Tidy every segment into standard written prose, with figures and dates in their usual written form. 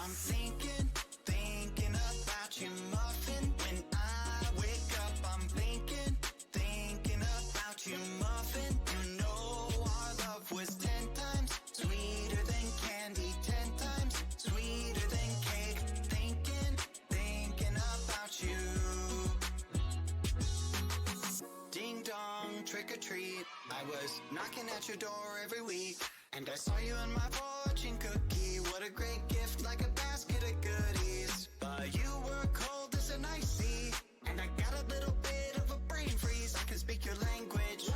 I'm thinking about you, muffin. When I wake up, I'm thinking about you, muffin. You know our love was 10 times sweeter than candy, 10 times sweeter than cake. Thinking about you. Ding dong, trick or treat. I was knocking at your door every week, and I saw you in my fortune cookie. What a great gift, like a basket of goodies. But you were cold as an ice sea, and I got a little bit of a brain freeze. I can speak your language,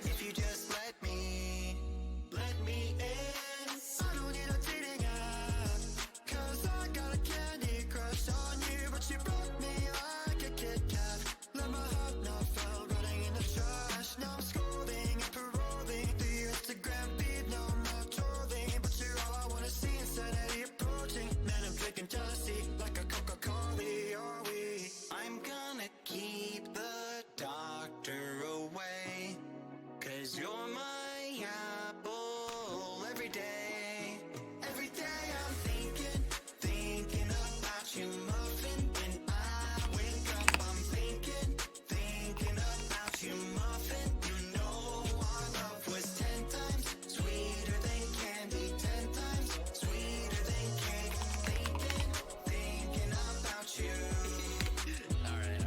if you just let me in. I don't need a dating app, 'cause I got a candy crush on you. But you broke me like a Kit Kat. Let my heart now fell running in the trash. Now I'm scolding and paroling through your Instagram feed. No more trolling, but you're all I wanna see. Insanity approaching, man, I'm drinking jealousy like a Coca-Cola. Are we? I'm gonna keep the doctor away, 'cause you're my apple every day. Every day I'm thinking about you, muffin. When I wake up, I'm thinking about you, muffin. You know our love was 10 times sweeter than candy, 10 times sweeter than cake. Thinking about you. Alright.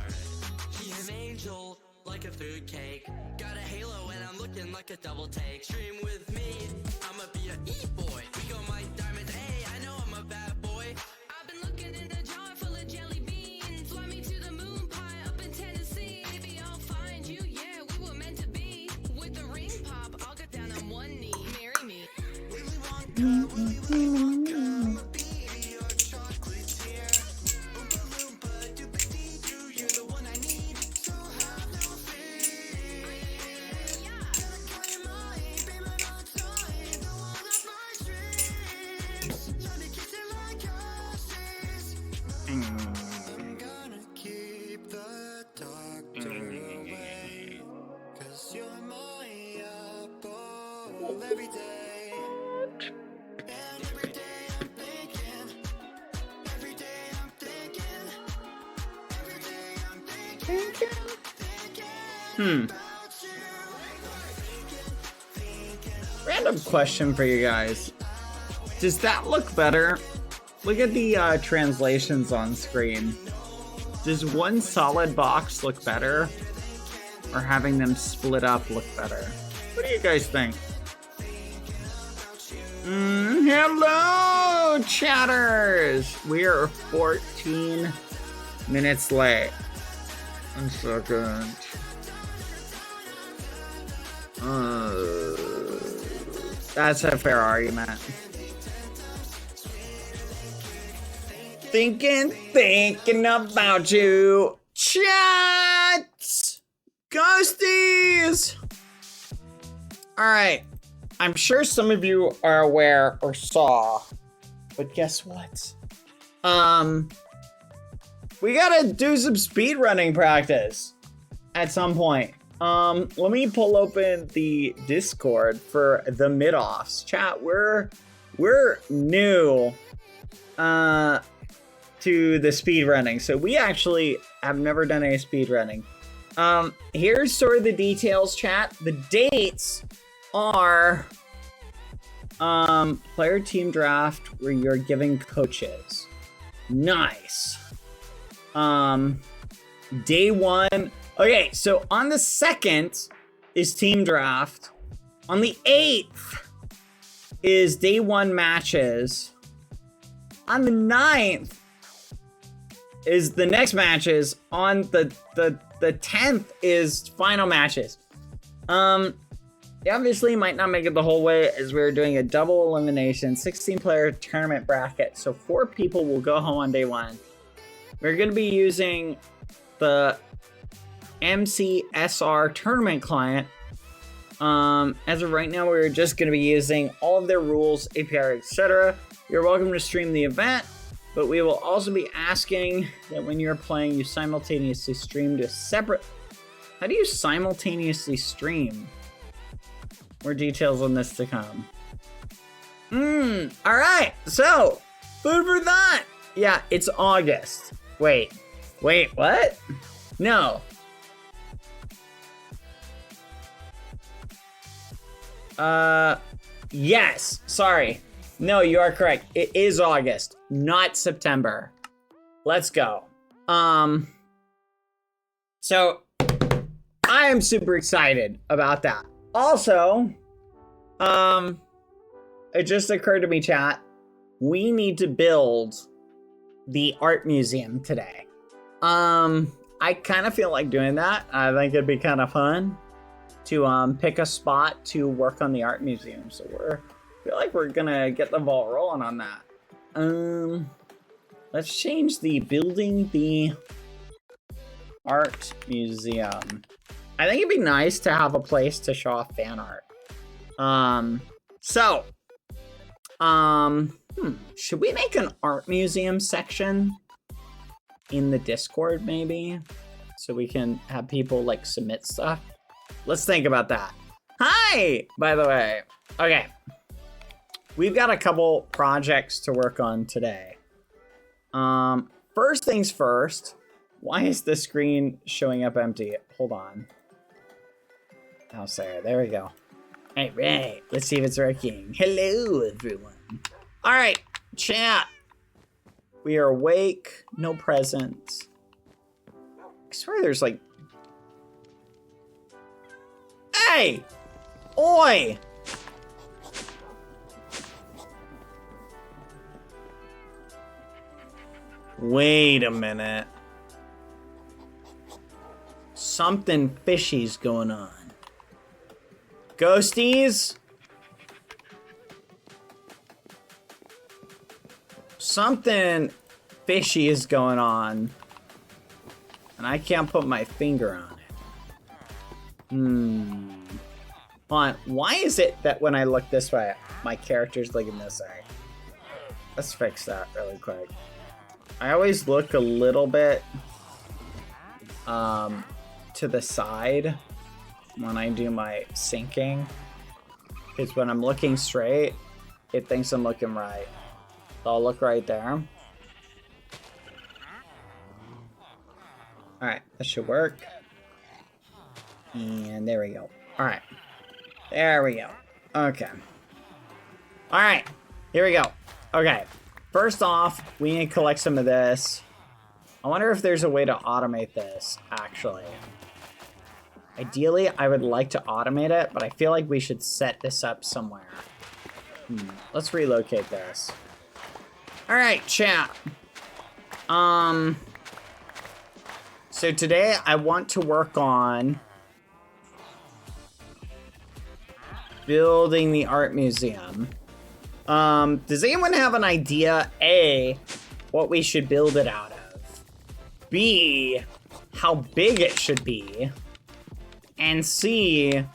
He's an angel, like a food cake. Got a halo and I'm looking like a double take. Stream with me, I'ma be a E-boy. We go my diamonds, hey, I know I'm a bad boy. I've been looking in a jar full of jelly beans. Fly me to the moon pie up in Tennessee. Maybe I'll find you, yeah, we were meant to be. With the ring pop, I'll get down on one knee. Marry me. Willy Wonka, I'ma be your chocolate tear. Oompa Loompa, doobity-doo, you're the one I need, so have no fear. Gotta call you mine, be my outside, the one of my dreams. Let me kiss you like ashes. I'm gonna keep the doctor away, 'cause you're my apple every day. And every day I'm thinking, every day I'm thinking, every day I'm thinking about you. Random question for you guys. Does that look better? Look at the translations on screen. Does one solid box look better? Or having them split up look better? What do you guys think? Hello, chatters! We are 14 minutes late. 1 second. That's a fair argument. Thinking about you. Chat! Ghosties! Alright. I'm sure some of you are aware or saw, but guess what? We gotta do some speedrunning practice at some point. Let me pull open the Discord for the mid-offs. Chat, we're new to the speedrunning, so we actually have never done any speedrunning. Here's sort of the details, chat. The dates are player team draft where you're giving coaches. Nice. Day 1. Okay, so on the 2nd is team draft. On the 8th is day 1 matches. On the 9th is the next matches. On the 10th is final matches. You obviously might not make it the whole way, as we're doing a double elimination 16-player tournament bracket. So 4 people will go home on day 1. We're going to be using the MCSR tournament client. As of right now, we're just going to be using all of their rules, API, etc. You're welcome to stream the event, but we will also be asking that when you're playing, you simultaneously stream to a separate... How do you simultaneously stream? More details on this to come. Alright, so Food for thought. Yeah, it's August. Wait, what? No. Yes, sorry. No, you are correct. It is August, not September. Let's go. So I am super excited about that. Also, it just occurred to me, chat, we need to build the art museum today. I kind of feel like doing that. I think it'd be kind of fun to pick a spot to work on the art museum. So I feel like we're gonna get the ball rolling on that. Let's change the building the art museum. I think it'd be nice to have a place to show off fan art. Should we make an art museum section in the Discord maybe? So we can have people like submit stuff? Let's think about that. Hi, by the way. Okay. We've got a couple projects to work on today. First things first, why is the screen showing up empty? Hold on. Oh, sorry. There we go. All right. Let's see if it's working. Hello, everyone. All right, chat. We are awake. No presents. I swear there's like... Hey! Oi! Wait a minute. Something fishy's going on. Ghosties? Something fishy is going on. And I can't put my finger on it. Hold on. Why is it that when I look this way, my character's looking this way? Let's fix that really quick. I always look a little bit to the side when I do my syncing. Because when I'm looking straight, it thinks I'm looking right. So I'll look right there. Alright, that should work. And there we go. Alright. There we go. Okay. Alright, here we go. Okay. First off, we need to collect some of this. I wonder if there's a way to automate this, actually. Ideally, I would like to automate it, but I feel like we should set this up somewhere. Let's relocate this. All right, chat. So today I want to work on building the art museum. Does anyone have an idea, A, what we should build it out of? B, how big it should be? And C,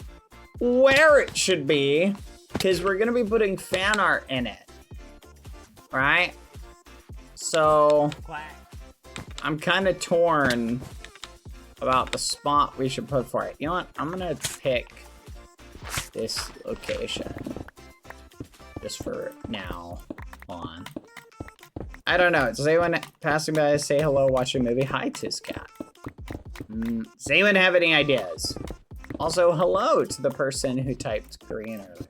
where it should be? Because we're going to be putting fan art in it. Right? So, I'm kind of torn about the spot we should put for it. You know what? I'm going to pick this location. Just for now. Hold on. I don't know. Does anyone passing by say hello, watch a movie? Hi, Tizcat. Does anyone have any ideas? Also, hello to the person who typed Korean earlier.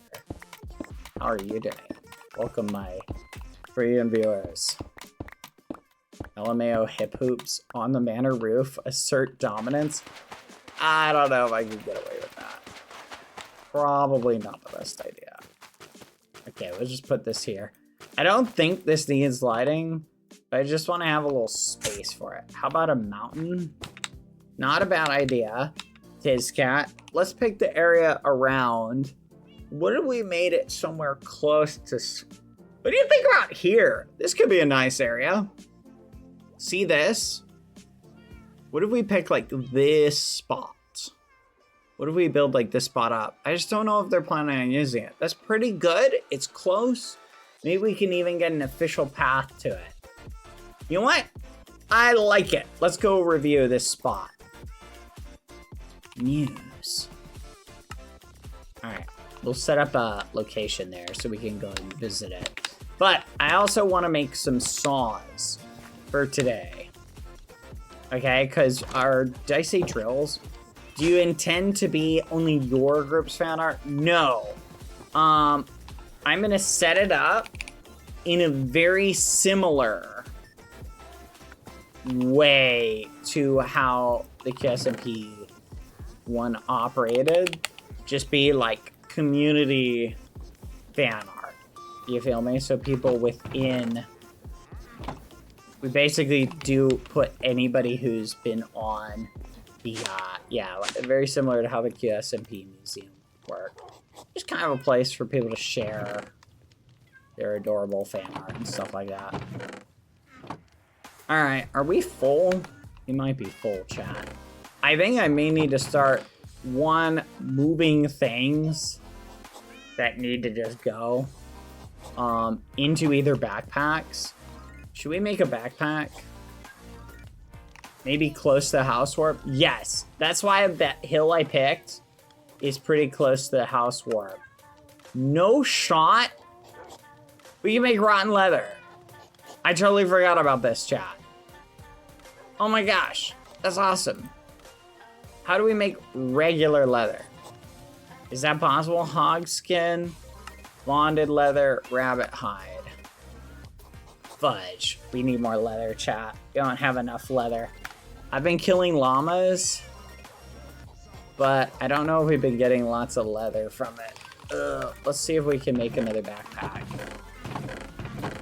How are you doing? Welcome, my Korean viewers. LMAO hip hoops on the manor roof. Assert dominance. I don't know if I can get away with that. Probably not the best idea. Okay, we'll just put this here. I don't think this needs lighting, but I just want to have a little space for it. How about a mountain? Not a bad idea. Tizcat. Let's pick the area around. What if we made it somewhere close to... What do you think about here? This could be a nice area. See this? What if we pick like this spot? What if we build like this spot up? I just don't know if they're planning on using it. That's pretty good. It's close. Maybe we can even get an official path to it. You know what? I like it. Let's go review this spot. News. All right. We'll set up a location there so we can go and visit it. But I also want to make some saws for today. Okay, because did I say drills? Do you intend to be only your group's fan art? No. I'm going to set it up in a very similar way to how the QSMP one operated. Just be like community fan art. You feel me? So people within... We basically do put anybody who's been on the, very similar to how the QSMP museum work. Just kind of a place for people to share their adorable fan art and stuff like that. Alright, are we full? We might be full, chat. I think I may need to start moving things that need to just go into either backpacks. Should we make a backpack? Maybe close to the house warp? Yes. That's why that hill I picked is pretty close to the house warp. No shot? We can make rotten leather. I totally forgot about this, chat. Oh my gosh. That's awesome. How do we make regular leather? Is that possible? Hog skin, bonded leather, rabbit hide. Fudge. We need more leather, chat. We don't have enough leather. I've been killing llamas, but I don't know if we've been getting lots of leather from it. Let's see if we can make another backpack.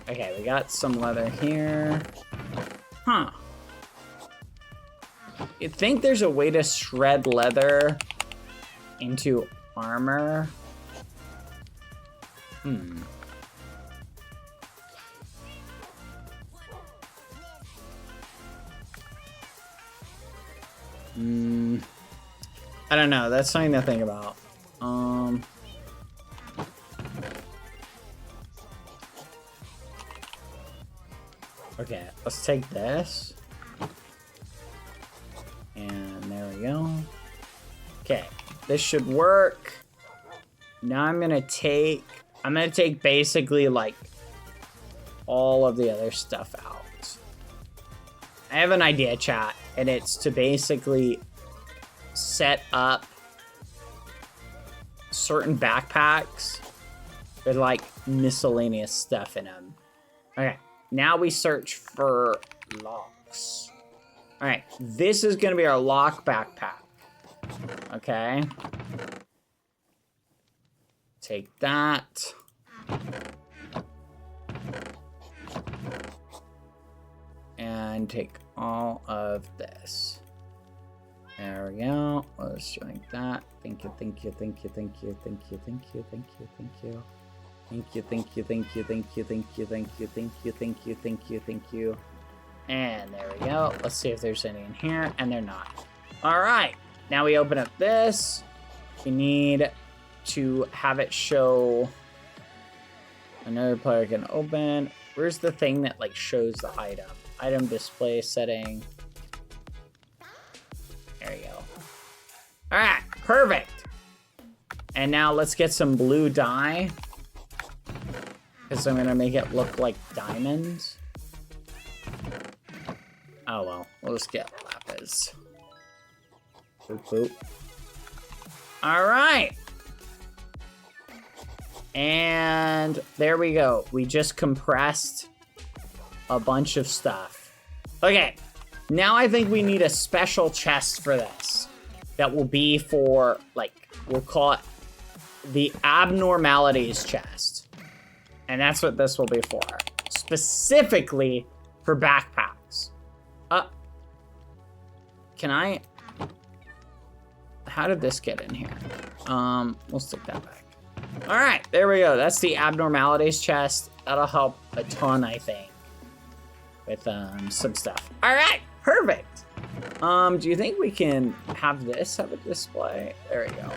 Okay, we got some leather here. Huh. You think there's a way to shred leather into armor? I don't know. That's something to think about. Okay, let's take this. And there we go. Okay, this should work. Now I'm gonna take basically like all of the other stuff out. I have an idea, chat, and it's to basically set up certain backpacks with like miscellaneous stuff in them. Okay, now we search for locks. All right, this is gonna be our lock backpack. Okay. Take that. And take all of this. There we go. Let's join that. Thank you, thank you, thank you, thank you, thank you, thank you, thank you, thank you. Thank you, thank you, thank you, thank you, thank you, thank you, thank you, thank you, thank you, thank you. And there we go. Let's see if there's any in here, and they're not. All right, now we open up this. We need to have it show another player can open. Where's the thing that like shows the item? Item display setting. There you go. All right, perfect. And now let's get some blue dye, because I'm gonna make it look like diamonds. Oh well, we'll just get lapis. Boop, boop. All right. And there we go. We just compressed a bunch of stuff. Okay, now I think we need a special chest for this. That will be for, like, we'll call it the abnormalities chest. And that's what this will be for. Specifically for backpacks. Can I... How did this get in here? We'll stick that back. All right, there we go. That's the abnormalities chest. That'll help a ton, I think, with some stuff. All right, perfect. Do you think we can have this have a display? There we go.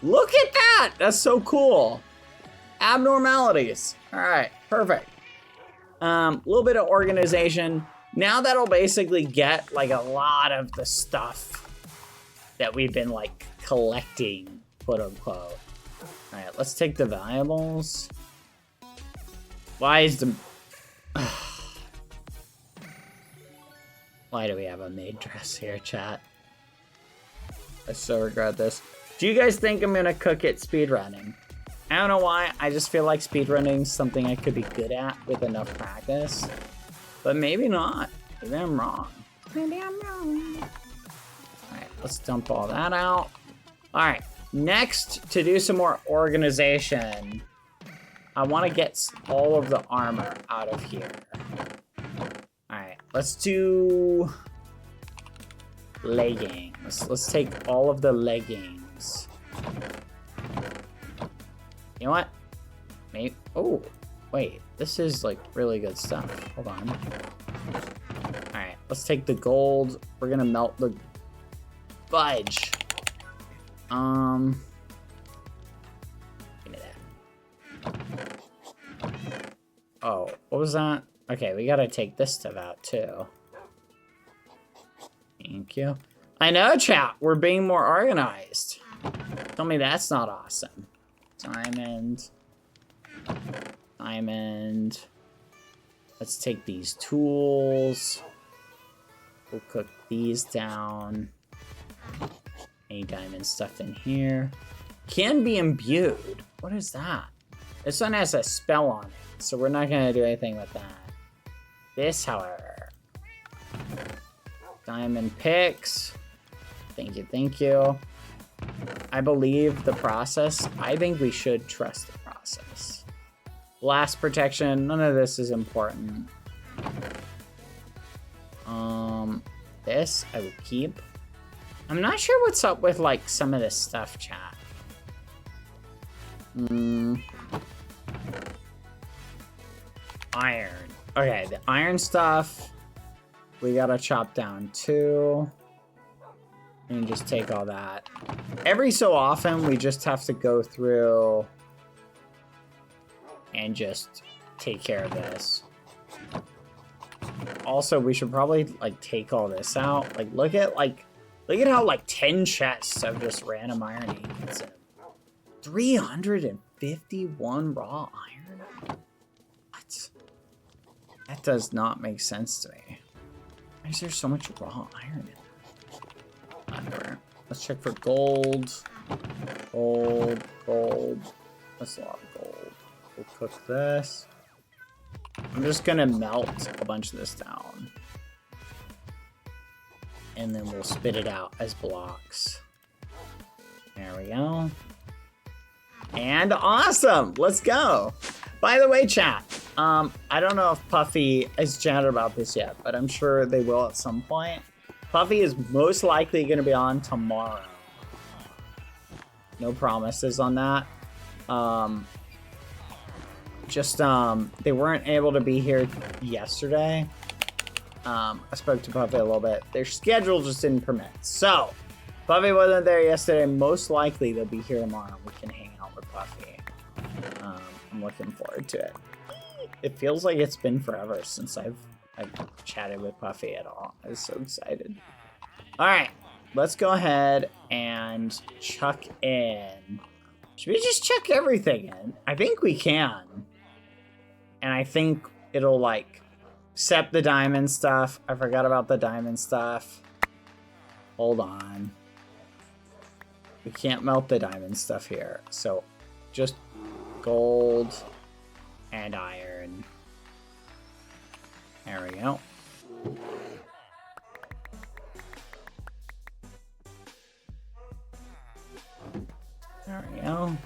Look at that. That's so cool. Abnormalities. All right, perfect. Little bit of organization. Now that'll basically get like a lot of the stuff that we've been like collecting, quote unquote. All right, let's take the valuables. Why is the... Why do we have a maid dress here, chat? I so regret this. Do you guys think I'm gonna cook it speedrunning? I don't know why. I just feel like speedrunning is something I could be good at with enough practice. But maybe not. Maybe I'm wrong. Maybe I'm wrong. Alright, let's dump all that out. Alright, next, to do some more organization, I want to get all of the armor out of here. Alright, let's do leggings. Let's take all of the leggings. You know what? Maybe. Oh, wait. This is like really good stuff. Hold on. Alright, let's take the gold. We're gonna melt the fudge. Give me that. Oh, what was that? Okay, we gotta take this stuff out too. Thank you. I know, chat. We're being more organized. Tell me that's not awesome. Diamond. Diamond. Let's take these tools. We'll cook these down. Any diamond stuff in here. Can be imbued. What is that? This one has a spell on it, so we're not gonna do anything with that. This, however. Diamond picks. Thank you, thank you. I believe the process. I think we should trust the process. Blast protection. None of this is important. This I will keep. I'm not sure what's up with like some of this stuff, chat. Iron. Okay, the iron stuff we gotta chop down too. And just take all that. Every so often, we just have to go through and just take care of this. Also, we should probably like take all this out. Like, look at how like 10 chests of just random iron ingots in. 351 raw iron? What? That does not make sense to me. Why is there so much raw iron in there? Whatever. Let's check for gold. Gold, gold. That's a lot of gold. We'll cook this. I'm just gonna melt a bunch of this down. And then we'll spit it out as blocks. There we go. And awesome! Let's go! By the way, chat, I don't know if Puffy has chatted about this yet, but I'm sure they will at some point. Puffy is most likely going to be on tomorrow. No promises on that. They weren't able to be here yesterday. I spoke to Puffy a little bit. Their schedule just didn't permit. So, Puffy wasn't there yesterday. Most likely they'll be here tomorrow. We can hang out with Puffy. I'm looking forward to it. It feels like it's been forever since I've chatted with Puffy at all. I was so excited. All right, let's go ahead and chuck in. Should we just chuck everything in? I think we can. And I think it'll like, except the diamond stuff. I forgot about the diamond stuff. Hold on. We can't melt the diamond stuff here. So just gold and iron. There we go. There we go.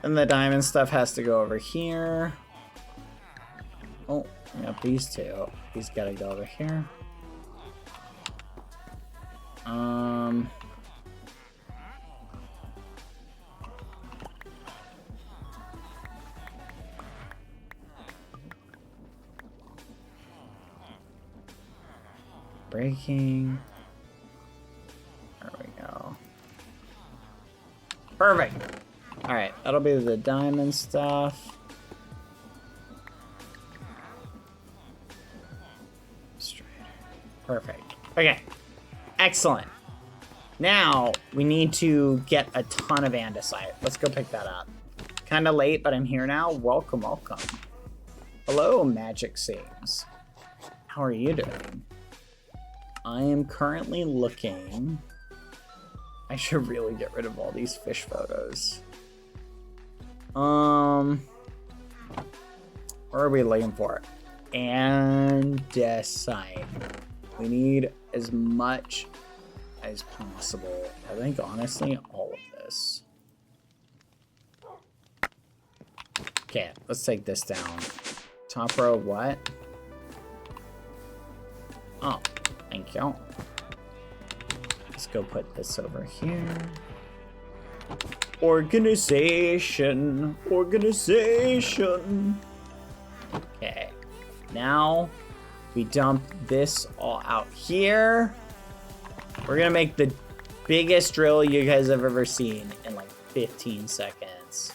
And the diamond stuff has to go over here. Oh, we got these two. These gotta go over here. Breaking. There we go. Perfect. All right, that'll be the diamond stuff. Perfect. Okay. Excellent. Now we need to get a ton of andesite. Let's go pick that up. Kind of late, but I'm here now. Welcome, welcome. Hello, Magic Saves. How are you doing? I am currently looking. I should really get rid of all these fish photos. What are we looking for? Andesite. We need as much as possible. I think, honestly, all of this. Okay, let's take this down. Top row, what? Oh, thank you. Let's go put this over here. Organization. Organization. Okay. Now, we dump this all out here. We're gonna make the biggest drill you guys have ever seen in like 15 seconds.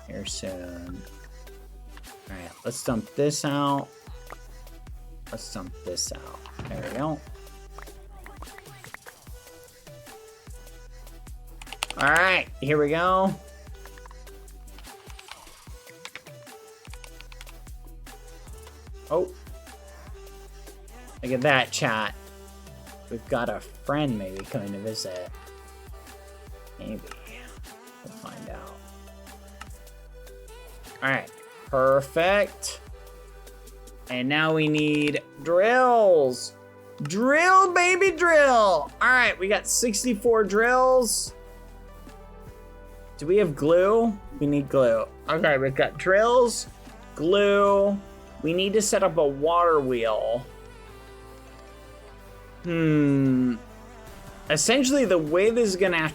Here soon. Alright, let's dump this out. Let's dump this out. There we go. Alright, here we go. Oh. Look at that, chat. We've got a friend maybe coming to visit. Maybe. We'll find out. Alright. Perfect. And now we need drills. Drill, baby, drill. Alright, we got 64 drills. Do we have glue? We need glue. Okay, we've got drills, glue. We need to set up a water wheel. Essentially, the way this is gonna have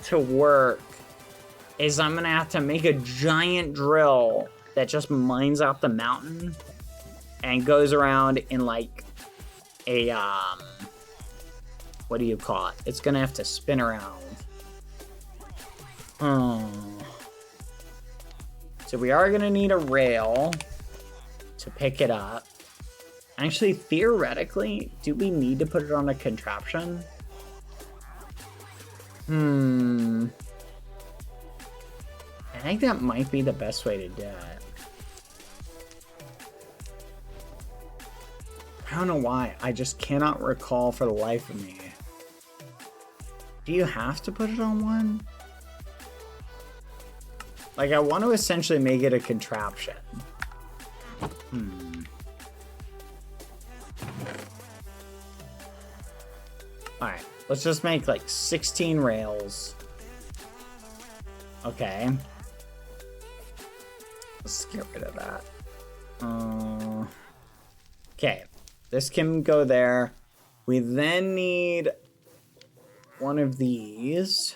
to work is I'm gonna have to make a giant drill that just mines out the mountain and goes around in like a, what do you call it? It's gonna have to spin around. So we are gonna need a rail to pick it up. Actually, theoretically, do we need to put it on a contraption? I think that might be the best way to do it. I don't know why. I just cannot recall for the life of me. Do you have to put it on one? Like, I want to essentially make it a contraption. Alright, let's just make like 16 rails. Okay. Let's get rid of that. Okay, this can go there. We then need one of these.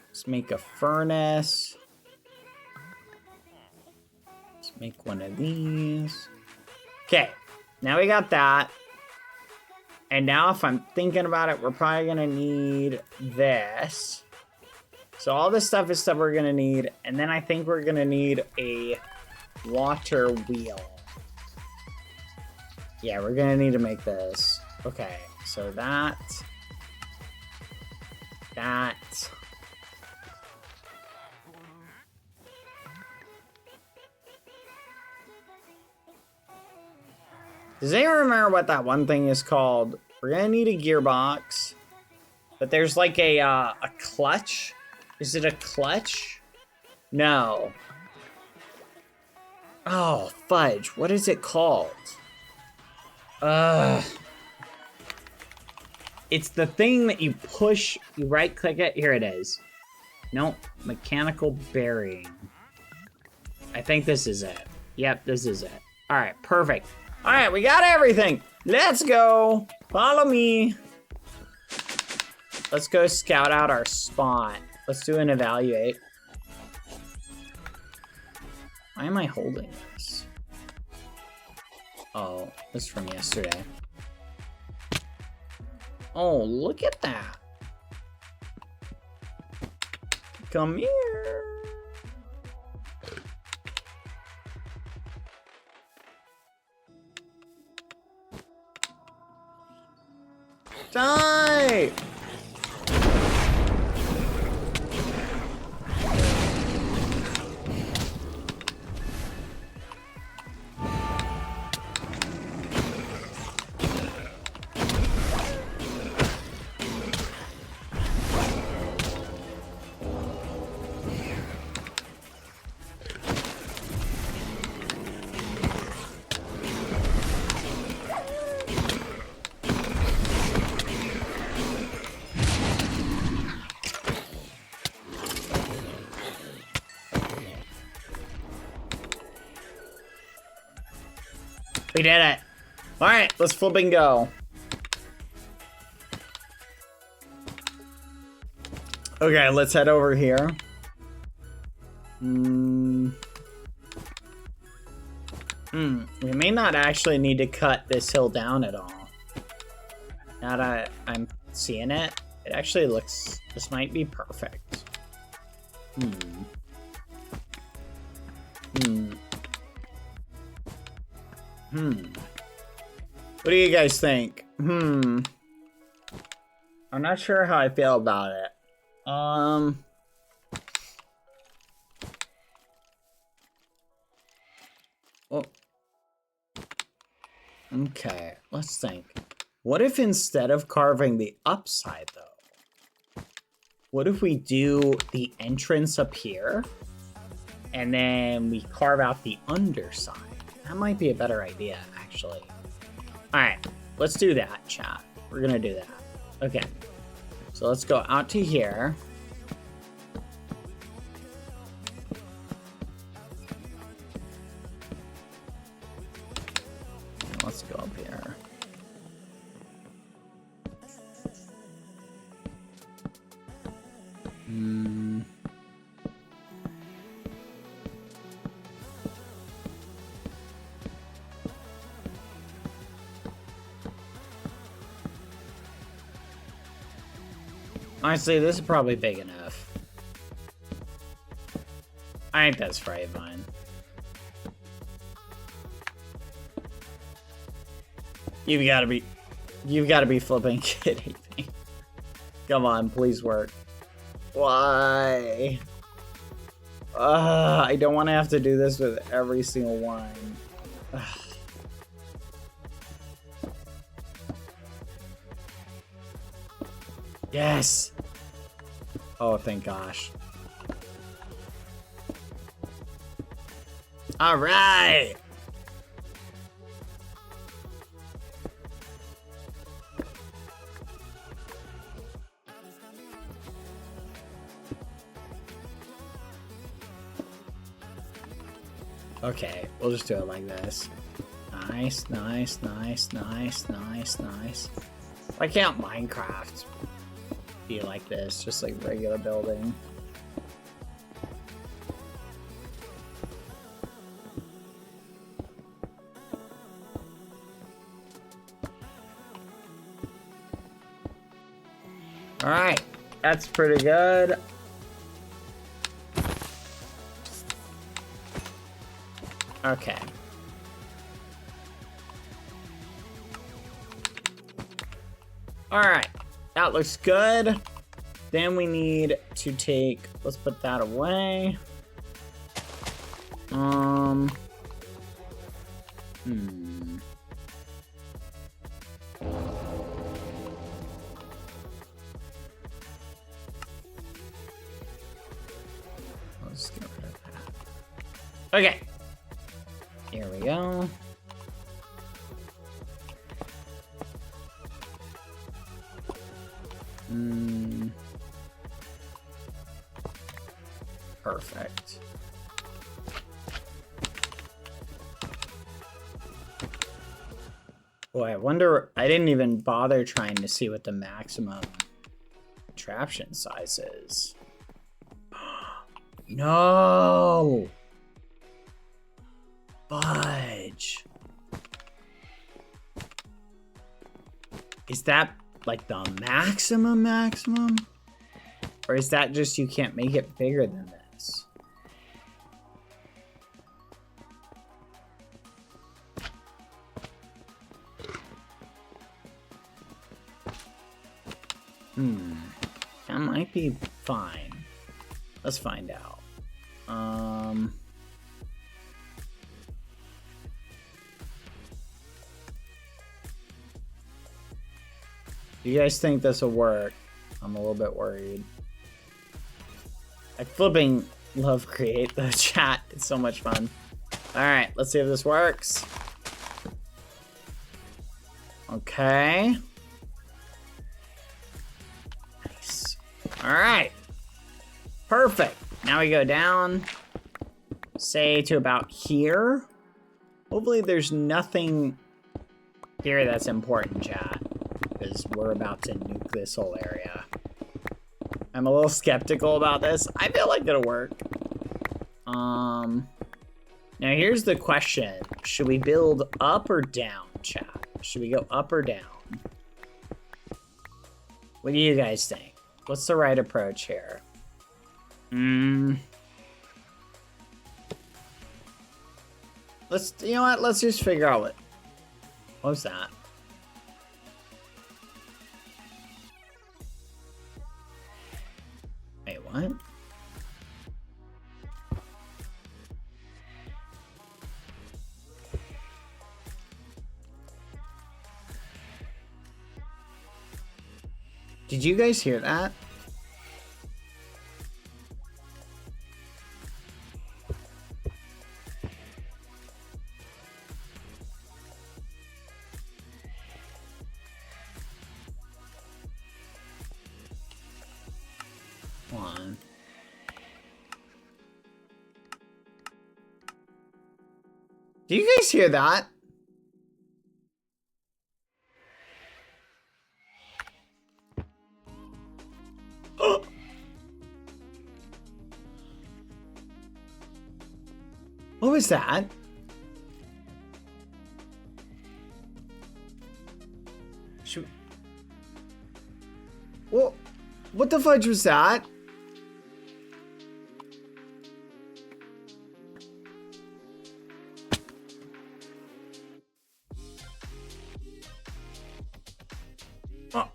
Let's make a furnace. Let's make one of these. Okay, now we got that. And now if I'm thinking about it, we're probably gonna need this. So all this stuff is stuff we're gonna need. And then I think we're gonna need a water wheel. Yeah, we're gonna need to make this. Okay, so that. Does anyone remember what that one thing is called? We're gonna need a gearbox, but there's like a clutch. Is it a clutch? No. Oh, fudge. What is it called? It's the thing that you push, you right click it. Here it is. Nope, mechanical bearing. I think this is it. Yep, this is it. All right, perfect. All right, we got everything. Let's go. Follow me. Let's go scout out our spot. Let's do an evaluate. Why am I holding this? Oh, this is from yesterday. Oh, look at that. Come here. Die! We did it. All right, let's flip and go. Okay, let's head over here. We may not actually need to cut this hill down at all. Now that I'm seeing it, it actually looks, this might be perfect. What do you guys think? I'm not sure how I feel about it. Oh. Okay, let's think. What if instead of carving the upside, though, what if we do the entrance up here, and then we carve out the underside? That might be a better idea, actually. All right, let's do that, chat. We're gonna do that. Okay, so let's go out to here. Let's go up here. Honestly, this is probably big enough. I think that's probably fine. You've got to be flipping kidding me. Come on, please work. Why? I don't want to have to do this with every single one. Yes. Oh, thank gosh. All right. Okay, we'll just do it like this. Nice, nice, nice, nice, nice, nice. Why can't Minecraft be like this? Just like regular building. All right, that's pretty good. Okay. All right, that looks good. Then we need to take, let's put that away. Let's get rid of that. Okay. Here we go. Perfect. Boy, I wonder, I didn't even bother trying to see what the maximum contraption size is. No! Fudge. Is that like the maximum? Or is that just you can't make it bigger than this? That might be fine. Let's find out. Do you guys think this will work? I'm a little bit worried. I flipping love create the chat. It's so much fun. All right, let's see if this works. Okay. Nice. All right. Perfect. Now we go down, say to about here. Hopefully there's nothing here that's important, chat. Because we're about to nuke this whole area. I'm a little skeptical about this. I feel like it'll work. Now here's the question. Should we build up or down, chat? Should we go up or down? What do you guys think? What's the right approach here? You know what? Let's just figure out what was that? Wait, what? Did you guys hear that? Come on. Do you guys hear that? What was that? Well, what the fudge was that? Oh.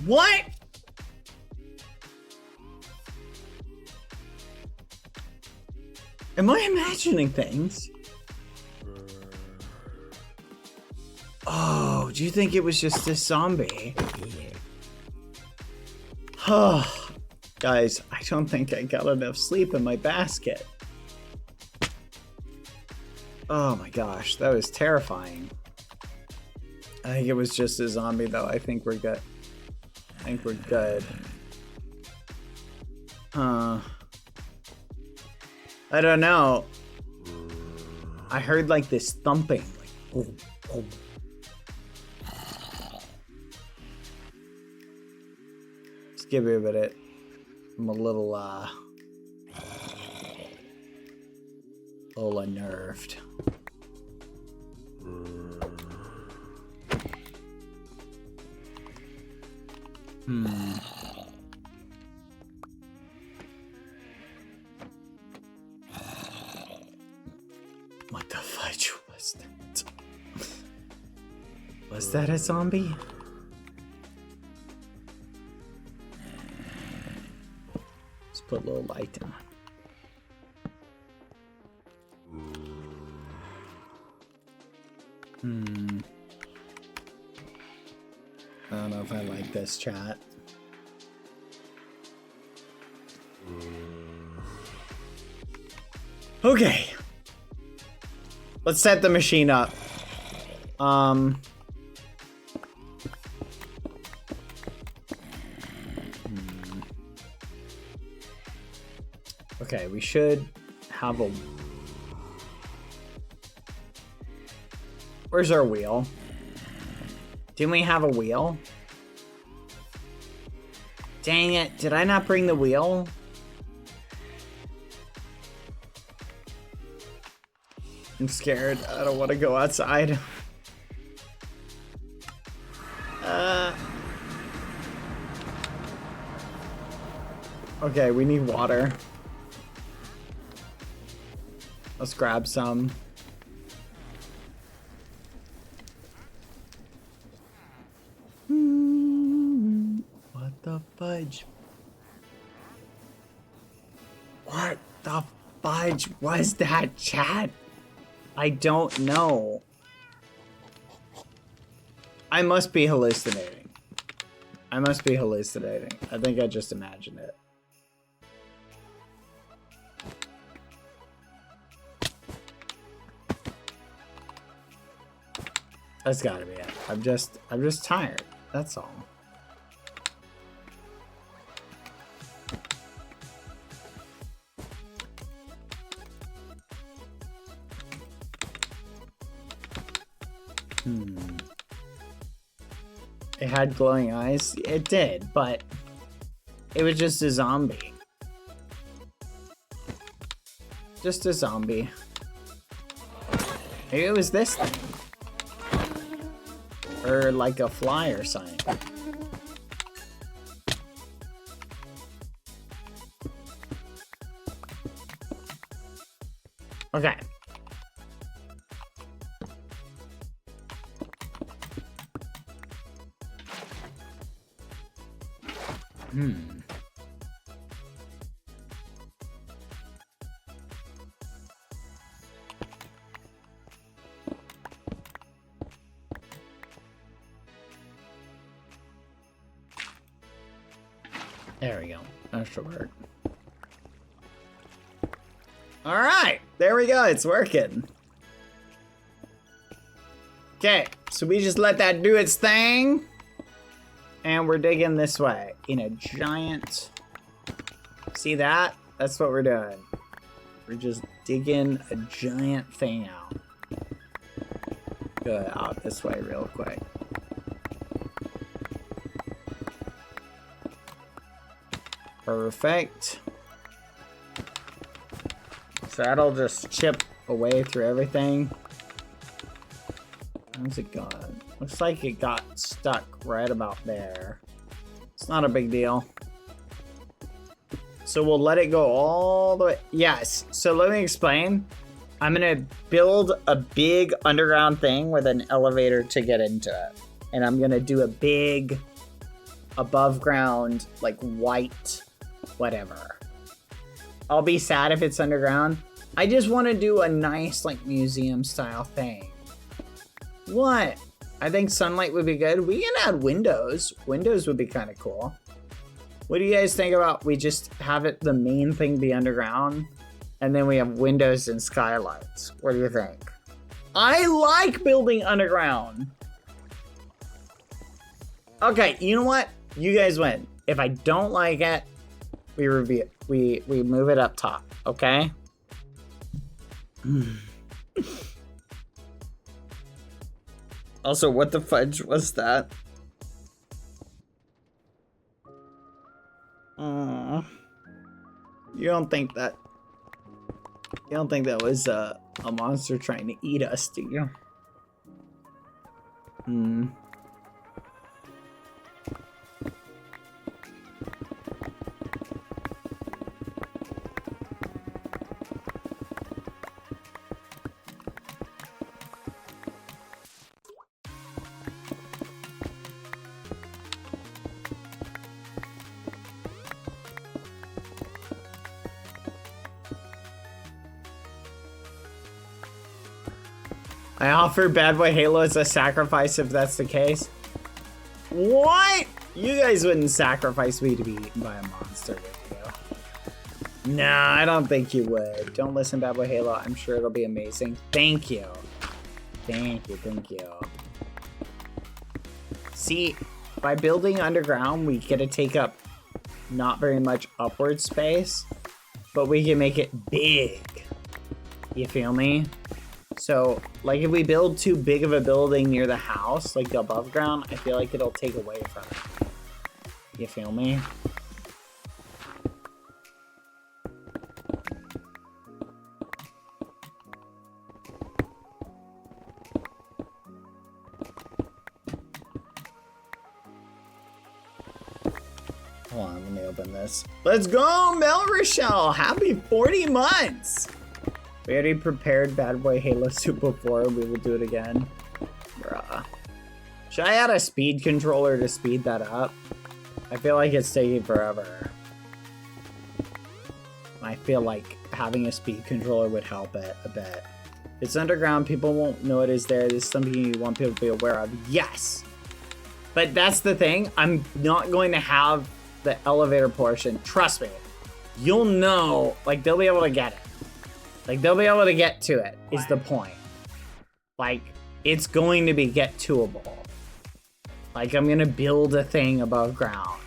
What? Am I imagining things? Oh, do you think it was just this zombie? Oh, guys, I don't think I got enough sleep in my basket. Oh my gosh, that was terrifying. I think it was just a zombie though. I think we're good. I think we're good. Huh. I don't know. I heard like this thumping. Like, oh, oh. Just give me a minute. I'm a little unnerved. What the fudge was that? Was that a zombie? Let's put a little light on. I don't know if I like this, chat. Okay. Let's set the machine up. Okay, we should have a... Where's our wheel? Didn't we have a wheel? Dang it, did I not bring the wheel? I'm scared. I don't want to go outside. Okay, we need water. Let's grab some. What the fudge? What the fudge was that, chat? I don't know. I must be hallucinating. I must be hallucinating. I think I just imagined it. That's gotta be it. I'm just tired. That's all. It had glowing eyes? It did, but it was just a zombie. Just a zombie. Maybe it was this thing. Or like a fly or something. Okay. There we go. That should work. All right, there we go. It's working. Okay, so we just let that do its thing. And we're digging this way in a giant... See that? That's what we're doing. We're just digging a giant thing out. Go out this way real quick. Perfect. So that'll just chip away through everything. How's it going? Looks like it got stuck right about there. It's not a big deal. So we'll let it go all the way. Yes. So let me explain. I'm going to build a big underground thing with an elevator to get into it. And I'm going to do a big above ground, like white, whatever. I'll be sad if it's underground. I just want to do a nice, like, museum style thing. What? I think sunlight would be good. We can add windows. Windows would be kind of cool. What do you guys think about we just have it, the main thing be underground, and then we have windows and skylights? What do you think? I like building underground. Okay, you know what? You guys win. If I don't like it, we review it. We move it up top, okay? Also, what the fudge was that? You don't think that was a monster trying to eat us, do you? I offer BadBoyHalo's a sacrifice if that's the case. What? You guys wouldn't sacrifice me to be eaten by a monster, would you? Nah, I don't think you would. Don't listen, BadBoyHalo. I'm sure it'll be amazing. Thank you. Thank you, thank you. See, by building underground, we get to take up not very much upward space, but we can make it big. You feel me? So, like, if we build too big of a building near the house, like above ground, I feel like it'll take away from it. You feel me? Hold on, let me open this. Let's go, Mel Rochelle! Happy 40 months! We already prepared BadBoyHalo soup before, and we will do it again. Bruh. Should I add a speed controller to speed that up? I feel like it's taking forever. I feel like having a speed controller would help it a bit. It's underground, people won't know it is there. This is something you want people to be aware of. Yes! But that's the thing, I'm not going to have the elevator portion. Trust me. You'll know, like, they'll be able to get it. Like, they'll be able to get to it, is the point. Like, it's going to be get toable. Like, I'm gonna build a thing above ground.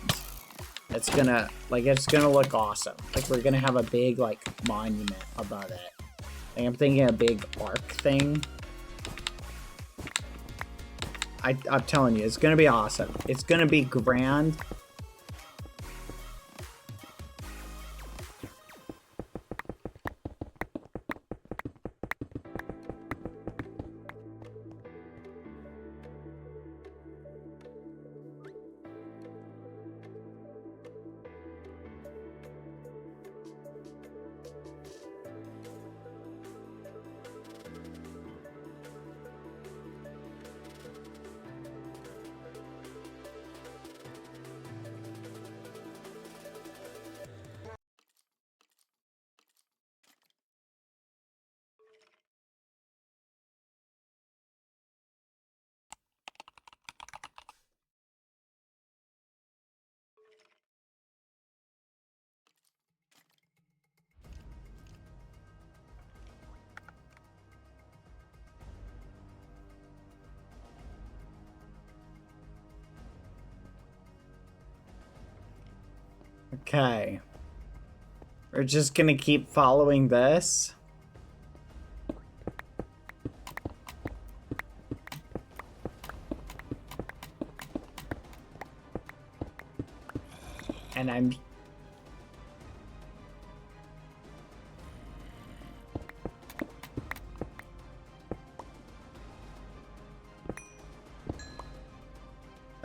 It's gonna, like, it's gonna look awesome. Like, we're gonna have a big, like, monument above it. Like, I'm thinking a big arc thing. I'm telling you, it's gonna be awesome. It's gonna be grand. Okay. We're just gonna keep following this. And I'm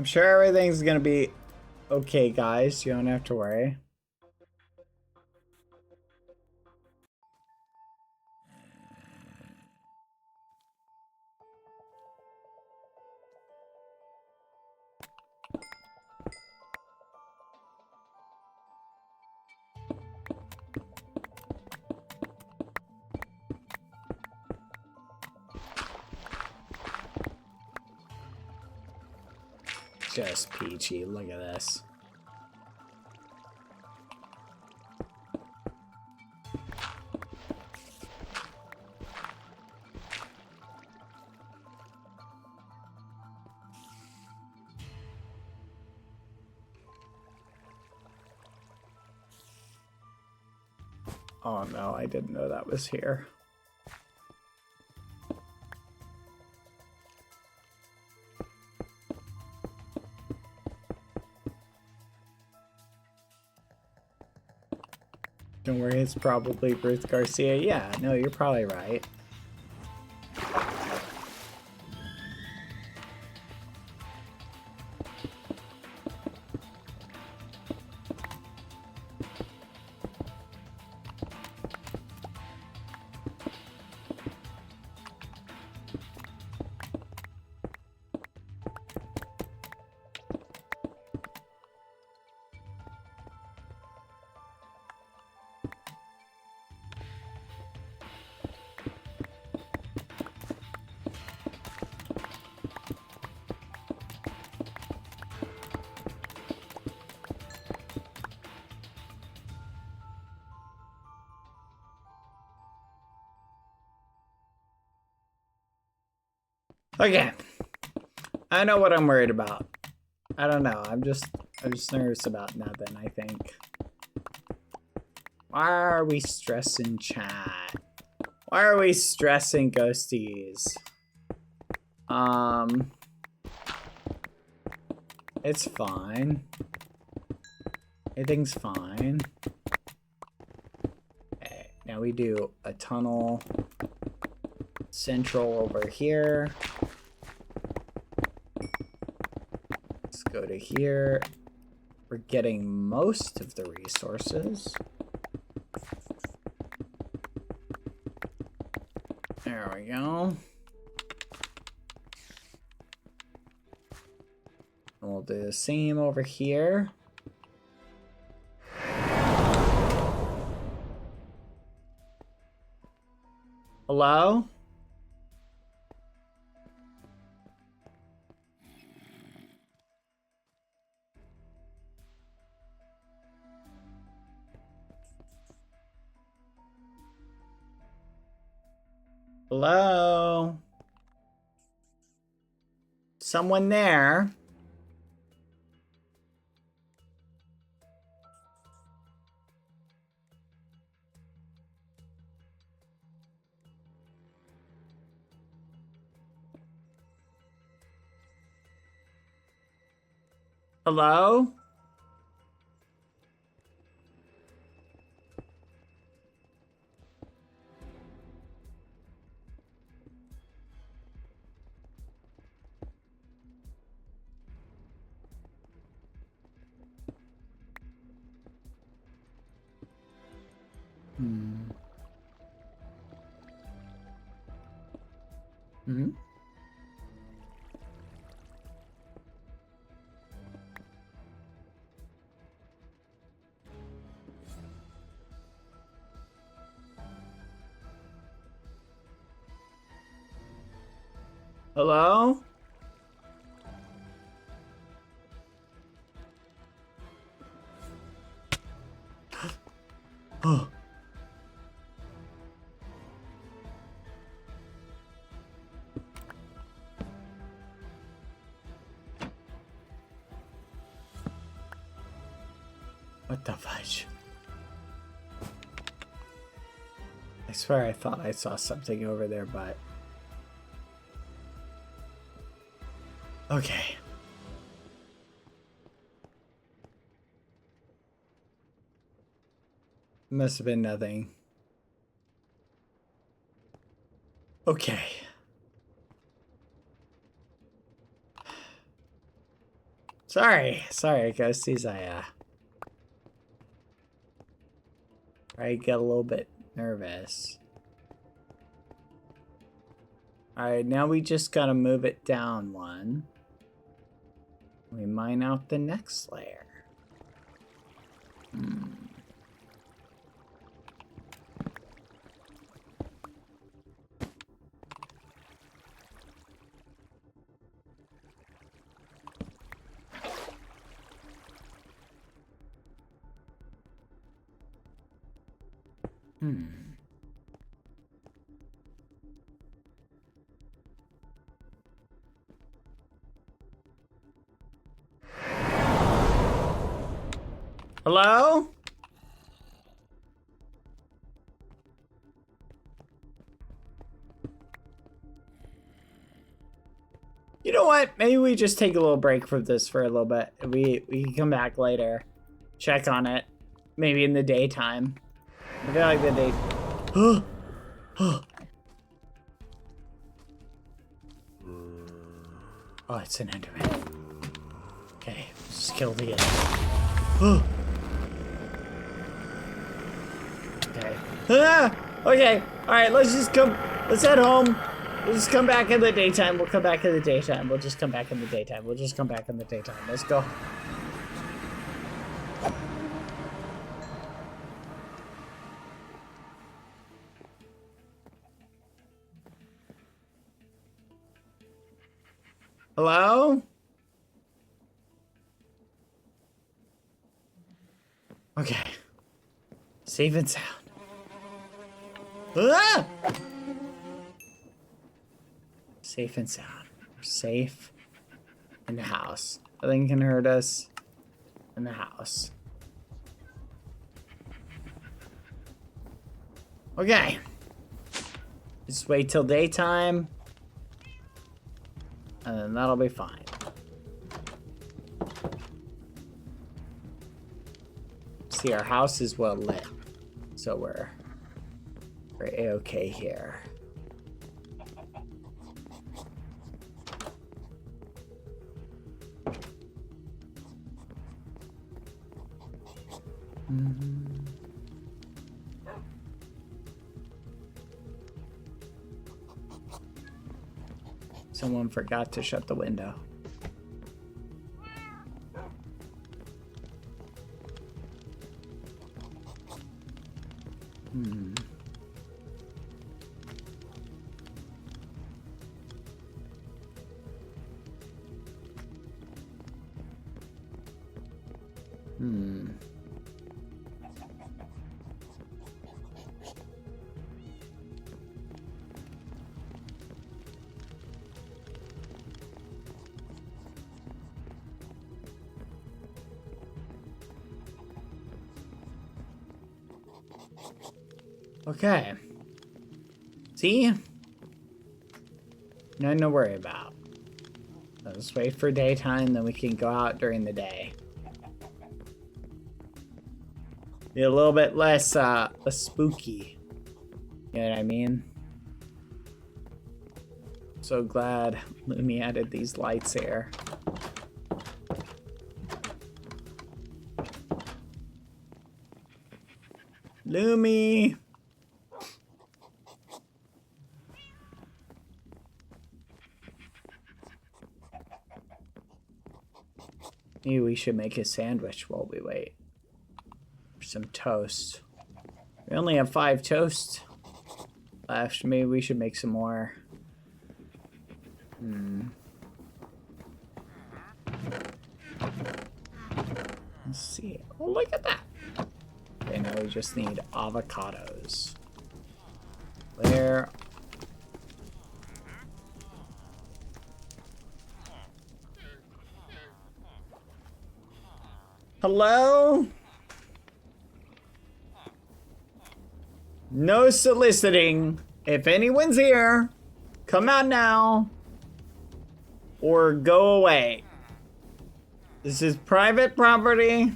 sure everything's gonna be okay, guys. You don't have to worry. Just peachy. Look at this. Oh no, I didn't know that was here. Don't worry, it's probably Ruth Garcia. Yeah, no, you're probably right. Okay. I know what I'm worried about. I don't know. I'm just nervous about nothing, I think. Why are we stressing chat? Why are we stressing ghosties? It's fine. Everything's fine. Okay, now we do a tunnel central over here. Let's go to here. We're getting most of the resources. There we go. And we'll do the same over here. Hello? Hello? Someone there? Hello? Hmm. Hmm? Hello? Oh. What the fudge? I swear I thought I saw something over there, but... Okay. Must have been nothing. Okay. Sorry, ghosties. I get a little bit nervous. Alright, now we just gotta move it down one. We mine out the next layer. Hello? You know what? Maybe we just take a little break from this for a little bit. We can come back later. Check on it. Maybe in the daytime. I feel like the day... Oh, it's an Enderman. Okay, just kill the Enderman. Okay. Okay. Alright, let's just come. Let's head home. We'll just come back in the daytime. We'll come back in the daytime. We'll just come back in the daytime. We'll just come back in the daytime. Let's go. Hello? Okay. Safe and sound. Ah! Safe and sound. We're safe in the house. Nothing can hurt us in the house. Okay. Just wait till daytime. And then that'll be fine. See, our house is well lit. So we're A-okay here. Someone forgot to shut the window. Okay. See? Nothing to worry about. Let's wait for daytime, then we can go out during the day. Be a little bit less spooky. You know what I mean? So glad Lumi added these lights here. Lumi! Maybe we should make a sandwich while we wait. Some toast. We only have 5 toast left. Maybe we should make some more. Let's see. Oh, look at that. Okay, now we just need avocados. Where? Hello? No soliciting. If anyone's here, come out now or go away. This is private property.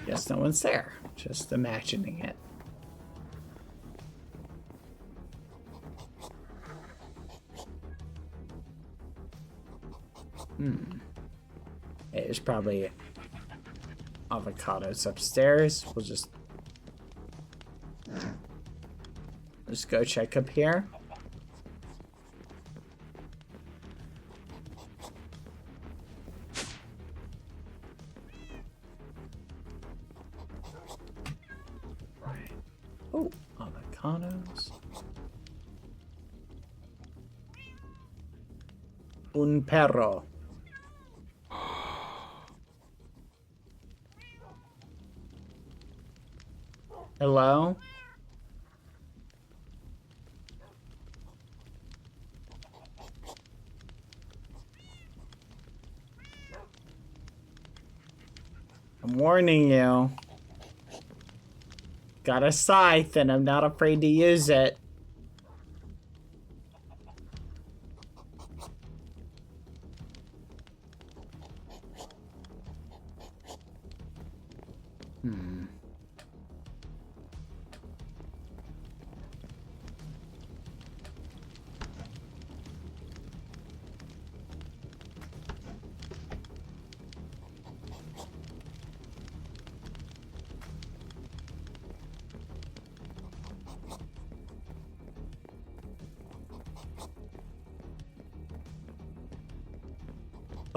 Guess no one's there. Just imagining it. There's probably avocados upstairs. We'll just go check up here. Right. Oh, avocados. Un perro. Hello? I'm warning you. Got a scythe and I'm not afraid to use it.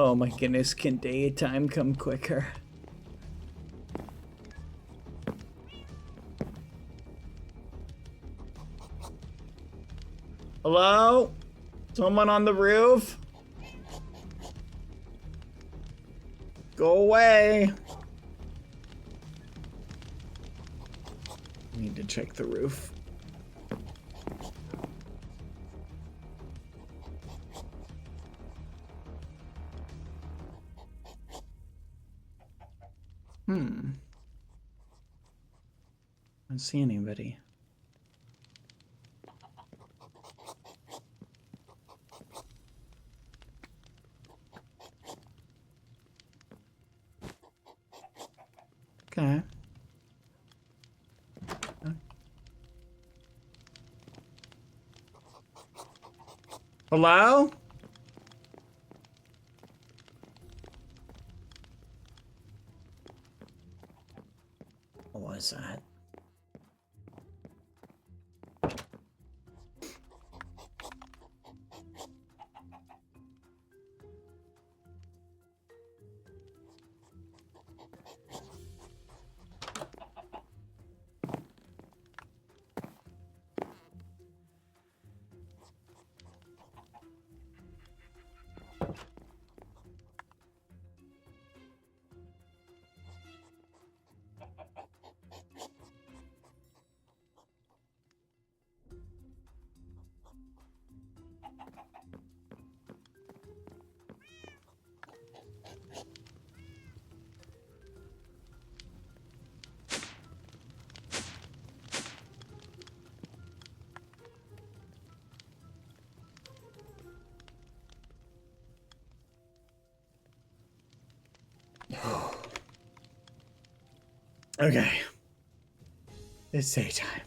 Oh my goodness, can daytime come quicker? Hello? Someone on the roof? Go away. Need to check the roof. I don't see anybody. Okay. Hello? What was that? Okay. It's daytime.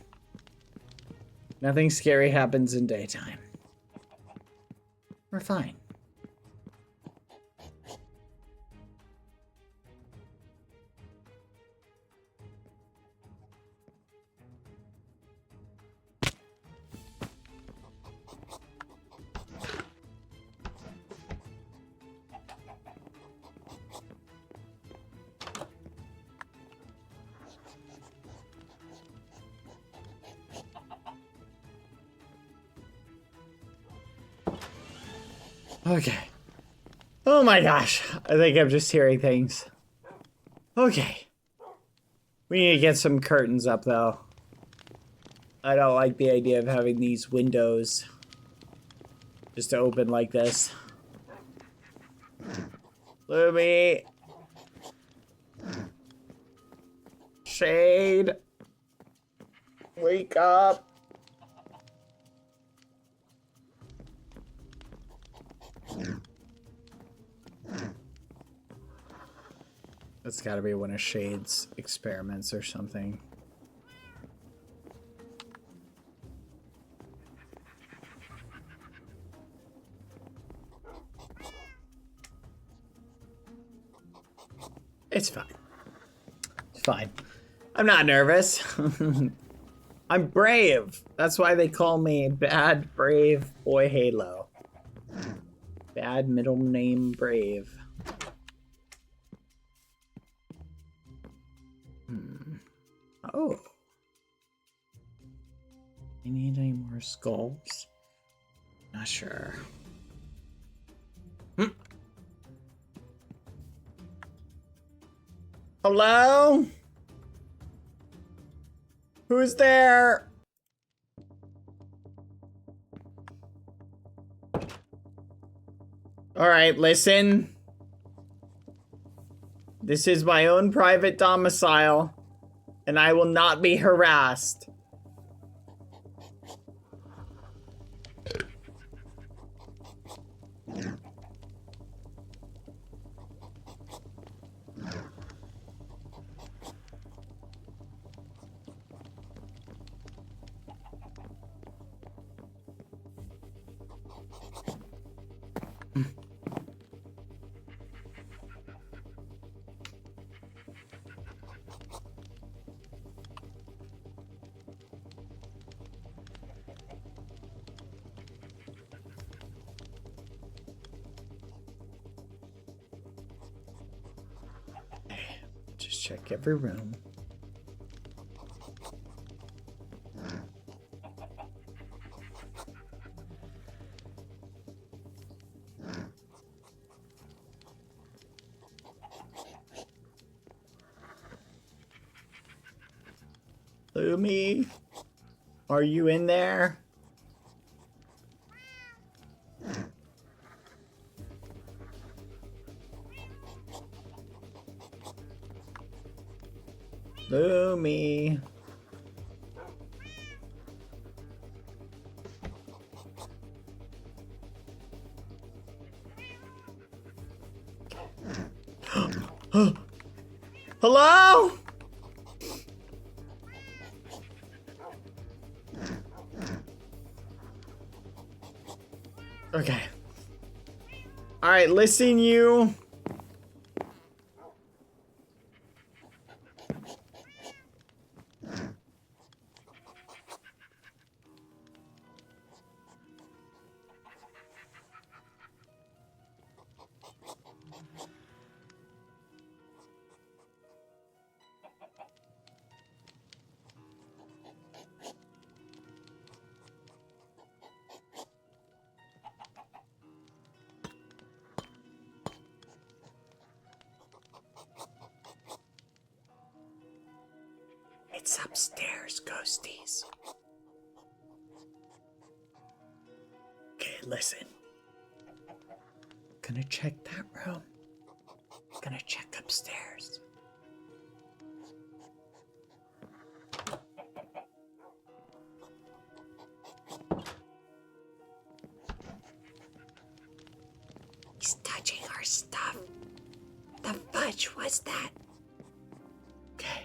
Nothing scary happens in daytime. We're fine. Okay. Oh my gosh. I think I'm just hearing things. Okay. We need to get some curtains up, though. I don't like the idea of having these windows just to open like this. Lumi. Shade. Wake up. That's gotta be one of Shade's experiments or something. It's fine. It's fine. I'm not nervous. I'm brave. That's why they call me Bad Brave Boy Halo. Bad middle name Brave. Oh. You need any more skulls? Not sure. Hello? Who's there? Alright, listen. This is my own private domicile, and I will not be harassed. Just check every room. Lumi, are you in there? Lumi. Hello? Okay. All right, listen, you. It's upstairs, ghosties. Okay, listen. Gonna check that room. Gonna check upstairs. He's touching our stuff. The fuck? fudge was that? Okay.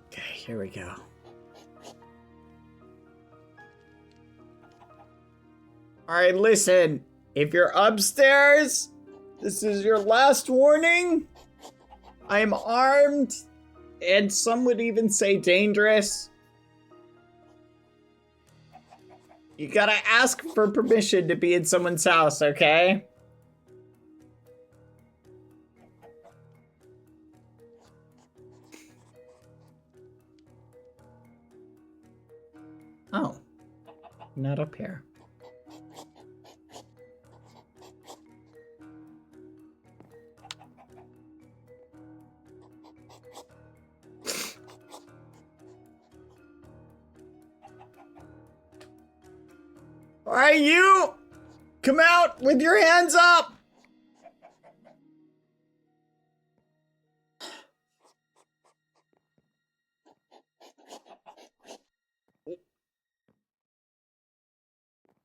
Okay, here we go. Alright, listen. If you're upstairs, this is your last warning. I am armed, and some would even say dangerous. You gotta ask for permission to be in someone's house, okay? Oh. Not up here. Alright, you! Come out with your hands up!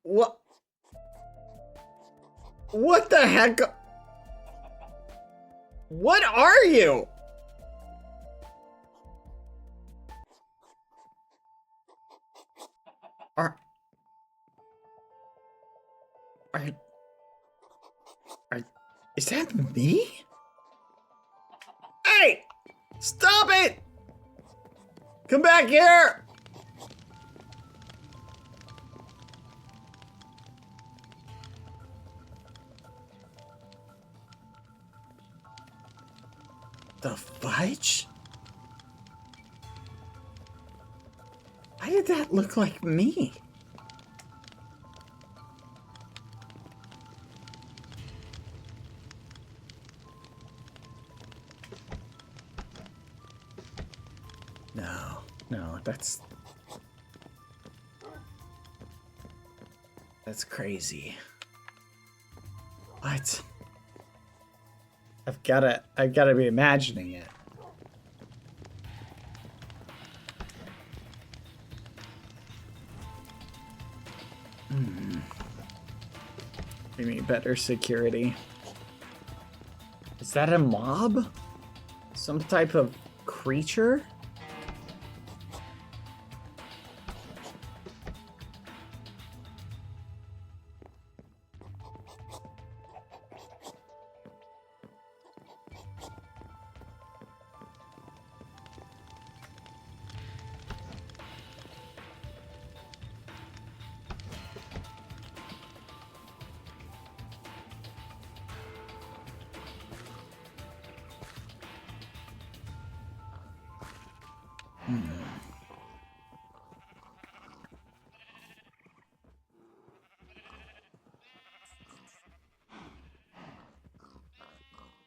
What? What the heck? What are you? Is that me? Hey! Stop it! Come back here! The fudge? Why did that look like me? No, that's crazy. What? I've gotta be imagining it. We need better security. Is that a mob? Some type of creature?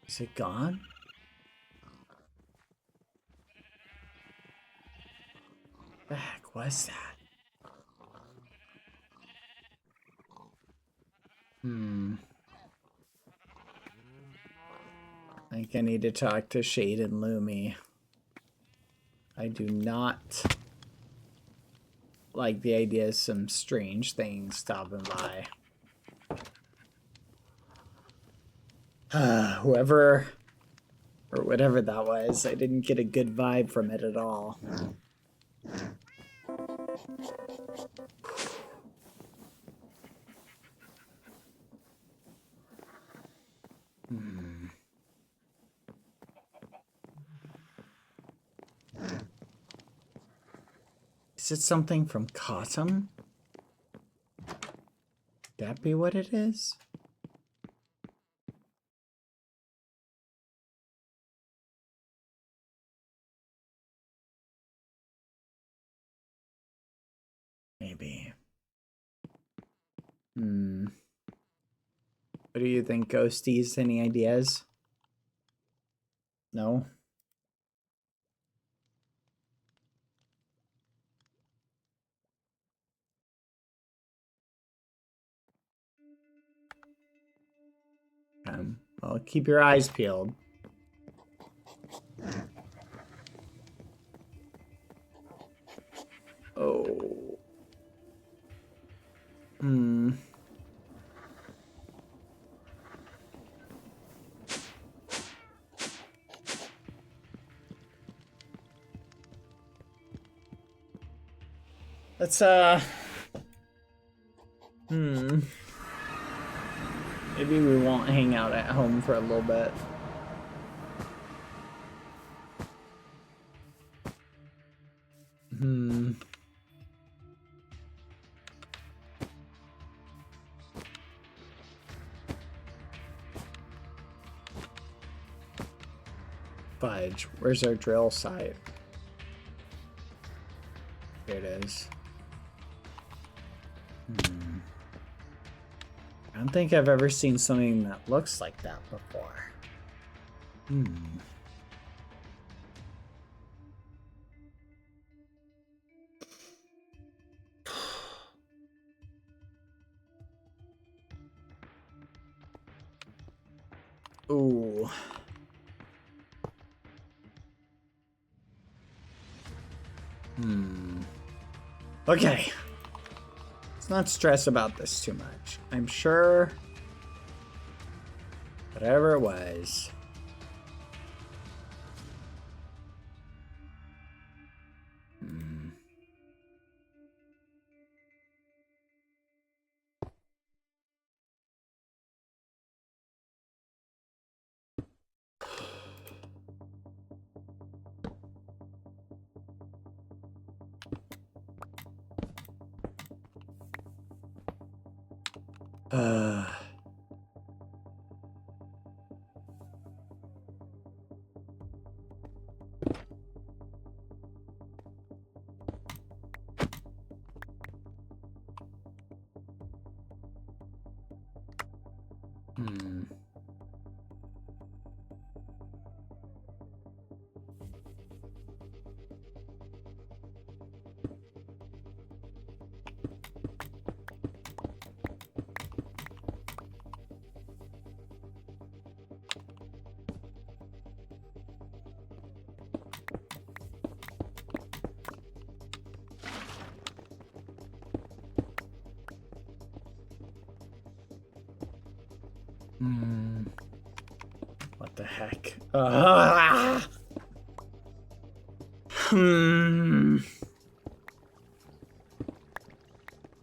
Is it gone? What the heck was that? I think I need to talk to Shade and Lumi. I do not like the idea of some strange things stopping by. Whoever or whatever that was, I didn't get a good vibe from it at all. Is it something from Cotton? Could that be what it is? Maybe. What do you think, Ghosties? Any ideas? No? Well, keep your eyes peeled. Oh. Let's maybe we won't hang out at home for a little bit. Fudge, where's our drill site? Here it is. I don't think I've ever seen something that looks like that before. Ooh. Okay. Let's not stress about this too much. I'm sure whatever it was. What the heck?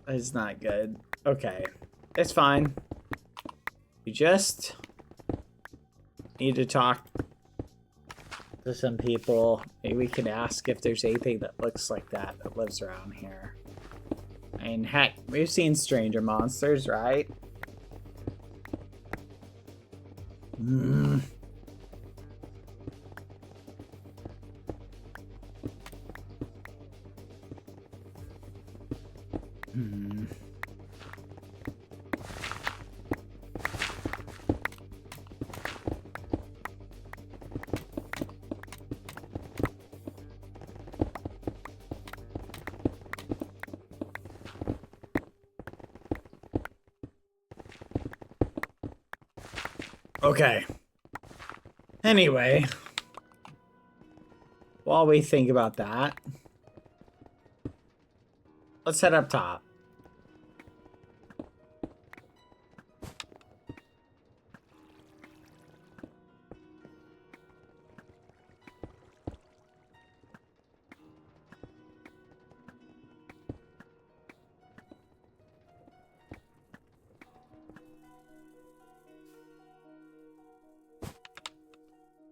It's not good. Okay. It's fine. We just need to talk to some people. Maybe we can ask if there's anything that looks like that lives around here. I mean, heck, we've seen stranger monsters, right? Okay. Anyway, while we think about that, let's head up top.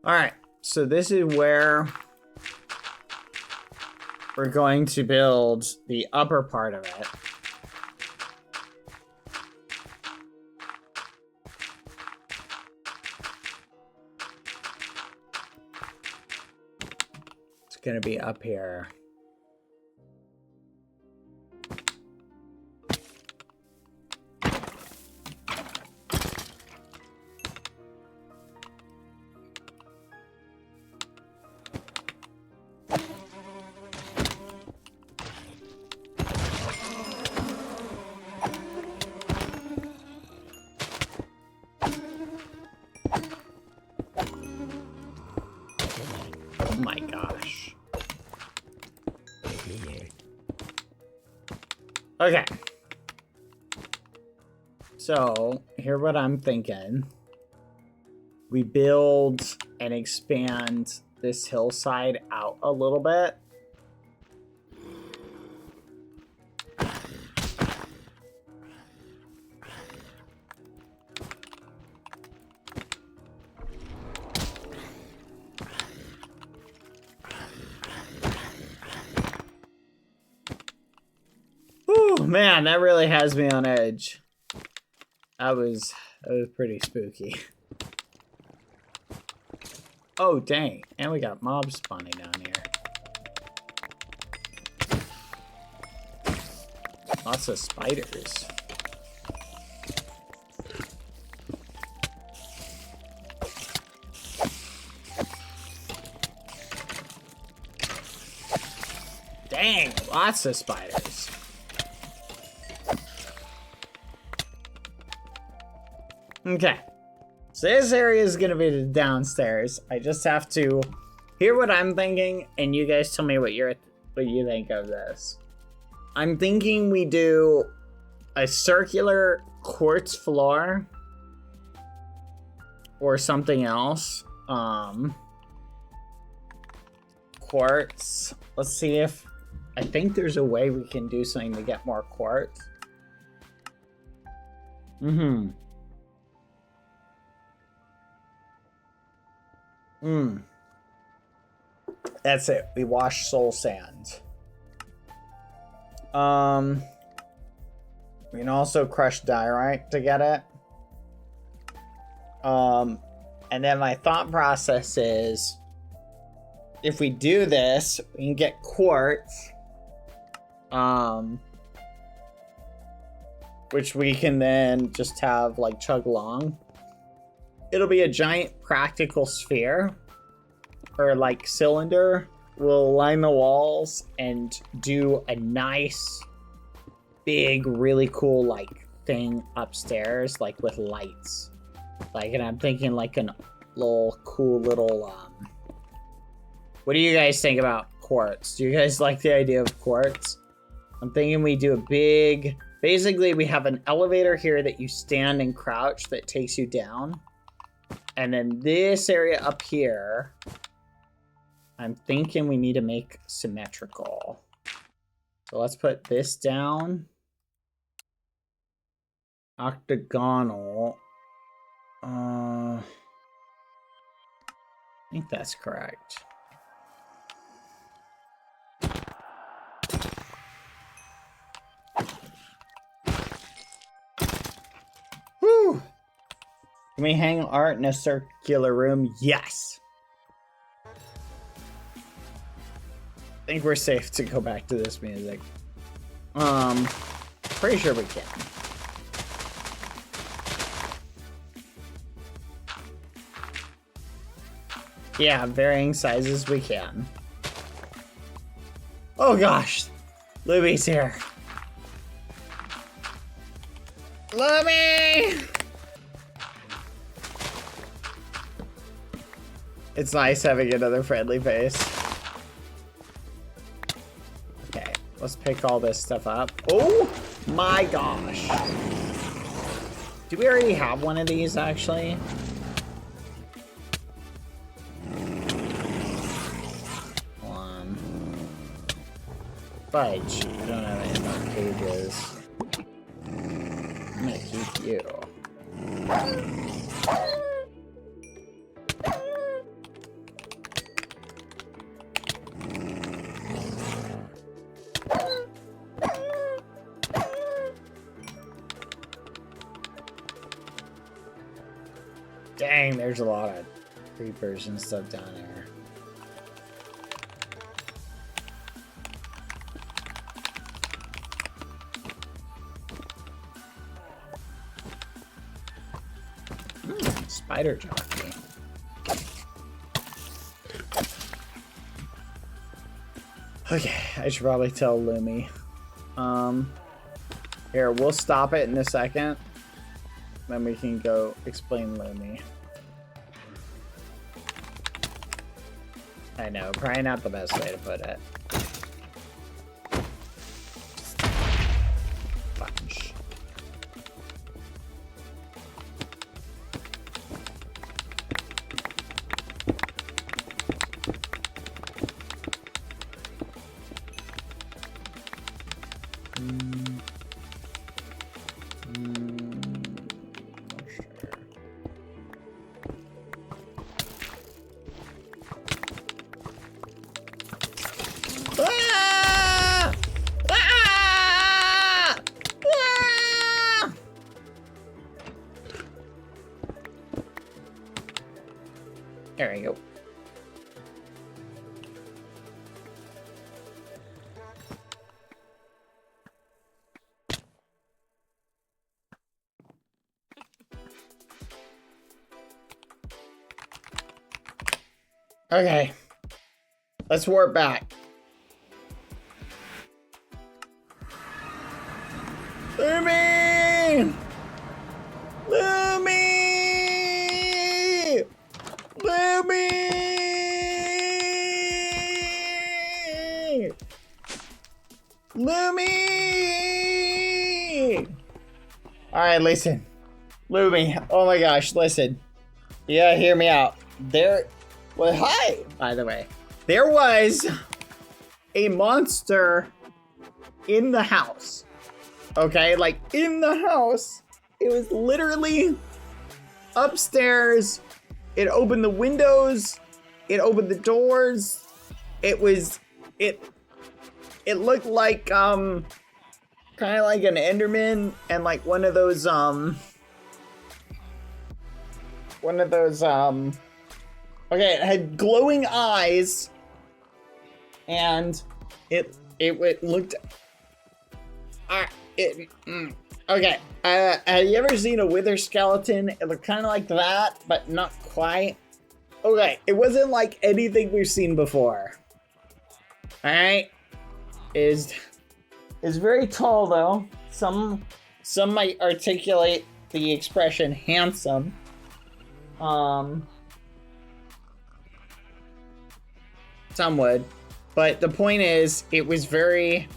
All right, so this is where we're going to build the upper part of it. It's going to be up here. Oh my gosh. Okay. So, here's what I'm thinking. We build and expand this hillside out a little bit. man, that really has me on edge. That was pretty spooky. Oh, dang. And we got mobs spawning down here. Lots of spiders. Dang, lots of spiders. Okay. So this area is going to be the downstairs. I just have to hear what I'm thinking, and you guys tell me what you think of this. I'm thinking we do a circular quartz floor or something else. Quartz. Let's see if I think there's a way we can do something to get more quartz. That's it. We wash soul sand. We can also crush diorite to get it. And then my thought process is, if we do this, we can get quartz. Which we can then just have like chug along. It'll be a giant practical sphere or like cylinder. We'll line the walls and do a nice big really cool like thing upstairs, like with lights, like, and I'm thinking like an little cool little what do you guys think about quartz? Do you guys like the idea of quartz? I'm thinking we do a big, basically we have an elevator here that you stand and crouch that takes you down. And then this area up here, I'm thinking we need to make symmetrical. So let's put this down. Octagonal. I think that's correct. Whew. Can we hang art in a circular room? Yes. I think we're safe to go back to this music. Pretty sure we can. Yeah, varying sizes we can. Oh gosh, Luby's here. Luby! It's nice having another friendly face. Okay, let's pick all this stuff up. Oh my gosh. Do we already have one of these actually? Fudge. I don't have any more cages. I'm gonna keep you. Dang, there's a lot of creepers and stuff down there. Spider jockey. Okay, I should probably tell Lumi. Here, we'll stop it in a second. Then we can go explain Lumi. I know, probably not the best way to put it. Bunch. Okay. Let's warp back. Lumi! Lumi! Lumi! Lumi! Alright, listen. Lumi, oh my gosh, listen. You gotta hear me out. Well, hi, by the way. There was a monster in the house. Okay, like in the house. It was literally upstairs. It opened the windows. It opened the doors. It looked like kind of like an Enderman and like one of those okay, it had glowing eyes and it looked okay, have you ever seen a wither skeleton? It looked kind of like that, but not quite. Okay, it wasn't like anything we've seen before. Alright? Is very tall though. Some might articulate the expression handsome. Some would. But the point is, it was very,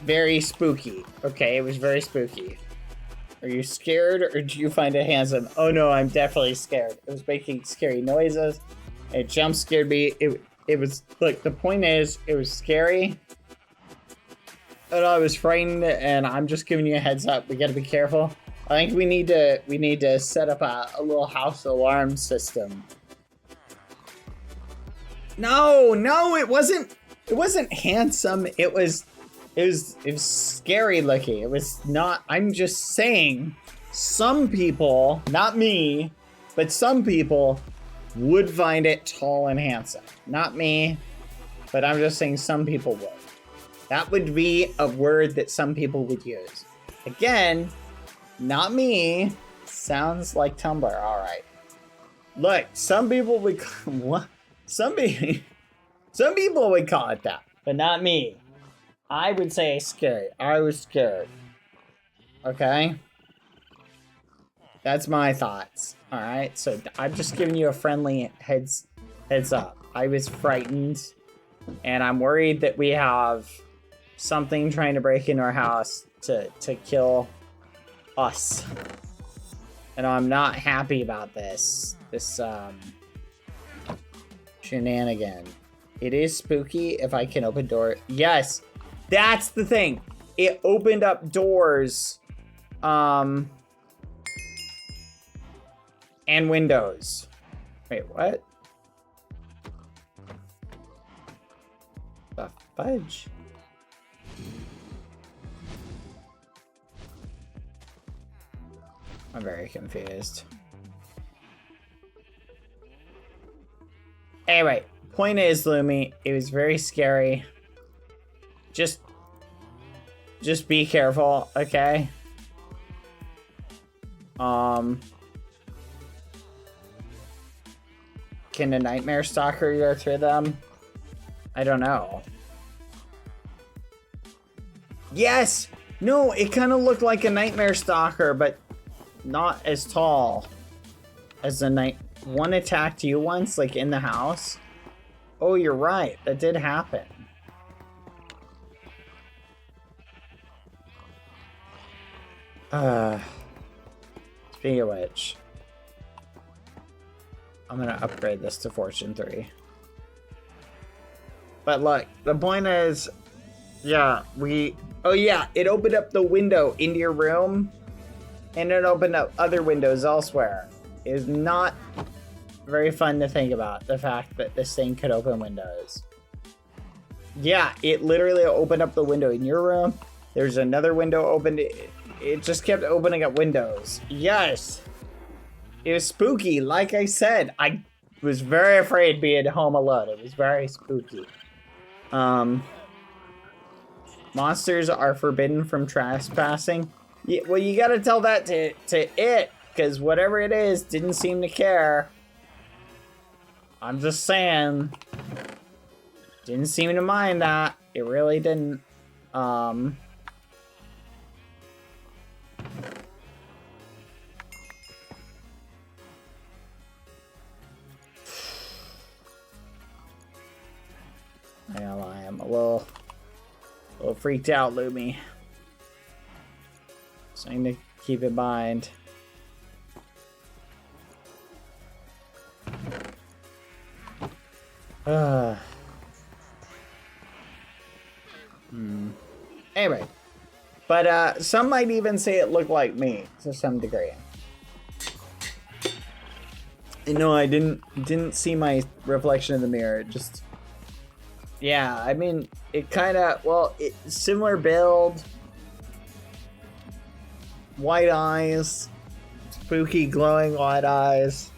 very spooky. Okay, it was very spooky. Are you scared or do you find it handsome? Oh no, I'm definitely scared. It was making scary noises. It jump scared me. It was, look, the point is, it was scary. And I was frightened, and I'm just giving you a heads up. We gotta be careful. I think we need to set up a little house alarm system. No, it wasn't handsome. It was scary looking. It was not. I'm just saying, some people, not me, but some people would find it tall and handsome. Not me, but I'm just saying some people would. That would be a word that some people would use. Again, not me. Sounds like Tumblr. All right. Look, some people would what? Some people would call it that, but not me. I would say scared. I was scared. Okay? That's my thoughts. All right? So I'm just giving you a friendly heads up. I was frightened, and I'm worried that we have something trying to break into our house to kill us. And I'm not happy about this shenanigan. It is spooky if I can open door. Yes, that's the thing. It opened up doors, and windows. Wait, what? The fudge? I'm very confused. Anyway, point is, Lumi, it was very scary. Just be careful, okay? Can a nightmare stalker go through them? I don't know. Yes! No, it kind of looked like a nightmare stalker, but not as tall as the night. One attacked you once, like in the house. Oh, you're right. That did happen. Speaking of which, I'm gonna upgrade this to Fortune 3. But look, the point is, yeah, oh yeah, it opened up the window into your room, and it opened up other windows elsewhere. It is not very fun to think about, the fact that this thing could open windows. Yeah, it literally opened up the window in your room. There's another window opened. It just kept opening up windows. Yes. It was spooky. Like I said, I was very afraid being home alone. It was very spooky. Monsters are forbidden from trespassing. Yeah, well, you gotta tell that to it, because whatever it is didn't seem to care. I'm just saying. Didn't seem to mind that. It really didn't. Hang on, I am a little freaked out, Lumi. Something to keep in mind. Anyway, but some might even say it looked like me to some degree. You know, I didn't see my reflection in the mirror. It just, yeah, I mean, it kind of, well, similar build, white eyes, spooky glowing white eyes.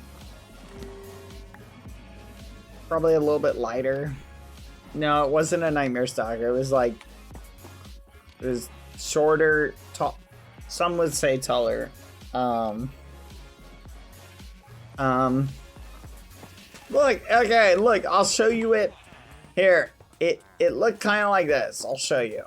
Probably a little bit lighter. No, it wasn't a Nightmare Stalker. It was like, it was shorter, tall. Some would say taller. Look, okay, look, I'll show you it. Here, it looked kind of like this. I'll show you.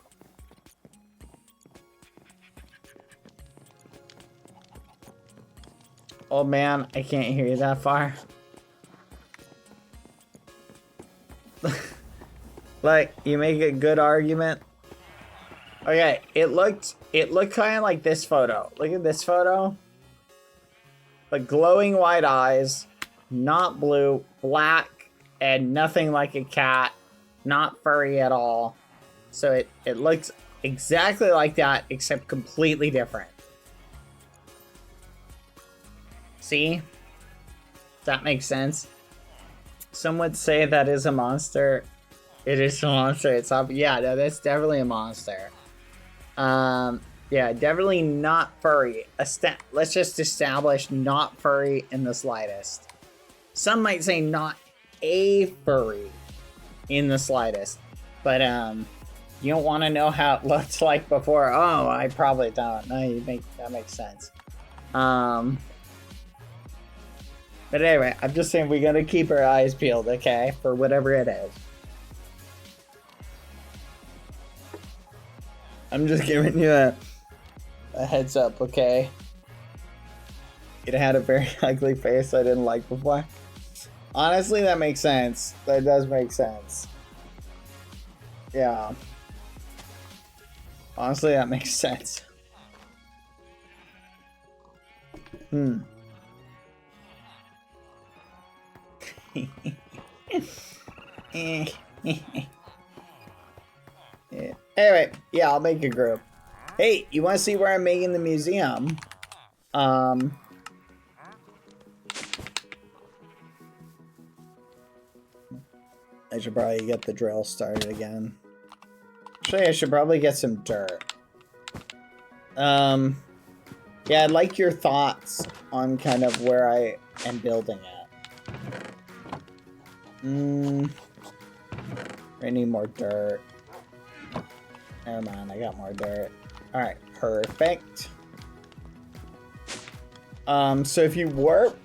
Oh man, I can't hear you that far. Like, you make a good argument. Okay, it looked kind of like this photo. Look at this photo. But glowing white eyes, not blue, black, and nothing like a cat, not furry at all. So it looks exactly like that, except completely different. See? That makes sense. Some would say that is a monster. It is a monster. It's up. Yeah, no, that's definitely a monster. Yeah, definitely not furry. Let's just establish not furry in the slightest. Some might say not a furry in the slightest. But you don't want to know how it looked like before. Oh, I probably don't. No, that makes sense. But anyway, I'm just saying we gotta keep our eyes peeled, okay? For whatever it is. I'm just giving you a heads up, okay? It had a very ugly face I didn't like before. Honestly, that makes sense. That does make sense. Yeah. Honestly, that makes sense. Yeah. Anyway, yeah, I'll make a group. Hey, you want to see where I'm making the museum? I should probably get the drill started again. Actually, I should probably get some dirt. Yeah, I'd like your thoughts on kind of where I am building it. I need more dirt. Never mind, I got more dirt. Alright, perfect. So if you warp,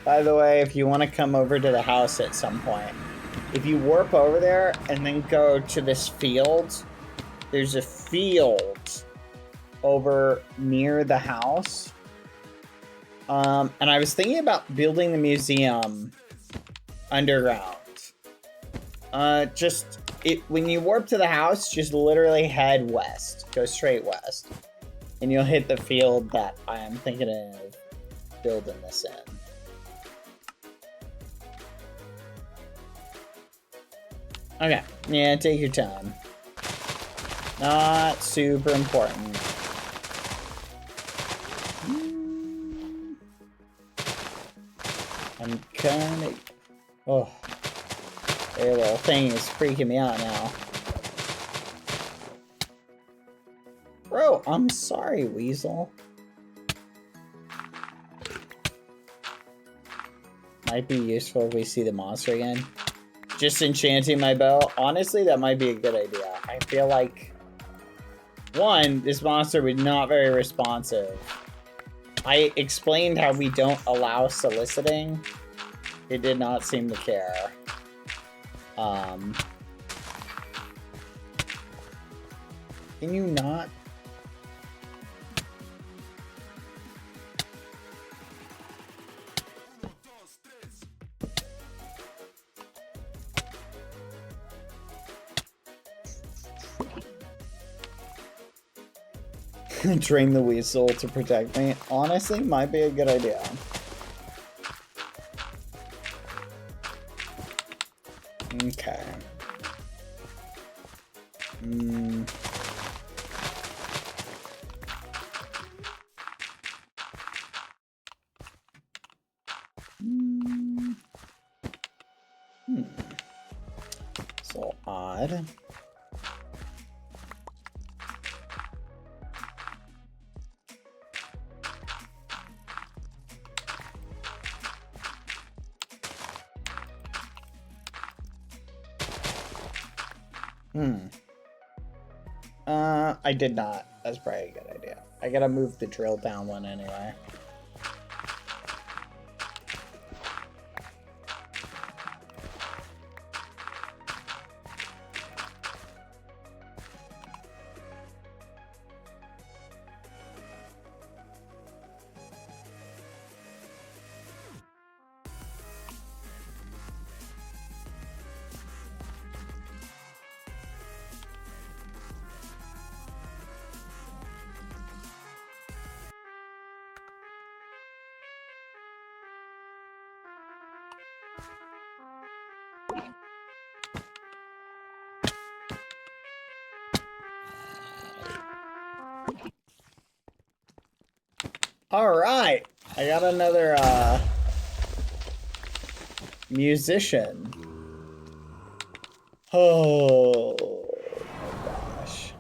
by the way, if you want to come over to the house at some point, if you warp over there and then go to this field, there's a field over near the house. And I was thinking about building the museum underground. When you warp to the house, just literally head west. Go straight west. And you'll hit the field that I am thinking of building this in. Okay. Yeah, take your time. Not super important. I'm kind of... Oh. Their little thing is freaking me out now. Bro, I'm sorry, Weasel. Might be useful if we see the monster again. Just enchanting my bow. Honestly, that might be a good idea. I feel like... One, this monster was not very responsive. I explained how we don't allow soliciting. It did not seem to care. Can you not? Train the weasel to protect me. Honestly, might be a good idea. Okay. So odd. I did not. That's probably a good idea. I gotta move the drill down one anyway. Alright, I got another musician. Oh my gosh.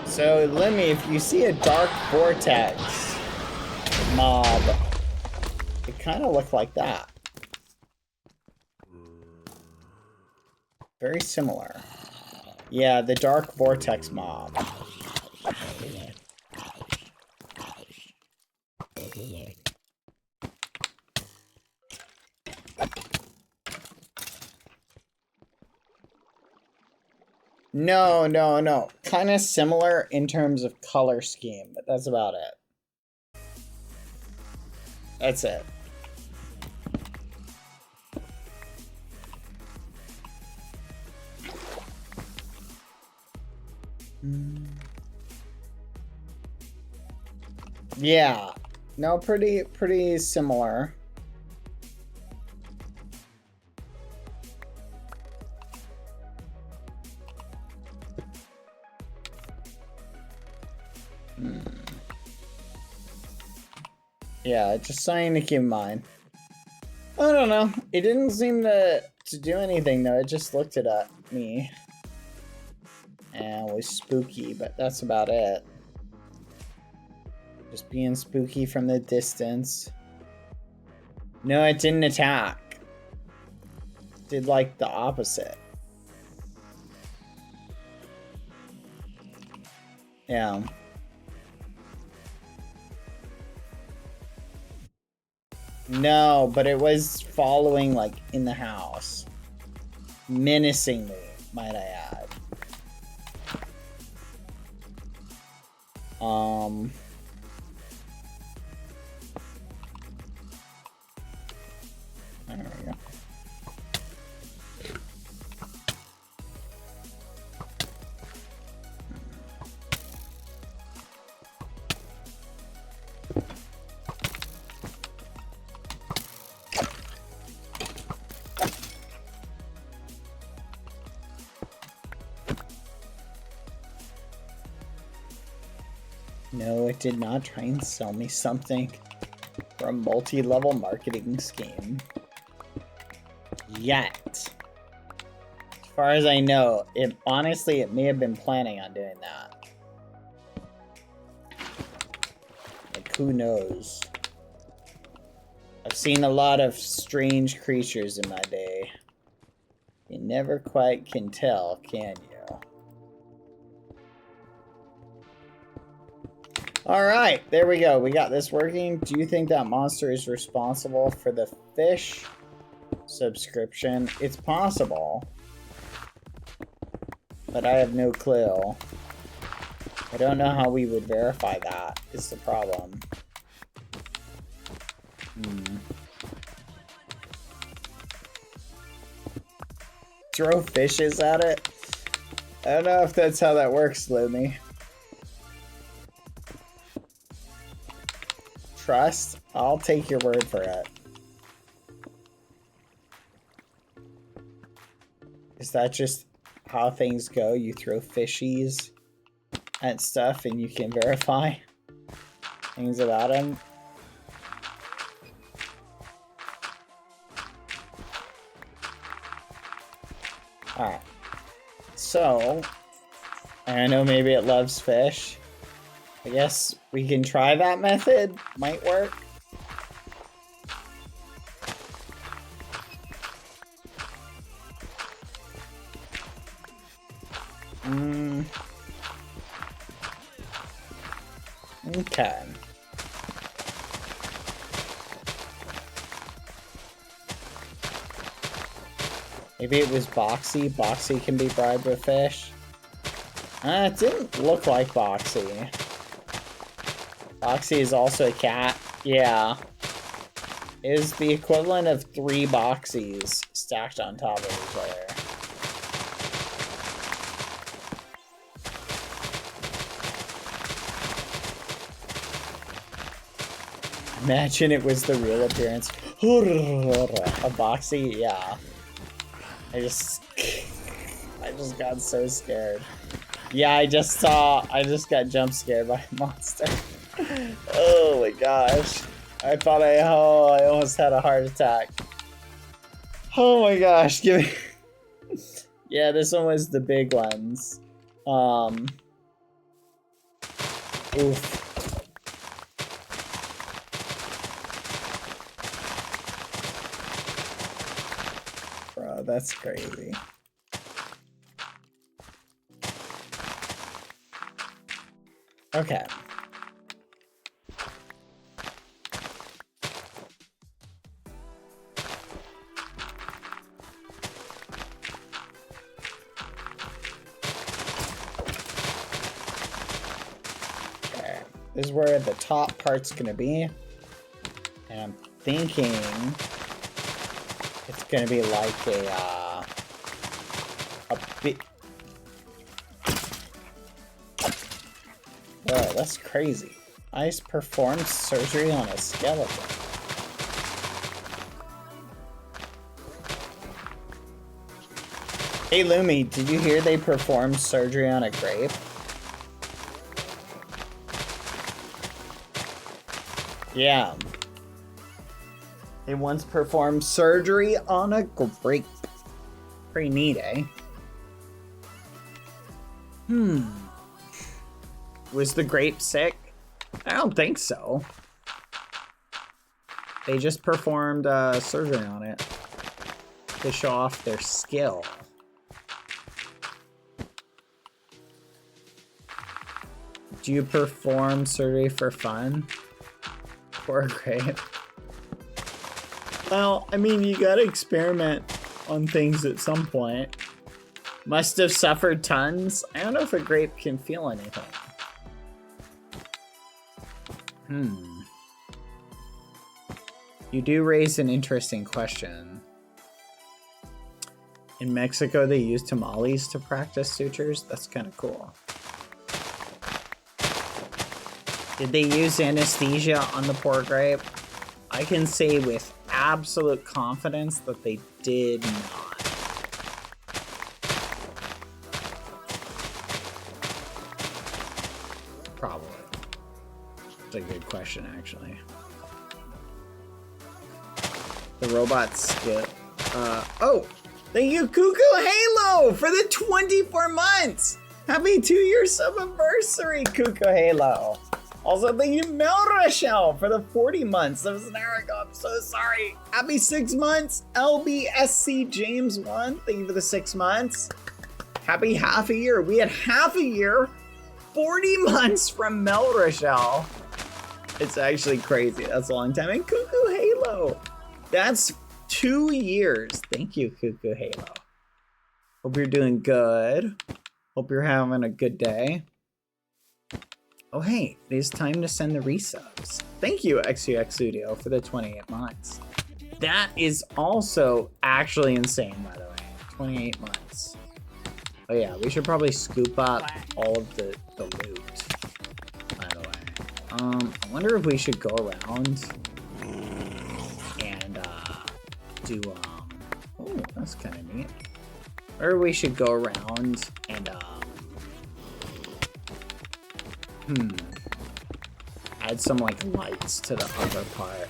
So Lemmy, if you see a dark vortex mob, it kind of looked like that. Very similar. Yeah, the dark vortex mob. No. Kind of similar in terms of color scheme, but that's about it. That's it. Yeah. No, pretty similar. Yeah, just something to keep in mind. I don't know. It didn't seem to do anything though. It just looked at me. And was spooky, but that's about it. Just being spooky from the distance. No, it didn't attack. It did like the opposite. Yeah. No, but it was following like in the house. Menacingly, might I add. There we go. No, it did not try and sell me something for a multi-level marketing scheme. Yet. As far as I know, honestly, it may have been planning on doing that. Like, who knows? I've seen a lot of strange creatures in my day. You never quite can tell, can you? Alright, there we go. We got this working. Do you think that monster is responsible for the fish subscription. It's possible. But I have no clue. I don't know how we would verify that, is the problem. Throw fishes at it? I don't know if that's how that works, Lumi. Trust? I'll take your word for it. Is that just how things go? You throw fishies at stuff and you can verify things about them? Alright. So, I know maybe it loves fish. I guess we can try that method. Might work. Okay. Maybe it was Boxy. Boxy can be bribed with fish. It didn't look like Boxy. Boxy is also a cat. Yeah. It is the equivalent of 3 Boxies stacked on top of each other. Imagine it was the real appearance of Boxy. Yeah. I just got so scared. Yeah, I just got jump scared by a monster. Oh my gosh. I thought I almost had a heart attack. Oh my gosh, give me. Yeah, this one was the big ones. Oof. Bro, that's crazy. Okay. Okay. This is where the top part's gonna be. And I'm thinking it's gonna be like a bit. Whoa, that's crazy. Ice performed surgery on a skeleton. Hey Lumi, did you hear they performed surgery on a grape? Yeah. They once performed surgery on a grape. Pretty neat, eh? Was the grape sick? I don't think so. They just performed surgery on it to show off their skill. Do you perform surgery for fun? For a grape? Well, I mean, you gotta experiment on things at some point. Must have suffered tons. I don't know if a grape can feel anything. You do raise an interesting question. In Mexico, they use tamales to practice sutures. That's kind of cool. Did they use anesthesia on the poor grape? I can say with absolute confidence that they did not. Probably. That's a good question, actually. The robot's skill. Oh! Thank you, Cuckoo Halo, for the 24 months! Happy 2-year sub-anniversary, Cuckoo Halo! Also, thank you, Melrachel, for the 40 months. That was an hour ago. I'm so sorry. Happy 6 months. LBSC James 1. Thank you for the 6 months. Happy half a year. We had half a year. 40 months from Melrachel. It's actually crazy. That's a long time. And Cuckoo Halo. That's 2 years. Thank you, Cuckoo Halo. Hope you're doing good. Hope you're having a good day. Oh, hey, it is time to send the resubs. Thank you, XUX Studio, for the 28 months. That is also actually insane, by the way. 28 months. Oh, yeah, we should probably scoop up all of the loot, by the way. I wonder if we should go around and do, oh, that's kind of neat. Or we should go around and, add some, like, lights to the upper part.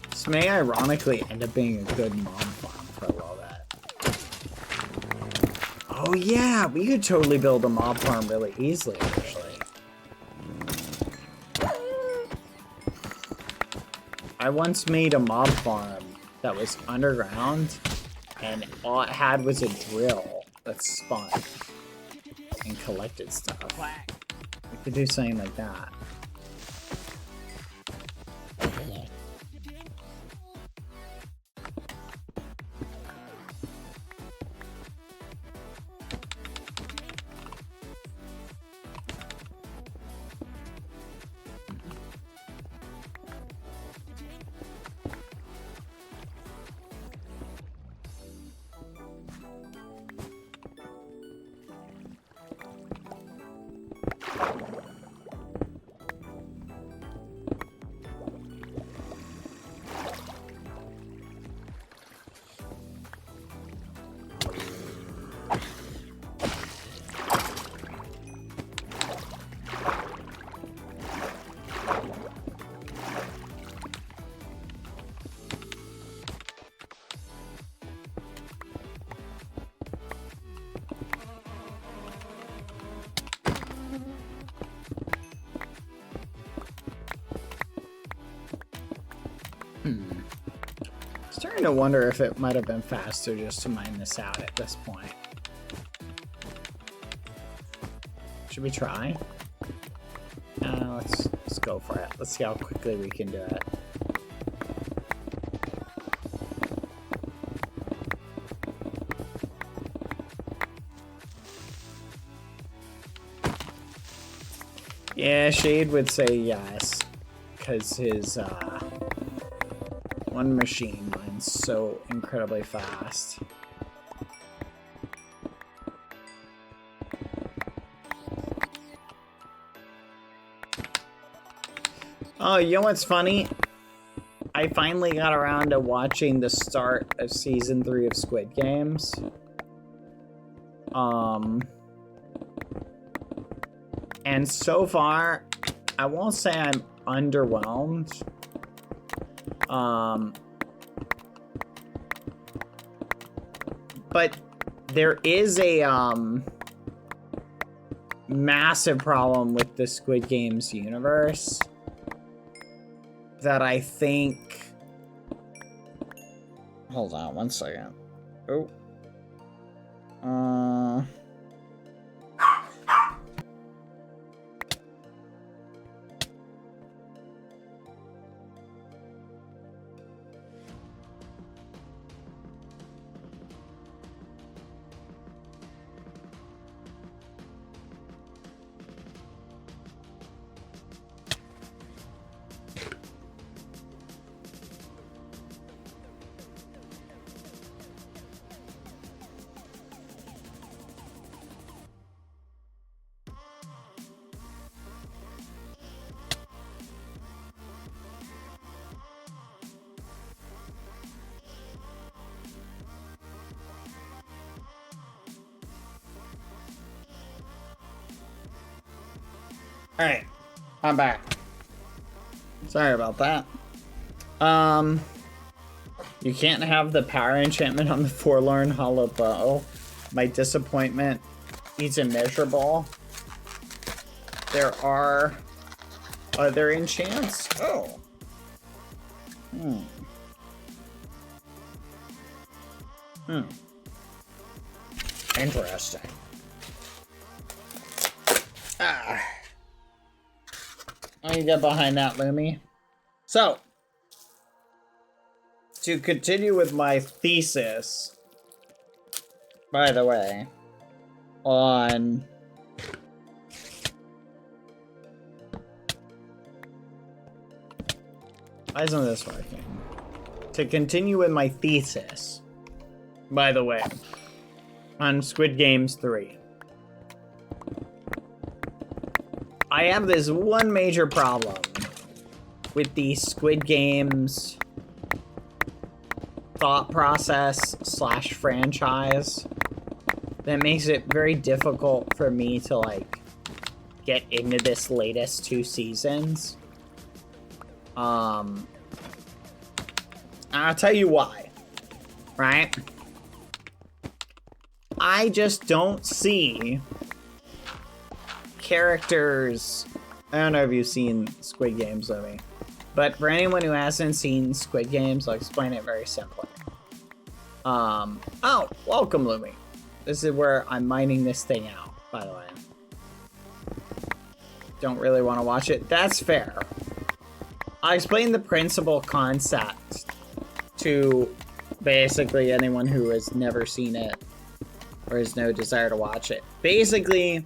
This may ironically end up being a good mom farm for a little bit. Oh yeah, we could totally build a mob farm really easily, actually. I once made a mob farm that was underground, and all it had was a drill that spun and collected stuff. We could do something like that. Starting to wonder if it might have been faster just to mine this out at this point. Should we try? Let's go for it. Let's see how quickly we can do it. Yeah, Shade would say yes, because his one machine mines so incredibly fast. Oh, you know what's funny? I finally got around to watching the start of season 3 of Squid Games. And so far, I won't say I'm underwhelmed. But there is a massive problem with the Squid Games universe that I think... Hold on one second. Oh. Alright, I'm back. Sorry about that. You can't have the power enchantment on the Forlorn Hollow Bow. My disappointment is immeasurable. There are other enchants. Oh. Interesting. Let me get behind that, Lumi. So, to continue with my thesis, by the way, on why isn't this working? To continue with my thesis, by the way, on Squid Games 3. I have this one major problem with the Squid Games thought process / franchise that makes it very difficult for me to like get into this latest 2 seasons. I'll tell you why, right? I just don't see characters. I don't know if you've seen Squid Games, Lumi, but for anyone who hasn't seen Squid Games, I'll explain it very simply. Oh, welcome, Lumi. This is where I'm mining this thing out, by the way. Don't really want to watch it. That's fair. I'll explain the principal concept to basically anyone who has never seen it or has no desire to watch it. Basically,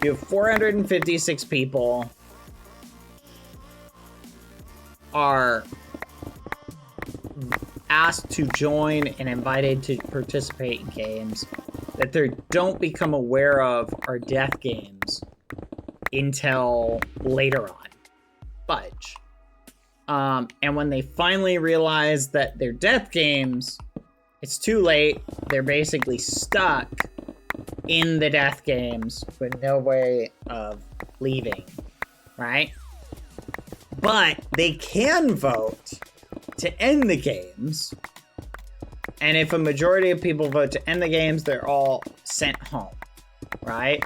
you have 456 people are asked to join and invited to participate in games that they don't become aware of are death games until later on. Fudge. And when they finally realize that they're death games, it's too late. They're basically stuck in the death games with no way of leaving, right? But they can vote to end the games. And if a majority of people vote to end the games, they're all sent home, right?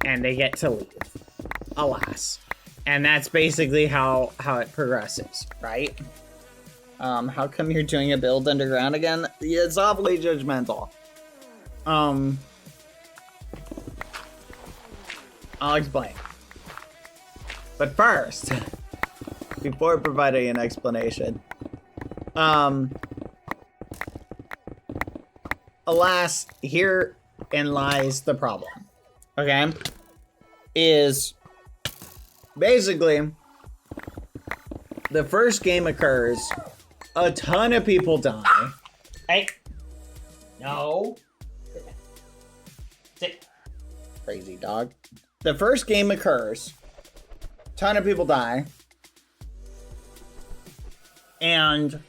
And they get to leave, alas. And that's basically how it progresses, right? How come you're doing a build underground again? Yeah, it's awfully judgmental. I'll explain. But first, before providing an explanation, alas, herein lies the problem. Okay? Is basically the first game occurs, a ton of people die. Hey, no. Sit. Crazy dog. The first game occurs, ton of people die, and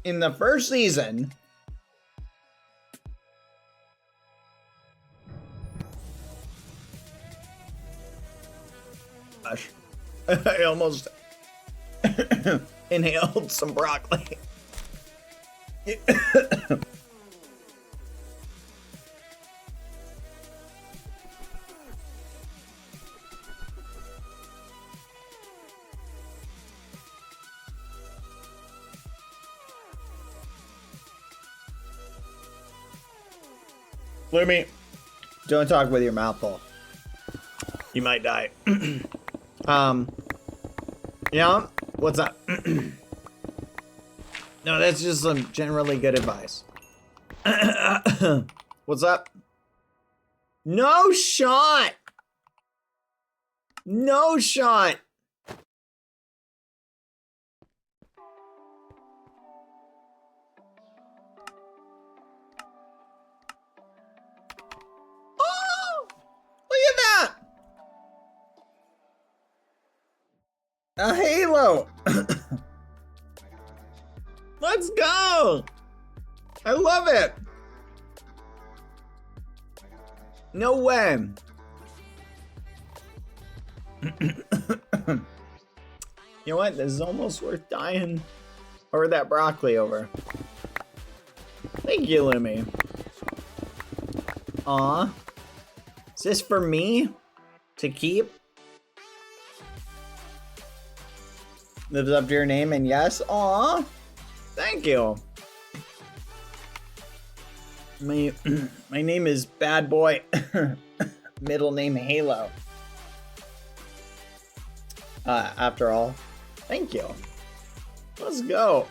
in the first season, gosh, I almost inhaled some broccoli. Lumi, don't talk with your mouth full. You might die. Yeah, what's up? No, that's just some generally good advice. What's up? No shot! No shot! A Halo! Let's go! I love it! No way! You know what? This is almost worth dying over that broccoli over. Thank you, Lumi. Aw. Is this for me to keep? Lives up to your name, and yes. Aw. Thank you. My name is Bad Boy. middle name Halo. After all, thank you. Let's go.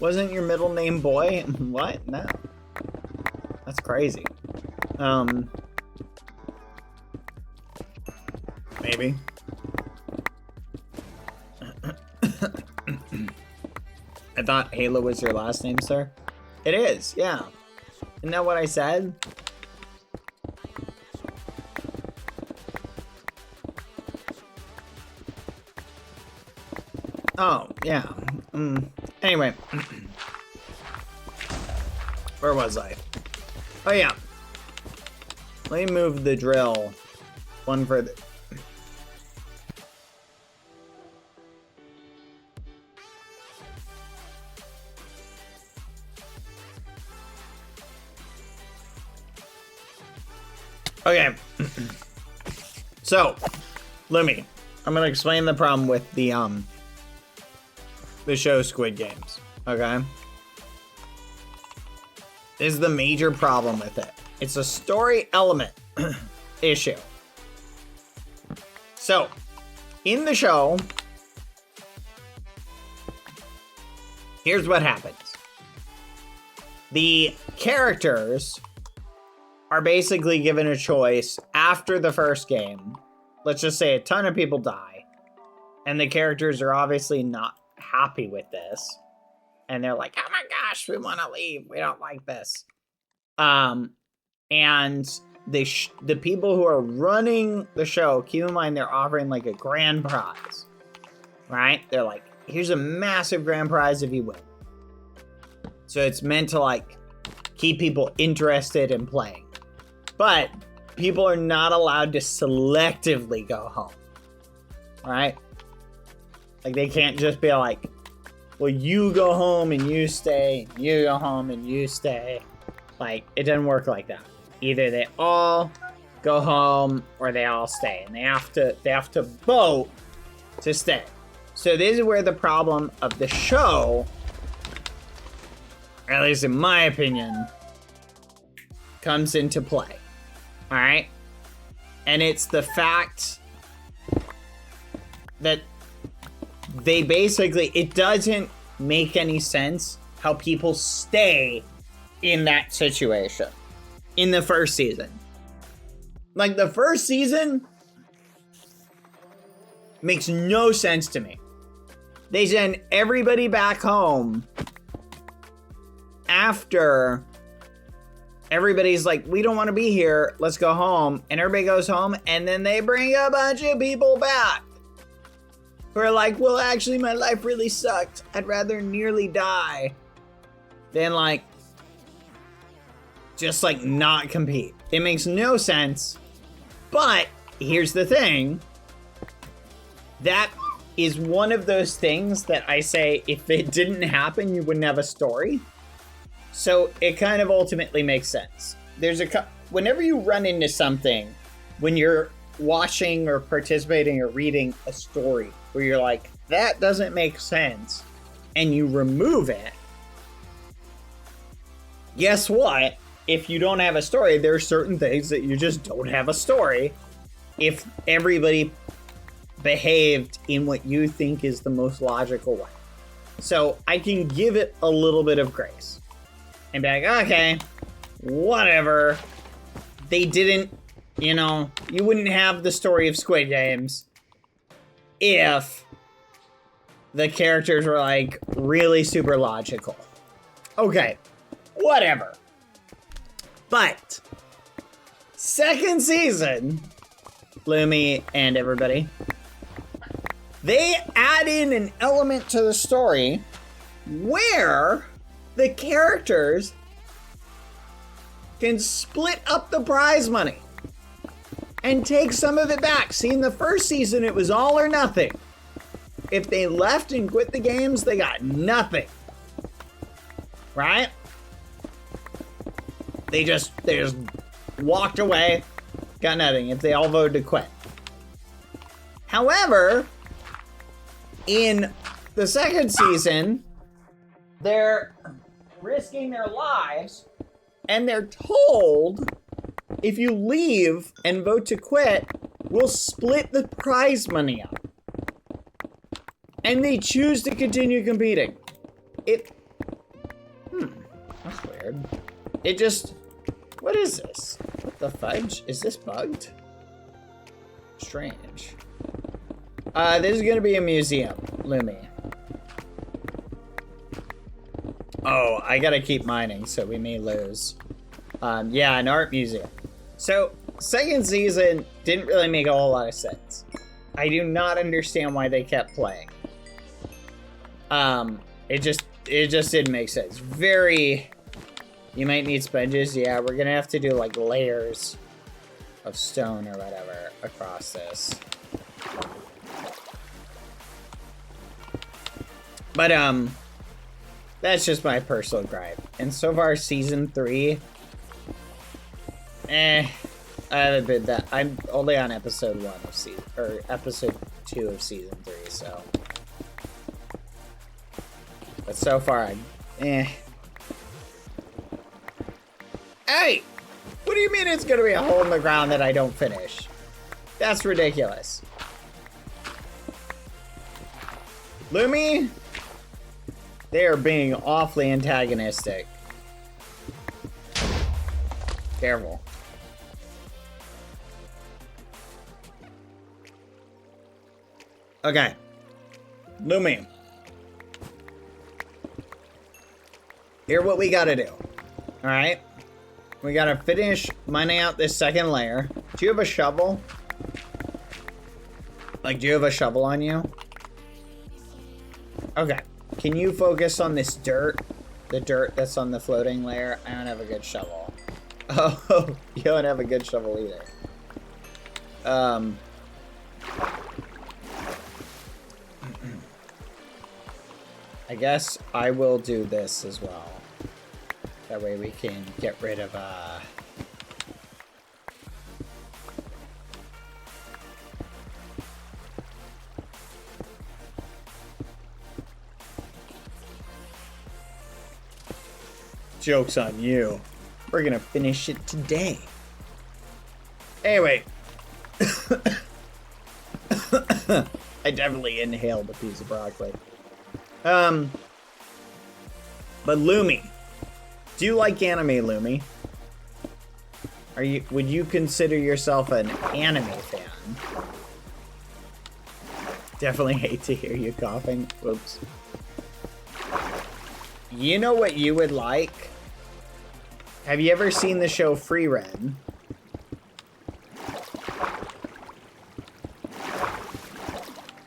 Wasn't your middle name Boy? What? No. That's crazy. Maybe. I thought Halo was your last name, sir. It is, yeah. Isn't that what I said? Oh, yeah. Anyway. Where was I? Oh, yeah. Let me move the drill one further. Okay. So, Lumi, I'm gonna explain the problem with the show Squid Games. Okay? This is the major problem with it. It's a story element issue. So, in the show, here's what happens. The characters are basically given a choice after the first game. Let's just say a ton of people die, and the characters are obviously not happy with this, and they're like, oh my gosh, we want to leave, we don't like this. And the people who are running the show, keep in mind they're offering like a grand prize, right? They're like, here's a massive grand prize if you win. So it's meant to like keep people interested in playing. But people are not allowed to selectively go home, right? Like they can't just be like, well, you go home and you stay, and you go home and you stay. Like, it doesn't work like that. Either they all go home or they all stay, and they have to vote to stay. So this is where the problem of the show, or at least in my opinion, comes into play. All right? And it's the fact that they basically, it doesn't make any sense how people stay in that situation in the first season. Like, the first season makes no sense to me. They send everybody back home after everybody's like, we don't want to be here, let's go home. And everybody goes home, and then they bring a bunch of people back who are like, well, actually, my life really sucked. I'd rather nearly die than, like, just, like, not compete. It makes no sense. But here's the thing. That is one of those things that I say, if it didn't happen, you wouldn't have a story. So it kind of ultimately makes sense. Whenever you run into something, when you're watching or participating or reading a story where you're like, that doesn't make sense, and you remove it, guess what? If you don't have a story, there are certain things that you just don't have a story if everybody behaved in what you think is the most logical way. So I can give it a little bit of grace and be like, okay, whatever. They didn't, you wouldn't have the story of Squid Games if the characters were like really super logical. Okay, whatever. But second season, Lumi and everybody, they add in an element to the story where the characters can split up the prize money and take some of it back. See, in the first season, it was all or nothing. If they left and quit the games, they got nothing. Right? They just walked away, got nothing if they all voted to quit. However, in the second season, they're risking their lives, and they're told if you leave and vote to quit, we'll split the prize money up. And they choose to continue competing. That's weird. It just, what is this? What the fudge? Is this bugged? Strange. This is gonna be a museum, Lumi. Oh, I gotta keep mining, so we may lose. Yeah, an art museum. So, second season didn't really make a whole lot of sense. I do not understand why they kept playing. It just didn't make sense. Very, you might need sponges. Yeah, we're gonna have to do like layers of stone or whatever across this. But, that's just my personal gripe. And so far, season 3, I haven't been that. I'm only on episode 1 of season, or episode 2 of season 3, so. But so far, Hey! What do you mean it's gonna be a hole in the ground that I don't finish? That's ridiculous. Lumi? They are being awfully antagonistic. Careful. Okay. Lumi. Here's what we gotta do. Alright? We gotta finish mining out this second layer. Do you have a shovel? Like, do you have a shovel on you? Okay. Can you focus on this dirt? The dirt that's on the floating layer? I don't have a good shovel. Oh, you don't have a good shovel either. I guess I will do this as well. That way we can get rid of, joke's on you. We're gonna finish it today. Anyway. I definitely inhaled a piece of broccoli. But Lumi. Do you like anime, Lumi? Would you consider yourself an anime fan? Definitely hate to hear you coughing. Whoops. You know what you would like? Have you ever seen the show Free Ren?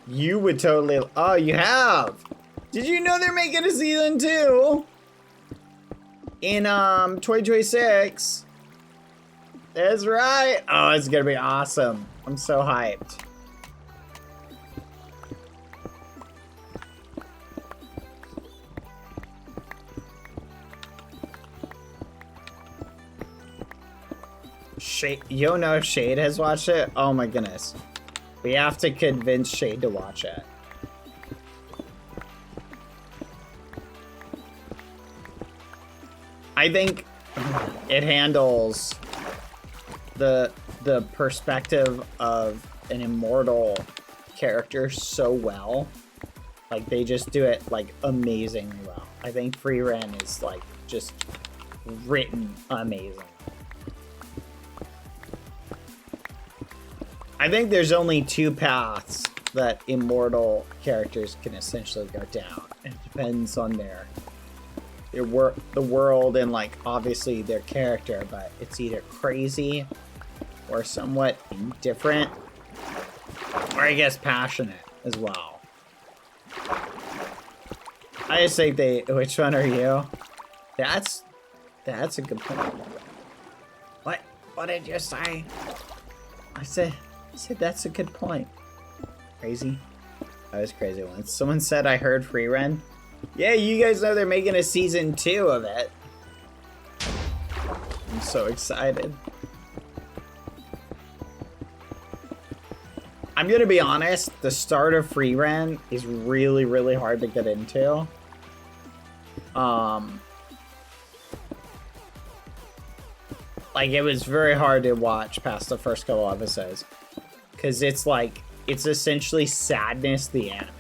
You would totally... Oh, you have! Did you know they're making a season 2? In, 2026. That's right. Oh, it's gonna be awesome. I'm so hyped. Shade, you know Shade has watched it? Oh my goodness. We have to convince Shade to watch it. I think it handles the perspective of an immortal character so well. Like, they just do it, like, amazingly well. I think Free Ren is, like, just written amazing. I think there's only 2 paths that immortal characters can essentially go down. It depends on the world and, like, obviously their character, but it's either crazy or somewhat indifferent, or I guess passionate as well. I just think which one are you? That's a good point. What did you say? I said that's a good point. Crazy. I was crazy once. Someone said I heard Free Ren. Yeah, you guys know they're making a season 2 of it. I'm so excited. I'm gonna be honest, the start of Free Ren is really, really hard to get into. Like, it was very hard to watch past the first couple episodes. Because it's like, it's essentially Sadness the anime.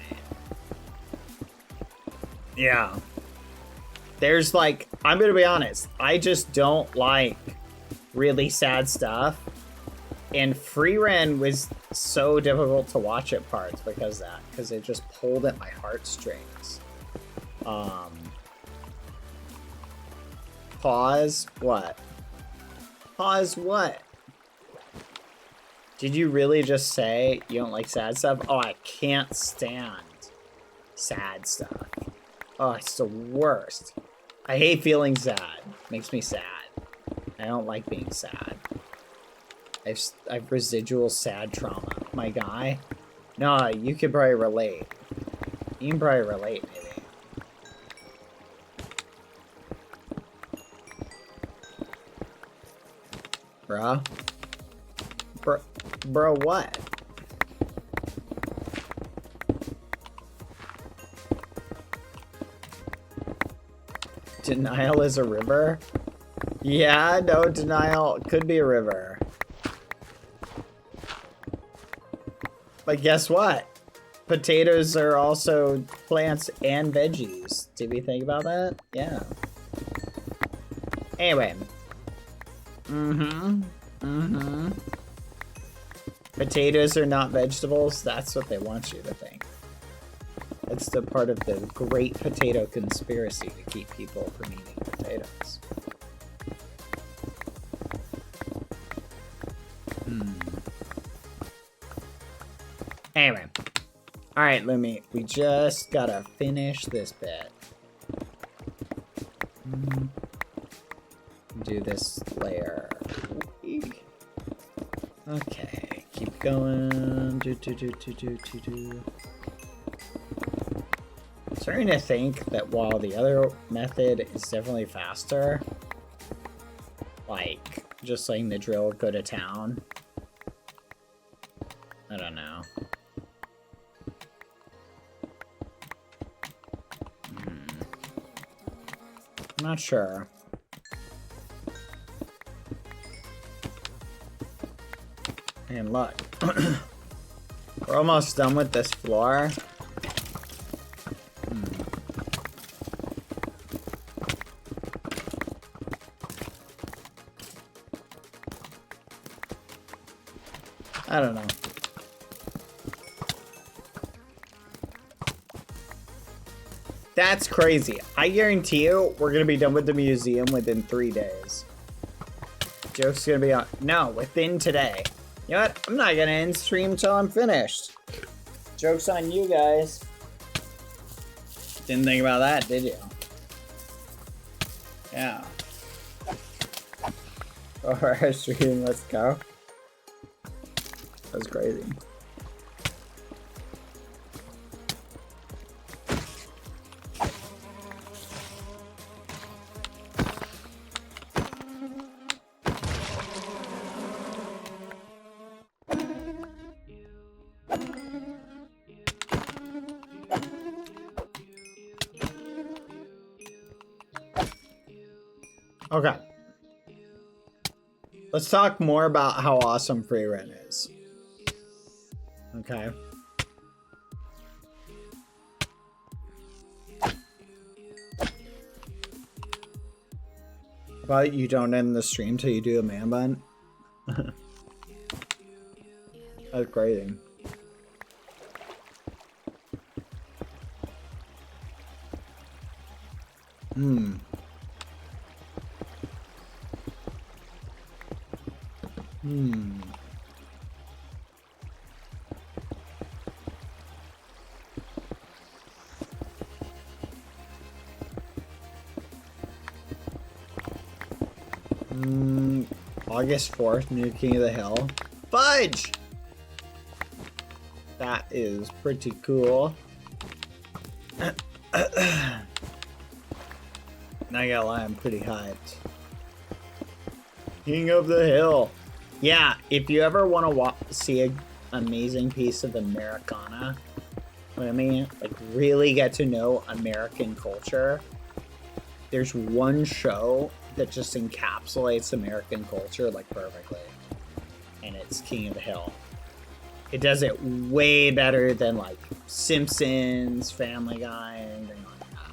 Yeah. There's like, I'm gonna be honest, I just don't like really sad stuff. And Freeren was so difficult to watch at parts because of that. Because it just pulled at my heartstrings. Pause? What? Pause what? Did you really just say you don't like sad stuff? Oh, I can't stand sad stuff. Oh, it's the worst. I hate feeling sad. Makes me sad. I don't like being sad. I've residual sad trauma. My guy? No, you could probably relate. You can probably relate, maybe. Bruh? Bro, what? Denial is a river? Yeah, no, denial could be a river. But guess what? Potatoes are also plants and veggies. Did we think about that? Yeah. Anyway. Potatoes are not vegetables. That's what they want you to think. It's the part of the great potato conspiracy to keep people from eating potatoes. Anyway. Alright, Lumi. We just gotta finish this bit. Do this layer. Okay. Keep going. Starting to think that while the other method is definitely faster, like just letting the drill go to town, I don't know. I'm not sure. And look, we're almost done with this floor. I don't know. That's crazy. I guarantee you, we're gonna be done with the museum within 3 days. Joke's gonna be on. No, within today. You know what? I'm not gonna end stream until I'm finished. Joke's on you guys. Didn't think about that, did you? Yeah. Alright, stream, let's go. That's crazy. Okay. Let's talk more about how awesome Freeren is. Okay. But you don't end the stream till you do a man bun? That's crazy. August 4th, new King of the Hill. Fudge! That is pretty cool. Not gonna lie, I'm pretty hyped. King of the Hill. Yeah, if you ever want to see an amazing piece of Americana, what I mean, like really get to know American culture, there's one show that just encapsulates American culture like perfectly. And it's King of the Hill. It does it way better than like Simpsons, Family Guy, anything like that.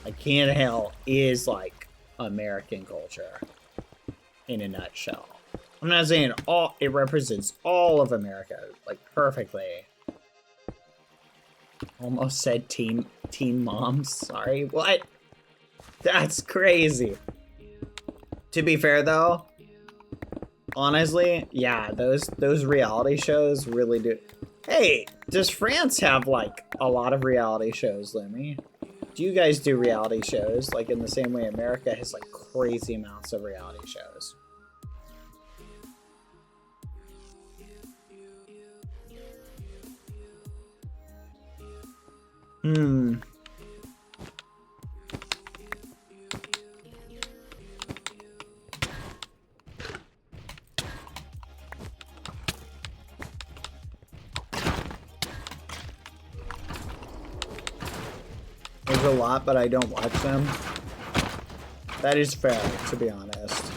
Like King of the Hill is like American culture in a nutshell. I'm not saying it represents all of America like perfectly. Almost said teen moms. Sorry, what? That's crazy. To be fair though, honestly, yeah, those reality shows really do. Hey, does France have like a lot of reality shows, Lumi? Do you guys do reality shows like in the same way America has like crazy amounts of reality shows? There's a lot, but I don't watch them. That is fair, to be honest.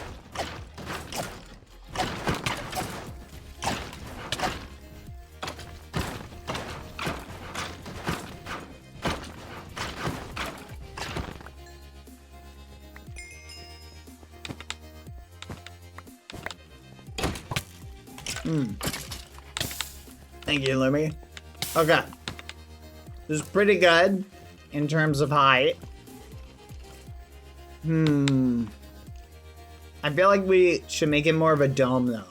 Thank you, Lumi. Okay. This is pretty good in terms of height. I feel like we should make it more of a dome, though.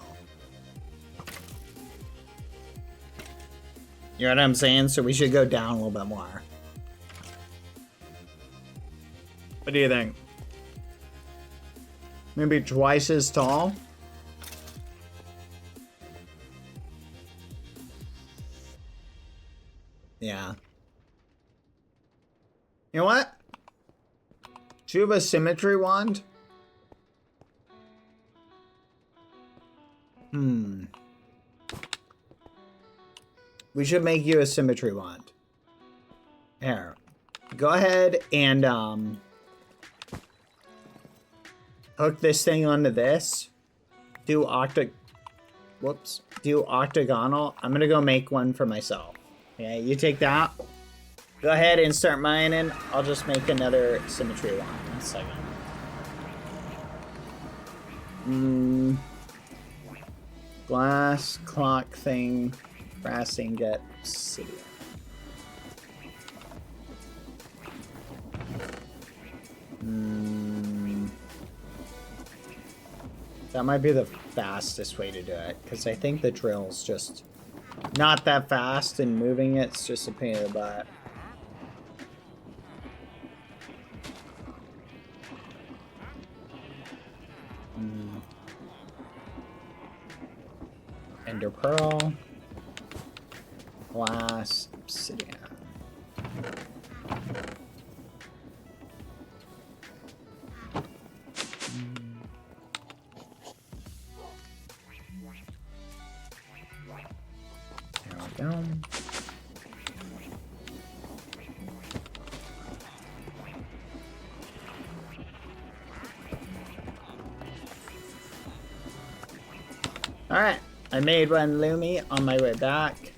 You know what I'm saying? So we should go down a little bit more. What do you think? Maybe twice as tall? Yeah. You know what? Do you have a symmetry wand? We should make you a symmetry wand. Here. Go ahead and hook this thing onto this. Do octagonal. I'm gonna go make one for myself. Yeah, you take that. Go ahead and start mining. I'll just make another symmetry one in a second. Glass, clock thing, brass ingot, obsidian. That might be the fastest way to do it, because I think the drill's just not that fast, and moving it's just a pain in the butt. Ender pearl, glass, obsidian. There we go. All right. I made one, Lumi, on my way back.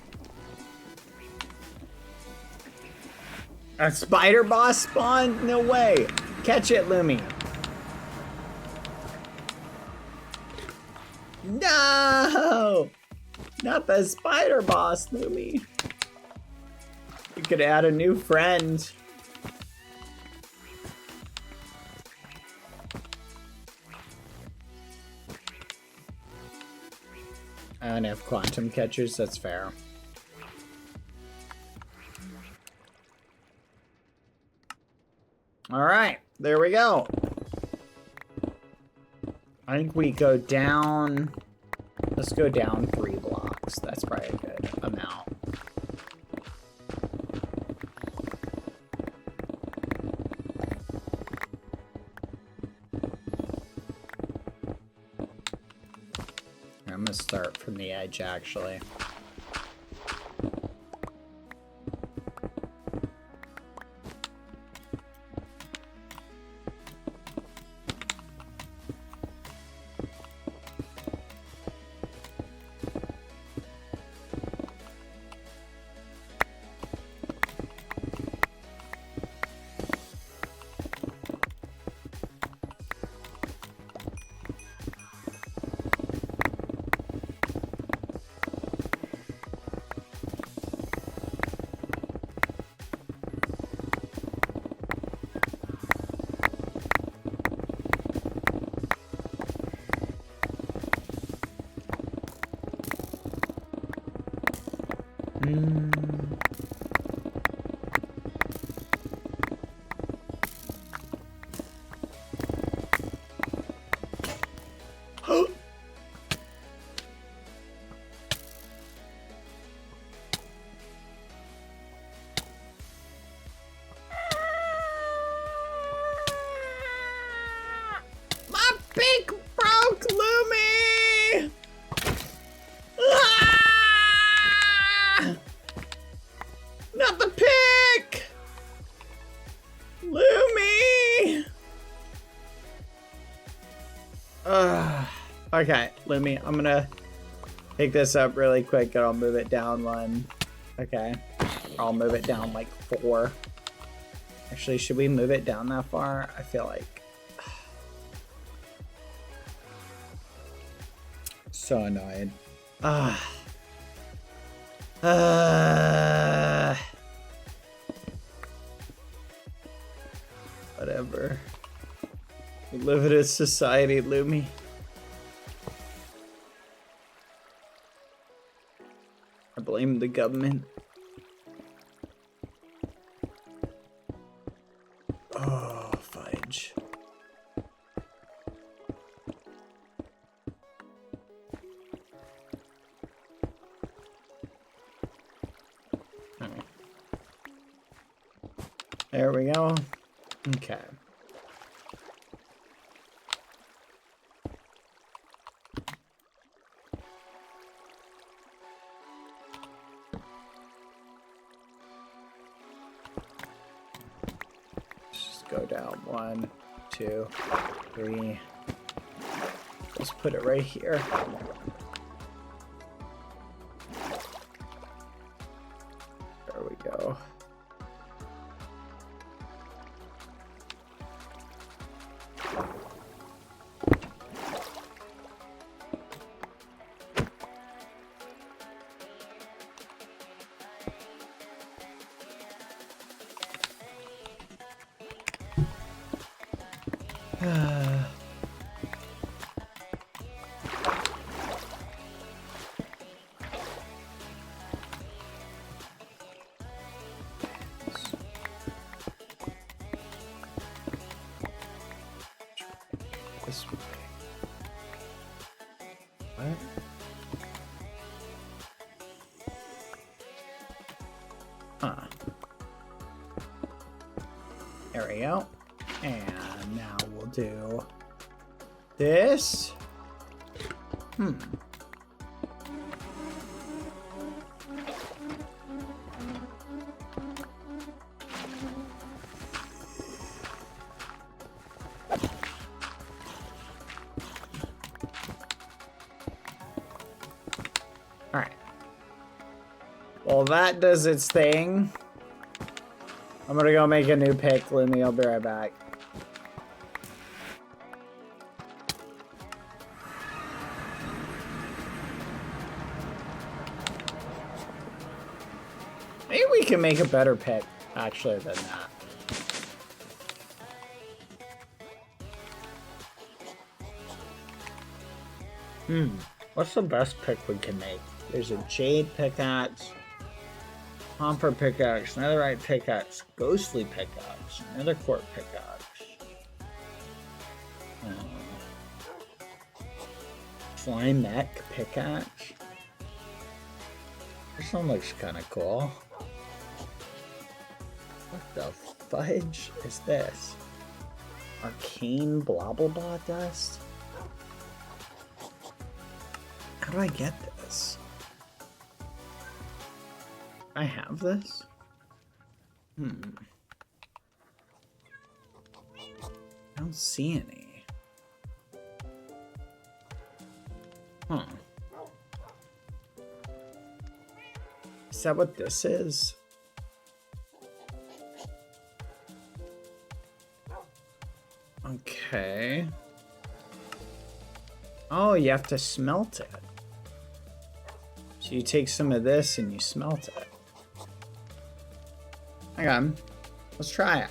A spider boss spawn? No way. Catch it, Lumi. No! Not the spider boss, Lumi. You could add a new friend. I don't have quantum catchers, that's fair. Alright, there we go. I think we go down. Let's go down 3 blocks. That's probably a good amount. I'm gonna start from the edge, actually. Okay, Lumi, I'm gonna pick this up really quick and I'll move it down 1. Okay. I'll move it down like 4. Actually, should we move it down that far? I feel like... So annoyed. Whatever. We live in a society, Lumi. I blame the government. Oh, fudge. There we go. Okay. Just go down 1, 2, 3. Just put it right here. There we go. This way. What? Huh. There we go. And now we'll do this. Alright. Well, that does its thing. I'm gonna go make a new pick, Lumi. I'll be right back. Maybe we can make a better pick, actually, than that. What's the best pick we can make? There's a jade pickaxe, copper pickaxe, netherite pickaxe, ghostly pickaxe, nether quartz pickaxe. Slime neck pickaxe. This one looks kind of cool. What the fudge is this? Arcane blah blah blah dust? How do I get this? I have this? I don't see any. Huh. Is that what this is? Okay. Oh, you have to smelt it. So you take some of this and you smelt it. Hang on. Let's try it.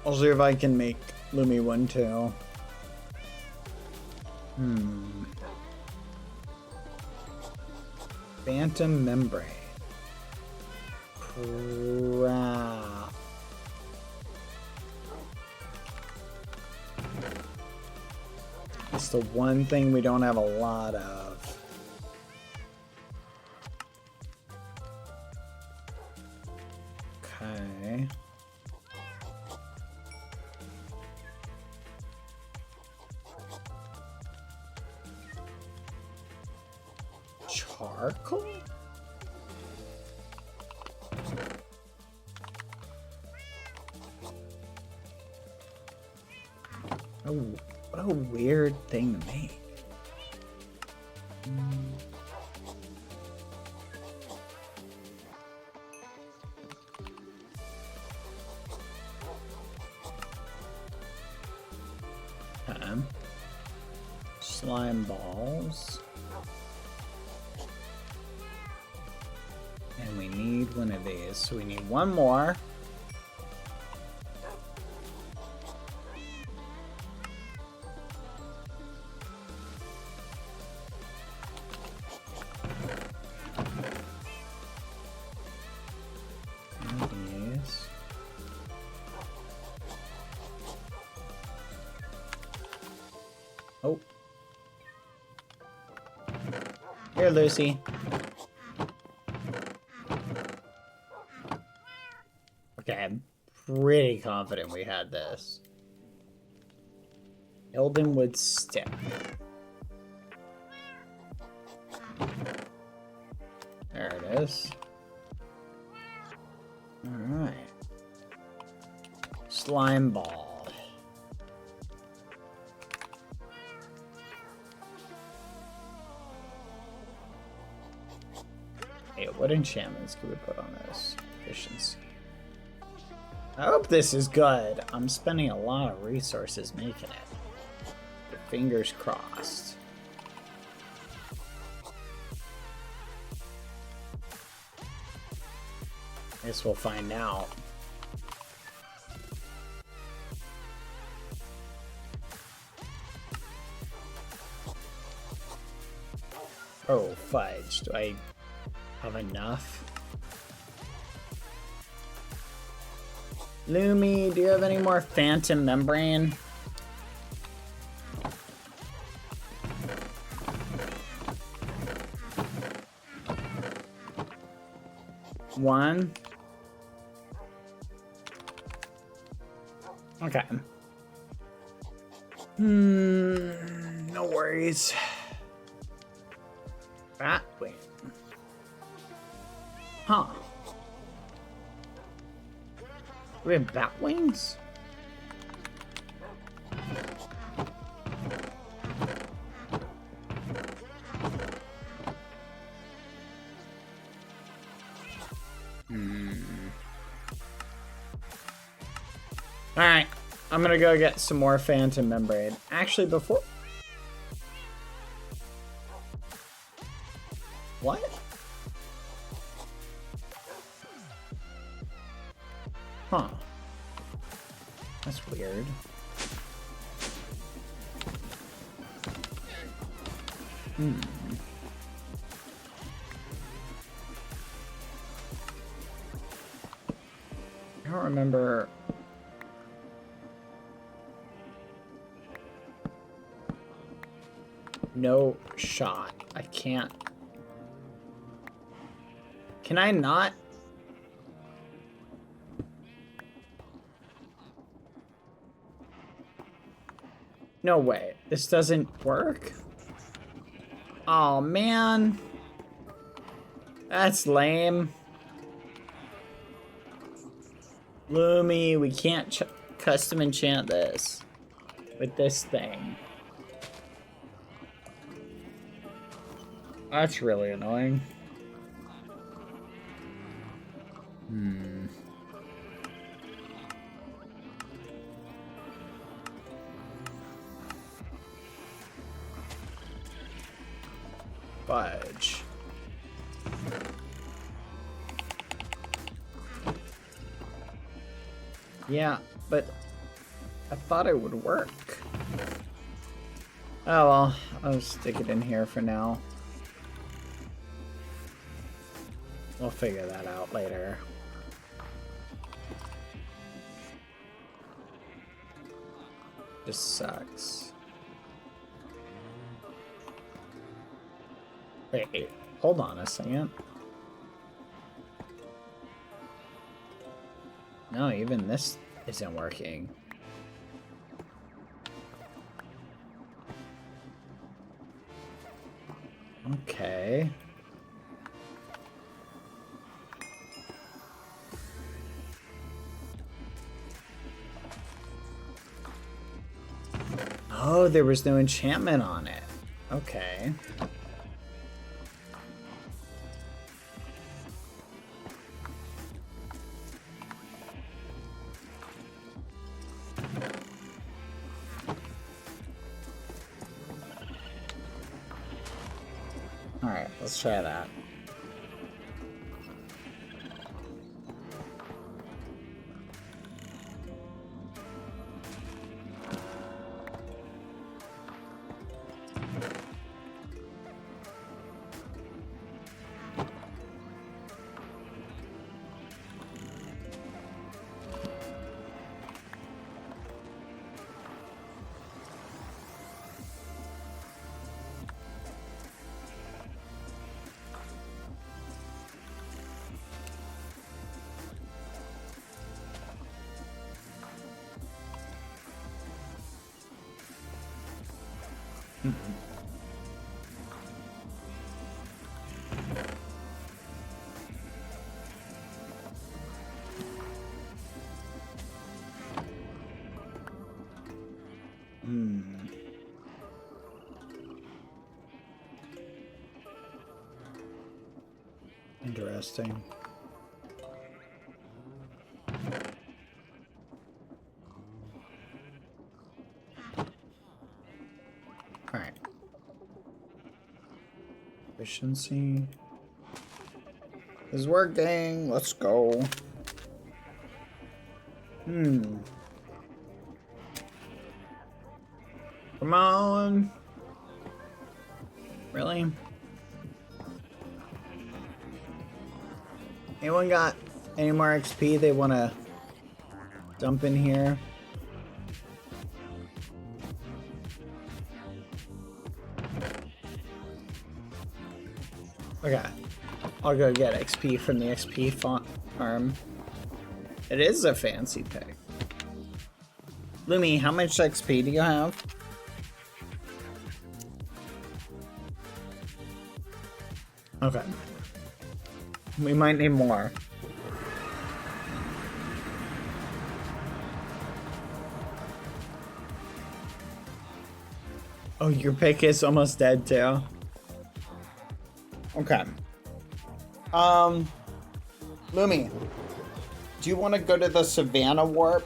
I'll see if I can make Lumi one too. Phantom membrane. Crap. It's the one thing we don't have a lot of. Okay. Sparkle? Oh, what a weird thing to make. Slime balls. And we need one of these. So we need one more. Oh. Here, Lucy. Okay, I'm pretty confident we had this. Eldenwood stick. There it is. Alright. Slime ball. Hey, what enchantments can we put on this? Efficiency. I hope this is good. I'm spending a lot of resources making it. Fingers crossed. Guess we'll find out. Oh, fudge. Do I have enough? Lumi, do you have any more phantom membrane? One. Okay. No worries. Batwing. Huh. We have bat wings? Alright, I'm gonna go get some more phantom membrane. Actually, before... What? Huh. That's weird. I don't remember... No shot. I can't... Can I not? No way. This doesn't work? Oh, man. That's lame. Lumi, we can't custom enchant this with this thing. That's really annoying. Fudge. Yeah, but I thought it would work. Oh well, I'll stick it in here for now. We'll figure that out later. This sucks. Wait, hold on a second. No, even this isn't working. Okay. Oh, there was no enchantment on it. Okay. Alright, let's try that. Interesting. Alright. Efficiency is working. Let's go. Come on. Really? Anyone got any more XP they want to dump in here? Okay. I'll go get XP from the XP farm. It is a fancy pick. Lumi, how much XP do you have? Okay. We might need more. Oh, your pick is almost dead too. Okay. Lumi, do you want to go to the Savannah Warp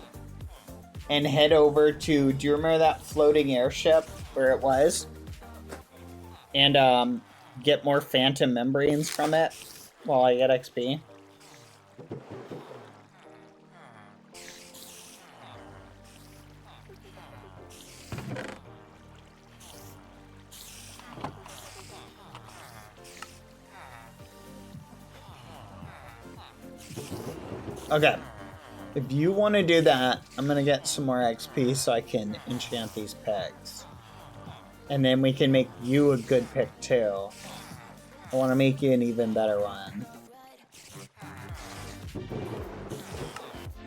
and head over to, do you remember that floating airship where it was? And, get more phantom membranes from it while I get XP? Okay. If you want to do that, I'm going to get some more XP so I can enchant these pegs. And then we can make you a good pick too. I want to make you an even better one.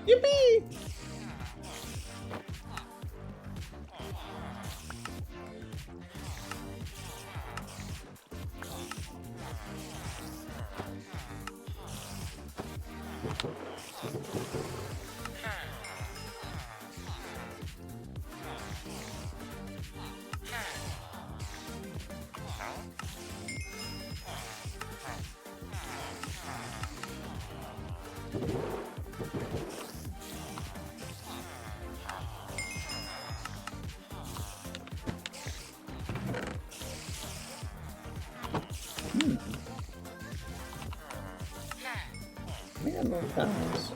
Yippee! Man, no times.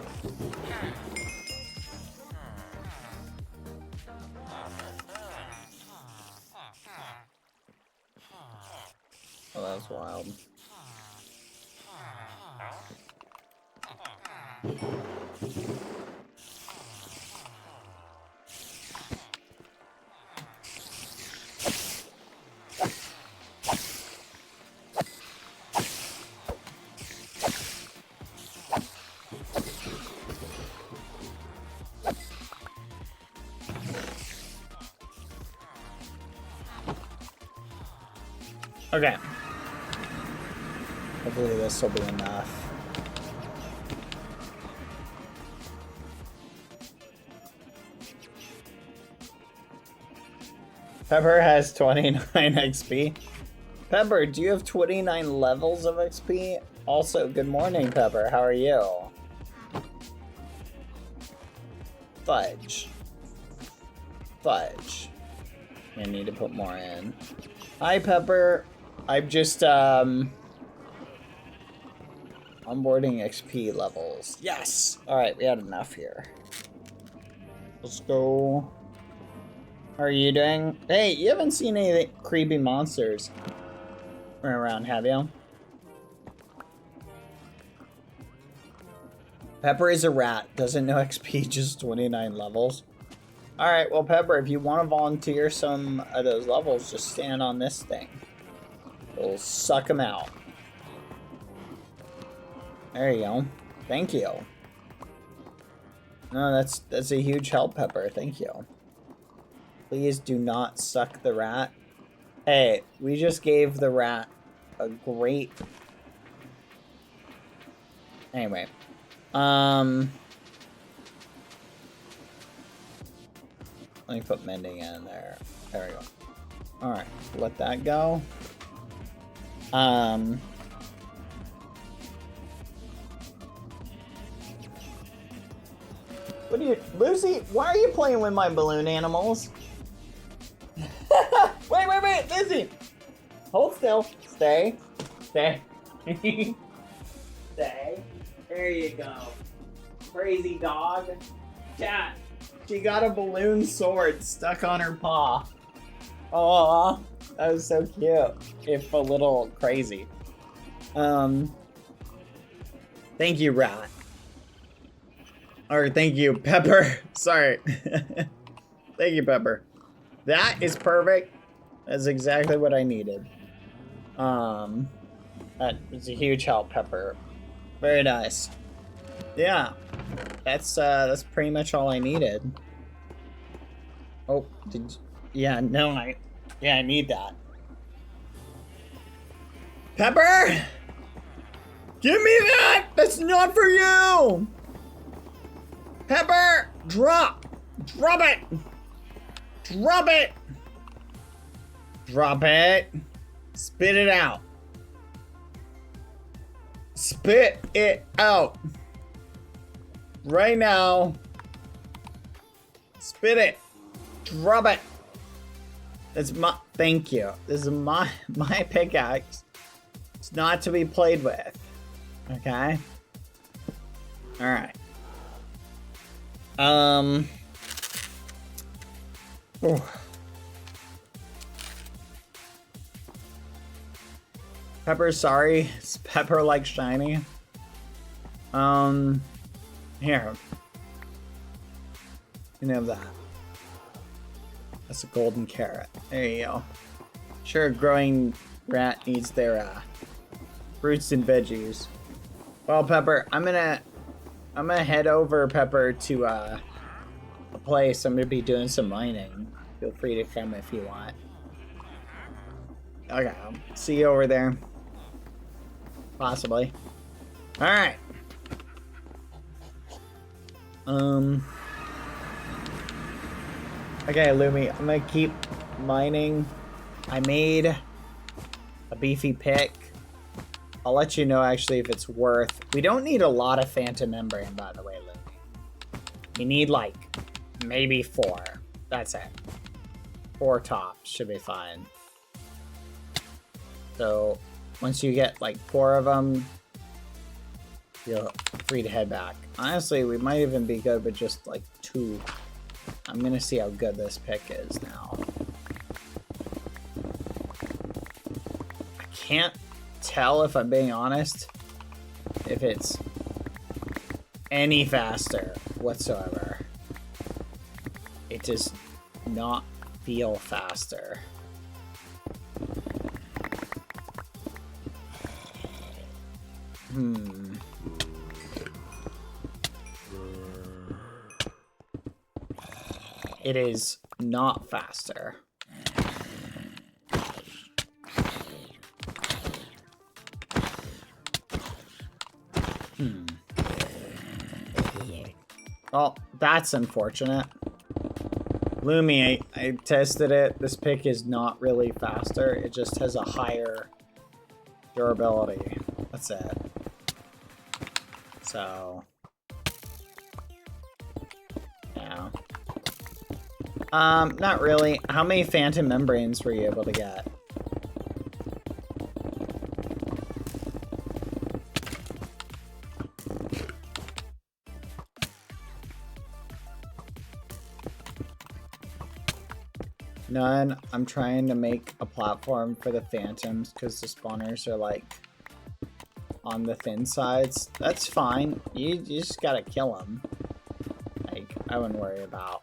Oh, that was wild. Okay. Hopefully this will be enough. Pepper has 29 XP. Pepper, do you have 29 levels of XP? Also, good morning, Pepper. How are you? Fudge. Fudge. I need to put more in. Hi, Pepper. I'm just, onboarding XP levels. Yes! Alright, we had enough here. Let's go. How are you doing? Hey, you haven't seen any creepy monsters around, have you? Pepper is a rat. Doesn't know XP, just 29 levels. Alright, well, Pepper, if you want to volunteer some of those levels, just stand on this thing. It'll suck them out. There you go. Thank you. No, that's a huge help, Pepper. Thank you. Please do not suck the rat. Hey, we just gave the rat a great... Anyway. Let me put mending in there. There we go. Alright, let that go. What are you... Lucy, why are you playing with my balloon animals? Wait, Lucy! Hold still. Stay. Stay. Stay. There you go. Crazy dog. Cat. She got a balloon sword stuck on her paw. Aw, that was so cute. If a little crazy. Thank you, rat. Or thank you, Pepper. Sorry. Thank you, Pepper. That is perfect. That's exactly what I needed. That was a huge help, Pepper. Very nice. Yeah. That's pretty much all I needed. Oh, yeah, no, I need that. Pepper! Give me that! That's not for you! Pepper! Drop! Drop it! Drop it! Drop it! Spit it out. Spit it out. Right now. Spit it. Drop it. It's my... Thank you. This is my pickaxe. It's not to be played with. Okay? Alright. Oh. Pepper, sorry. Is Pepper like shiny? Here. You can have that. That's a golden carrot. There you go. Sure, a growing rat needs their fruits and veggies. Well, Pepper, I'm gonna head over, Pepper, to a place. I'm gonna be doing some mining. Feel free to come if you want. Okay, I'll see you over there. Possibly. Alright. Okay, Lumi, I'm gonna keep mining. I made a beefy pick. I'll let you know actually if it's worth. We don't need a lot of phantom membrane, by the way, Lumi. We need like maybe 4. That's it. 4 tops should be fine. So once you get like 4 of them, you're free to head back. Honestly, we might even be good with just like 2. I'm gonna see how good this pick is now. I can't tell, if I'm being honest, if it's any faster whatsoever. It does not feel faster. It is not faster. Well, that's unfortunate. Lumi, I tested it. This pick is not really faster. It just has a higher durability. That's it. So, yeah. Not really. How many phantom membranes were you able to get? None. I'm trying to make a platform for the phantoms because the spawners are like on the thin sides. That's fine. You just gotta kill them. Like, I wouldn't worry about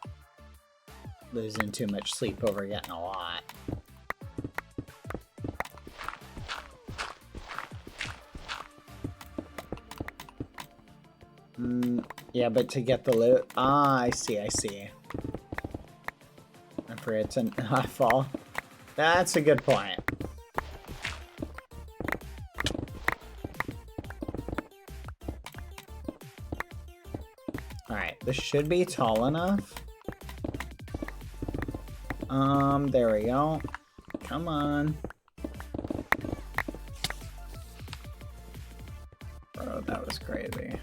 losing too much sleep over getting a lot. Yeah, but to get the loot. Ah, I see. And for it to not fall. That's a good point. Alright, this should be tall enough. There we go. Come on. Bro, that was crazy.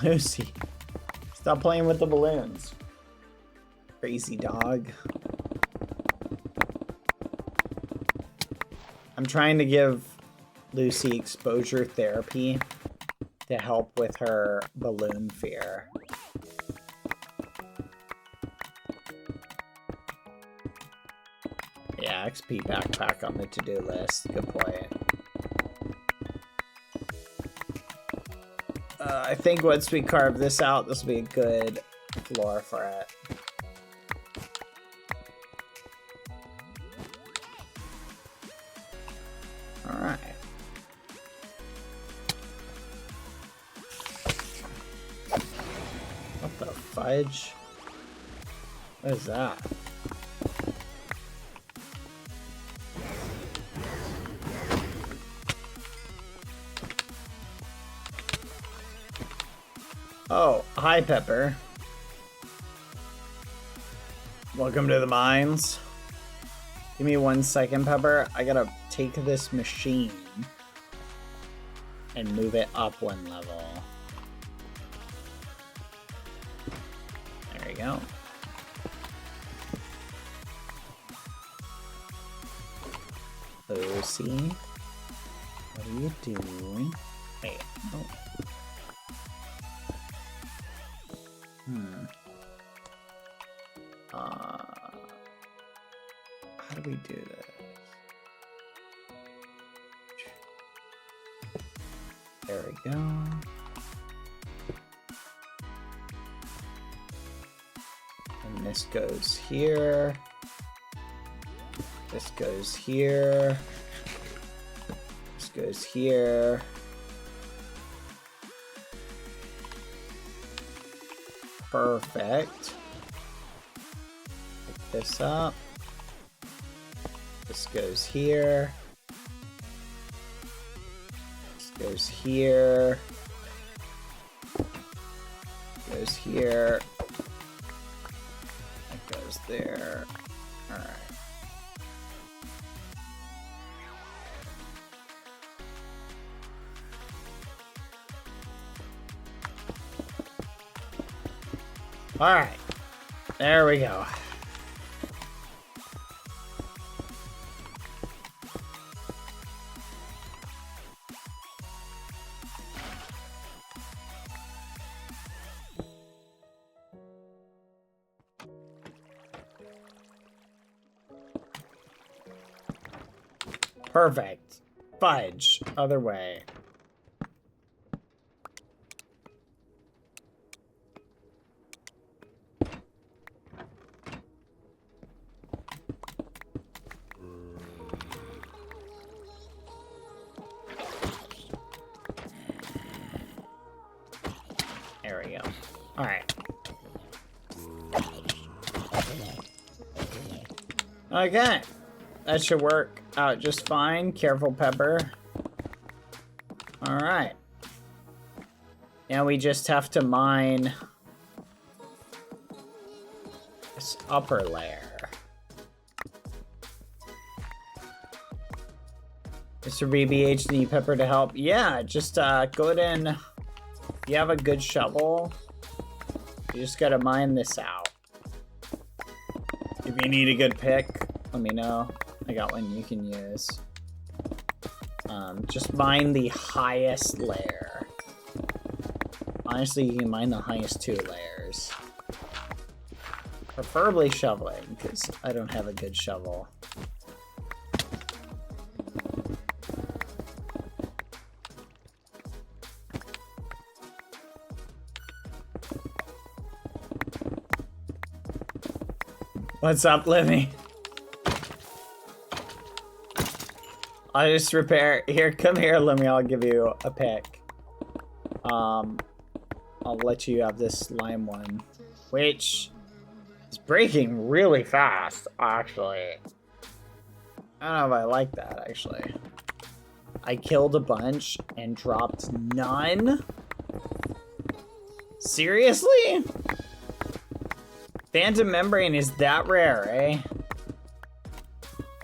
Lucy, stop playing with the balloons. Crazy dog. I'm trying to give Lucy exposure therapy to help with her balloon fear. Yeah, XP backpack on the to-do list. Good point. I think once we carve this out, this will be a good floor for it. Alright. What the fudge? What is that? Oh, hi, Pepper. Welcome to the mines. Give me 1 second, Pepper. I gotta take this machine and move it up 1 level. There we go. Lucy, what are you doing? Wait, oh. How do we do this? There we go. And this goes here. This goes here. This goes here. Perfect. Pick this up. This goes here. This goes here. Goes here. That goes there. Alright. Alright. There we go. Perfect. Fudge. Other way. There we go. Alright. Okay. That should work out just fine. Careful, Pepper. Alright. Now we just have to mine this upper layer. Mr. BBH, need Pepper to help? Yeah, just go ahead and... If you have a good shovel, you just gotta mine this out. If you need a good pick, let me know. I got one you can use. Just mine the highest layer. Honestly, you can mine the highest 2 layers. Preferably shoveling, because I don't have a good shovel. What's up, Livy? I'll just repair. Here, come here, Lemmy. I'll give you a pick. I'll let you have this lime one, which is breaking really fast, actually. I don't know if I like that, actually. I killed a bunch and dropped none? Seriously? Phantom membrane is that rare, eh?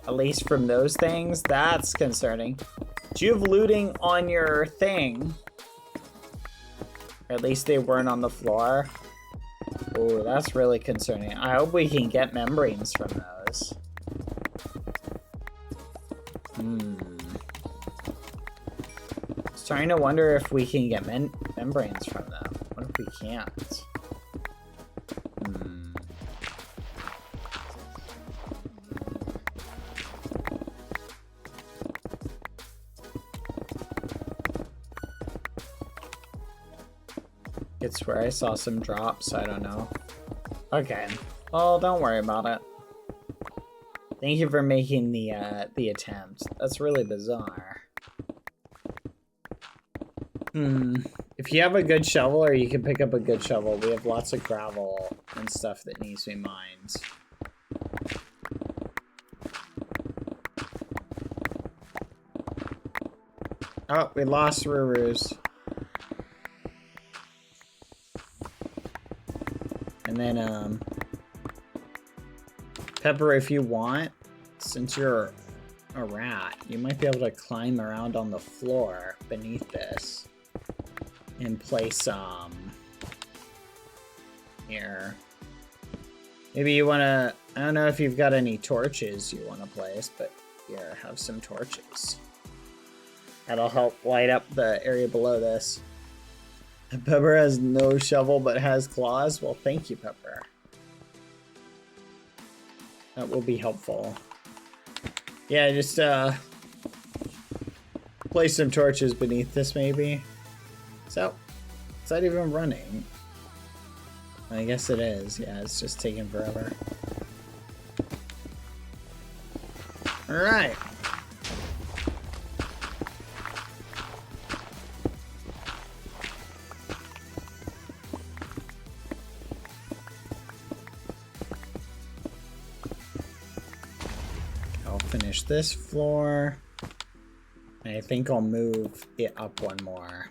At least from those things? That's concerning. Do you have looting on your thing? Or at least they weren't on the floor. Oh, that's really concerning. I hope we can get membranes from those. I was trying to wonder if we can get membranes from them. What if we can't? It's where I saw some drops, I don't know. Okay. Oh, don't worry about it. Thank you for making the attempt. That's really bizarre. If you have a good shovel, or you can pick up a good shovel, we have lots of gravel and stuff that needs to be mined. Oh, we lost Ruru's. And then, Pepper, if you want, since you're a rat, you might be able to climb around on the floor beneath this and place, here. Maybe you want to, I don't know if you've got any torches you want to place, but here, have some torches. That'll help light up the area below this. Pepper has no shovel but has claws. Well, thank you, Pepper. That will be helpful. Yeah, just place some torches beneath this, maybe. So, is that even running? I guess it is. Yeah, it's just taking forever. All right. Finish this floor. And I think I'll move it up one more.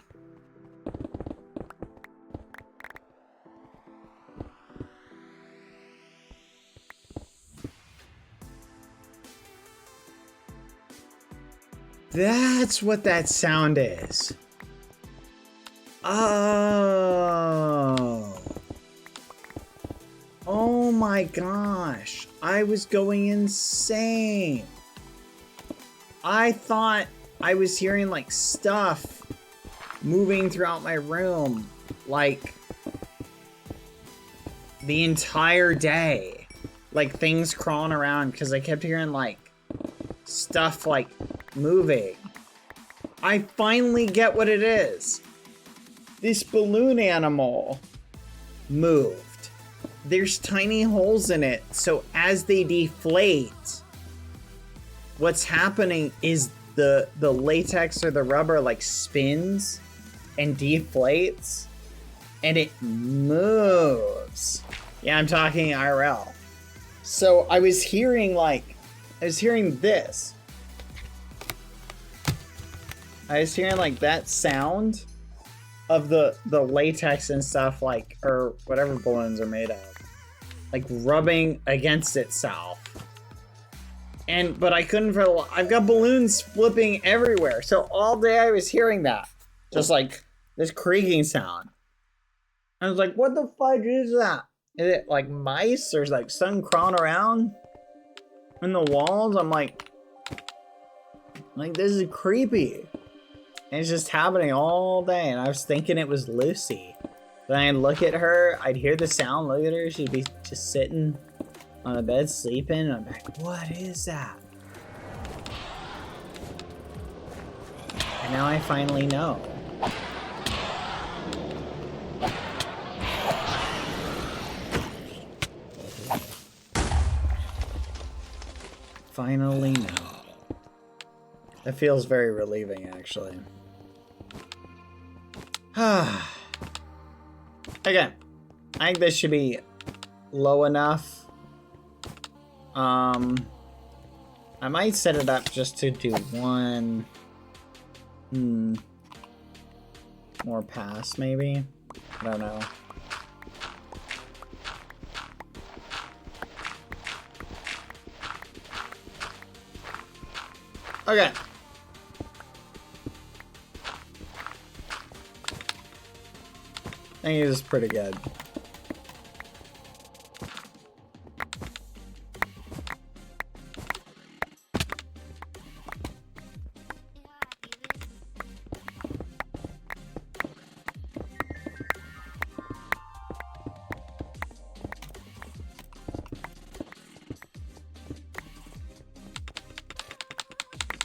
That's what that sound is. Oh. Oh my gosh. I was going insane. I thought I was hearing like stuff moving throughout my room like the entire day. Like things crawling around because I kept hearing like stuff like moving. I finally get what it is. This balloon animal moved. There's tiny holes in it, so as they deflate, what's happening is the latex or the rubber like spins and deflates, and it moves. Yeah, I'm talking IRL. So I was hearing this. I was hearing like that sound of the latex and stuff, like, or whatever balloons are made of, like rubbing against itself. But I couldn't feel. I've got balloons flipping everywhere. So all day I was hearing that, just like this creaking sound. I was like, what the fuck is that? Is it like mice? There's like something crawling around in the walls. I'm like this is creepy. And it's just happening all day. And I was thinking it was Lucy. Then I'd look at her, I'd hear the sound, look at her, she'd be just sitting on the bed sleeping. And I'm like, what is that? And now I finally know. Finally know. That feels very relieving, actually. Okay. I think this should be low enough. I might set it up just to do one more pass, maybe. I don't know. Okay. I think this is pretty good.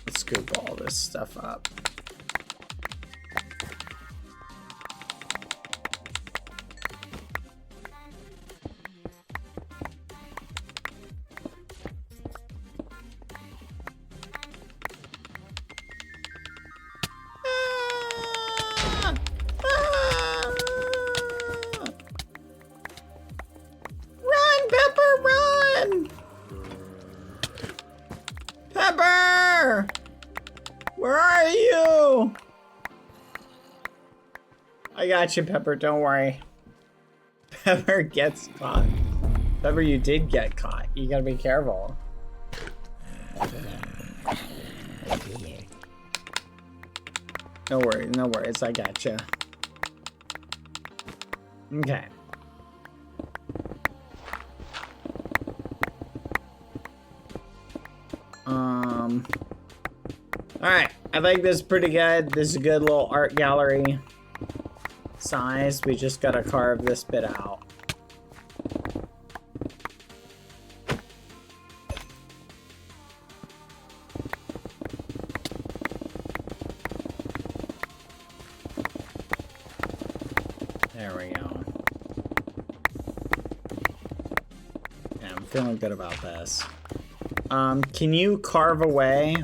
Let's scoop all this stuff up. I got you, Pepper, don't worry. Pepper gets caught. Pepper, you did get caught. You gotta be careful. No worries, I got you. Okay. Alright, I think this is pretty good. This is a good little art gallery size. We just gotta carve this bit out. There we go. Yeah, I'm feeling good about this. Can you carve away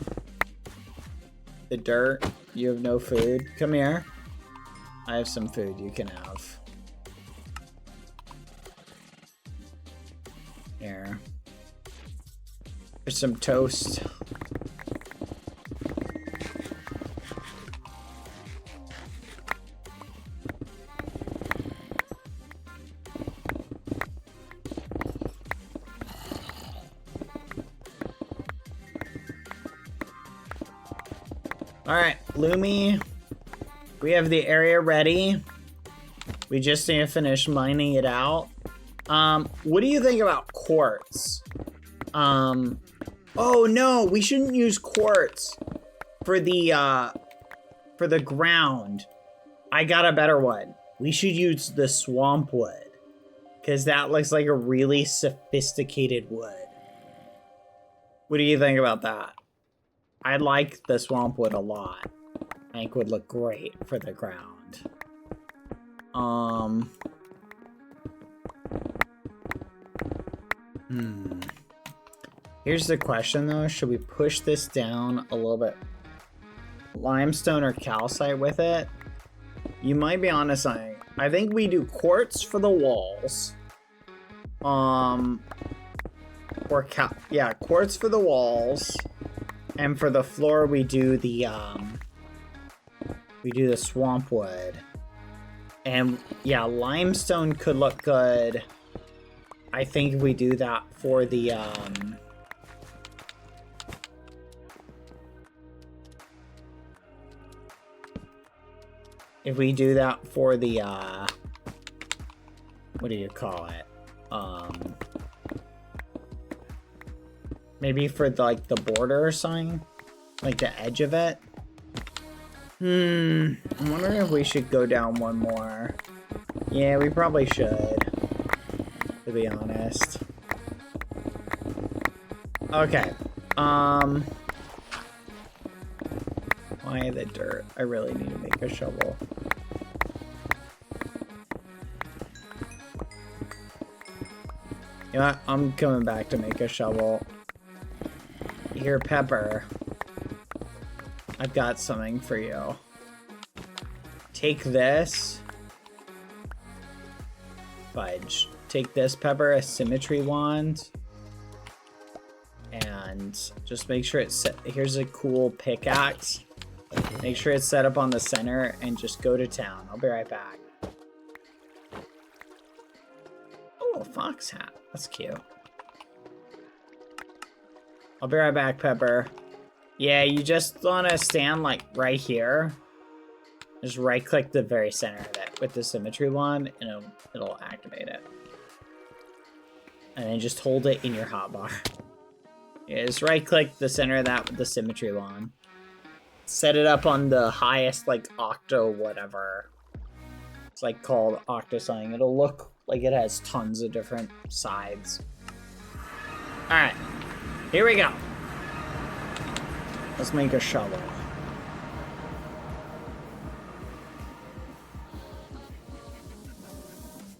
the dirt? You have no food. Come here. I have some food you can have. Here. There's some toast. Alright, Lumi. We have the area ready. We just need to finish mining it out. What do you think about quartz? Oh no, we shouldn't use quartz for the ground. I got a better one. We should use the swamp wood, because that looks like a really sophisticated wood. What do you think about that? I like the swamp wood a lot. I think would look great for the ground. Here's the question though, should we push this down a little bit? Limestone or calcite with it? You might be onto something. I think we do quartz for the walls. Quartz for the walls. And for the floor we do the swamp wood. And yeah, limestone could look good. I think if we do that for the what do you call it? Maybe for like the border or something? Like the edge of it? I'm wondering if we should go down one more. Yeah, we probably should. To be honest. Okay. Why the dirt? I really need to make a shovel. You know what? I'm coming back to make a shovel. Here, Pepper. I've got something for you. Take this. Fudge. Take this, Pepper, a symmetry wand. And just make sure it's set. Here's a cool pickaxe. Make sure it's set up on the center and just go to town. I'll be right back. Oh, a fox hat. That's cute. I'll be right back, Pepper. Yeah, you just want to stand like right here. Just right click the very center of it with the symmetry wand and it'll activate it. And then just hold it in your hotbar. Yeah, just right click the center of that with the symmetry wand. Set it up on the highest like octo whatever. It's like called octo something. It'll look like it has tons of different sides. Alright. Here we go. Let's make a shovel.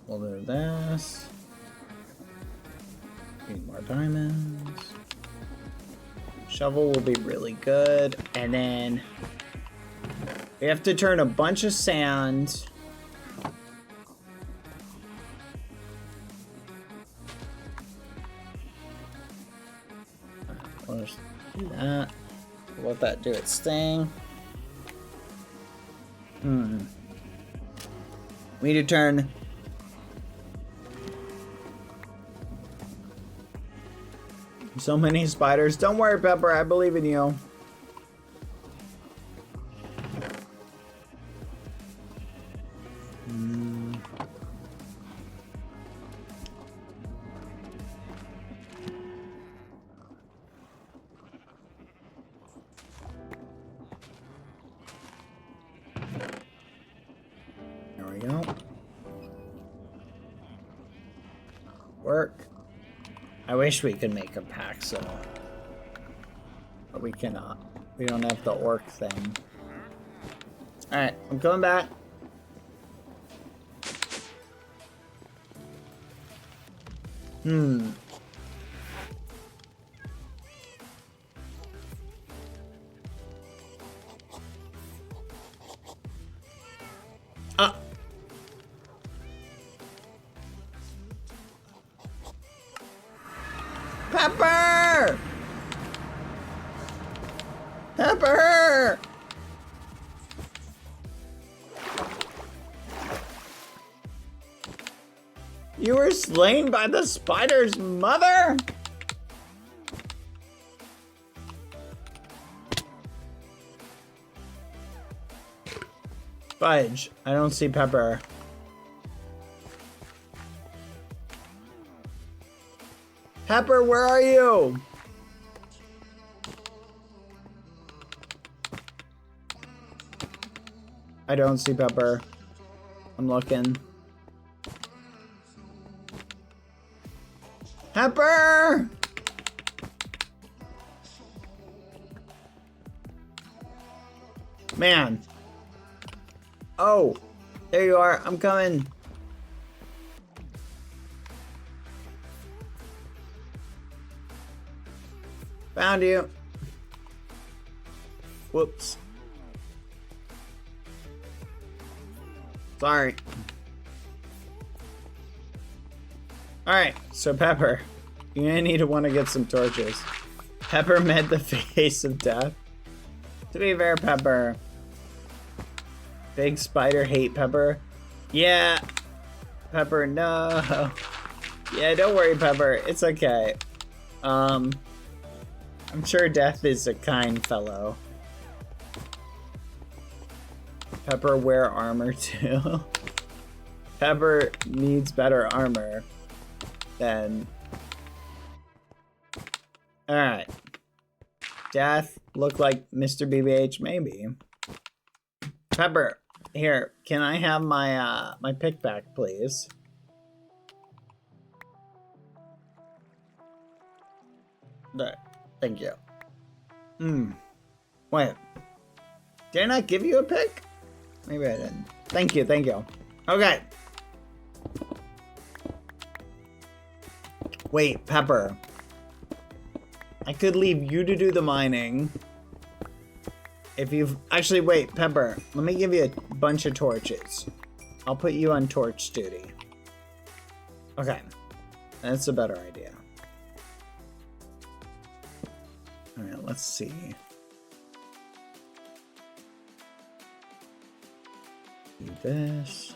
We'll do this. Need more diamonds. Shovel will be really good. And then we have to turn a bunch of sand. We'll just do that. Let that do its thing. We need to turn so many spiders. Don't worry, Pepper. I believe in you. There we go. Work. I wish we could make a pack, so... But we cannot. We don't have the orc thing. Alright, I'm coming back. Ah! Pepper! Pepper! You were slain by the spider's mother? Fudge. I don't see Pepper. Pepper, where are you? I don't see Pepper. I'm looking. Pepper! Man. Oh, there you are. I'm coming. Found you. Whoops. Sorry. Alright, so Pepper, you're gonna need to want to get some torches. Pepper met the face of death. To be fair, Pepper. Big spider hate Pepper. Yeah. Pepper, no. Yeah, don't worry, Pepper. It's okay. I'm sure Death is a kind fellow. Pepper wear armor too. Pepper needs better armor than... Alright. Death look like Mr. BBH, maybe. Pepper, here, can I have my my pick back, please? There. Thank you. Wait. Did I not give you a pick? Maybe I didn't. Thank you, thank you. Okay. Wait, Pepper. I could leave you to do the mining. If you've... Actually, wait, Pepper. Let me give you a bunch of torches. I'll put you on torch duty. Okay. That's a better idea. Alright, let's see. Do this.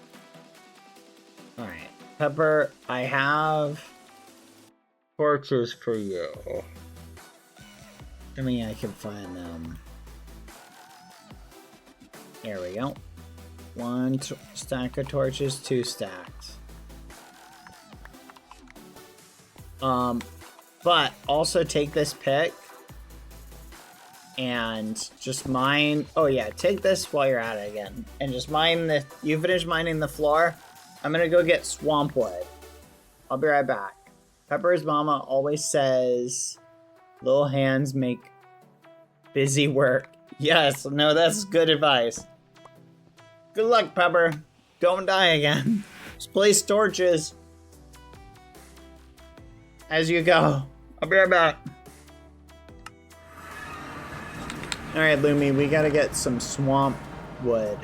Alright. Pepper, I have torches for you. I mean, I can find them. There we go. One stack of torches, 2 stacks. But also take this pick and just mine. Oh yeah, take this while you're at it again, and just mine the. You finish mining the floor. I'm gonna go get swamp wood. I'll be right back. Pepper's mama always says, "Little hands make busy work." Yes, no, that's good advice. Good luck, Pepper. Don't die again. Just place torches as you go. I'll be right back. Alright, Lumi, we gotta get some swamp wood.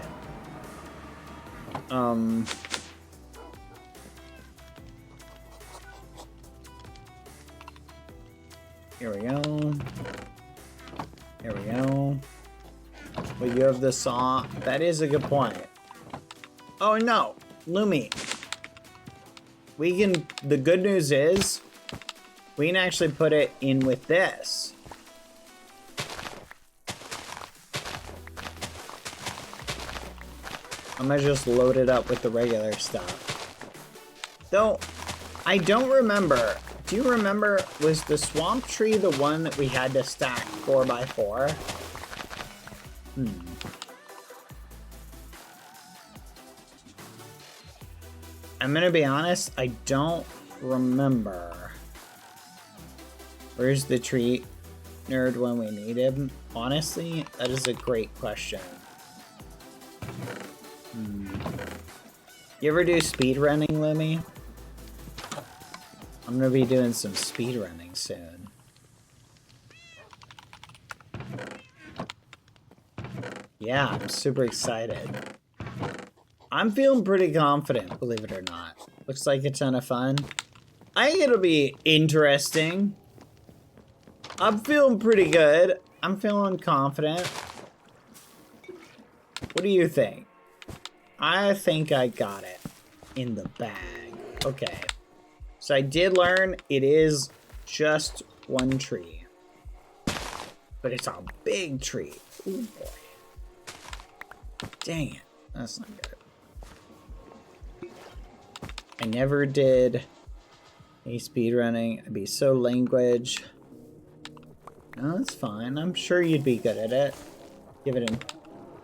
Here we go. Here we go. But you have the saw. That is a good point. Oh no, Lumi. We can, the good news is, we can actually put it in with this. I'm gonna just load it up with the regular stuff. Though, I don't remember. Do you remember, was the swamp tree the one that we had to stack 4x4? I'm gonna be honest, I don't remember. Where's the tree nerd when we need him? Honestly, that is a great question. You ever do speedrunning, Lemmy? I'm gonna be doing some speedrunning soon. Yeah, I'm super excited. I'm feeling pretty confident, believe it or not. Looks like a ton of fun. I think it'll be interesting. I'm feeling pretty good. I'm feeling confident. What do you think? I think I got it in the bag. Okay. So I did learn it is just one tree. But it's a big tree. Ooh, boy. Dang it. That's not good. I never did any speedrunning. I'd be so language. No, that's fine. I'm sure you'd be good at it. Give it a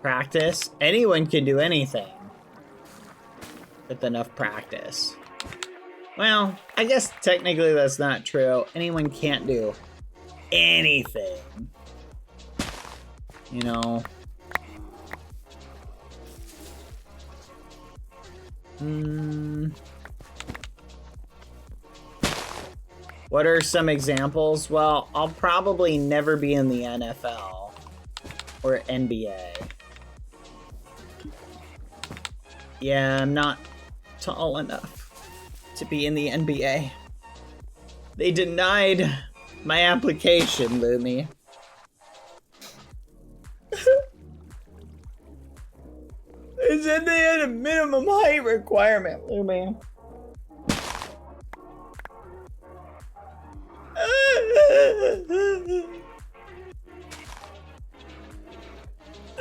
practice. Anyone can do anything with enough practice. Well, I guess technically that's not true. Anyone can't do anything. You know? What are some examples? Well, I'll probably never be in the NFL or NBA. Yeah, I'm not tall enough to be in the NBA. They denied my application, Lumi. They said they had a minimum height requirement, Lumi.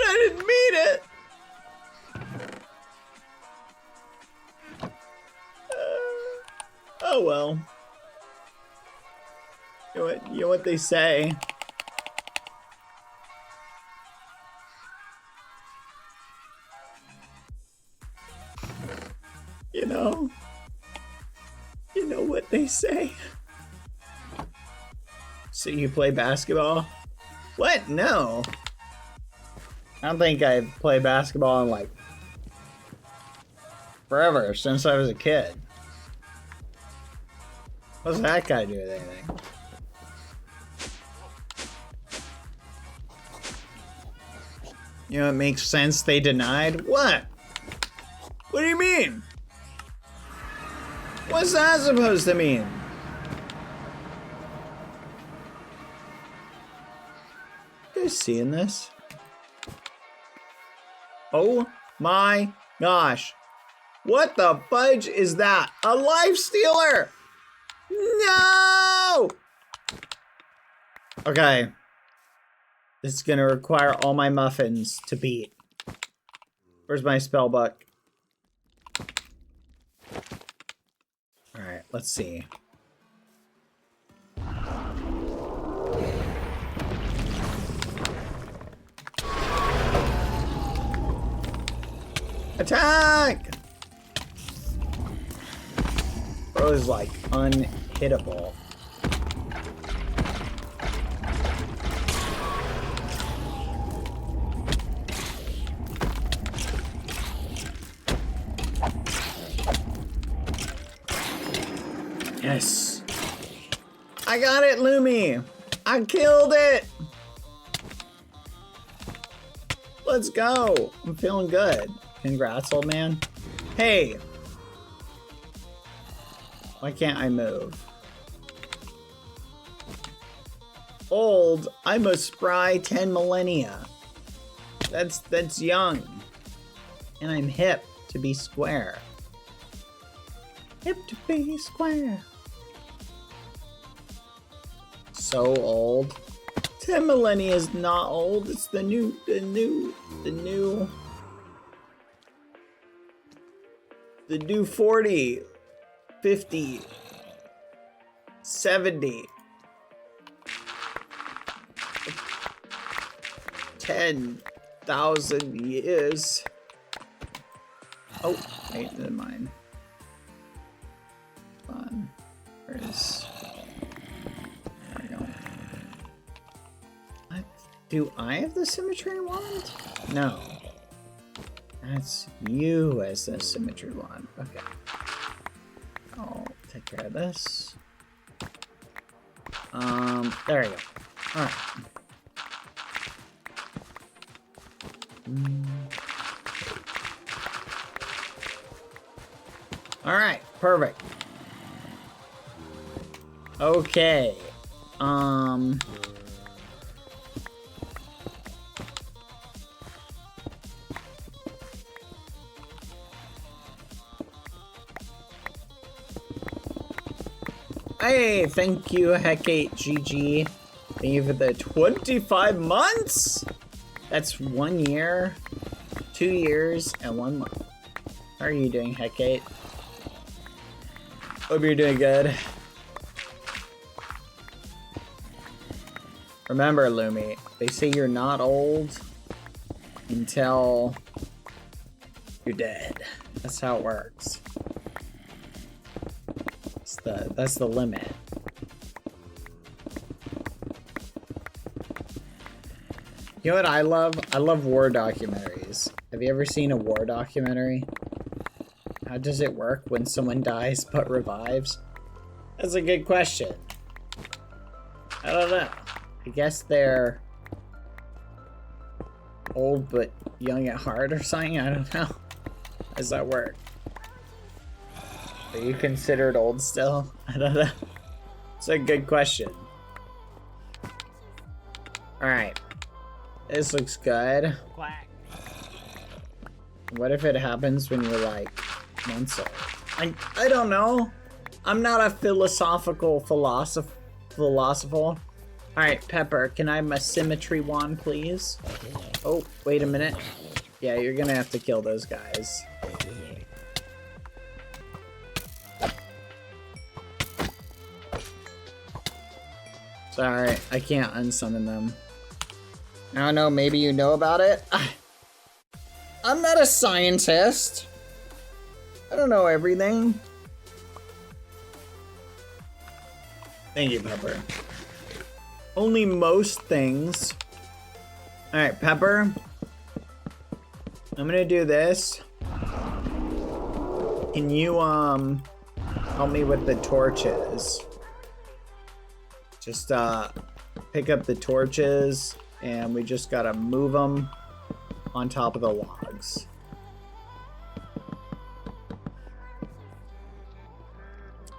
I didn't mean it. Oh well. You know what they say. You know what they say. So you play basketball? What? No. I don't think I've played basketball in like forever, since I was a kid. What's that got to do with anything? You know, it makes sense they denied? What? What do you mean? What's that supposed to mean? You guys seeing this? Oh my gosh. What the fudge is that? A life stealer! No! Okay. This is gonna require all my muffins to beat. Where's my spell book? Alright, let's see. Attack! Bro is like unhittable. Yes. I got it, Lumi. I killed it. Let's go. I'm feeling good. Congrats, old man. Hey. Why can't I move? Old, I'm a spry 10 millennia. That's young. And I'm hip to be square. Hip to be square. So old. 10 millennia is not old. It's the new. 40, 50, 70, 10,000 years. Oh, wait, never mind. Where's... There we go. What? Do I have the symmetry wand? No. That's you as the symmetry wand. Okay. I'll take care of this. There we go. Alright. Alright, perfect. Okay. Hey, thank you, Hecate GG. Thank you for the 25 months? That's 1 year, 2 years, and 1 month. How are you doing, Hecate? Hope you're doing good. Remember, Lumi, they say you're not old until you're dead. That's how it works. That's the limit. You know what I love? I love war documentaries. Have you ever seen a war documentary? How does it work when someone dies but revives? That's a good question. I don't know. I guess they're old but young at heart or something. I don't know. How does that work? Are you considered old still? I don't know. It's a good question. Alright. This looks good. Quack. What if it happens when you're like months old? I don't know. I'm not a philosopher. Alright, Pepper, can I have my symmetry wand, please? Oh, wait a minute. Yeah, you're gonna have to kill those guys. Sorry, I can't unsummon them. I don't know, maybe you know about it? I'm not a scientist. I don't know everything. Thank you, Pepper. Only most things. Alright, Pepper. I'm gonna do this. Can you, help me with the torches? Just, pick up the torches, and we just gotta move them on top of the logs.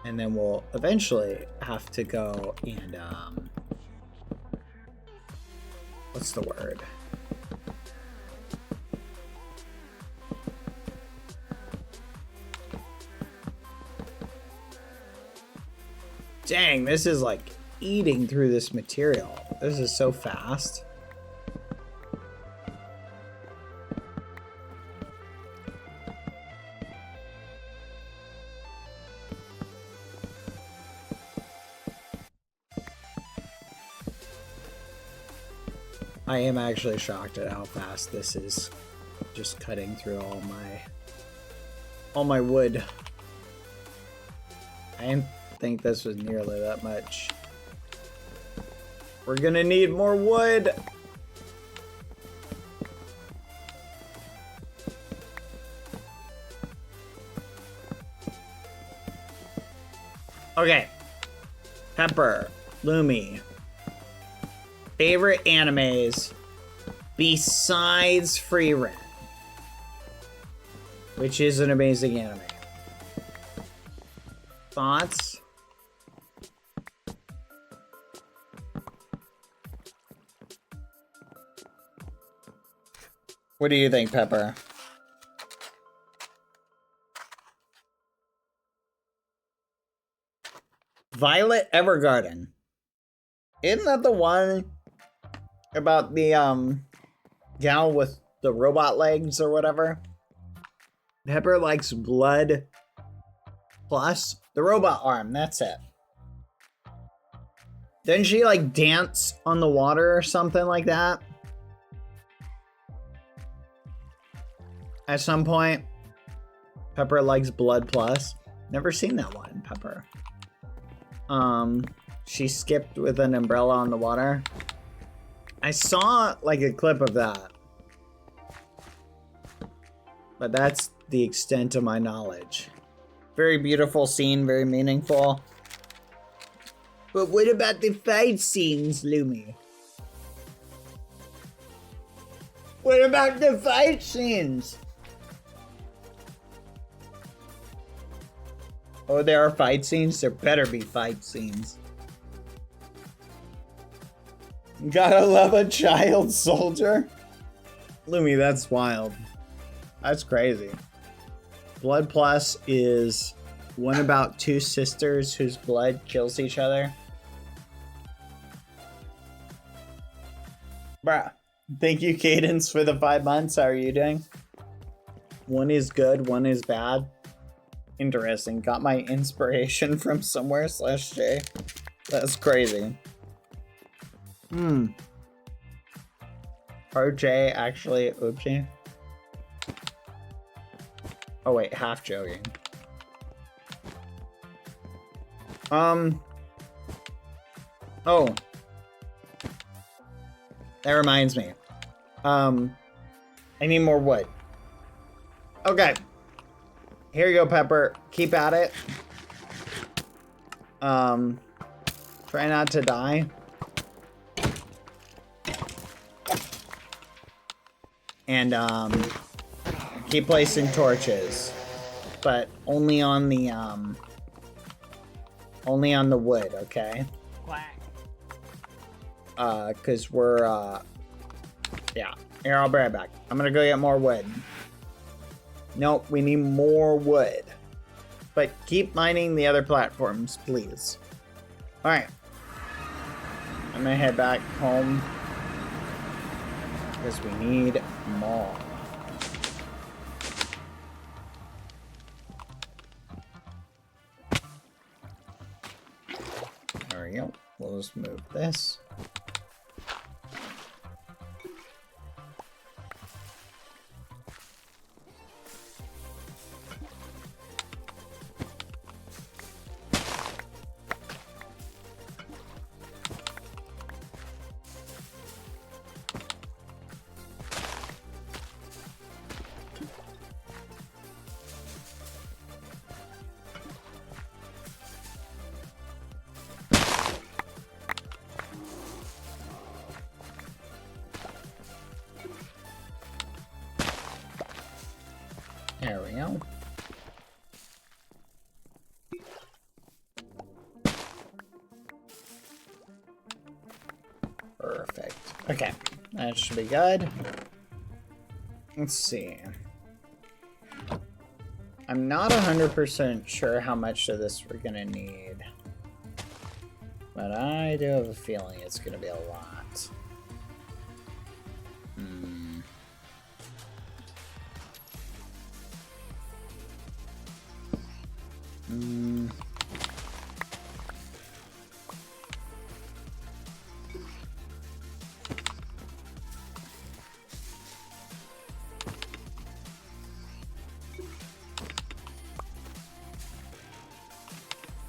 And then we'll eventually have to go and, what's the word? Dang, this is like eating through this material. This is so fast. I am actually shocked at how fast this is just cutting through all my wood. I didn't think this was nearly that much. We're gonna need more wood. Okay. Pepper, Lumi. Favorite animes besides Free Ren, which is an amazing anime. Thoughts? What do you think, Pepper? Violet Evergarden. Isn't that the one about the gal with the robot legs or whatever? Pepper likes blood plus the robot arm, that's it. Didn't she like dance on the water or something like that? At some point, Pepper likes blood plus. Never seen that one, Pepper. She skipped with an umbrella on the water. I saw like a clip of that. But that's the extent of my knowledge. Very beautiful scene, very meaningful. But what about the fight scenes, Lumi? What about the fight scenes? Oh, there are fight scenes? There better be fight scenes. Gotta love a child soldier? Lumi, that's wild. That's crazy. Blood Plus is one about two sisters whose blood kills each other. Bruh. Thank you, Cadence, for the 5 months. How are you doing? One is good, one is bad. Interesting. Got my inspiration from somewhere /J. That's crazy. RJ actually, oopsie. Oh wait, half joking. Oh. That reminds me. I need more wood. Okay. Here you go, Pepper. Keep at it. Try not to die. And, keep placing torches. but only on the wood, okay? Quack. Cause we're yeah. Here, I'll be right back. I'm gonna go get more wood. Nope, we need more wood. But keep mining the other platforms, please. Alright. I'm gonna head back home. Because we need more. There we go. We'll just move this. There we go. Perfect. Okay, that should be good. Let's see. I'm not 100% sure how much of this we're gonna need. But I do have a feeling it's gonna be a lot.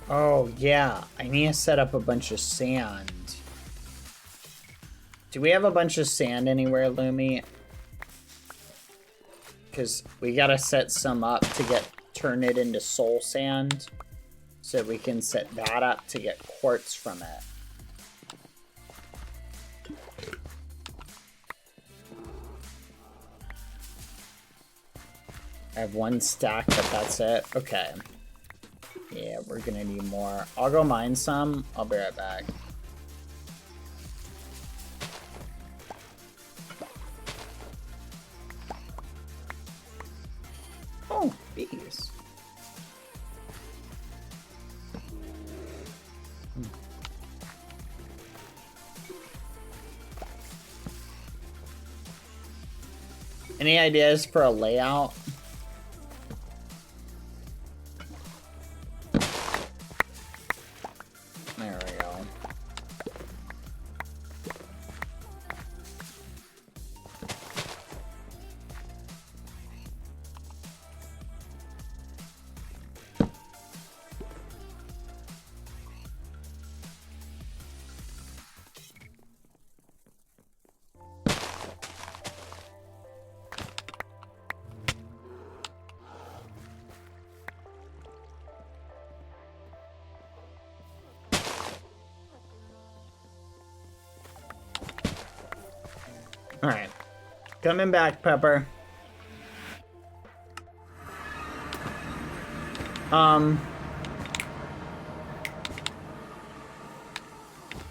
Oh, yeah. I need to set up a bunch of sand. Do we have a bunch of sand anywhere, Lumi? Because we gotta set some up to turn it into soul sand. So we can set that up to get quartz from it. I have one stack, but that's it. Okay. Yeah, we're gonna need more. I'll go mine some. I'll be right back. Oh, bees. Any ideas for a layout? There we go. Alright. Coming back, Pepper.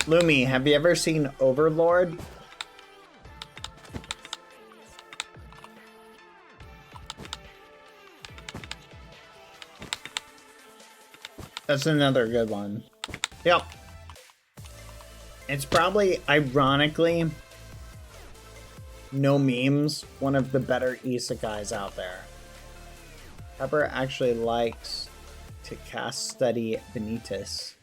Lumi, have you ever seen Overlord? That's another good one. Yep. It's probably, ironically, no memes, one of the better isekais out there. Pepper actually likes to cast Study Vanitas.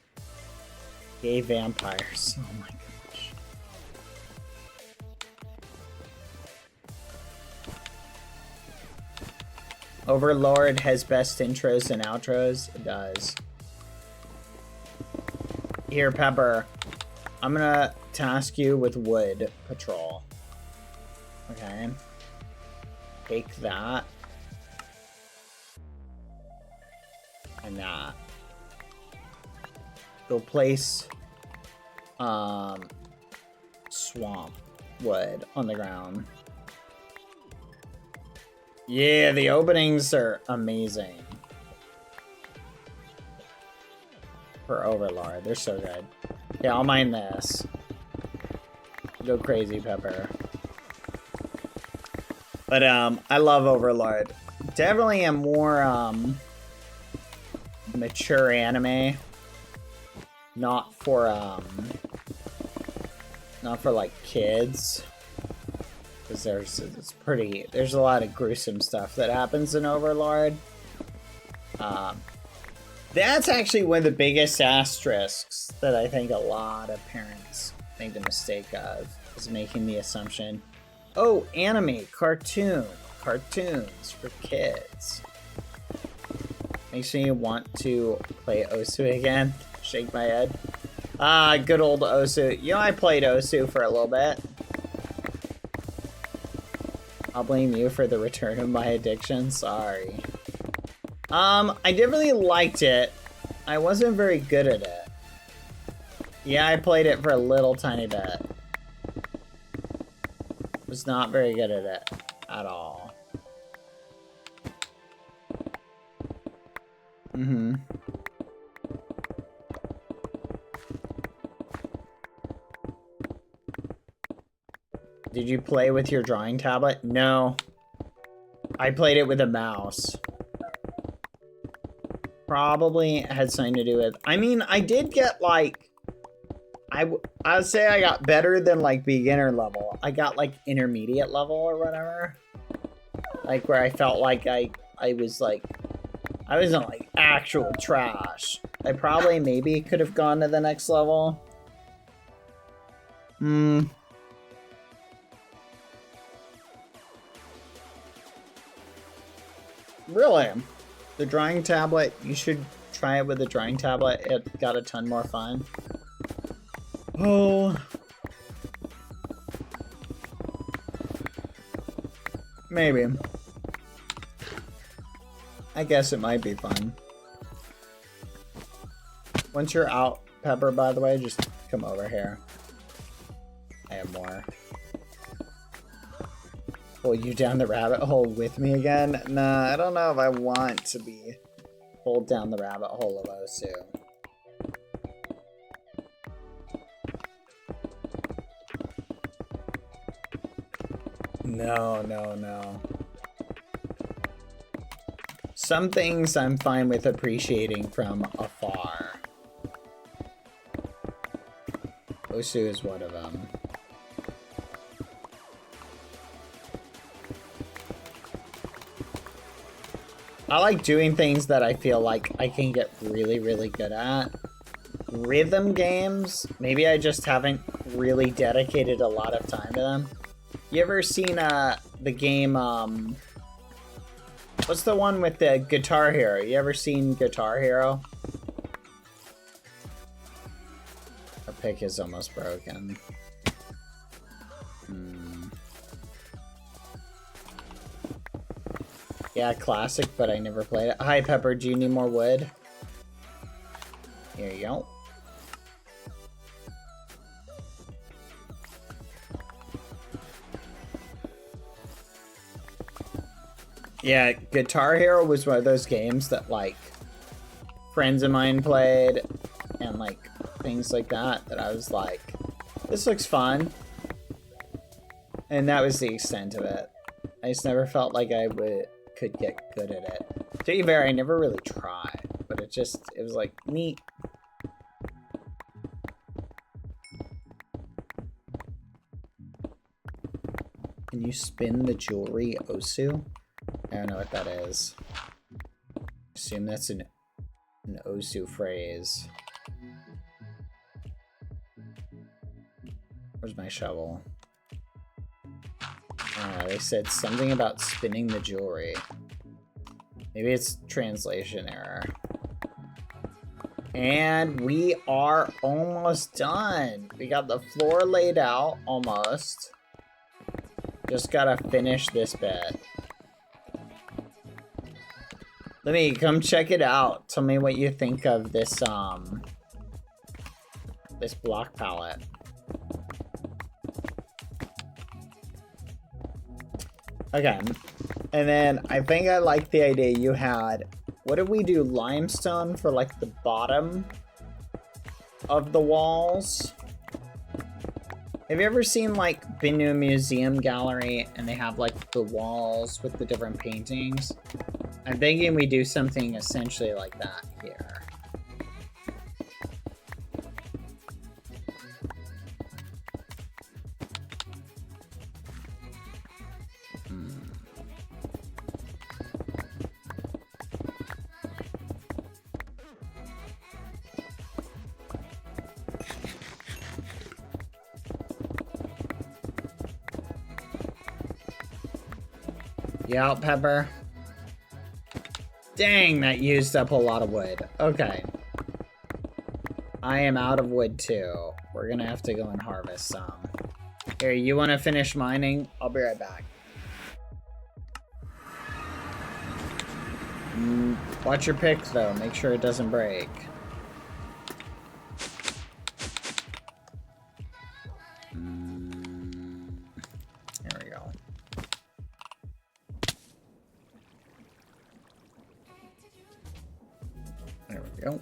Gay vampires. Oh my gosh. Overlord has best intros and outros. It does. Here, Pepper. I'm gonna task you with wood patrol. Okay. Take that. And that. Go place swamp wood on the ground. Yeah, the openings are amazing. for Overlord. They're so good. Yeah, I'll mine this. Go crazy, Pepper. But I love Overlord. Definitely a more mature anime. Not for like kids. Because there's a lot of gruesome stuff that happens in Overlord. That's actually one of the biggest asterisks that I think a lot of parents make the mistake of, is making the assumption, oh, anime, cartoons for kids. Makes me want to play Osu again. Shake my head. Good old Osu. You know, I played Osu for a little bit. I'll blame you for the return of my addiction. Sorry. I did really liked it. I wasn't very good at it. Yeah, I played it for a little tiny bit. Was not very good at it at all. Mm-hmm. Did you play with your drawing tablet? No. I played it with a mouse. Probably had something to do with... I mean, I did get, like... I would say I got better than, like, beginner level. I got, like, intermediate level or whatever. Like, where I felt like I was, like... I wasn't, like, actual trash. I probably maybe could have gone to the next level. Really? The drawing tablet, you should try it with the drawing tablet. It got a ton more fun. Oh. Maybe. I guess it might be fun. Once you're out, Pepper, by the way, just come over here. I have more. Pull you down the rabbit hole with me again? Nah, I don't know if I want to be pulled down the rabbit hole of Osu. No. Some things I'm fine with appreciating from afar. Osu is one of them. I like doing things that I feel like I can get really, really good at. Rhythm games, maybe I just haven't really dedicated a lot of time to them. You ever seen the game, what's the one with the Guitar Hero? You ever seen Guitar Hero? Our pick is almost broken. Yeah, classic, but I never played it. Hi, Pepper, do you need more wood? Here you go. Yeah, Guitar Hero was one of those games that, like, friends of mine played, and, like, things like that, that I was like, this looks fun. And that was the extent of it. I just never felt like I could get good at it. To be fair, I never really tried, but it was like neat. Can you spin the jewelry, Osu? I don't know what that is. Assume that's an Osu phrase. Where's my shovel? They said something about spinning the jewelry. Maybe it's translation error. And we are almost done. We got the floor laid out, almost. Just gotta finish this bit. Let me come check it out. Tell me what you think of this, this block palette. Okay, and then I think I like the idea you had. What did we do? Limestone for like the bottom of the walls. Have you ever seen, like, been to a museum gallery and they have, like, the walls with the different paintings? I'm thinking we do something essentially like that here. You out, Pepper? Dang, that used up a lot of wood. Okay. I am out of wood too. We're gonna have to go and harvest some. Here, you wanna finish mining? I'll be right back. Watch your pick though, make sure it doesn't break. There we go. There we go.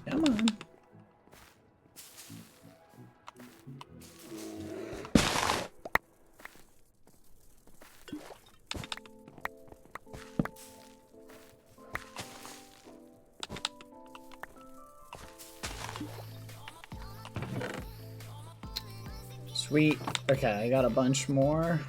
Come on. Sweet. Okay, I got a bunch more.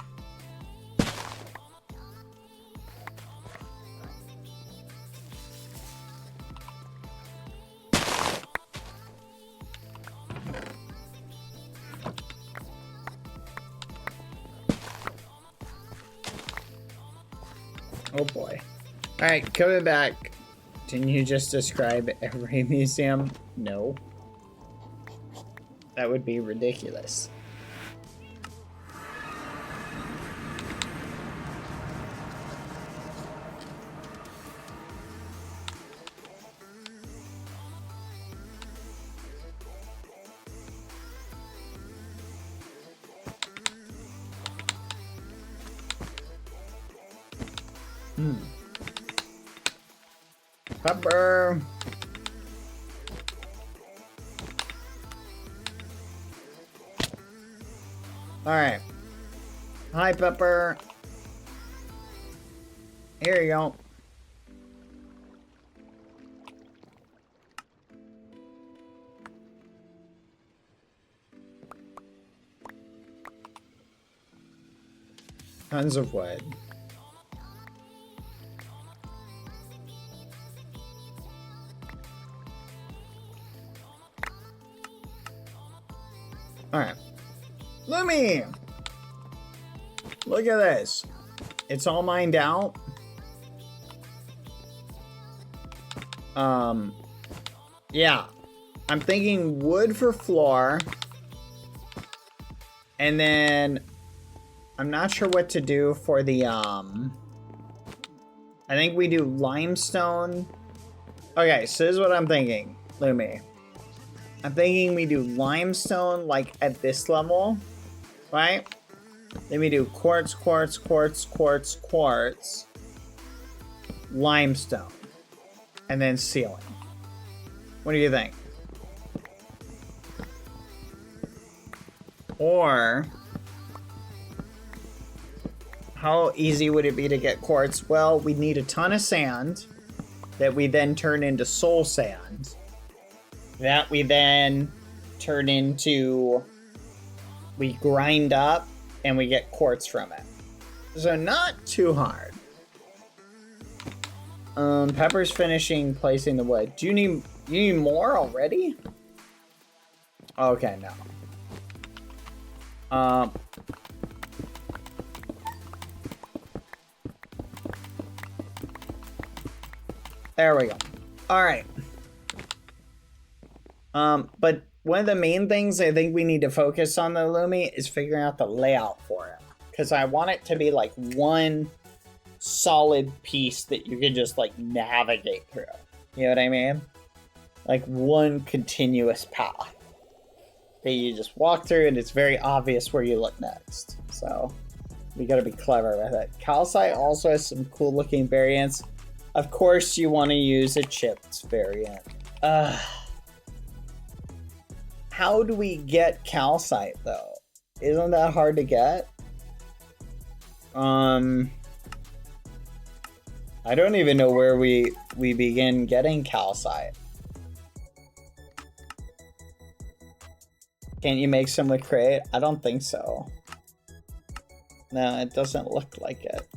Oh boy. Alright, coming back. Didn't you just describe every museum? No. That would be ridiculous. Pepper. All right. Hi, Pepper. Here you go. Tons of wood. Alright. Lumi! Look at this. It's all mined out. Yeah. I'm thinking wood for floor. And then I'm not sure what to do for the I think we do limestone. Okay, so this is what I'm thinking, Lumi. I'm thinking we do limestone like at this level, right? Then we do quartz, quartz, quartz, quartz, quartz, limestone, and then ceiling. What do you think? Or how easy would it be to get quartz? Well, we need a ton of sand that we then turn into soul sand. That we then turn into, we grind up and we get quartz from it. So not too hard. Pepper's finishing placing the wood. Do you need more already? Okay, no. There we go. All right. But one of the main things I think we need to focus on, though, Lumi, is figuring out the layout for it. Because I want it to be like one solid piece that you can just like navigate through. You know what I mean? Like one continuous path that you just walk through, and it's very obvious where you look next. So we got to be clever with it. Calcite also has some cool looking variants. Of course, you want to use a chipped variant. How do we get calcite though? Isn't that hard to get? I don't even know where we begin getting calcite. Can't you make some with crate? I don't think so. No, it doesn't look like it.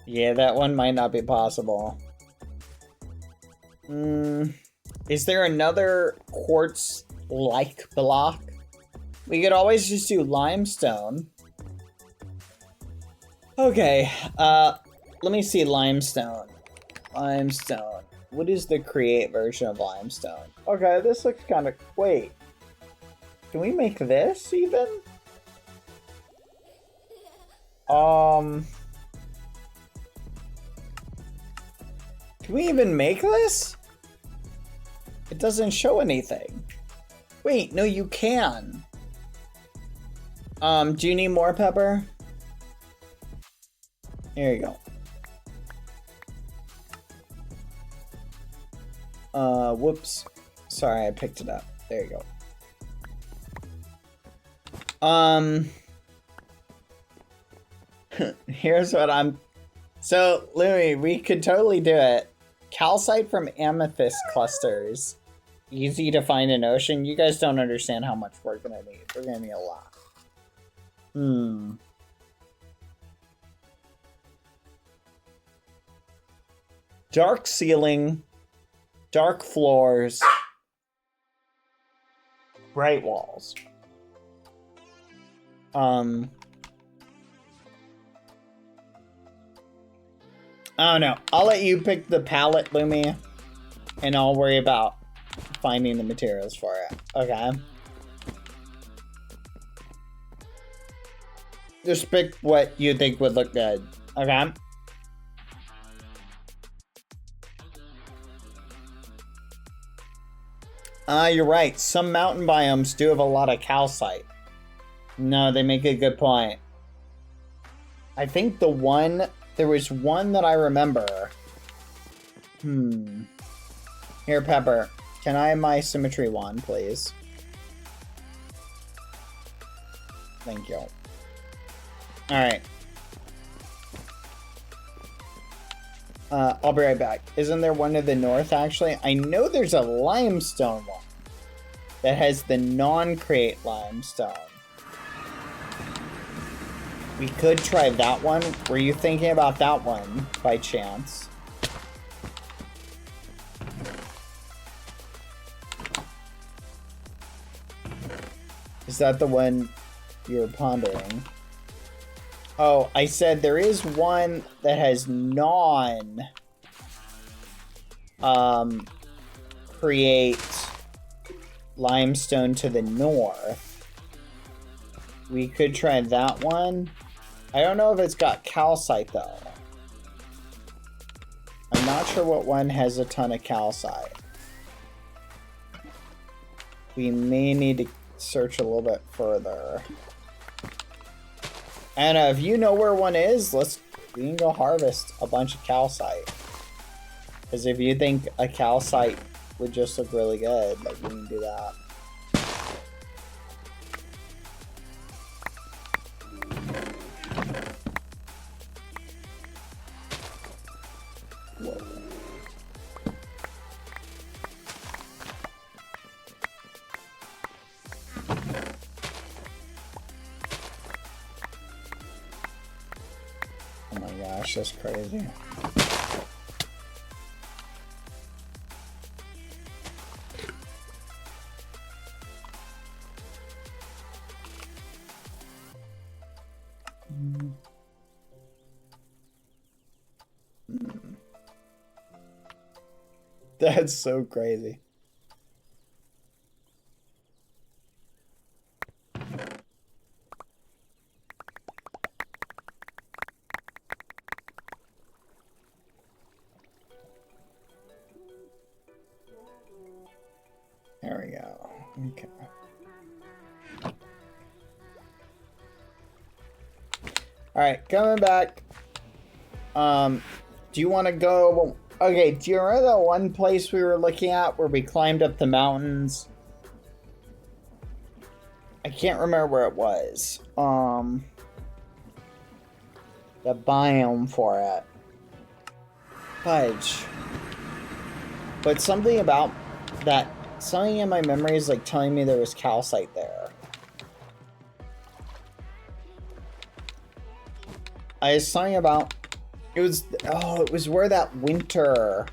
Yeah, that one might not be possible. Is there another quartz-like block? We could always just do limestone. Okay, let me see limestone. Limestone. What is the create version of limestone? Okay, this looks kind of... Wait. Can we make this even? Can we even make this? It doesn't show anything. Wait, no, you can. Do you need more pepper? Here you go. Whoops. Sorry, I picked it up. There you go. Here's what I'm... So, Louis, we could totally do it. Calcite from amethyst clusters. Easy to find in ocean. You guys don't understand how much we're gonna need. We're gonna need a lot. Dark ceiling. Dark floors. Bright walls. I don't know. I'll let you pick the palette, Lumi, and I'll worry about finding the materials for it. Okay. Just pick what you think would look good. Okay. You're right. Some mountain biomes do have a lot of calcite. No, they make a good point. I think there was one that I remember. Here, Pepper. Can I have my symmetry wand, please? Thank you. Alright. I'll be right back. Isn't there one to the north, actually? I know there's a limestone one that has the non-create limestone. We could try that one. Were you thinking about that one by chance? Is that the one you were pondering? Oh, I said there is one that has create limestone to the north. We could try that one. I don't know if it's got calcite though. I'm not sure what one has a ton of calcite. We may need to search a little bit further. And if you know where one is, we can go harvest a bunch of calcite. Because if you think a calcite would just look really good, like we can do that. Whoa. Oh my my gosh, that's crazy. That's so crazy. There we go. Okay. All right, coming back. Do you want to go? Okay, do you remember that one place we were looking at where we climbed up the mountains? I can't remember where it was. The biome for it. Fudge. But something about that, something in my memory is like telling me there was calcite there. I was something about, it was where that winter.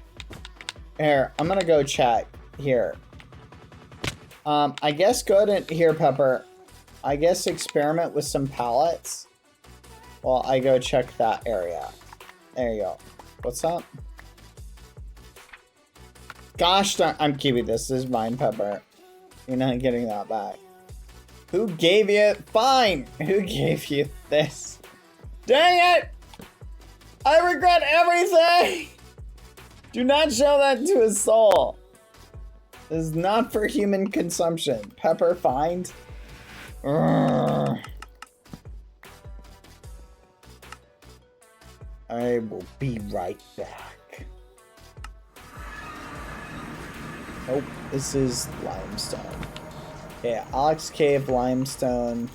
Here, I'm gonna go check here. I guess go ahead and, here, Pepper. I guess experiment with some pallets. Well, I go check that area. There you go. What's up? Gosh darn, I'm keeping this. This is mine, Pepper. You're not getting that back. Who gave you it? Fine. Who gave you this? Dang it! I regret everything! Do not show that to a soul. This is not for human consumption. Pepper, find. Urgh. I will be right back. Nope, this is limestone. Okay, Alex Cave limestone.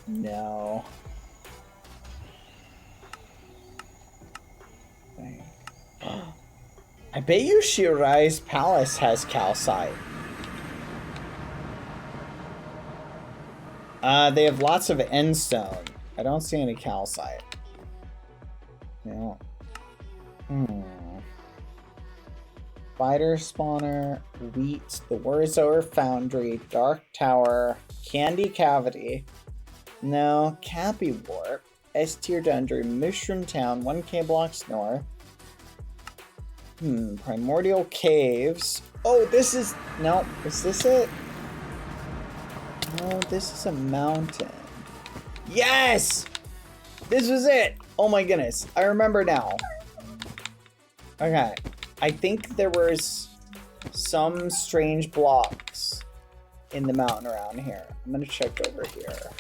No. I bet you Shirai's palace has calcite. They have lots of end stone. I don't see any calcite. No. Spider spawner, wheat, the Warzoer foundry, dark tower, candy cavity. No, Cappy warp, S tier dungeon, mushroom town, 1k blocks north. Primordial caves. Oh, this is, no, is this it? No, this is a mountain. Yes! This was it! Oh my goodness, I remember now. Okay, I think there was some strange blocks in the mountain around here. I'm gonna check over here.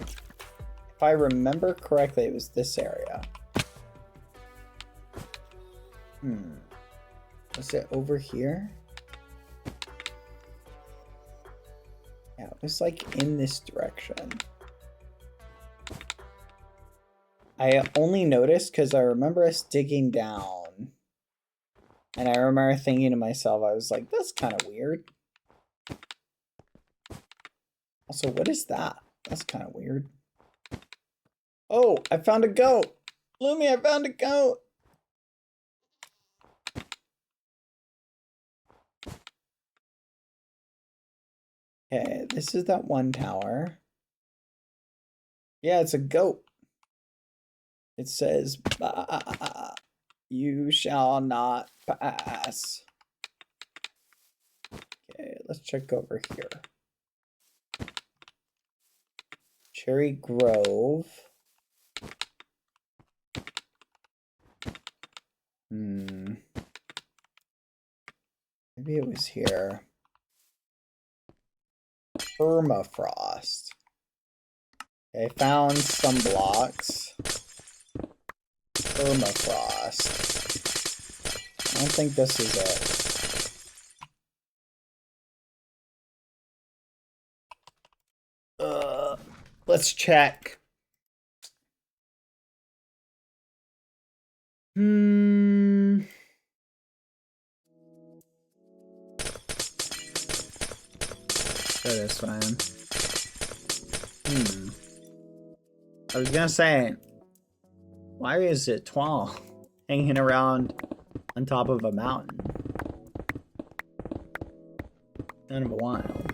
If I remember correctly, it was this area. Was it over here? Yeah, it was like in this direction. I only noticed because I remember us digging down. And I remember thinking to myself, I was like, that's kind of weird. Also, what is that? That's kind of weird. Oh, I found a goat. Lumi, I found a goat. Okay, this is that one tower. Yeah, it's a goat. It says, bah, you shall not pass. Okay, let's check over here. Cherry Grove. Maybe it was here. Permafrost. Okay, found some blocks. Permafrost. I don't think this is it. Let's check. That is fine. I was gonna say, Why is it 12 hanging around on top of a mountain? Kind of wild.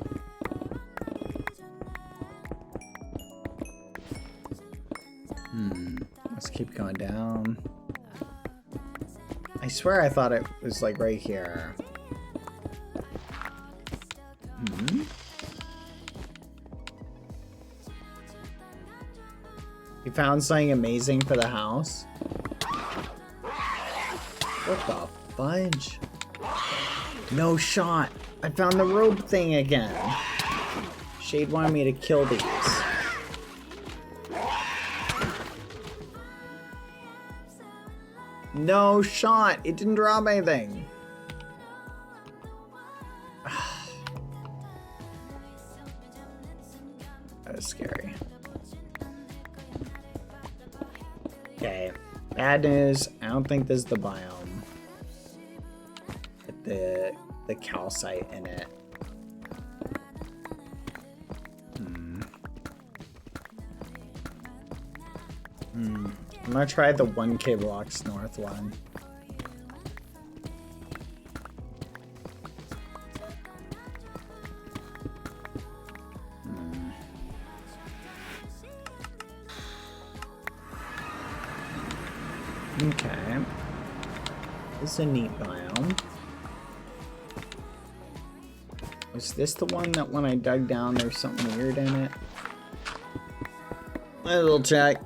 Let's keep going down. I swear I thought it was like right here. You found something amazing for the house? What the fudge? No shot. I found the rope thing again. Shade wanted me to kill these. No shot. It didn't drop anything. That was scary. Okay. Bad news. I don't think this is the biome. With the calcite in it. I'm gonna try the 1K blocks north one. Okay. This is a neat biome. Was this the one that when I dug down there's something weird in it? A little check.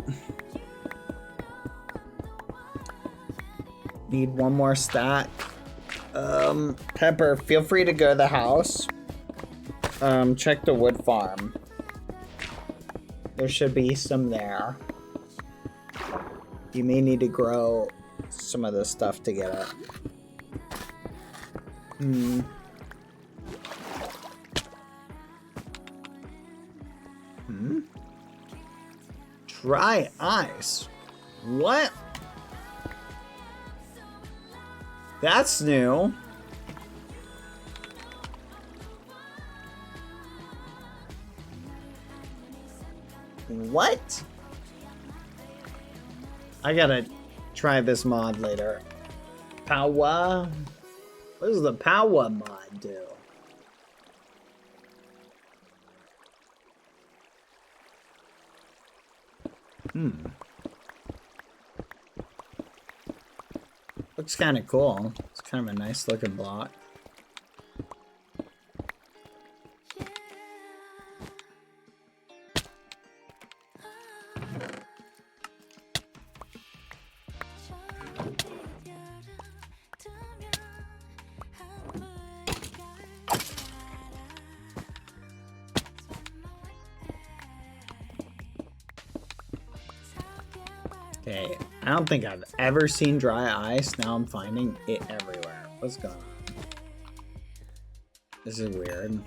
Need one more stack. Pepper, feel free to go to the house. Check the wood farm. There should be some there. You may need to grow some of this stuff to get it. Dry ice. What? That's new. What? I gotta try this mod later. Power? What does the power mod do? Looks kind of cool. It's kind of a nice looking block. Okay, I don't think I've ever seen dry ice. Now I'm finding it everywhere. What's going on? This is weird.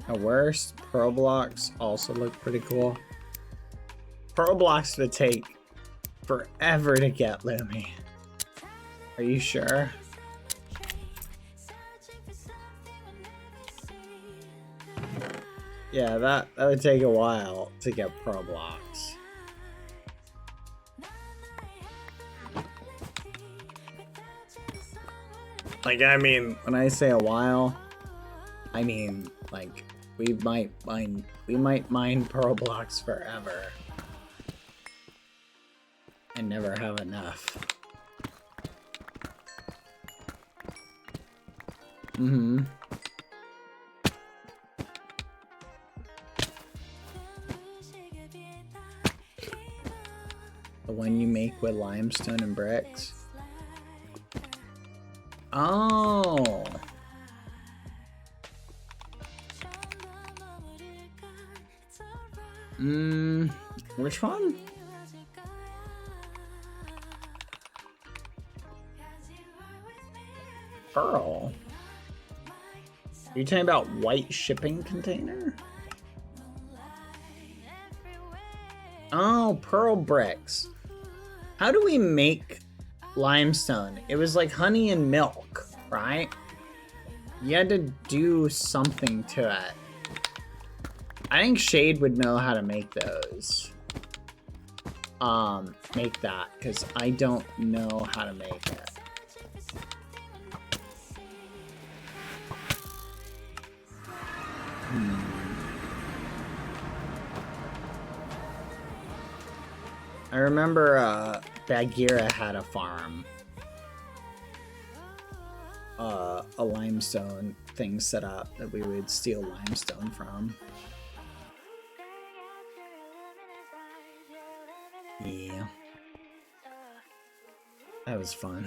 At worst, pearl blocks also look pretty cool. Pearl blocks would take forever to get, Lumi. Are you sure? Yeah, that would take a while to get pearl blocks. Like, I mean, when I say a while, I mean, like, we might mine pearl blocks forever. And never have enough. The one you make with limestone and bricks. Oh. Which one? Pearl. Are you talking about white shipping container? Oh, pearl bricks. How do we make limestone? It was like honey and milk, right? You had to do something to it. I think Shade would know how to make those. Make that, because I don't know how to make it. I remember Bagheera had a farm. A limestone thing set up that we would steal limestone from. Yeah. That was fun.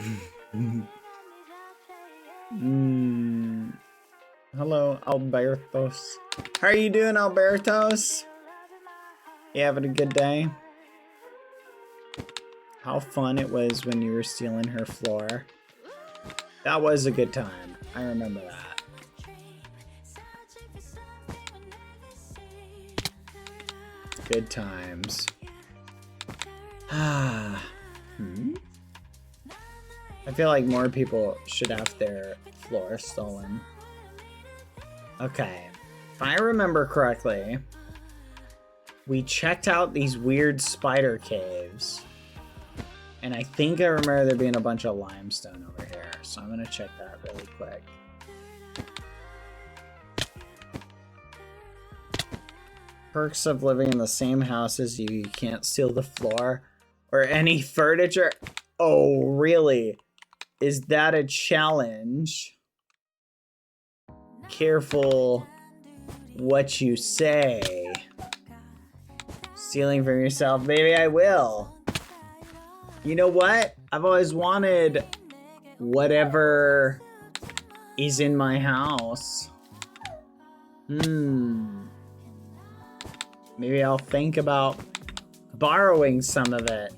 Hello, Albertos. How are you doing, Albertos? You having a good day? How fun it was when you were stealing her floor. That was a good time. I remember that. Good times. I feel like more people should have their floor stolen. Okay. If I remember correctly, we checked out these weird spider caves. And I think I remember there being a bunch of limestone over here. So I'm going to check that really quick. Perks of living in the same house as you. You can't steal the floor or any furniture. Oh, really? Is that a challenge? Careful what you say. Stealing from yourself. Maybe I will. You know what? I've always wanted whatever is in my house. Maybe I'll think about borrowing some of it.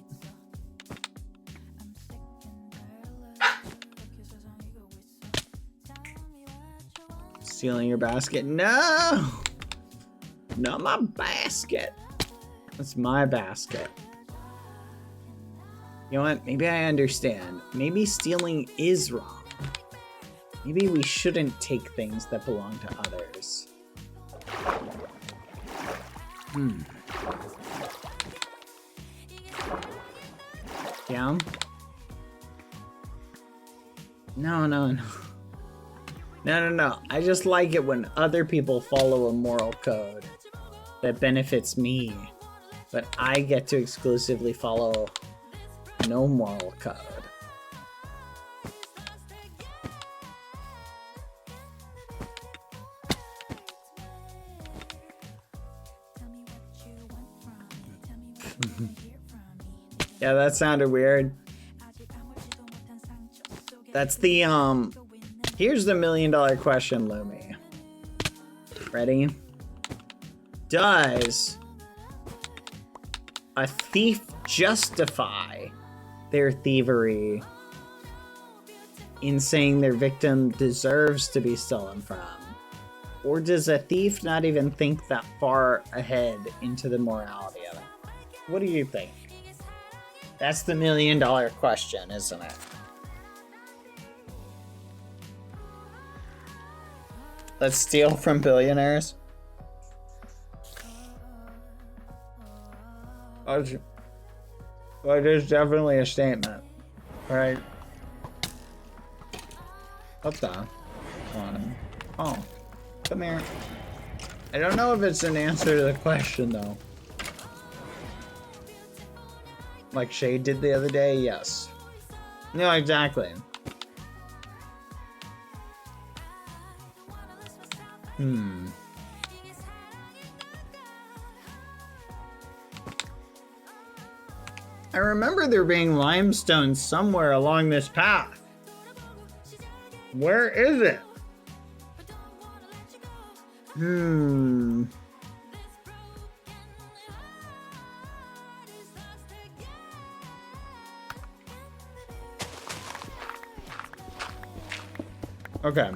Stealing your basket? No! Not my basket. That's my basket. You know what? Maybe I understand. Maybe stealing is wrong. Maybe we shouldn't take things that belong to others. Yeah? No. No. I just like it when other people follow a moral code that benefits me, but I get to exclusively follow no moral code. Yeah, that sounded weird. That's the, here's the $1 million question, Lumi. Ready? Does a thief justify their thievery in saying their victim deserves to be stolen from? Or does a thief not even think that far ahead into the morality of it? What do you think? That's the $1 million question, isn't it? Let's steal from billionaires. Well, it is definitely a statement, right? What the? Oh, come here. I don't know if it's an answer to the question, though. Like Shade did the other day? Yes. No, exactly. I remember there being limestone somewhere along this path. Where is it? Okay.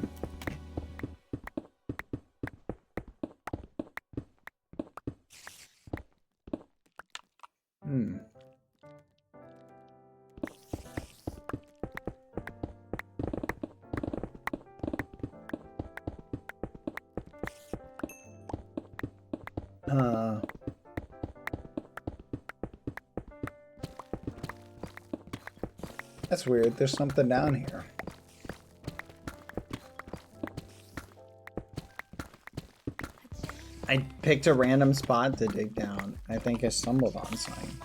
That's weird. There's something down here. I picked a random spot to dig down. I think I stumbled on something.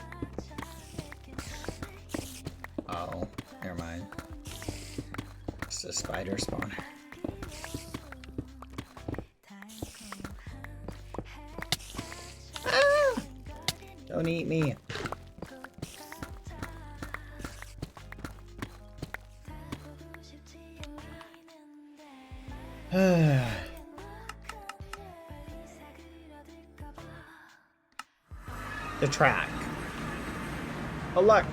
Oh, never mind. It's a spider spawner. Ah! Don't eat me. The track. Oh, look.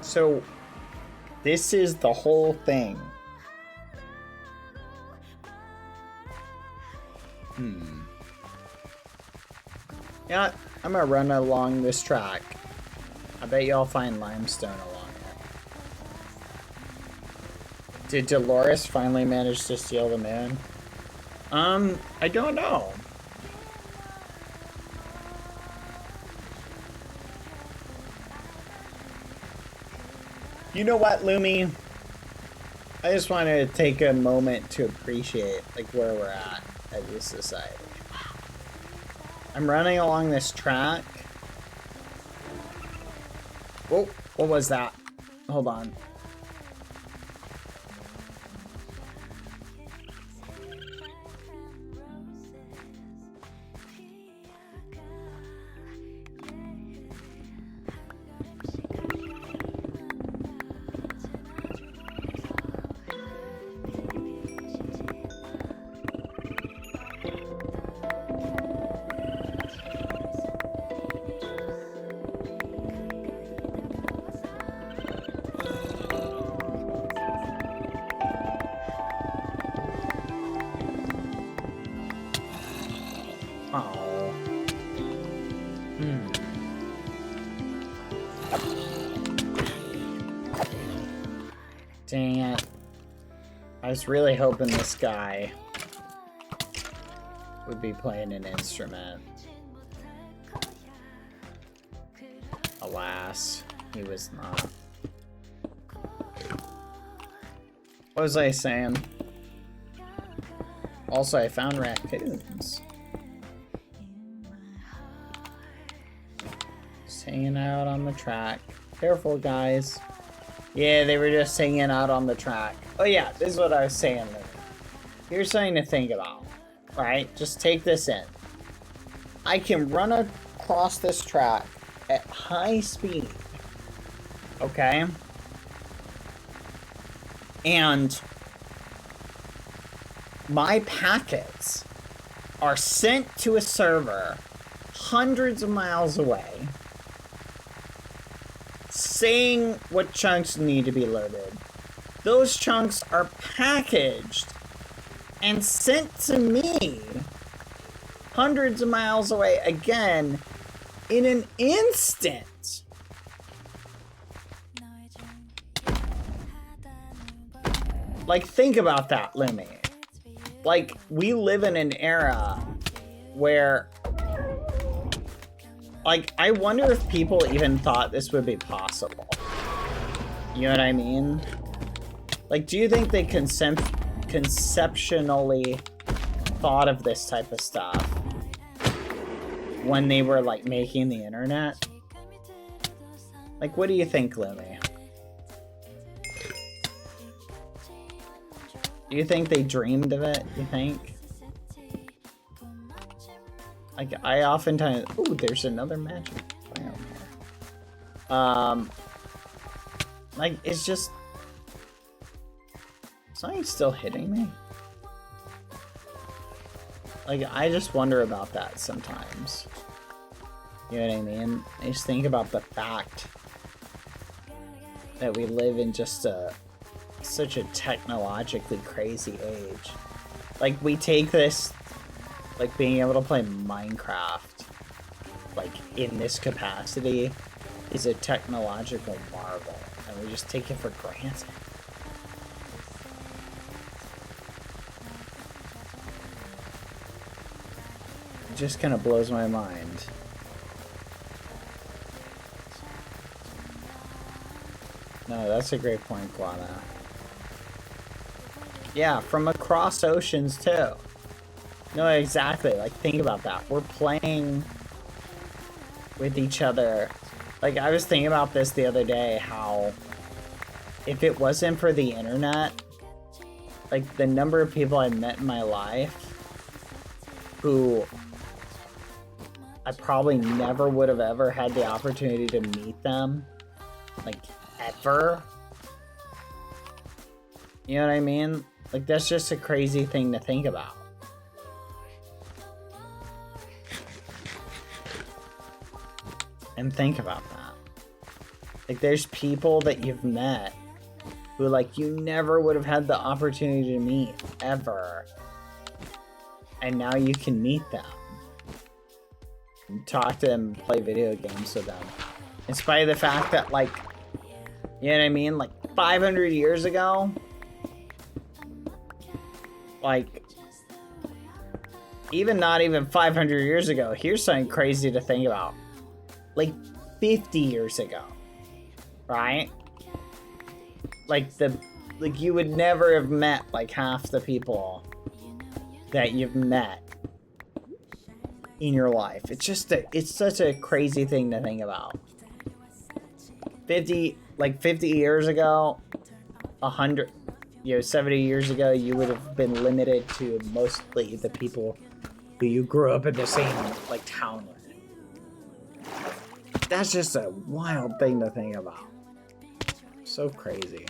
So, this is the whole thing. Yeah, I'm gonna run along this track. I bet y'all find limestone along it. Did Dolores finally manage to steal the moon? I don't know. You know what, Lumi? I just want to take a moment to appreciate like where we're at as a society. I'm running along this track. Oh, what was that? Hold on. Dang it. I was really hoping this guy would be playing an instrument. Alas, he was not. What was I saying? Also, I found raccoons. Just hanging out on the track. Careful, guys. Yeah, they were just hanging out on the track. Oh yeah, this is what I was saying. Here's something to think about, right? Just take this in. I can run across this track at high speed, okay? And my packets are sent to a server hundreds of miles away, saying what chunks need to be loaded. Those chunks are packaged and sent to me hundreds of miles away again in an instant. Like, think about that, Lumi. Like, we live in an era where, like, I wonder if people even thought this would be possible. You know what I mean? Like, do you think they conceptually thought of this type of stuff when they were, like, making the internet? Like, what do you think, Lumi? Do you think they dreamed of it, you think? Like, I oftentimes... Ooh, there's another magic biome here. Like, it's just... Something's still hitting me. Like, I just wonder about that sometimes. You know what I mean? I just think about the fact that we live in just such a technologically crazy age. Like, we take this... Like, being able to play Minecraft, like, in this capacity is a technological marvel, and we just take it for granted. just kind of blows my mind. No, that's a great point, Guana. Yeah, from across oceans too. No, exactly. Like, think about that. We're playing with each other. Like, I was thinking about this the other day, how if it wasn't for the internet, like, the number of people I met in my life who I probably never would have ever had the opportunity to meet them, like, ever. You know what I mean? Like, that's just a crazy thing to think about. And think about that. Like, there's people that you've met who, like, you never would have had the opportunity to meet, ever. And now you can meet them. And talk to them, play video games with them. In spite of the fact that, like, you know what I mean? Like, 500 years ago, like, even not even 500 years ago, here's something crazy to think about. Like, 50 years ago, right? Like, you would never have met, like, half the people that you've met in your life. It's just it's such a crazy thing to think about. 50 years ago, 100, 70 years ago, you would have been limited to mostly the people who you grew up in the same, like, town with. That's just a wild thing to think about. So crazy.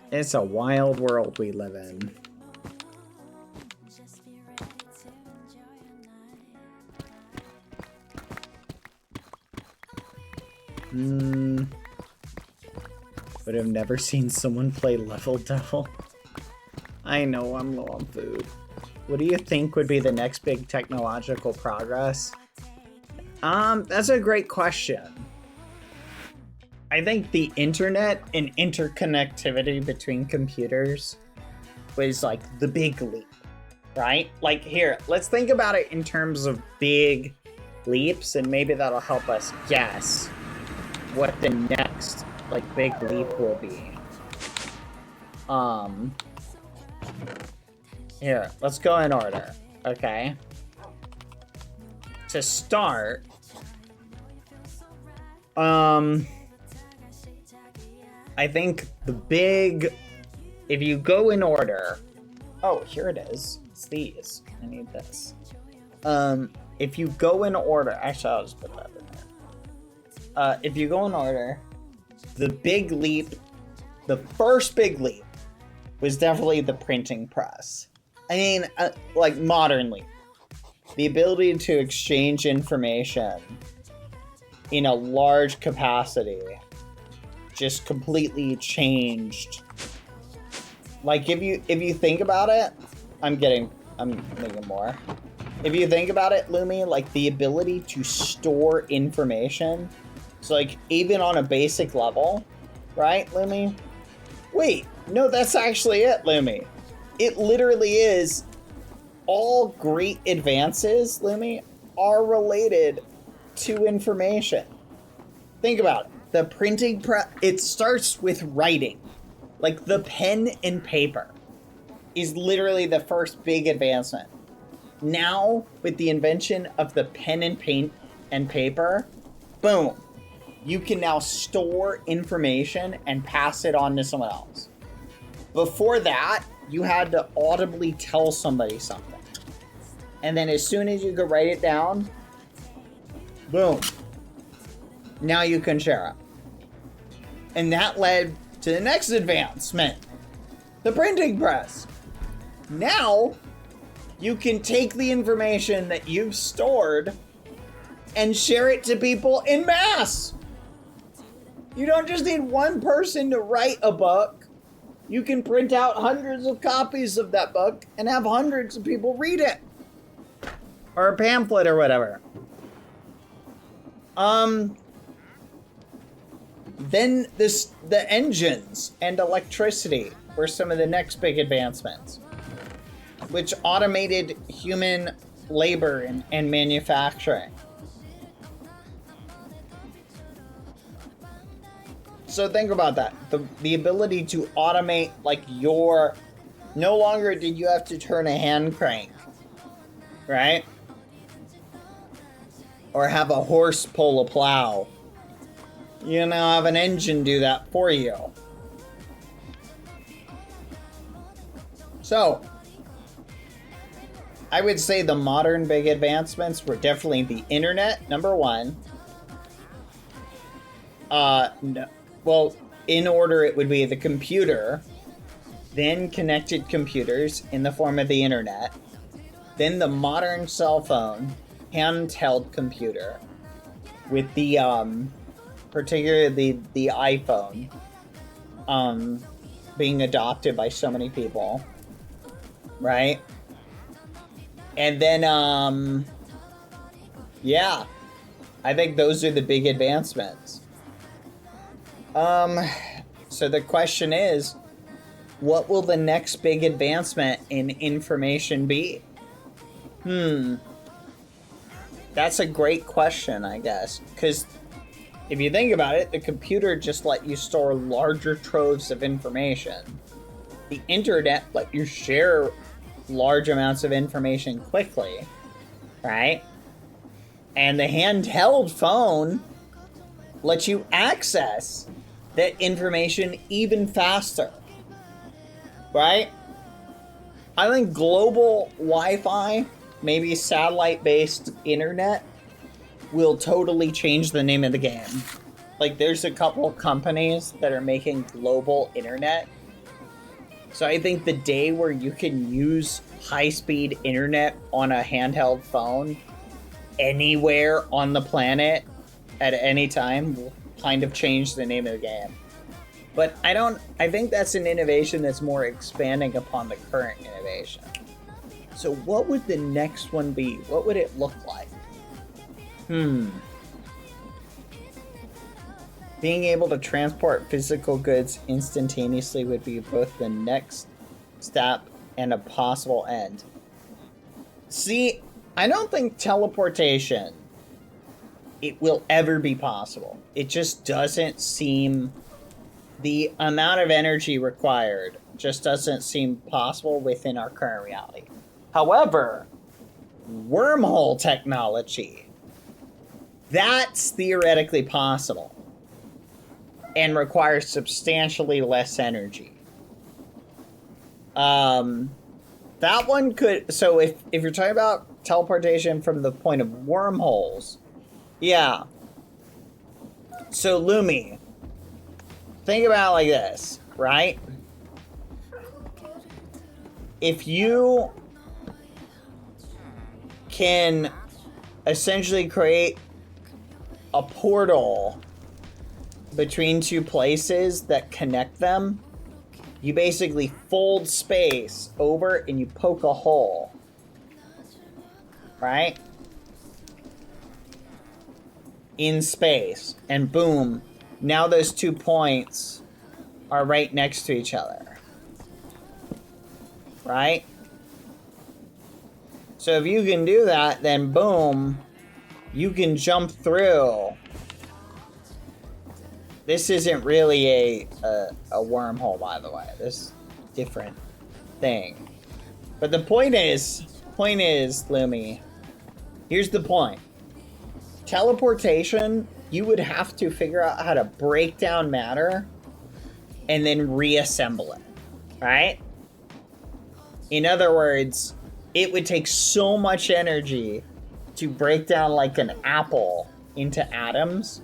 It's a wild world we live in. Would have never seen someone play Level Devil. I know I'm low on food. What do you think would be the next big technological progress? That's a great question. I think the internet and interconnectivity between computers was, like, the big leap, right? Like, here, let's think about it in terms of big leaps, and maybe that'll help us guess what the next, like, big leap will be. Here, let's go in order, okay? To start, I think the big, if you go in order, oh, here it is. It's these. I need this. If you go in order, actually, I'll just put that in there. If you go in order, the big leap, the first big leap was definitely the printing press. I mean, like, modern leap. The ability to exchange information in a large capacity just completely changed. Like, if you think about it, I'm making more. If you think about it, Lumi, like, the ability to store information, so, like, even on a basic level, right, Lumi? Wait, no, that's actually it, Lumi. It literally is, all great advances, Lumi, are related to information. Think about it. The printing press, it starts with writing. Like, the pen and paper is literally the first big advancement. Now, with the invention of the pen and paint and paper, boom, you can now store information and pass it on to someone else. Before that, you had to audibly tell somebody something. And then as soon as you could write it down, boom, now you can share it. And that led to the next advancement, the printing press. Now, you can take the information that you've stored and share it to people en masse. You don't just need one person to write a book. You can print out hundreds of copies of that book and have hundreds of people read it. Or a pamphlet or whatever. Then the engines and electricity were some of the next big advancements, which automated human labor and manufacturing. So think about that. The ability to automate, like, your... No longer did you have to turn a hand crank, right? Or have a horse pull a plow. You now have an engine do that for you. So, I would say the modern big advancements were definitely the internet, number one. No. Well, in order, it would be the computer, then connected computers in the form of the internet, then the modern cell phone, handheld computer, with the, particularly the iPhone, being adopted by so many people, right? And then, yeah, I think those are the big advancements. So the question is, what will the next big advancement in information be? That's a great question, I guess. Because if you think about it, the computer just let you store larger troves of information. The internet let you share large amounts of information quickly, right? And the handheld phone lets you access that information even faster, right? I think global Wi-Fi, maybe satellite-based internet, will totally change the name of the game. Like, there's a couple companies that are making global internet. So I think the day where you can use high-speed internet on a handheld phone anywhere on the planet at any time will kind of change the name of the game. But I think that's an innovation that's more expanding upon the current innovation. So what would the next one be? What would it look like? Being able to transport physical goods instantaneously would be both the next step and a possible end. See, I don't think teleportation, it will ever be possible. It just doesn't seem... The amount of energy required just doesn't seem possible within our current reality. However, wormhole technology, that's theoretically possible and requires substantially less energy. That one could... So if you're talking about teleportation from the point of wormholes, yeah. So Lumi, think about it like this, right? If you can essentially create a portal between two places that connect them, you basically fold space over and you poke a hole, right? In space, and boom, now those 2 points are right next to each other, right? So if you can do that, then boom, you can jump through. This isn't really a wormhole, by the way. This is a different thing. But the point is, Lumi, here's the point. Teleportation, you would have to figure out how to break down matter and then reassemble it, right? In other words, it would take so much energy to break down like an apple into atoms,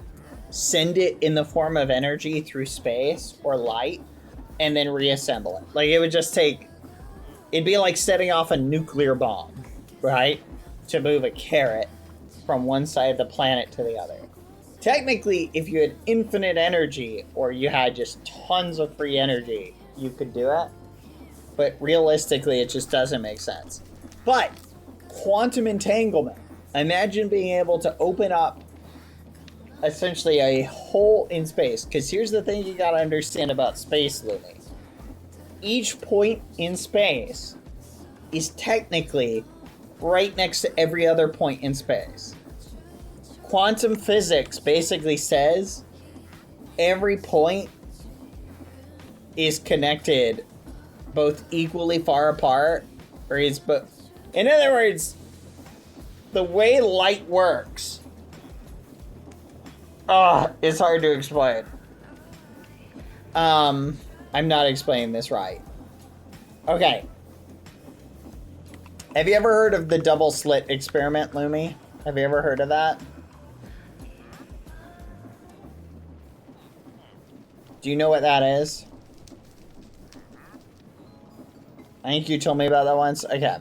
send it in the form of energy through space or light, and then reassemble it. Like, it would just take... It'd be like setting off a nuclear bomb, right? To move a carrot from one side of the planet to the other. Technically, if you had infinite energy, or you had just tons of free energy, you could do it. But realistically, it just doesn't make sense. But quantum entanglement. Imagine being able to open up essentially a hole in space. Because here's the thing you gotta understand about space, Lumi. Each point in space is technically right next to every other point in space. Quantum physics basically says every point is connected both equally far apart, or is but in other words, the way light works, it's hard to explain. I'm not explaining this right. Okay. Have you ever heard of the double slit experiment, Lumi? Have you ever heard of that? Do you know what that is? I think you told me about that once. Okay.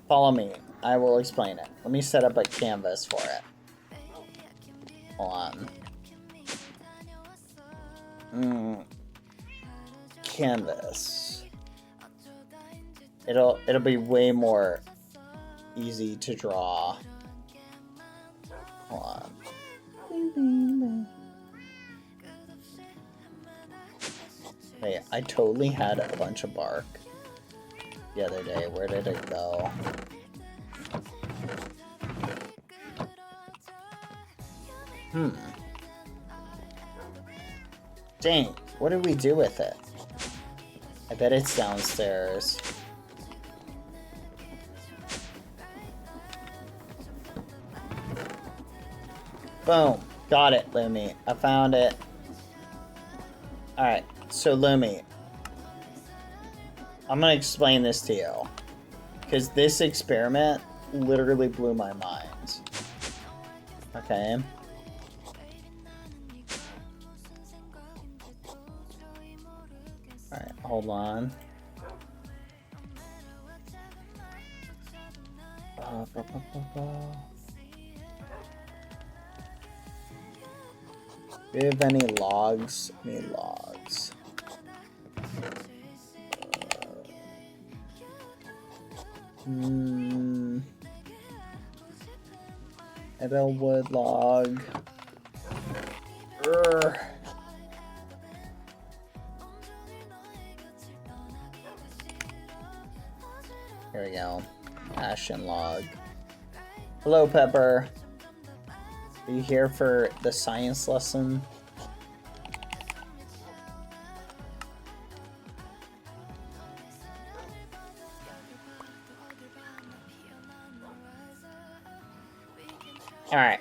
Follow me. I will explain it. Let me set up a canvas for it. Hold on. Canvas. It'll be way more easy to draw. Hold on. Wait, I totally had a bunch of bark the other day. Where did it go? Dang, what did we do with it? I bet it's downstairs. Boom. Got it, Lumi. I found it. Alright, so Lumi. I'm gonna explain this to you. Because this experiment literally blew my mind. Okay. Alright, hold on. Do you have any logs? Any logs? Edelwood log. Here we go. Ashen log. Hello, Pepper. Are you here for the science lesson? Alright.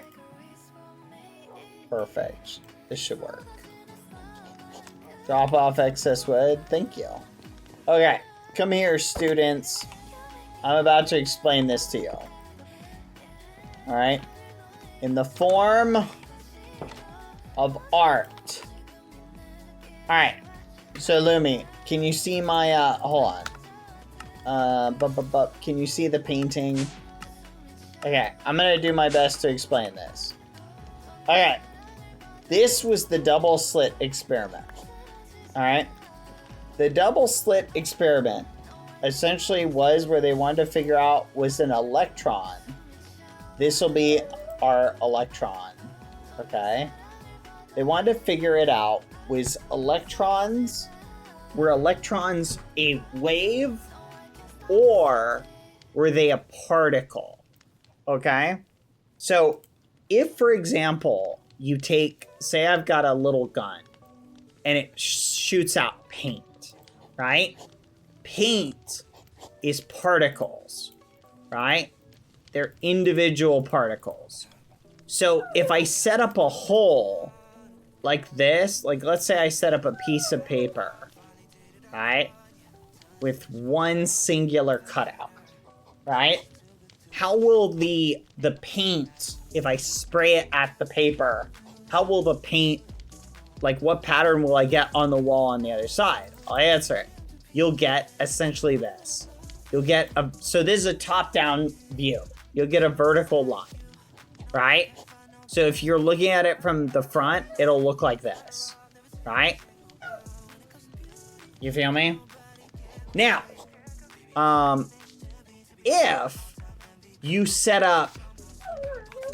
Perfect. This should work. Drop off excess wood. Thank you. Okay. Come here, students. I'm about to explain this to you. Alright. In the form of art. Alright. So, Lumi, can you see my, hold on. Can you see the painting? Okay, I'm gonna do my best to explain this. Okay. This was the double slit experiment. Alright. The double slit experiment essentially was where they wanted to figure out was an electron. This will be our electron. Okay. They wanted to figure it out. Were electrons a wave or were they a particle? Okay. So if, for example, you take, say I've got a little gun and it shoots out paint, right? Paint is particles, right? They're individual particles. So if I set up a hole like this, like let's say I set up a piece of paper, right? With one singular cutout, right? How will the paint, if I spray it at the paper, how will the paint, like what pattern will I get on the wall on the other side? I'll answer it. You'll get essentially this. You'll get so this is a top-down view. You'll get a vertical line, right? So if you're looking at it from the front, it'll look like this, right? You feel me? Now, if you set up,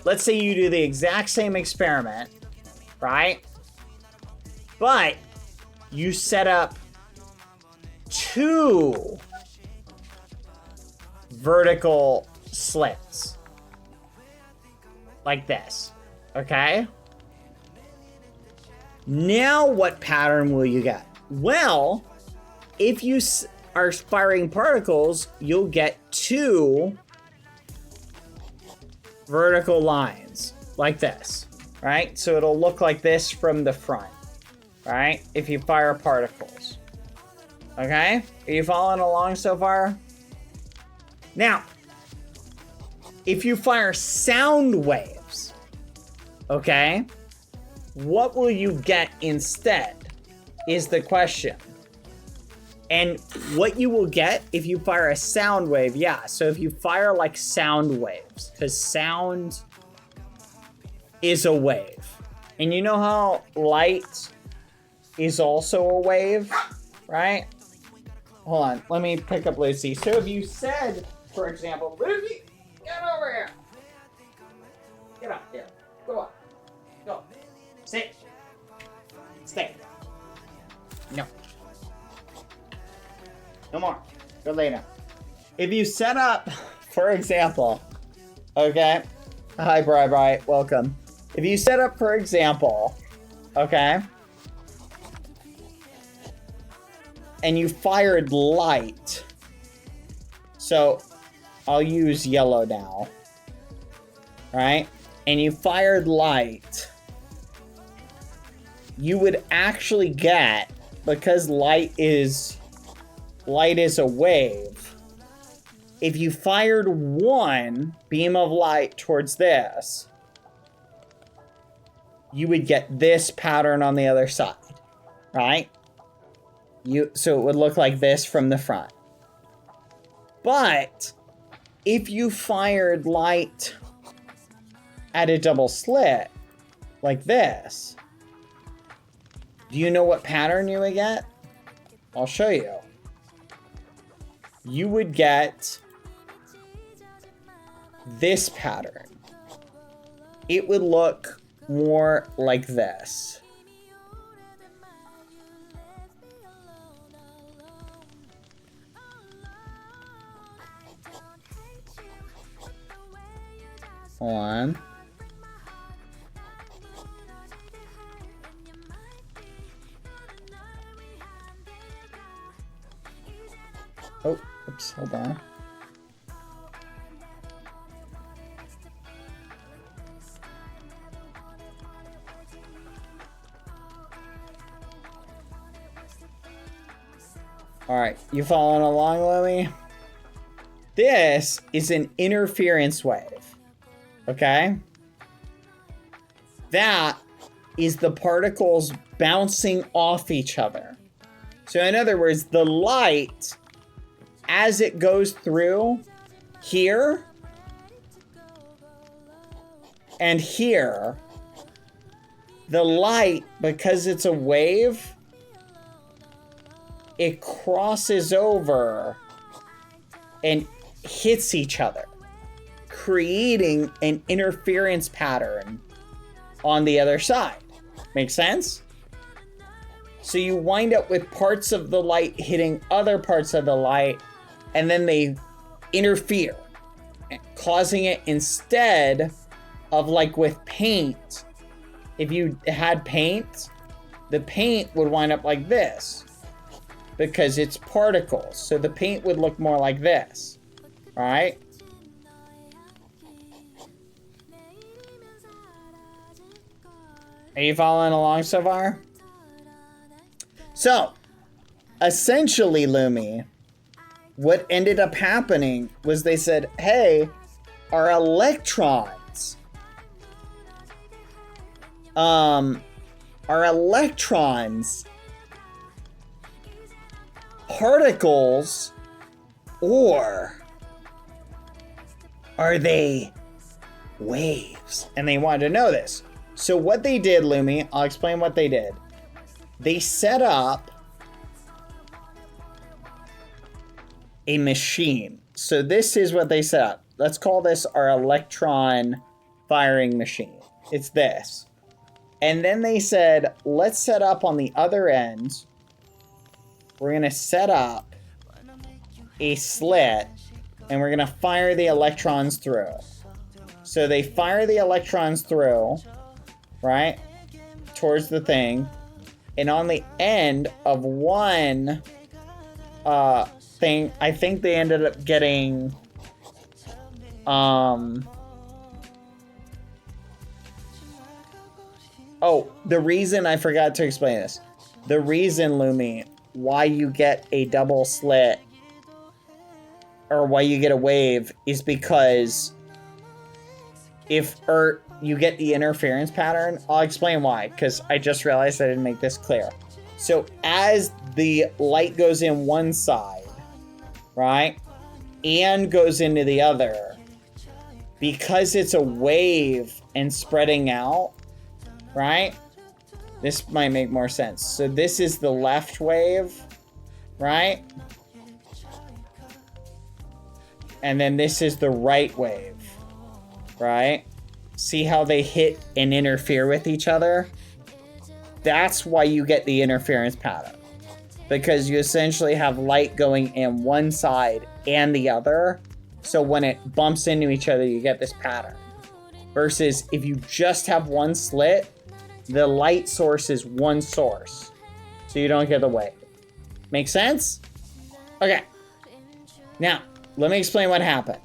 let's say you do the exact same experiment, right? But you set up two vertical slits. Like this. Okay? Now what pattern will you get? Well, if you are firing particles, you'll get 2 vertical lines like this, right? So it'll look like this from the front, right? If you fire particles. Okay? Are you following along so far? Now, if you fire sound waves, okay, what will you get instead is the question. And what you will get if you fire a sound wave, yeah, so if you fire like sound waves, because sound is a wave. And you know how light is also a wave, right? Hold on, let me pick up Lucy. So if you said, for example, Lucy, get over here. Get up here. Go up. Go. Sit. Stay. No. No more. Go lay down. If you set up, for example, okay. Hi, Bri, welcome. If you set up, for example, okay, and you fired light, so I'll use yellow now, right? And you fired light, you would actually get, because light is a wave, if you fired one beam of light towards this, you would get this pattern on the other side, right? So it would look like this from the front. But if you fired light at a double slit, like this, do you know what pattern you would get? I'll show you. You would get this pattern. It would look more like this. Hold on. Oh, oops, hold on. All right, you following along, Lily? This is an interference wave, okay? That is the particles bouncing off each other. So in other words, the light, as it goes through here and here, the light, because it's a wave, it crosses over and hits each other, creating an interference pattern on the other side. Make sense? So you wind up with parts of the light hitting other parts of the light, and then they interfere, causing it, instead of like with paint, if you had paint, the paint would wind up like this because it's particles. So the paint would look more like this, all right? Are you following along so far? So, essentially, Lumi, what ended up happening was they said, hey, our electrons, particles, or are they waves? And they wanted to know this. So what they did, Lumi, I'll explain what they did. They set up a machine. So this is what they set up. Let's call this our electron firing machine. It's this. And then they said, let's set up on the other end. We're going to set up a slit and we're gonna fire the electrons through. So they fire the electrons through, right, towards the thing, and on the end of one thing, I think they ended up getting oh, the reason I forgot to explain this. The reason, Lumi, why you get a double slit or why you get a wave is because if you get the interference pattern, I'll explain why, because I just realized I didn't make this clear. So as the light goes in one side, right, and goes into the other, because it's a wave and spreading out, right? This might make more sense. So this is the left wave, right? And then this is the right wave, right? See how they hit and interfere with each other? That's why you get the interference pattern. Because you essentially have light going in one side and the other. So when it bumps into each other, you get this pattern. Versus if you just have one slit, the light source is one source. So you don't get the wave. Make sense? Okay. Now, let me explain what happened.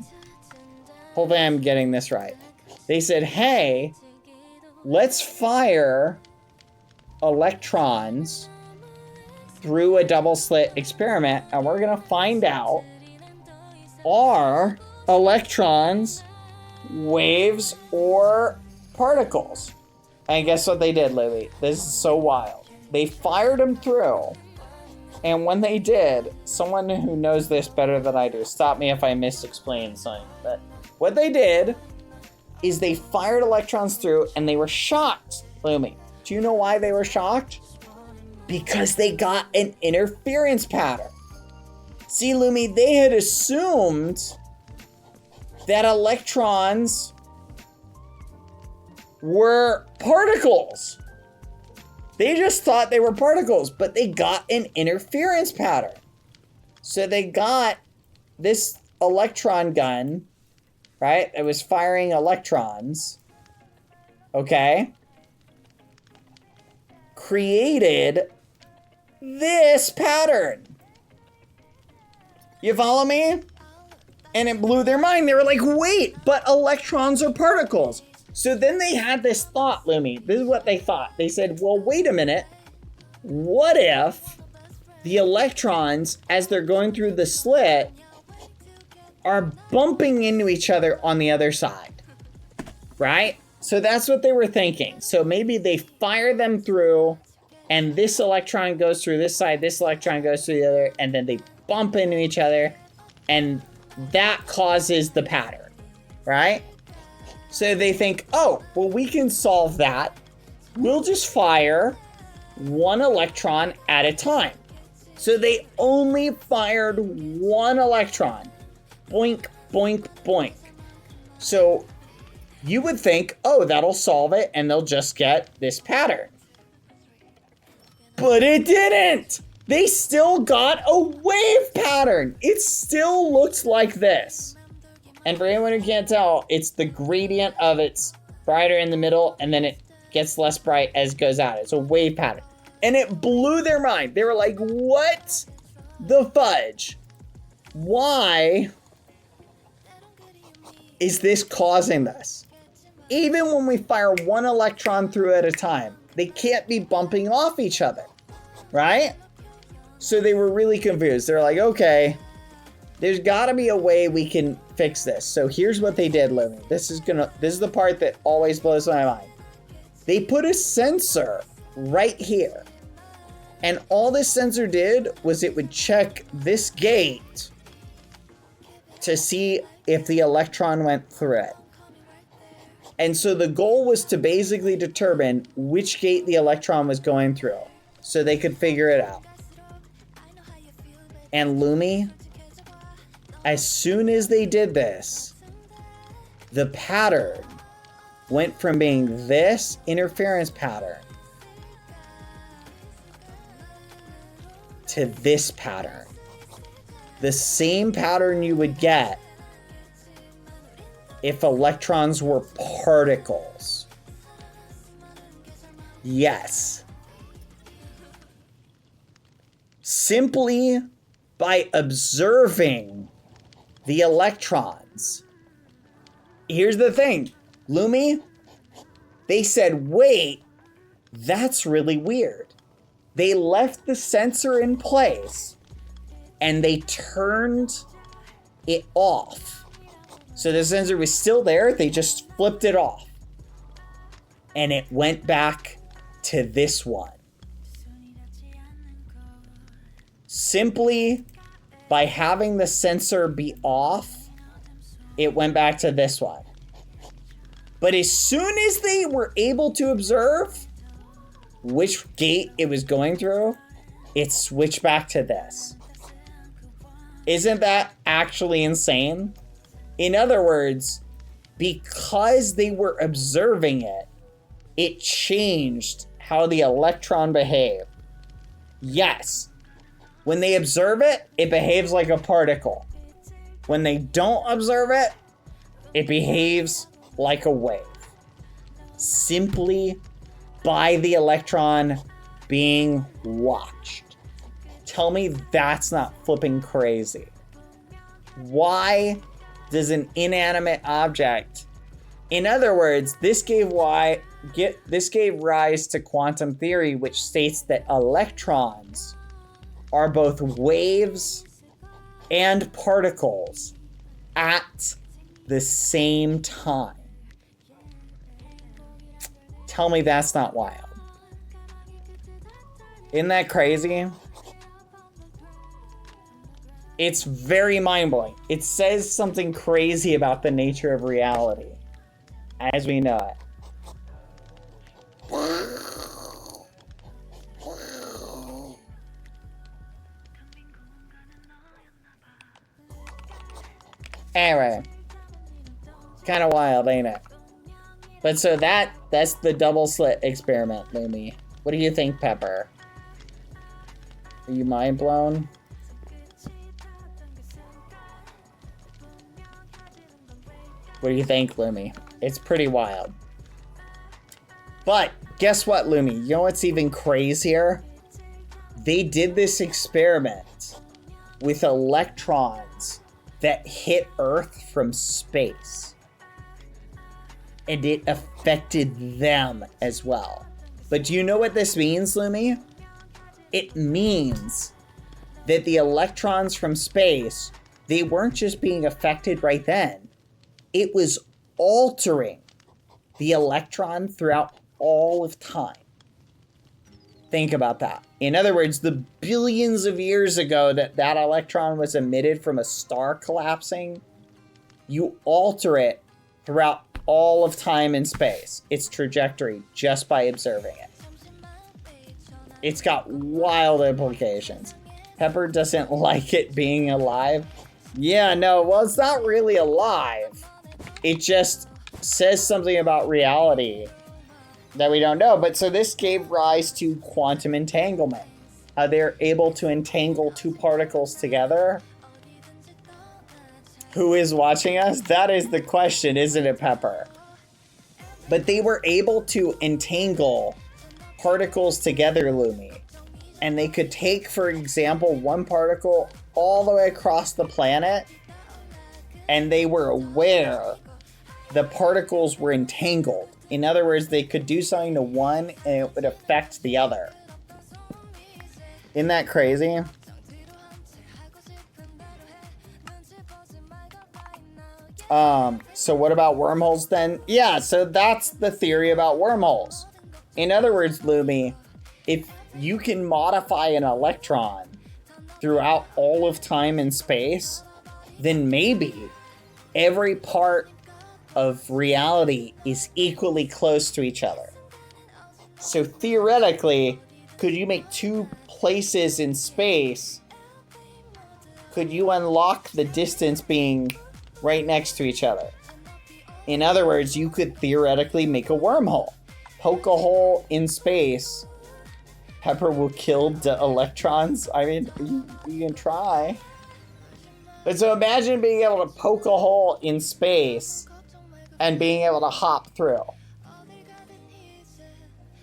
Hopefully I'm getting this right. They said, hey, let's fire electrons through a double slit experiment, and we're gonna find out, are electrons waves or particles? And guess what they did, Lily? This is so wild. They fired them through, and when they did, someone who knows this better than I do, stop me if I misexplain something, but what they did is they fired electrons through and they were shocked, Lumi. Do you know why they were shocked? Because they got an interference pattern. See, Lumi, they had assumed that electrons were particles. They just thought they were particles, but they got an interference pattern. So they got this electron gun, right? It was firing electrons. Okay. Created this pattern. You follow me? And it blew their mind. They were like, wait, but electrons are particles. So then they had this thought, Lumi. This is what they thought. They said, well, wait a minute. What if the electrons, as they're going through the slit, are bumping into each other on the other side? Right? So that's what they were thinking. So maybe they fire them through, and this electron goes through this side, this electron goes through the other, and then they bump into each other, and that causes the pattern, right? So they think, oh, well, we can solve that. We'll just fire one electron at a time. So they only fired one electron. Boink, boink, boink. So you would think, oh, that'll solve it, and they'll just get this pattern. But it didn't! They still got a wave pattern! It still looks like this. And for anyone who can't tell, it's the gradient of it's brighter in the middle, and then it gets less bright as it goes out. It's a wave pattern. And it blew their mind. They were like, what the fudge? Why is this causing this? Even when we fire one electron through at a time, they can't be bumping off each other, right? So they were really confused. They're like, okay, there's gotta be a way we can fix this. So here's what they did, Living. This is the part that always blows my mind. They put a sensor right here. And all this sensor did was it would check this gate to see if the electron went through it. And so the goal was to basically determine which gate the electron was going through so they could figure it out. And Lumi, as soon as they did this, the pattern went from being this interference pattern to this pattern. The same pattern you would get if electrons were particles? Yes. Simply by observing the electrons. Here's the thing, Lumi, they said, wait, that's really weird. They left the sensor in place and they turned it off. So the sensor was still there, they just flipped it off. And it went back to this one. Simply by having the sensor be off, it went back to this one. But as soon as they were able to observe which gate it was going through, it switched back to this. Isn't that actually insane? In other words, because they were observing it, it changed how the electron behaved. Yes, when they observe it, it behaves like a particle. When they don't observe it, it behaves like a wave. Simply by the electron being watched. Tell me that's not flipping crazy. Why does an inanimate object... In other words, this gave rise to quantum theory, which states that electrons are both waves and particles at the same time. Tell me that's not wild. Isn't that crazy? It's very mind-blowing. It says something crazy about the nature of reality as we know it. Anyway, kind of wild, ain't it? But so that's the double slit experiment, Lumi. What do you think, Pepper? Are you mind blown? What do you think, Lumi? It's pretty wild. But guess what, Lumi? You know what's even crazier? They did this experiment with electrons that hit Earth from space. And it affected them as well. But do you know what this means, Lumi? It means that the electrons from space, they weren't just being affected right then. It was altering the electron throughout all of time. Think about that. In other words, the billions of years ago that electron was emitted from a star collapsing, you alter it throughout all of time and space, its trajectory, just by observing it. It's got wild implications. Pepper doesn't like it being alive. Yeah, no, well, it's not really alive. It just says something about reality that we don't know. But so this gave rise to quantum entanglement. They're able to entangle two particles together. Who is watching us? That is the question, isn't it, Pepper? But they were able to entangle particles together, Lumi. And they could take, for example, one particle all the way across the planet, and they were aware the particles were entangled. In other words, they could do something to one and it would affect the other. Isn't that crazy? So what about wormholes then? Yeah, so that's the theory about wormholes. In other words, Lumi, if you can modify an electron throughout all of time and space, then maybe every part of reality is equally close to each other. So theoretically, could you make two places in space? Could you unlock the distance being right next to each other? In other words, you could theoretically make a wormhole. Poke a hole in space. Pepper will kill the electrons. I mean, you can try. But so imagine being able to poke a hole in space and being able to hop through.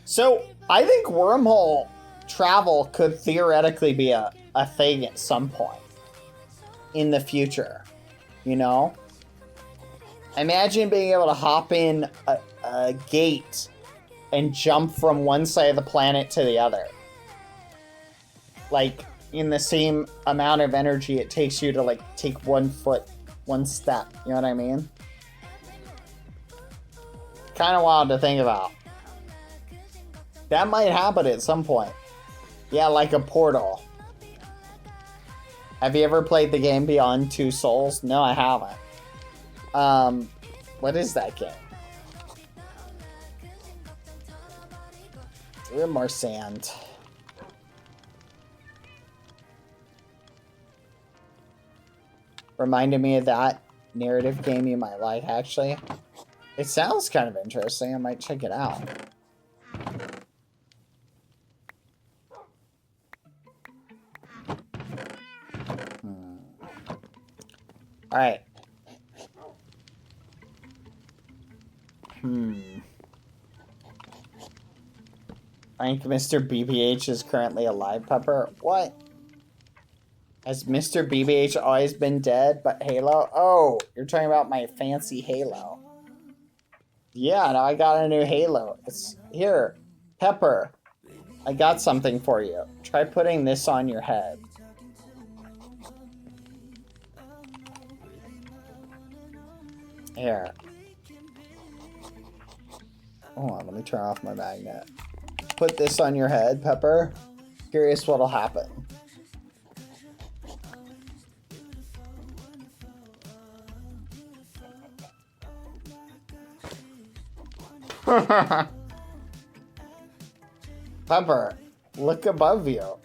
So I think wormhole travel could theoretically be a thing at some point in the future, you know? Imagine being able to hop in a gate and jump from one side of the planet to the other. Like, in the same amount of energy it takes you to, like, take 1 foot, 1 step. You know what I mean? Kind of wild to think about. That might happen at some point. Yeah, like a portal. Have you ever played the game Beyond Two Souls? No, I haven't. What is that game? A little more sand. Reminded me of that narrative game you might like, actually. It sounds kind of interesting. I might check it out. Alright. I think Mr. BBH is currently alive, Pepper. What? Has Mr. BBH always been dead, but Halo? Oh, you're talking about my fancy Halo. Yeah, now I got a new Halo. It's here. Pepper, I got something for you. Try putting this on your head. Here. Hold on, let me turn off my magnet. Put this on your head, Pepper. Curious what'll happen. Pepper, look above you.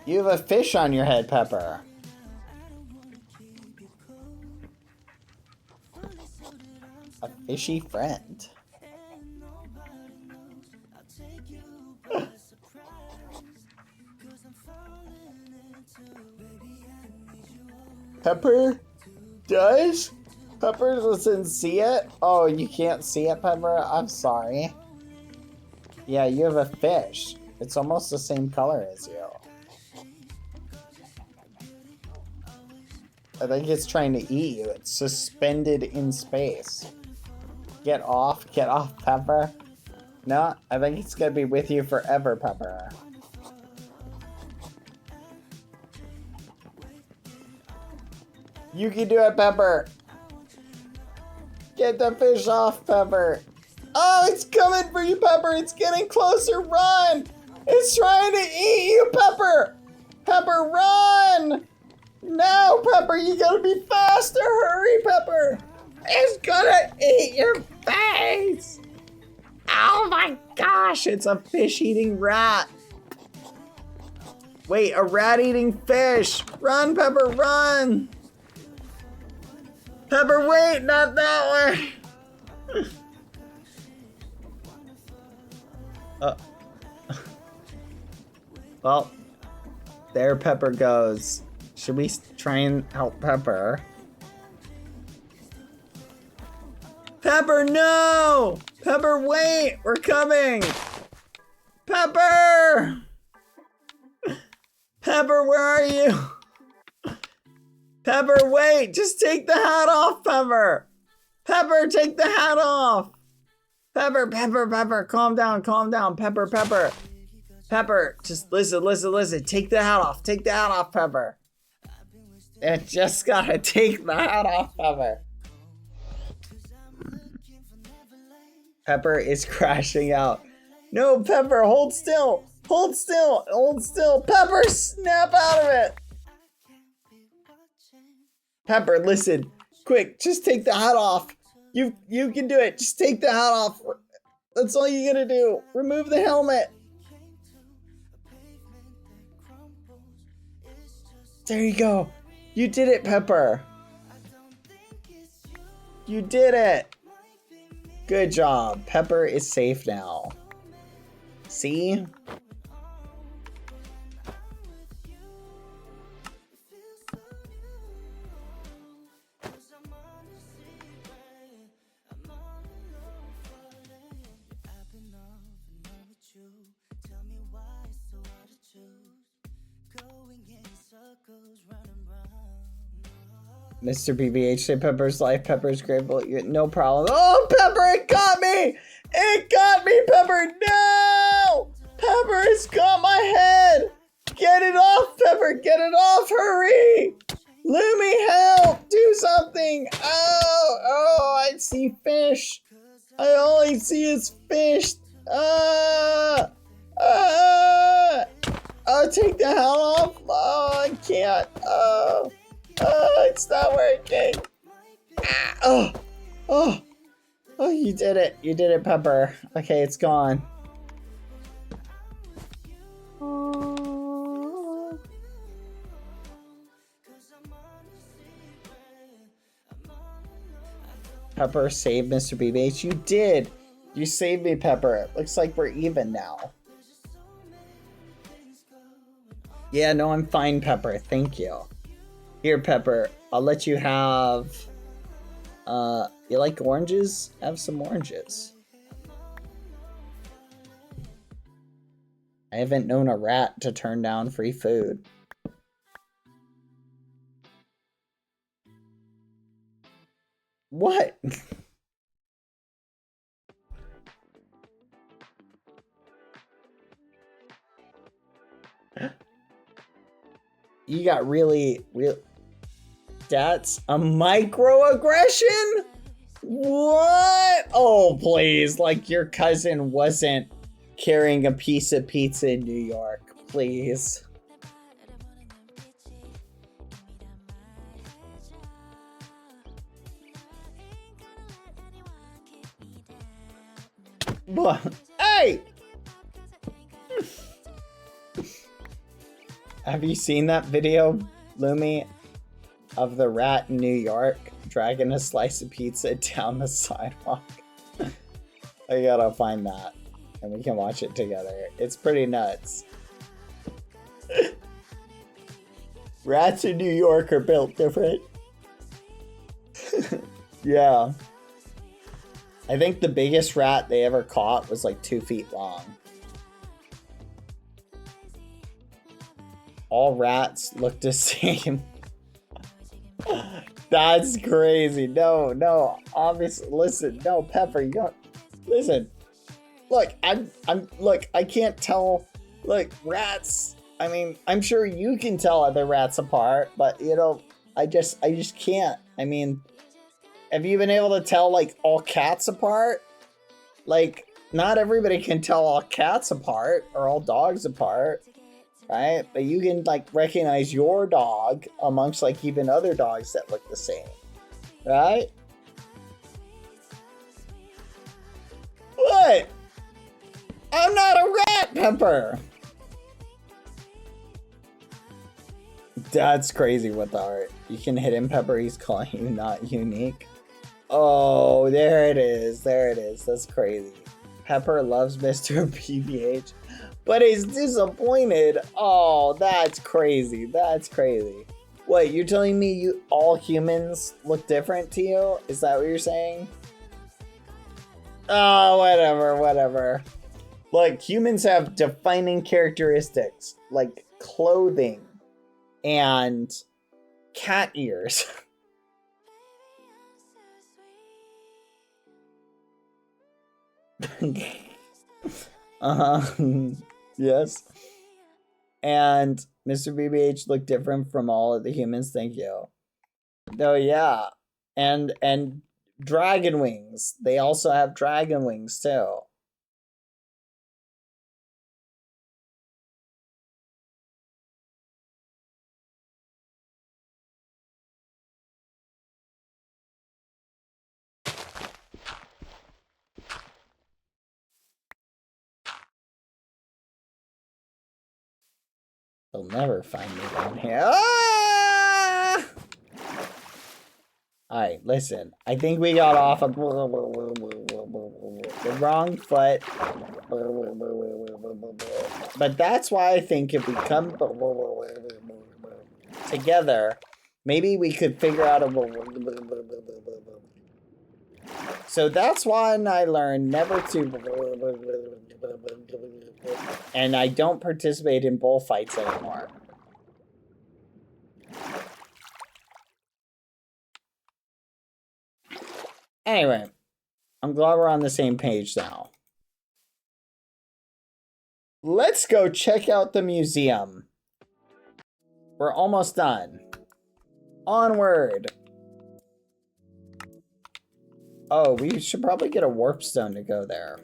You have a fish on your head, Pepper. A fishy friend. Pepper does? Pepper doesn't see it? Oh, you can't see it, Pepper? I'm sorry. Yeah, you have a fish. It's almost the same color as you. I think it's trying to eat you. It's suspended in space. Get off, Pepper. No, I think it's gonna be with you forever, Pepper. You can do it, Pepper. Get the fish off, Pepper. Oh, it's coming for you, Pepper. It's getting closer. Run. It's trying to eat you, Pepper. Pepper, run. No, Pepper, you gotta be faster. Hurry, Pepper. It's gonna eat your face. Oh my gosh, it's a fish-eating rat. Wait, a rat-eating fish. Run, Pepper, run. Pepper, wait, not that way. Well, there Pepper goes. Should we try and help Pepper? Pepper, no! Pepper, wait! We're coming! Pepper! Pepper, where are you? Pepper, wait! Just take the hat off, Pepper! Pepper, take the hat off! Pepper, calm down, Pepper. Pepper, just listen. Take the hat off, Pepper. I just gotta take the hat off, Pepper. Pepper is crashing out. No, Pepper, hold still. Pepper, snap out of it. Pepper, listen. Quick, just take the hat off. You can do it. Just take the hat off. That's all you gotta do. Remove the helmet. There you go. You did it, Pepper. You did it. Good job. Pepper is safe now. See? Mr. BBH, say Pepper's life. Pepper's grateful. No problem. Oh, Pepper, it got me! It got me, Pepper! No! Pepper has got my head! Get it off, Pepper! Get it off! Hurry! Lumi, help! Do something! Oh, I see fish. I only see is fish. Oh, take the hell off. Oh, I can't. Oh, it's not working. Oh, you did it. You did it, Pepper. Okay, it's gone. Pepper saved Mr. BBH. You did. You saved me, Pepper. Looks like we're even now. Yeah, no, I'm fine, Pepper. Thank you. Here, Pepper. I'll let you have... you like oranges? Have some oranges. I haven't known a rat to turn down free food. What? You got really... That's a microaggression? What? Oh, please. Like your cousin wasn't carrying a piece of pizza in New York. Please. Hey! Have you seen that video, Lumi, of the rat in New York dragging a slice of pizza down the sidewalk? I gotta find that and we can watch it together. It's pretty nuts. Rats in New York are built different. Yeah. I think the biggest rat they ever caught was like 2 feet long. All rats look the same. That's crazy. No, obviously, listen, no, Pepper, you don't, listen. Look, look, I can't tell, like, rats. I mean, I'm sure you can tell other rats apart, but, you know, I just can't. I mean, have you been able to tell, like, all cats apart? Like, not everybody can tell all cats apart or all dogs apart, right? But you can, like, recognize your dog amongst, like, even other dogs that look the same, right? What? I'm not a rat, Pepper! That's crazy with the art. You can hit him, Pepper. He's calling you not unique. Oh, there it is. There it is. That's crazy. Pepper loves Mr. BBH, but he's disappointed. Oh, that's crazy. That's crazy. What, you're telling me all humans look different to you? Is that what you're saying? Oh, whatever. Look, humans have defining characteristics like clothing and cat ears. Yes. And Mr. BBH looked different from all of the humans. Thank you. Oh yeah. And dragon wings. They also have dragon wings too. They'll never find me down here. Ah! Alright, listen. I think we got off of the wrong foot. But that's why I think if we come together, maybe we could figure out a... So that's one I learned never to... And I don't participate in bullfights anymore. Anyway, I'm glad we're on the same page now. Let's go check out the museum. We're almost done. Onward. Oh, we should probably get a warp stone to go there.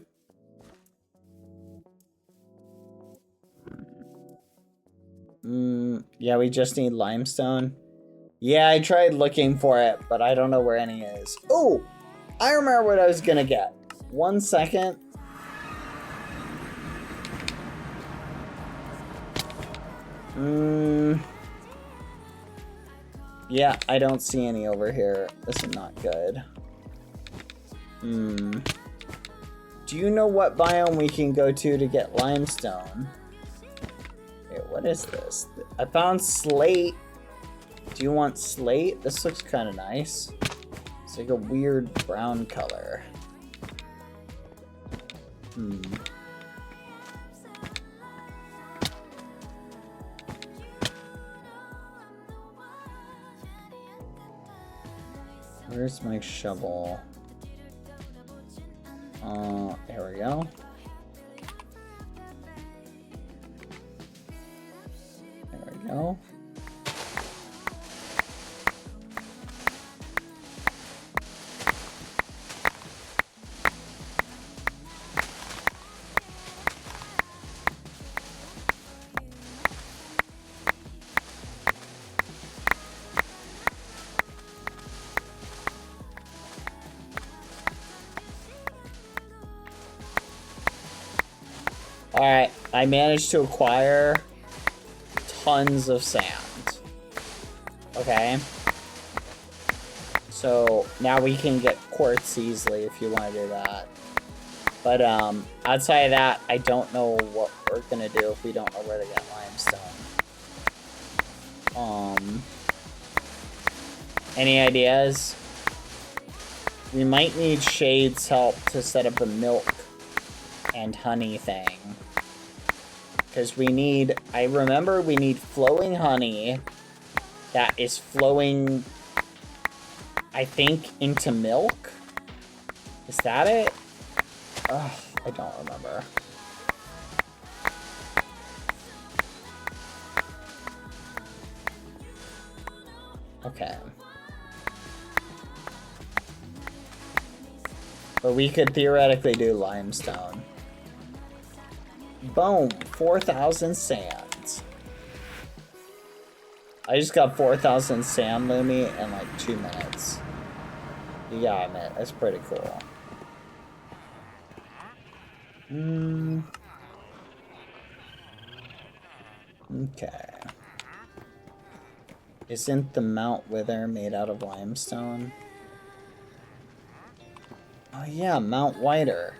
Yeah, we just need limestone. Yeah, I tried looking for it, but I don't know where any is. Oh, I remember what I was gonna get. 1 second. Yeah, I don't see any over here. This is not good. Do you know what biome we can go to get limestone? Wait, what is this? I found slate. Do you want slate? This looks kind of nice. It's like a weird brown color. Where's my shovel? There we go. There we go. Alright, I managed to acquire tons of sand. Okay. So now we can get quartz easily if you want to do that. But outside of that, I don't know what we're gonna do if we don't know where to get limestone. Any ideas? We might need Shade's help to set up a milk and honey thing. Because we need, I remember we need flowing honey that is flowing, I think, into milk? Is that it? Ugh, I don't remember. Okay. But we could theoretically do limestone. Boom, 4,000 sands. I just got 4,000 sand lumi in like 2 minutes. You gotta admit, that's pretty cool. Okay. Isn't the Mount Wither made out of limestone? Oh yeah, Mount Whiter.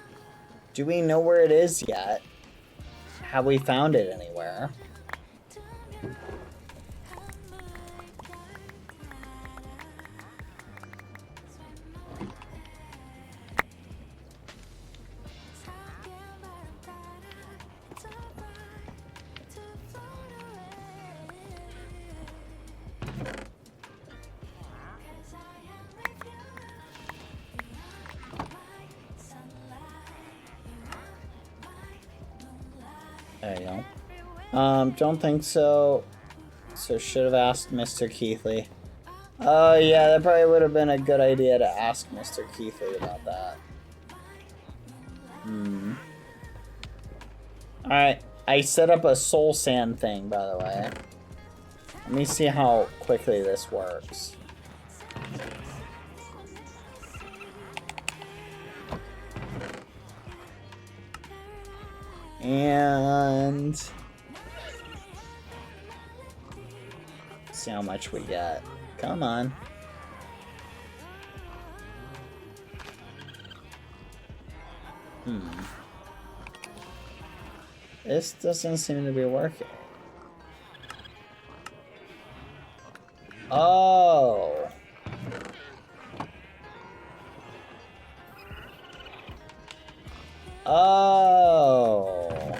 Do we know where it is yet? Have we found it anywhere? There you go. Don't think so. So should have asked Mr. Keithley. Oh yeah, that probably would have been a good idea to ask Mr. Keithley about that. Alright, I set up a soul sand thing, by the way. Let me see how quickly this works. And see how much we get. Come on. This doesn't seem to be working. Oh. Oh.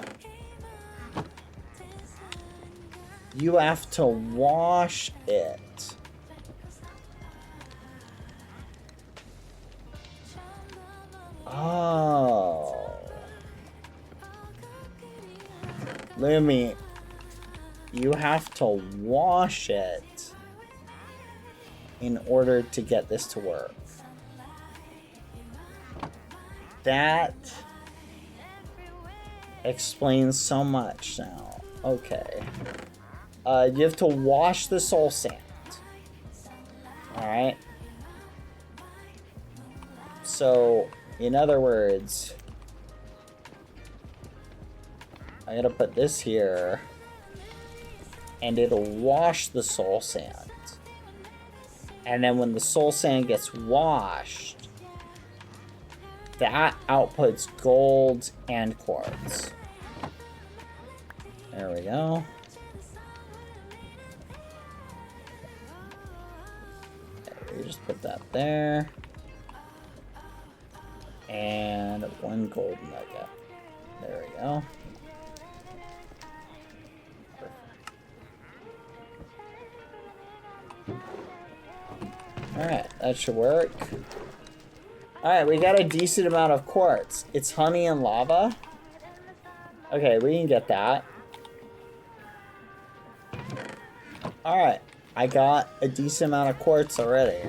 You have to wash it. Oh. Lumi, you have to wash it in order to get this to work. That explains so much now. Okay. You have to wash the soul sand. Alright. So, in other words, I gotta put this here, and it'll wash the soul sand. And then when the soul sand gets washed, that outputs gold and quartz. There we go. Okay, we just put that there. And one gold nugget. There we go. Alright, that should work. Alright, we got a decent amount of quartz. It's honey and lava. Okay, we can get that. Alright, I got a decent amount of quartz already.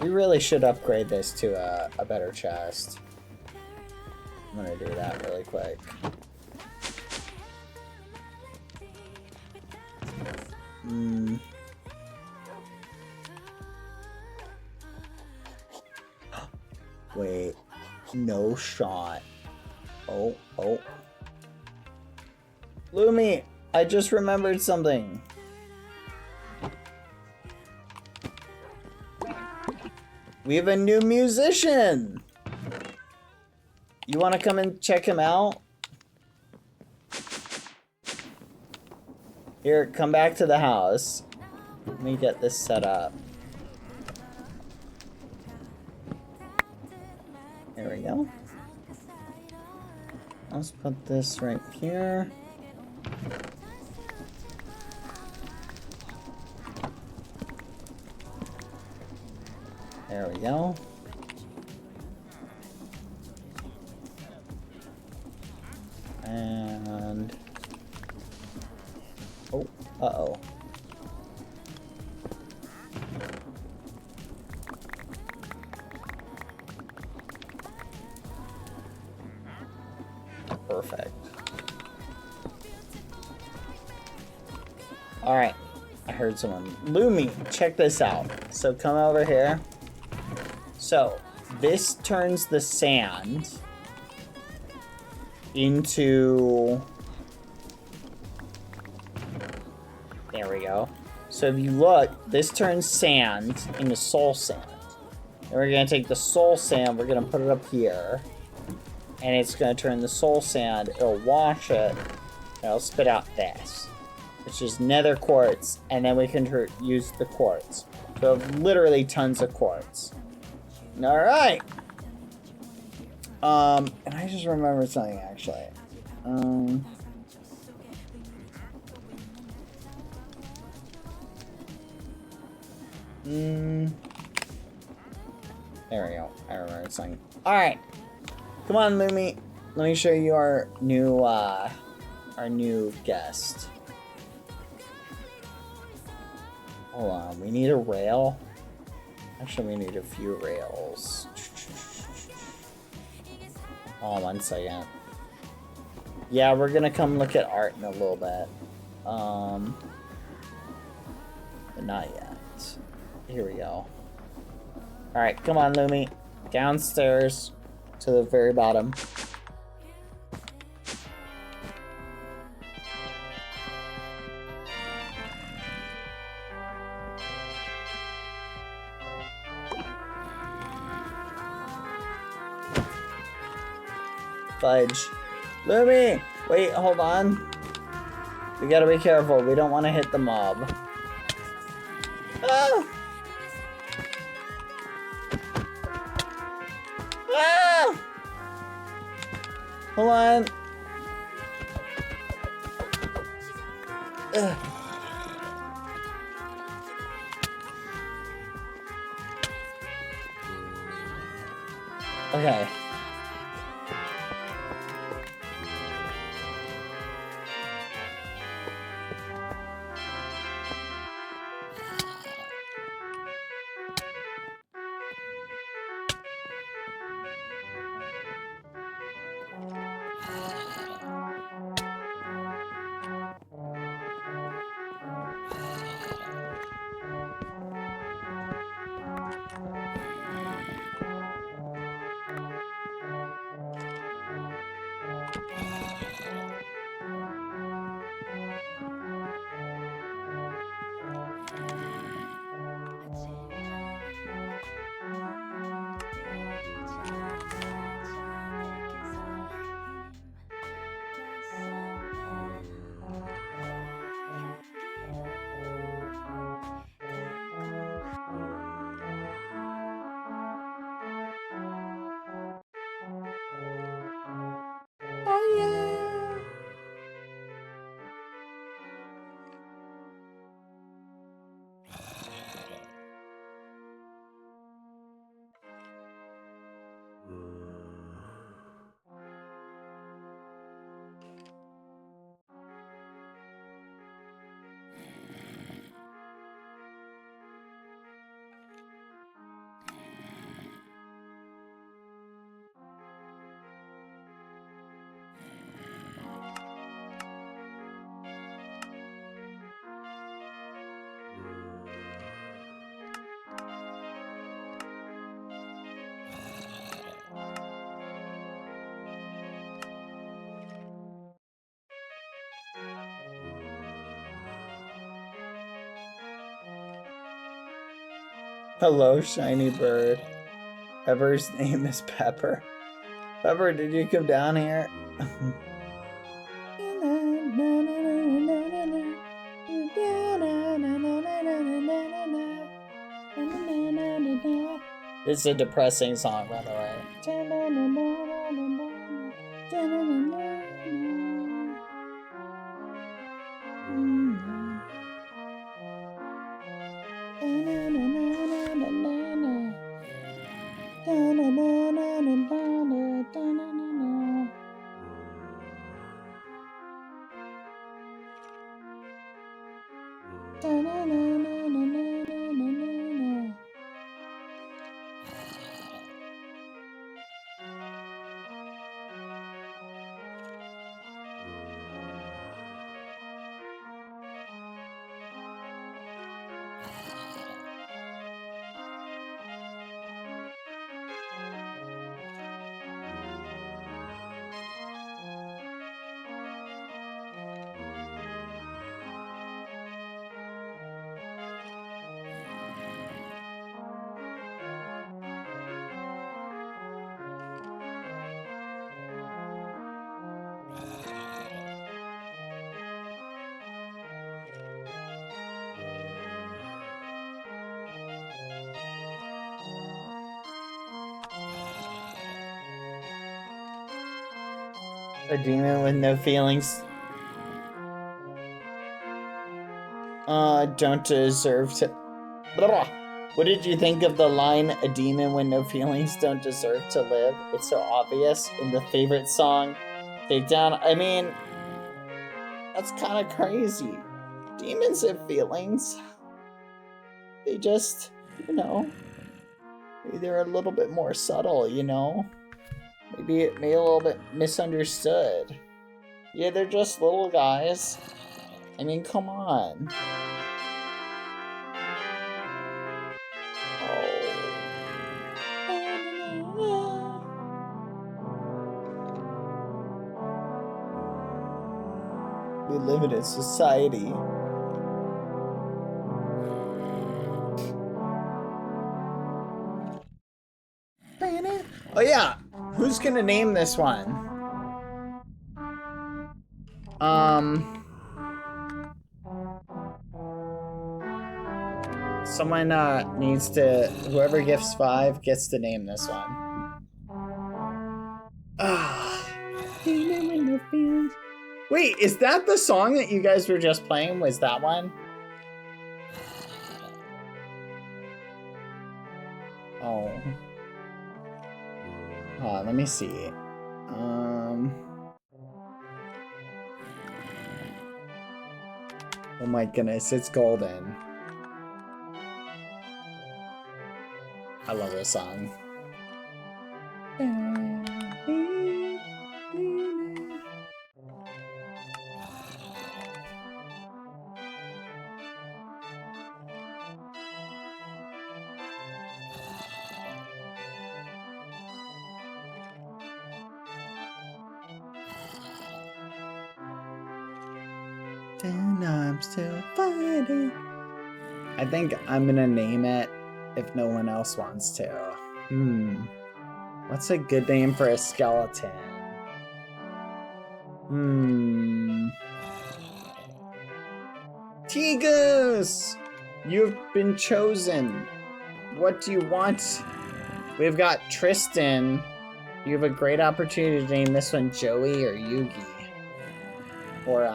We really should upgrade this to a better chest. I'm gonna do that really quick. Wait, no shot. Oh. Lumi, I just remembered something. We have a new musician. You want to come and check him out? Here, come back to the house. Let me get this set up. There we go. Let's put this right here. There we go. And... oh, uh-oh. Perfect. Alright, I heard someone. Lumi, check this out. So come over here. So, this turns the sand into... there we go. So if you look, this turns sand into soul sand. And we're going to take the soul sand, we're going to put it up here. And it's going to turn the soul sand, it'll wash it, and it'll spit out this. Which is nether quartz, and then we can use the quartz. So literally tons of quartz. Alright. And I just remembered something actually. There we go. I remembered something. Alright. Come on, Lumi. Let me show you our new guest. Hold on, we need a rail. Actually, we need a few rails. Hold on 1 second. Yeah, we're gonna come look at art in a little bit. But not yet. Here we go. Alright, come on, Lumi. Downstairs to the very bottom. Fudge. Lumi! Wait, hold on. We gotta be careful. We don't want to hit the mob. Ah! Hold on. Ugh. Okay. Oh yeah. Hello, shiny bird. Pepper's name is Pepper. Pepper, did you come down here? This is a depressing song, by the way. A demon with no feelings. Don't deserve to... Blah. What did you think of the line, a demon with no feelings don't deserve to live? It's so obvious in the favorite song, Take Down. I mean, that's kind of crazy. Demons have feelings. They just, you know, maybe they're a little bit more subtle, you know? Maybe it may a little bit misunderstood. Yeah, they're just little guys. I mean, come on. We live in a society. Oh yeah, who's gonna name this one? Someone needs to, whoever gifts 5 gets to name this one. champions. Wait, is that the song that you guys were just playing? Was that one? Oh. Let me see. Oh my goodness, it's golden. I love this song. And I'm still fighting. I think I'm gonna name it if no one else wants to. What's a good name for a skeleton? Tigus! You've been chosen. What do you want? We've got Tristan. You have a great opportunity to name this one Joey or Yugi. Or,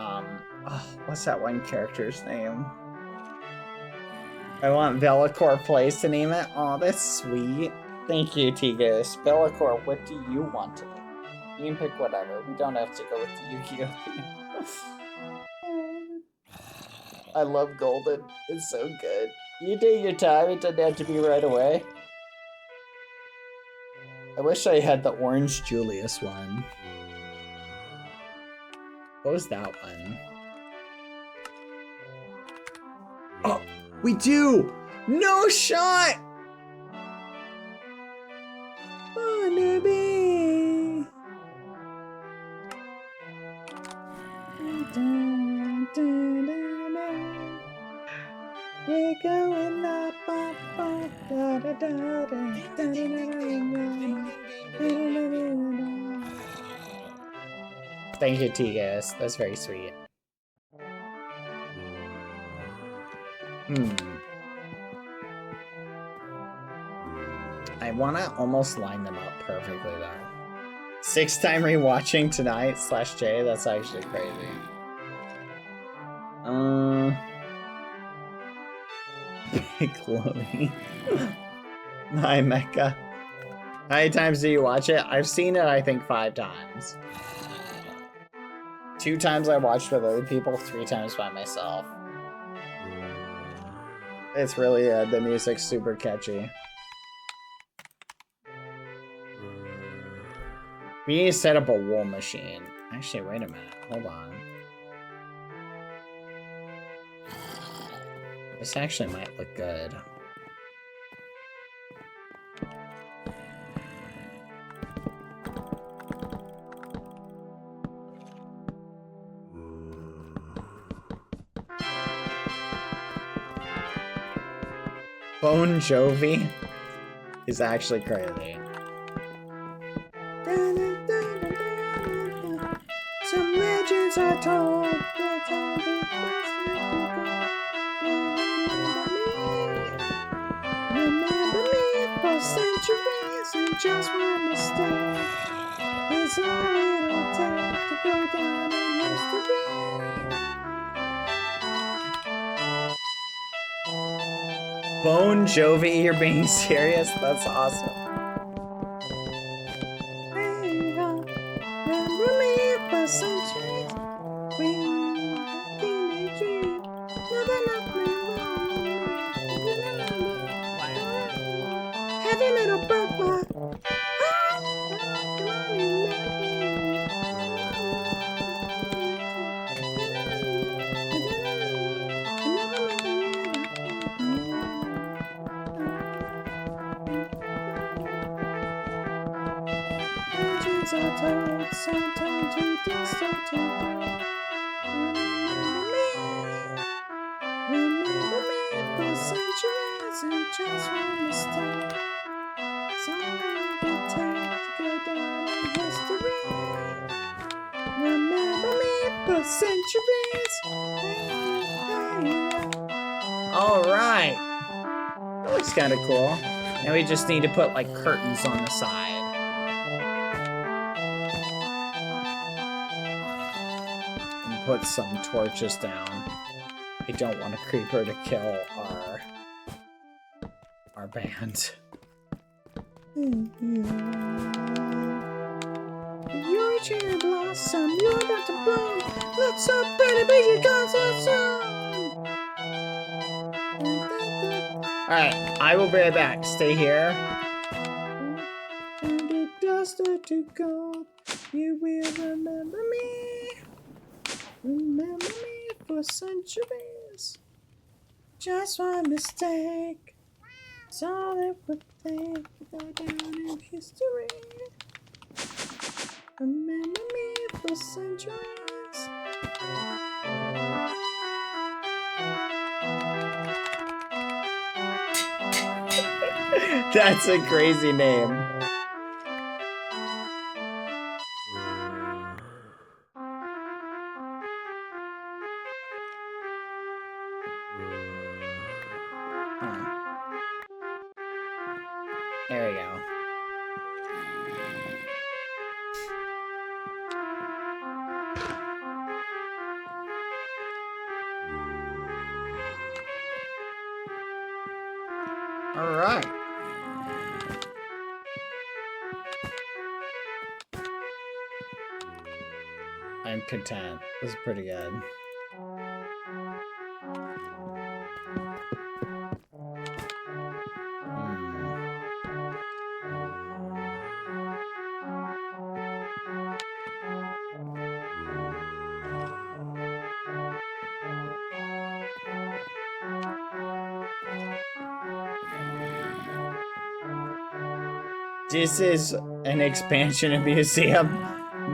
what's that one character's name? I want Velicor Place to name it. Oh, that's sweet. Thank you, Tigus. Velicor, what do you want to name? You can pick whatever. We don't have to go with the Yu-Gi-Oh theme. I love Golden. It's so good. You take your time. It doesn't have to be right away. I wish I had the Orange Julius one. What was that one? Oh, we do! No shot! Wanna be. We're going up, up, up, da, da, da, da, da, da. Thank you, Tigas. That's very sweet. I wanna almost line them up perfectly though. 6-time rewatching tonight /J. That's actually crazy. Chloe. Hi, Mecca. How many times do you watch it? I've seen it, I think, 5 times. 2 times I watched with other people, 3 times by myself. It's really the music's super catchy. We need to set up a wool machine. Actually, wait a minute. Hold on. This actually might look good. Bon Jovi is actually crazy. Some legends are told. Remember me for centuries and just one mistake. It's all it'll take to go down in history. Bon Jovi, you're being serious? That's awesome. Remember me for centuries. Heavy metal broke my legends are told, some time to distant to remember me for centuries and just one mistake. It's all it'll take to go down in history. Remember me for centuries. Alright. That looks kind of cool. Now we just need to put like curtains on the side. put some torches down. I don't want a creeper to kill our band. You're a cherry blossom, you're about to bloom. Let's up, baby, baby, guns are soon. Alright, I will be right back. Stay here. And the dust to gold, you will remember me. Remember me for centuries. Just one mistake. It's all it would take to go down in history. Remember me for centuries. That's a crazy name. There we go. All right. I'm content. This is pretty good. This is an expansion of museum.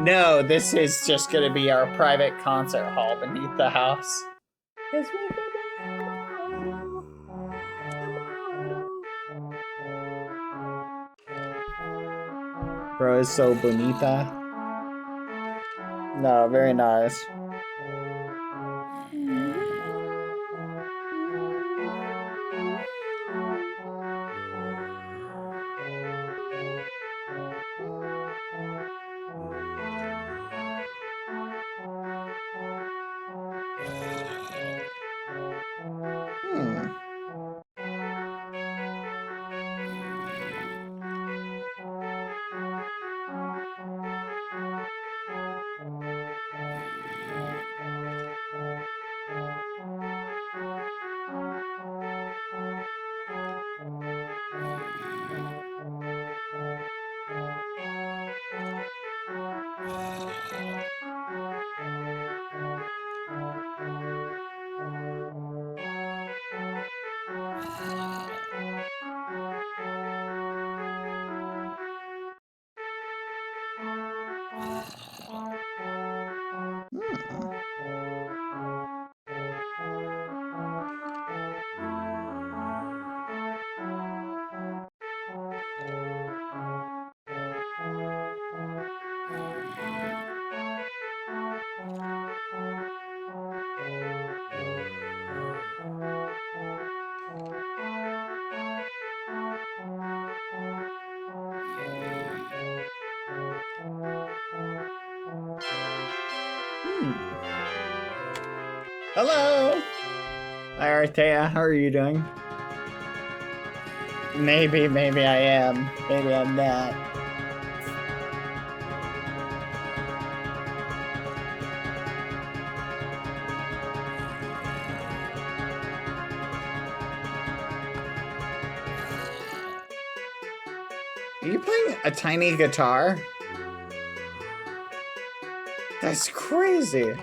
No, this is just gonna be our private concert hall beneath the house. Bro is so bonita. No, very nice. Hello! Hi, Artea. How are you doing? Maybe I am. Maybe I'm not. Are you playing a tiny guitar? That's crazy.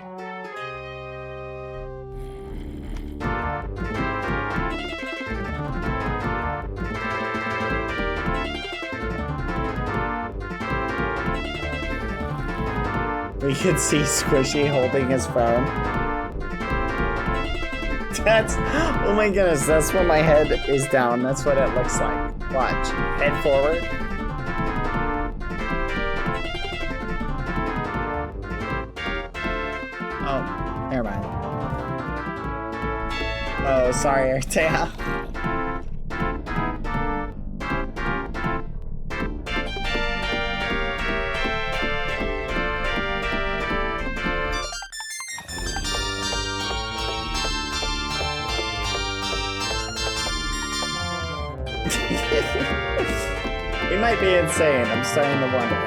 We can see Squishy holding his phone. That's, oh my goodness, that's where my head is down. That's what it looks like. Watch, head forward. Oh, never mind. Oh, sorry, Artea. might be insane. I'm starting to wonder.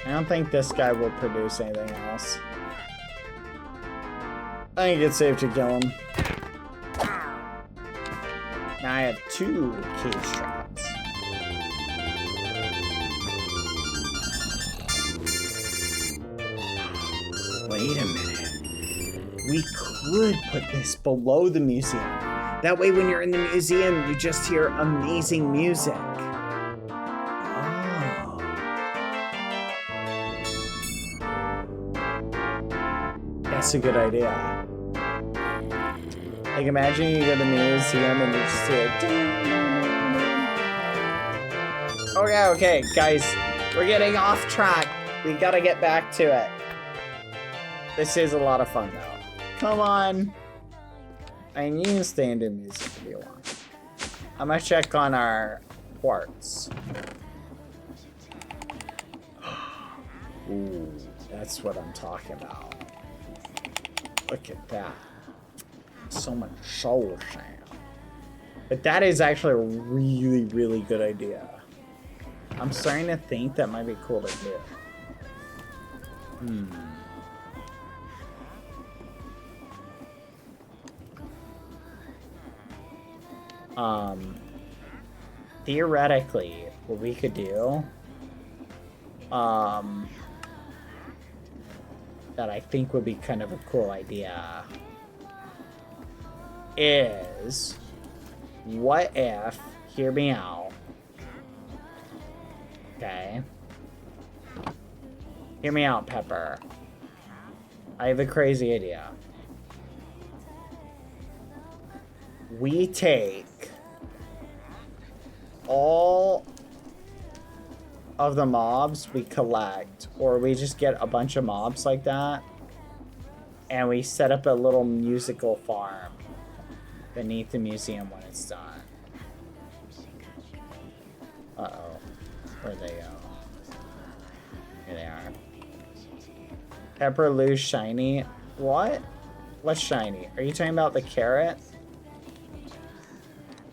I don't think this guy will produce anything else. I think it's safe to kill him. Now I have 2 cage traps. Wait a minute. We could put this below the museum. That way when you're in the museum, you just hear amazing music. That's a good idea. Like, imagine you go to the museum and you just hear. Okay, guys, we're getting off track. We gotta get back to it. This is a lot of fun, though. Come on. I mean, you can stay into music if you want. I'm gonna check on our quartz. Ooh, that's what I'm talking about. Look at that. So much soul sand. But that is actually a really, really good idea. I'm starting to think that might be cool to do. Theoretically, what we could do, that I think would be kind of a cool idea is, what if, hear me out, okay, hear me out, Pepper, I have a crazy idea. We take all of the mobs we collect, or we just get a bunch of mobs like that, and we set up a little musical farm beneath the museum when it's done. Uh-oh. Where'd they go? Here they are. Pepper lose shiny. What? What's shiny? Are you talking about the carrot?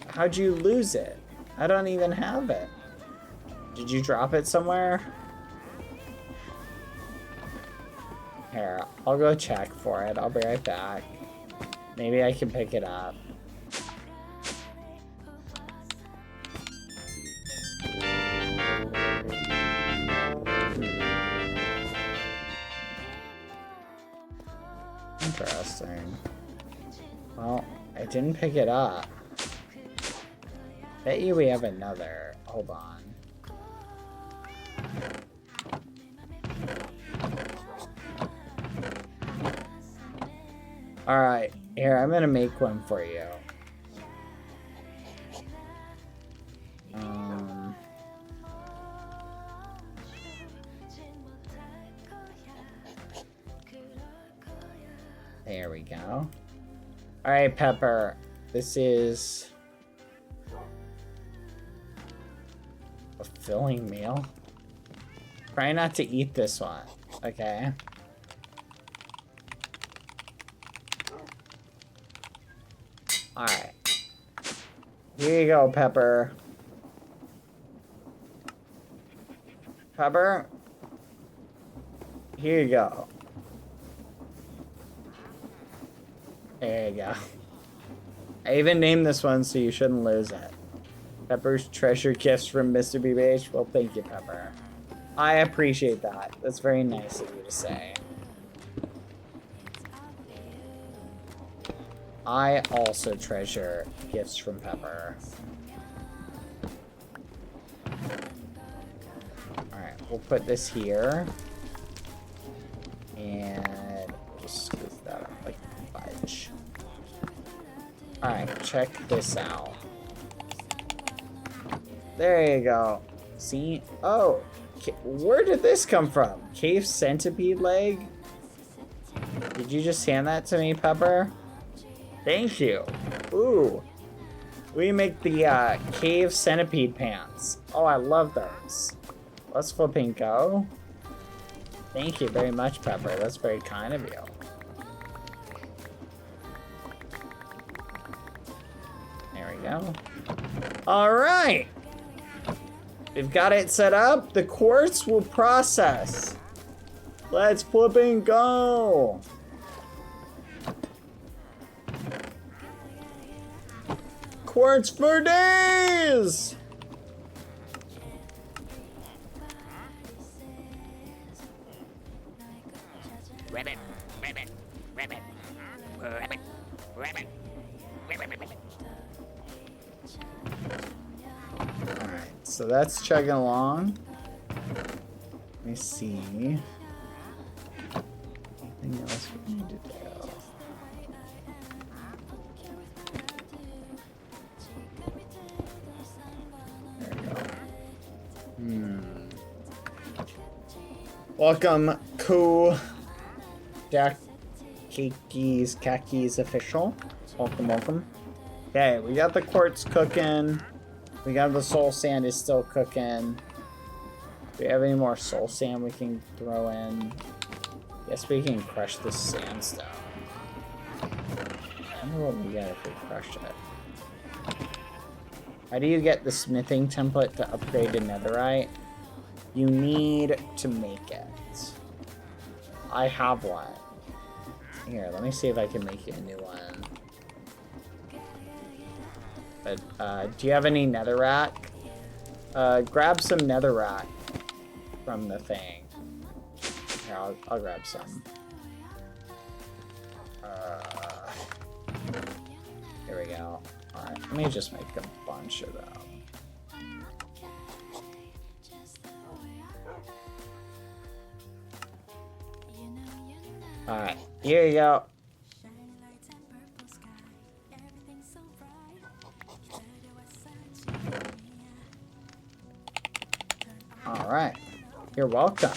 How'd you lose it? I don't even have it. Did you drop it somewhere? Here, I'll go check for it. I'll be right back. Maybe I can pick it up. Interesting. Well, I didn't pick it up. Bet you we have another. Hold on. Alright, here, I'm gonna make one for you. There we go. Alright, Pepper. This is a filling meal. Try not to eat this one, okay? Alright. Here you go, Pepper. Pepper? Here you go. There you go. I even named this one so you shouldn't lose it. Pepper's treasure gifts from Mr. BBH. Well, thank you, Pepper. I appreciate that. That's very nice of you to say. I also treasure gifts from Pepper. Alright, we'll put this here. And just squeeze that up like fudge. Alright, check this out. There you go. See? Oh, where did this come from? Cave centipede leg? Did you just hand that to me, Pepper? Thank you. Ooh. We make the cave centipede pants. Oh, I love those. Let's flipping go. Thank you very much, Pepper. That's very kind of you. There we go. All right. We've got it set up. The quartz will process. Let's flipping go. Quartz for days. Rabbit, rabbit, rabbit, rabbit, rabbit, rabbit, rabbit. Alright, so that's chugging along. Let me see. Anything else we need to do? There we go. Welcome, Khakis official. Welcome, welcome. Okay, we got the quartz cooking. We got the soul sand is still cooking. Do we have any more soul sand we can throw in? Yes, we can crush the sandstone. I wonder what we get if we crush it. How do you get the smithing template to upgrade to netherite? You need to make it. I have one. Here, let me see if I can make you a new one. But, do you have any netherrack? Grab some netherrack from the thing. Here, I'll grab some. Here we go. Alright, let me just make a bunch of them. Alright, here you go. Alright, you're welcome.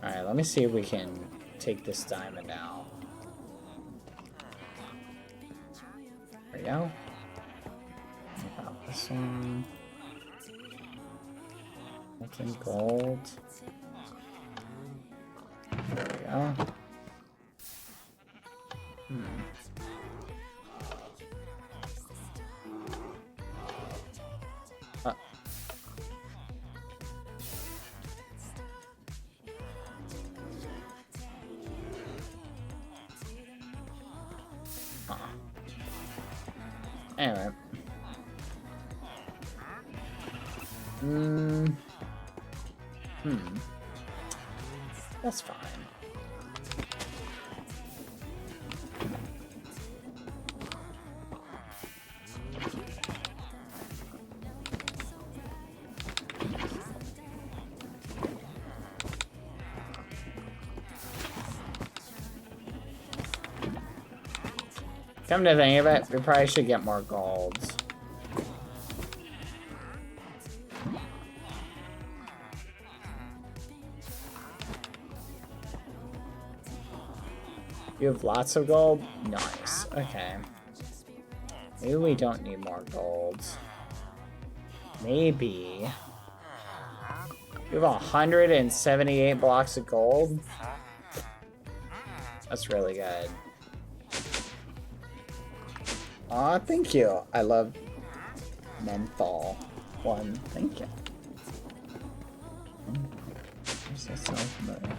Alright, let me see if we can take this diamond out. There we go. About this one. Molten gold. There we go. Anyway. That's fine. Come to think of it, we probably should get more gold. You have lots of gold? Nice. Okay. Maybe we don't need more gold. Maybe. You have 178 blocks of gold? That's really good. Aw, thank you. I love menthol. One, thank you. Where's that sound familiar?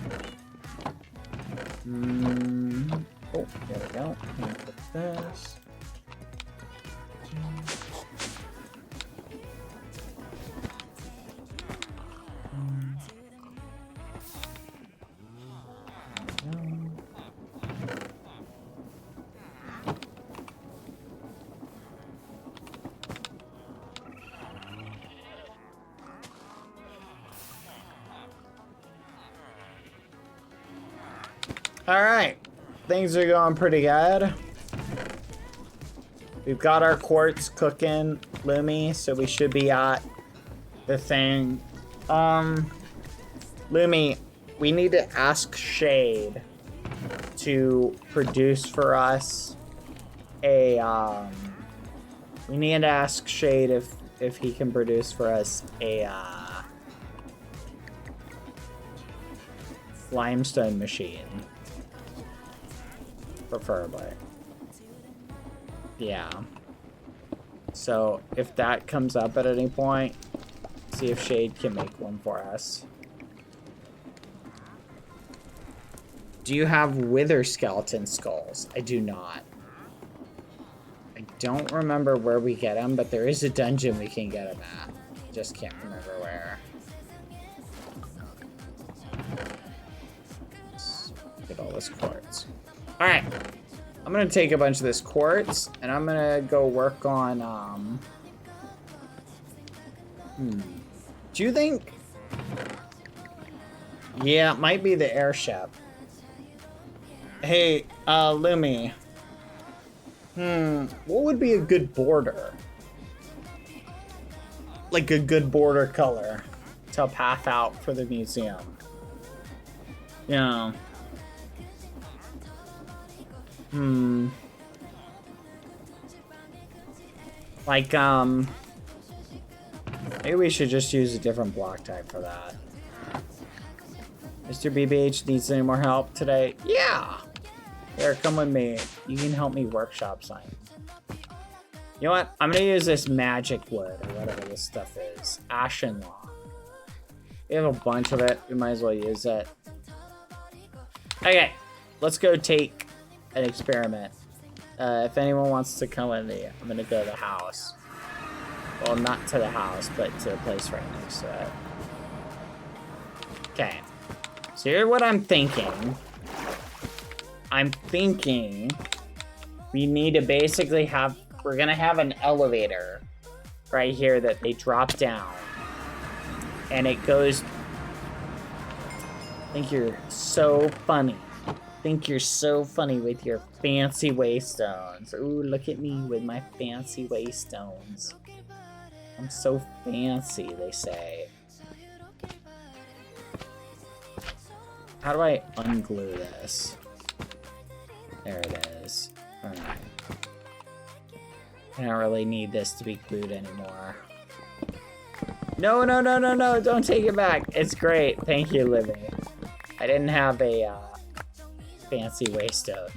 Oh, there we go. Let me put this. Alright, things are going pretty good. We've got our quartz cooking, Lumi, so we should be at the thing. Lumi, we need to ask Shade to produce for us a, we need to ask Shade if he can produce for us a, limestone machine. Preferably. Yeah. So, if that comes up at any point, see if Shade can make one for us. Do you have wither skeleton skulls? I do not. I don't remember where we get them, but there is a dungeon we can get them at. Just can't remember where. Let's get all this quartz. Alright. I'm gonna take a bunch of this quartz, and I'm gonna go work on, Do you think... Yeah, it might be the airship. Hey, Lumi. What would be a good border? Like a good border color to path out for the museum. Yeah. Like, maybe we should just use a different block type for that. Mr. BBH needs any more help today? Yeah! Here, come with me. You can help me workshop something. You know what? I'm gonna use this magic wood, or whatever this stuff is. Ashen log. We have a bunch of it. We might as well use it. Okay, let's go take an experiment. If anyone wants to come with me, I'm gonna go to the house. Well, not to the house, but to the place right next to it. Okay. So here's what I'm thinking. I'm thinking we need to basically have... We're gonna have an elevator right here that they drop down. And it goes... I think you're so funny. I think you're so funny with your fancy waystones. Ooh, look at me with my fancy waystones. I'm so fancy, they say. How do I unglue this? There it is. Alright. I don't really need this to be glued anymore. No, no, no, no, no, don't take it back. It's great. Thank you, Livy. I didn't have a fancy waistcoat.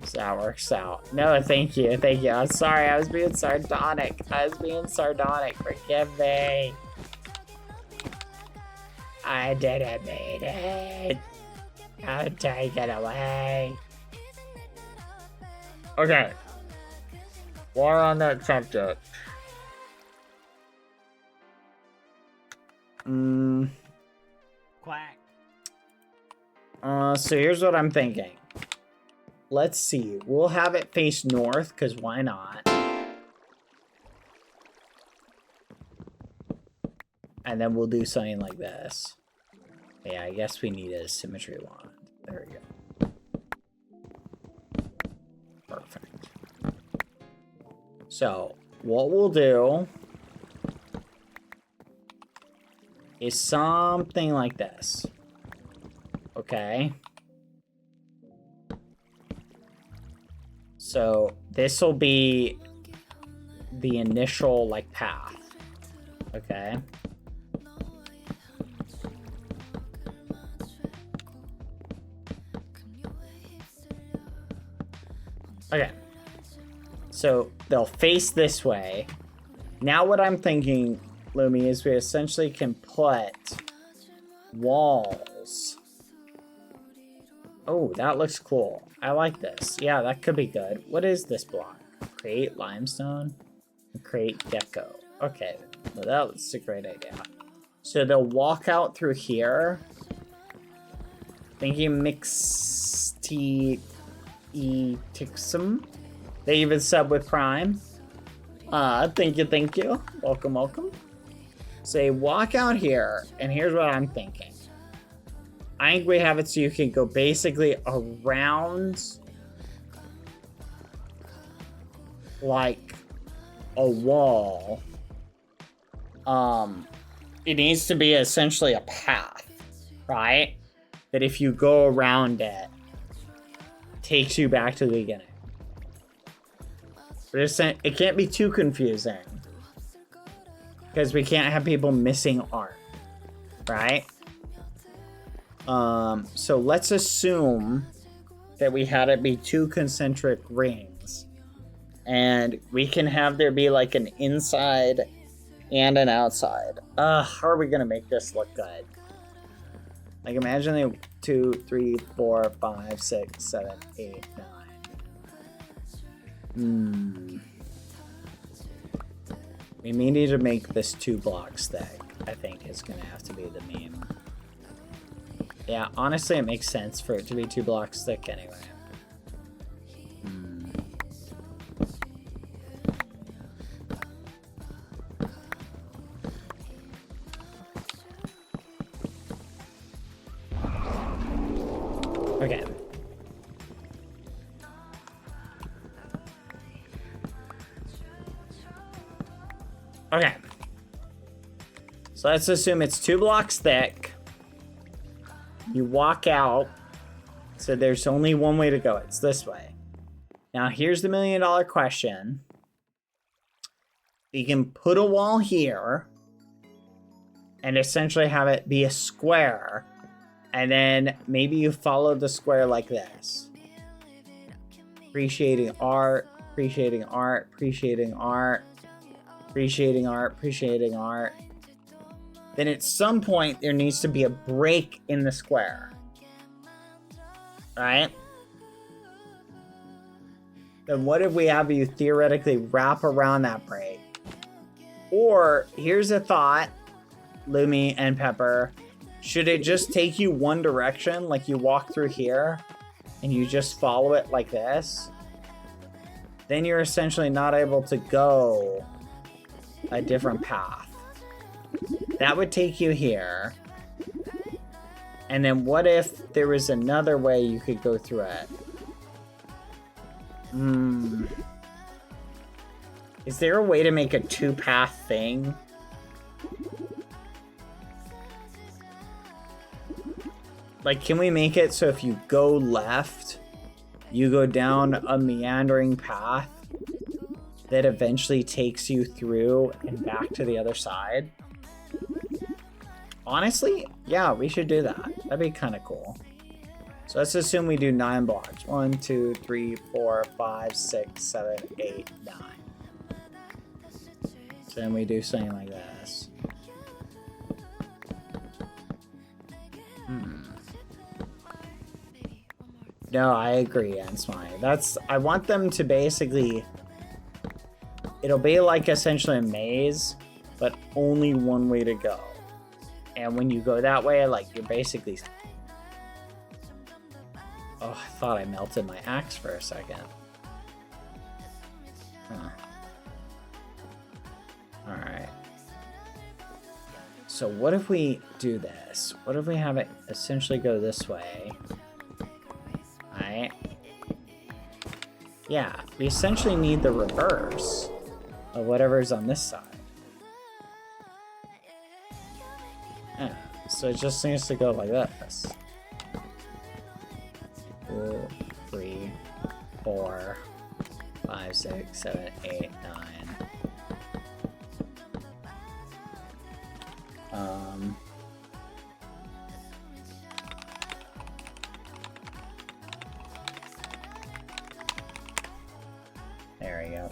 So that works out. No, thank you, thank you. I'm sorry, I was being sardonic. Forgive me. I didn't mean it. Don't take it away. Okay. More on that subject. Quack. So here's what I'm thinking. Let's see. We'll have it face north, because why not? And then we'll do something like this. Yeah, I guess we need a symmetry wand. There we go. Perfect. So, what we'll do is something like this. Okay. So, this will be the initial, like, path. Okay. Okay. So, they'll face this way. Now what I'm thinking, Lumi, is we essentially can put walls. Oh, that looks cool. I like this. Yeah, that could be good. What is this block? Create limestone and create gecko. Okay, well, that's a great idea. So they'll walk out through here. Thinking mix Tixum. They even sub with Prime. Thank you. Welcome. Say walk out here, and here's what I'm thinking. I think we have it so you can go basically around like a wall. It needs to be essentially a path. right? That if you go around it, takes you back to the beginning. But it can't be too confusing. Because we can't have people missing art, right? So let's assume that we had it be 2 concentric rings. And we can have there be like an inside and an outside. How are we going to make this look good? Like imagine they 2, 3, 4, 5, 6, 7, 8, 9. We may need to make this 2 blocks thick, I think is going to have to be the meme. Yeah, honestly, it makes sense for it to be 2 blocks thick anyway. Okay. Okay. So let's assume it's 2 blocks thick. You walk out. So there's only one way to go. It's this way. Now here's the $1 million question. You can put a wall here and essentially have it be a square. And then maybe you follow the square like this. Appreciating art, appreciating art, appreciating art, appreciating art, appreciating art. Then at some point there needs to be a break in the square. Right? Then what if we have you theoretically wrap around that break? Or here's a thought, Lumi and Pepper. Should it just take you one direction, like you walk through here, and you just follow it like this? Then you're essentially not able to go a different path. That would take you here. And then what if there was another way you could go through it? Is there a way to make a 2-path thing? Like, can we make it so if you go left, you go down a meandering path that eventually takes you through and back to the other side? Honestly, yeah, we should do that. That'd be kind of cool. So let's assume we do 9 blocks. 1, 2, 3, 4, 5, 6, 7, 8, 9. So then we do something like this. No, I agree, Ansmai. I want them to basically... It'll be like essentially a maze, but only one way to go. And when you go that way, like, you're basically... Oh, I thought I melted my axe for a second. Huh. Alright. So what if we do this? What if we have it essentially go this way? Alright. Yeah, we essentially need the reverse of whatever's on this side. Yeah, so it just needs to go like this. 2, 3, 4, 5, 6, 7, 8, 9. There we go.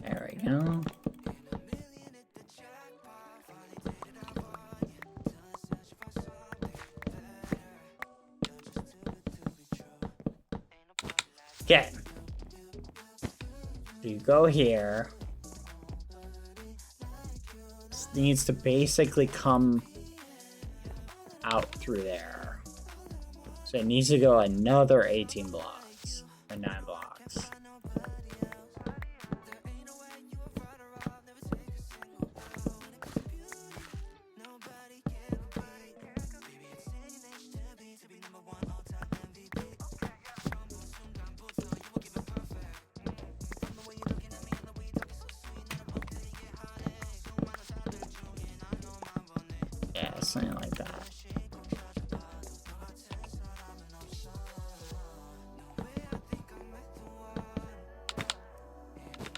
There we go. Okay. So you go here. This needs to basically come out through there. So it needs to go another 18 blocks. Or 9 blocks. Yeah, something like that.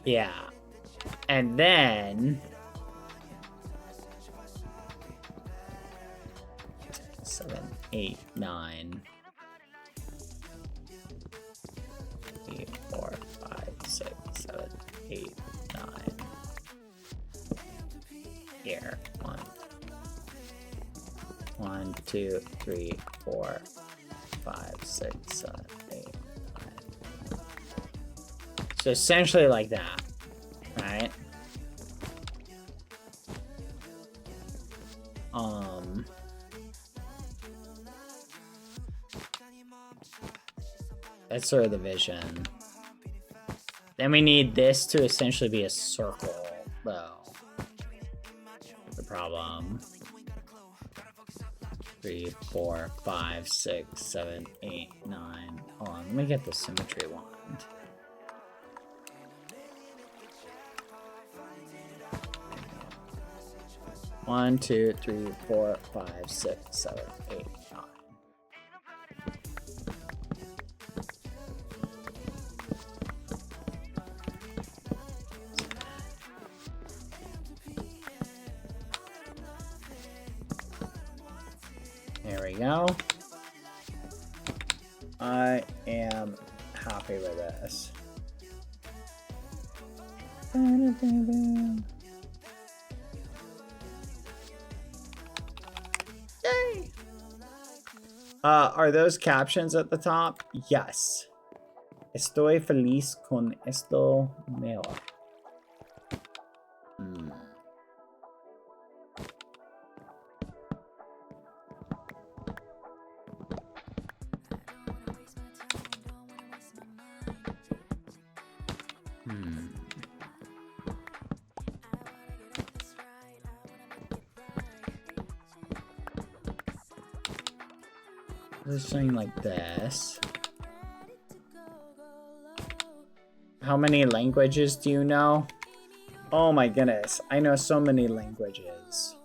Yeah. And then 7, 8, 9. 3, 4, 5, 6, 7, 8, 9. Here. 1, 2, 3, 4, 5, 6, 7, 8, 9. So essentially like that, right? That's sort of the vision. Then we need this to essentially be a circle, though. The problem. 3, 4, 5, 6, 7, 8, 9. Hold on, let me get the symmetry wand. One, 2, 3, 4, 5, 6, 7, 8, 9. There we go. I am happy with this. Yay! Are those captions at the top? Yes. Estoy feliz con esto nuevo. Something like this. How many languages do you know? Oh my goodness, I know so many languages.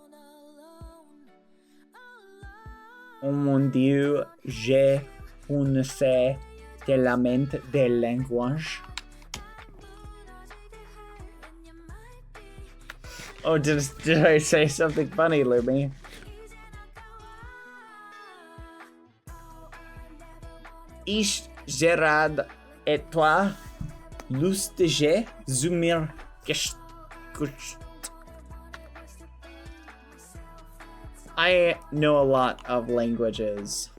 Oh mon Dieu, je ne sais tellement de languages. Oh, did I say something funny, Lumi? Ich Gerard et toi, lustige Zumir geskucht. I know a lot of languages.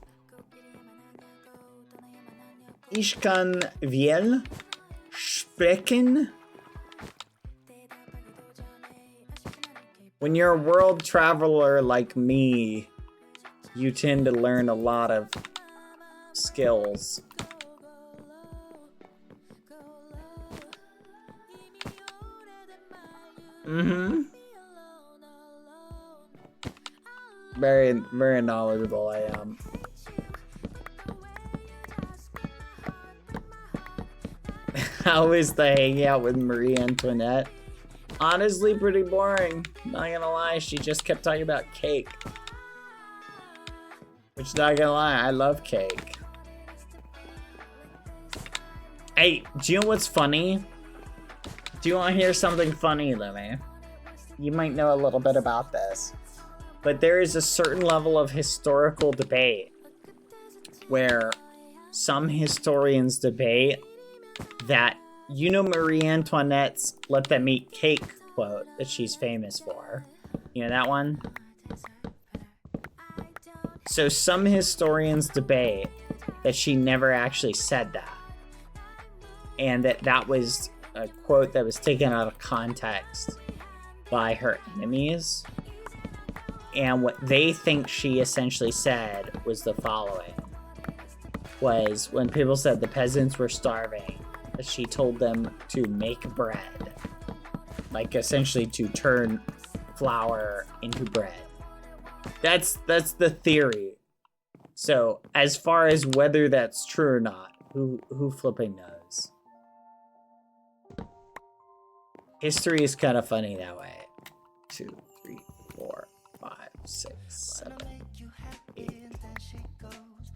Ich kann viel sprechen. When you're a world traveler like me, you tend to learn a lot of skills. Very, very knowledgeable I am. How is the hangout with Marie Antoinette? Honestly, pretty boring. Not gonna lie, she just kept talking about cake. Which, not gonna lie, I love cake. Hey, do you know what's funny? Do you want to hear something funny, Lemmy? You might know a little bit about this. But there is a certain level of historical debate where some historians debate that, you know, Marie Antoinette's "let them eat cake" quote that she's famous for. You know that one? So some historians debate that she never actually said that. and that was a quote that was taken out of context by her enemies. And what they think she essentially said was the following. Was when people said the peasants were starving, she told them to make bread. Like essentially to turn flour into bread. That's the theory. So as far as whether that's true or not, who flipping knows? History is kind of funny that way. 2, 3, 4, 5, 6, 7, 8.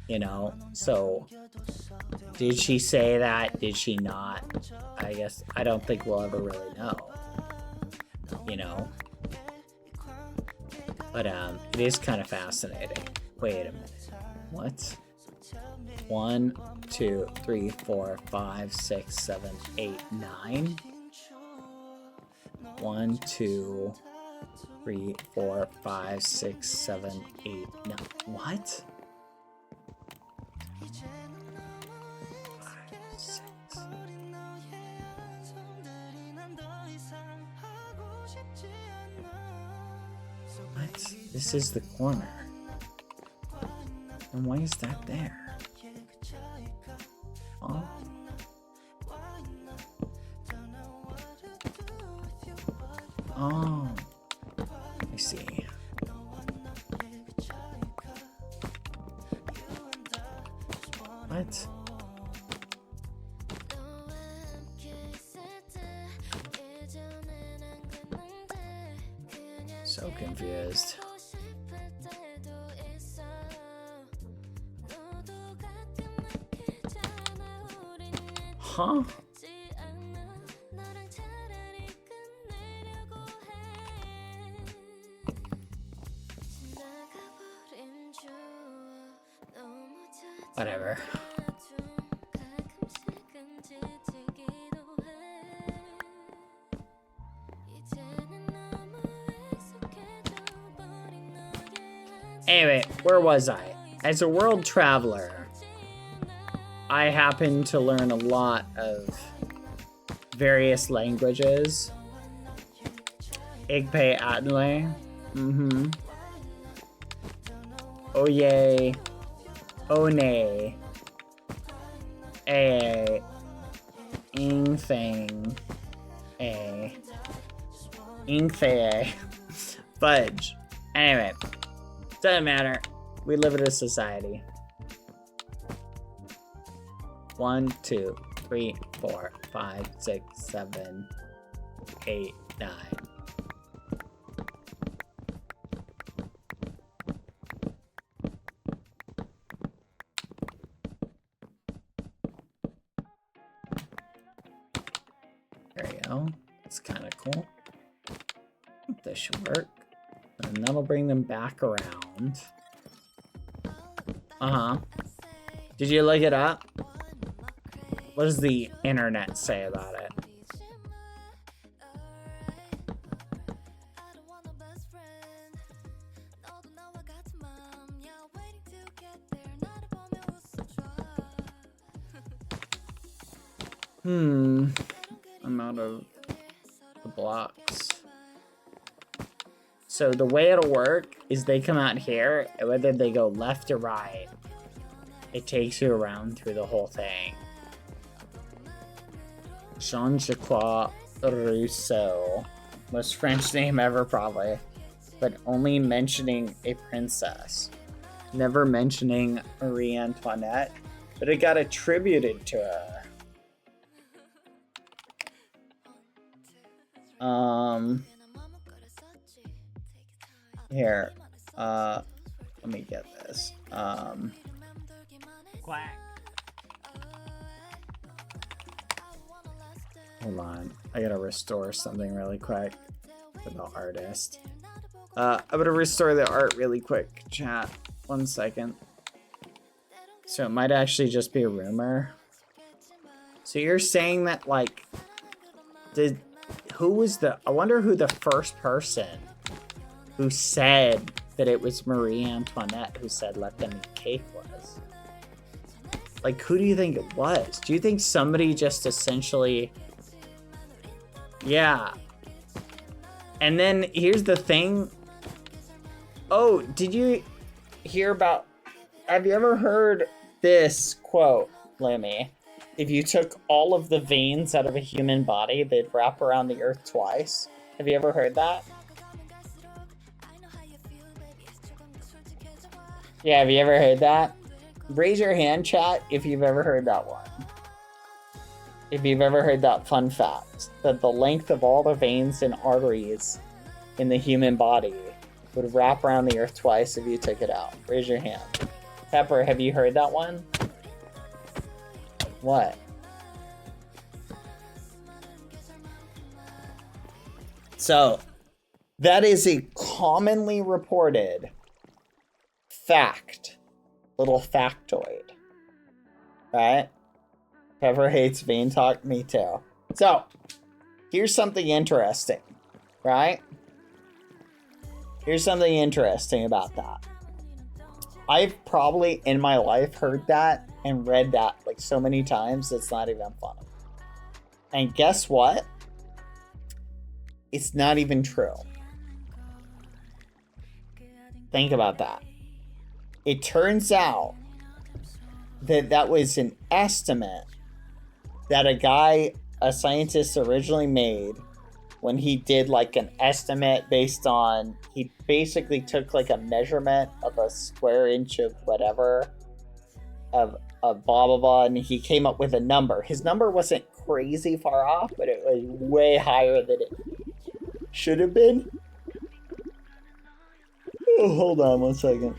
You know, so did she say that? Did she not? I guess I don't think we'll ever really know. You know? But it is kind of fascinating. Wait a minute. What? 1, 2, 3, 4, 5, 6, 7, 8, 9? 1, 2, 3, 4, 5, 6, 7, 8, 9. What? 5, 6. What? This is the corner. And why is that there? Oh. Oh. I see. What? So confused. Huh? Whatever. Anyway, where was I? As a world traveler, I happen to learn a lot of various languages. Igpe Adle. Oye. One. A. Ingthing. A. Ingthe. Fudge. Anyway. Doesn't matter. We live in a society. 1, 2, 3, 4, 5, 6, 7, 8, 9. There you go. It's kind of cool. I think this should work. And that'll bring them back around. Did you look it up? What does the internet say about it? I'm out of the blocks. So the way it'll work is they come out here, and whether they go left or right, it takes you around through the whole thing. Jean-Jacques Rousseau. Most French name ever, probably. But only mentioning a princess. Never mentioning Marie Antoinette. But it got attributed to her. Here. Let me get this. Quack. Hold on. I gotta restore something really quick for the artist. I'm gonna restore the art really quick, chat. 1 second. So it might actually just be a rumor. So you're saying that, like, I wonder who the first person who said that it was Marie Antoinette who said let them eat cake was. Like, who do you think it was? Do you think somebody just essentially... Yeah. And then here's the thing. Oh, did you hear about... Have you ever heard this quote, Lemmy? If you took all of the veins out of a human body, they'd wrap around the earth twice. Have you ever heard that? Yeah, have you ever heard that? Raise your hand, chat, if you've ever heard that one. If you've ever heard that fun fact, that the length of all the veins and arteries in the human body would wrap around the earth twice if you took it out. Raise your hand. Pepper, have you heard that one? What? So, that is a commonly reported fact. Little factoid. Right? Pepper hates vein talk. Me too. So, here's something interesting. Right? Here's something interesting about that. I've probably in my life heard that and read that like so many times it's not even funny. And guess what? It's not even true. Think about that. It turns out that that was an estimate that a scientist originally made when he did like an estimate based on, he basically took like a measurement of a square inch of whatever, of blah, blah, blah, and he came up with a number. His number wasn't crazy far off, but it was way higher than it should have been. Oh, hold on 1 second.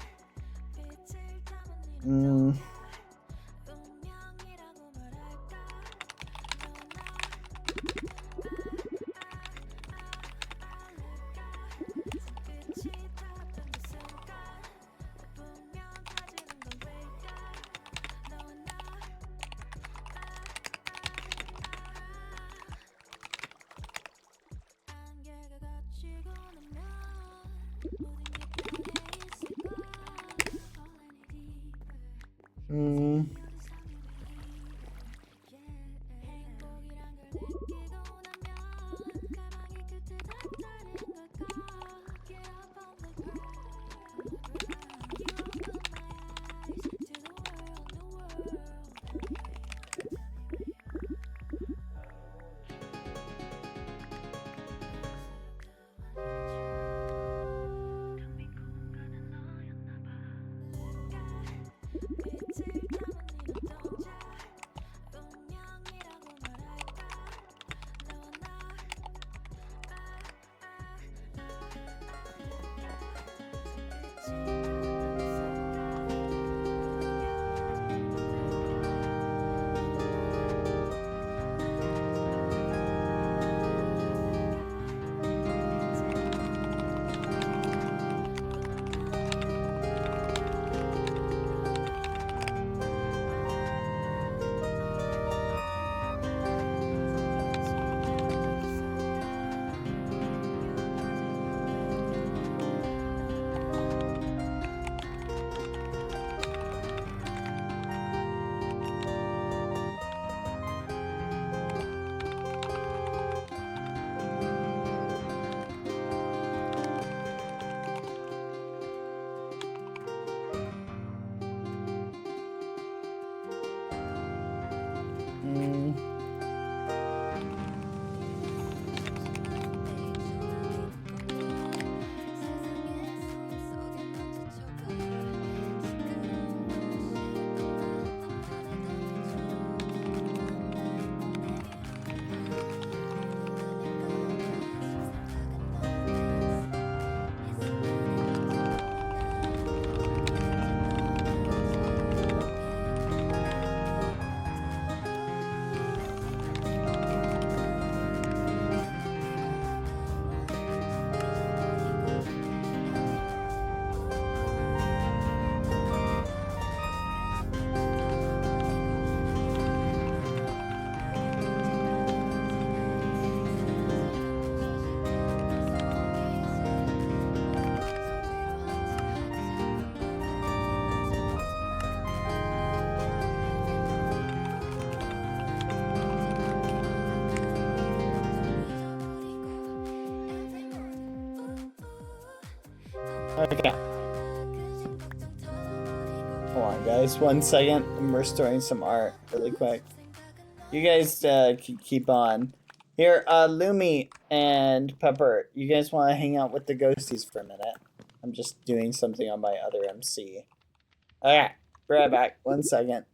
Okay. Hold on, guys. 1 second. I'm restoring some art really quick. You guys keep on. Here, Lumi and Pepper, you guys want to hang out with the ghosties for a minute? I'm just doing something on my other MC. Okay, be right back. 1 second.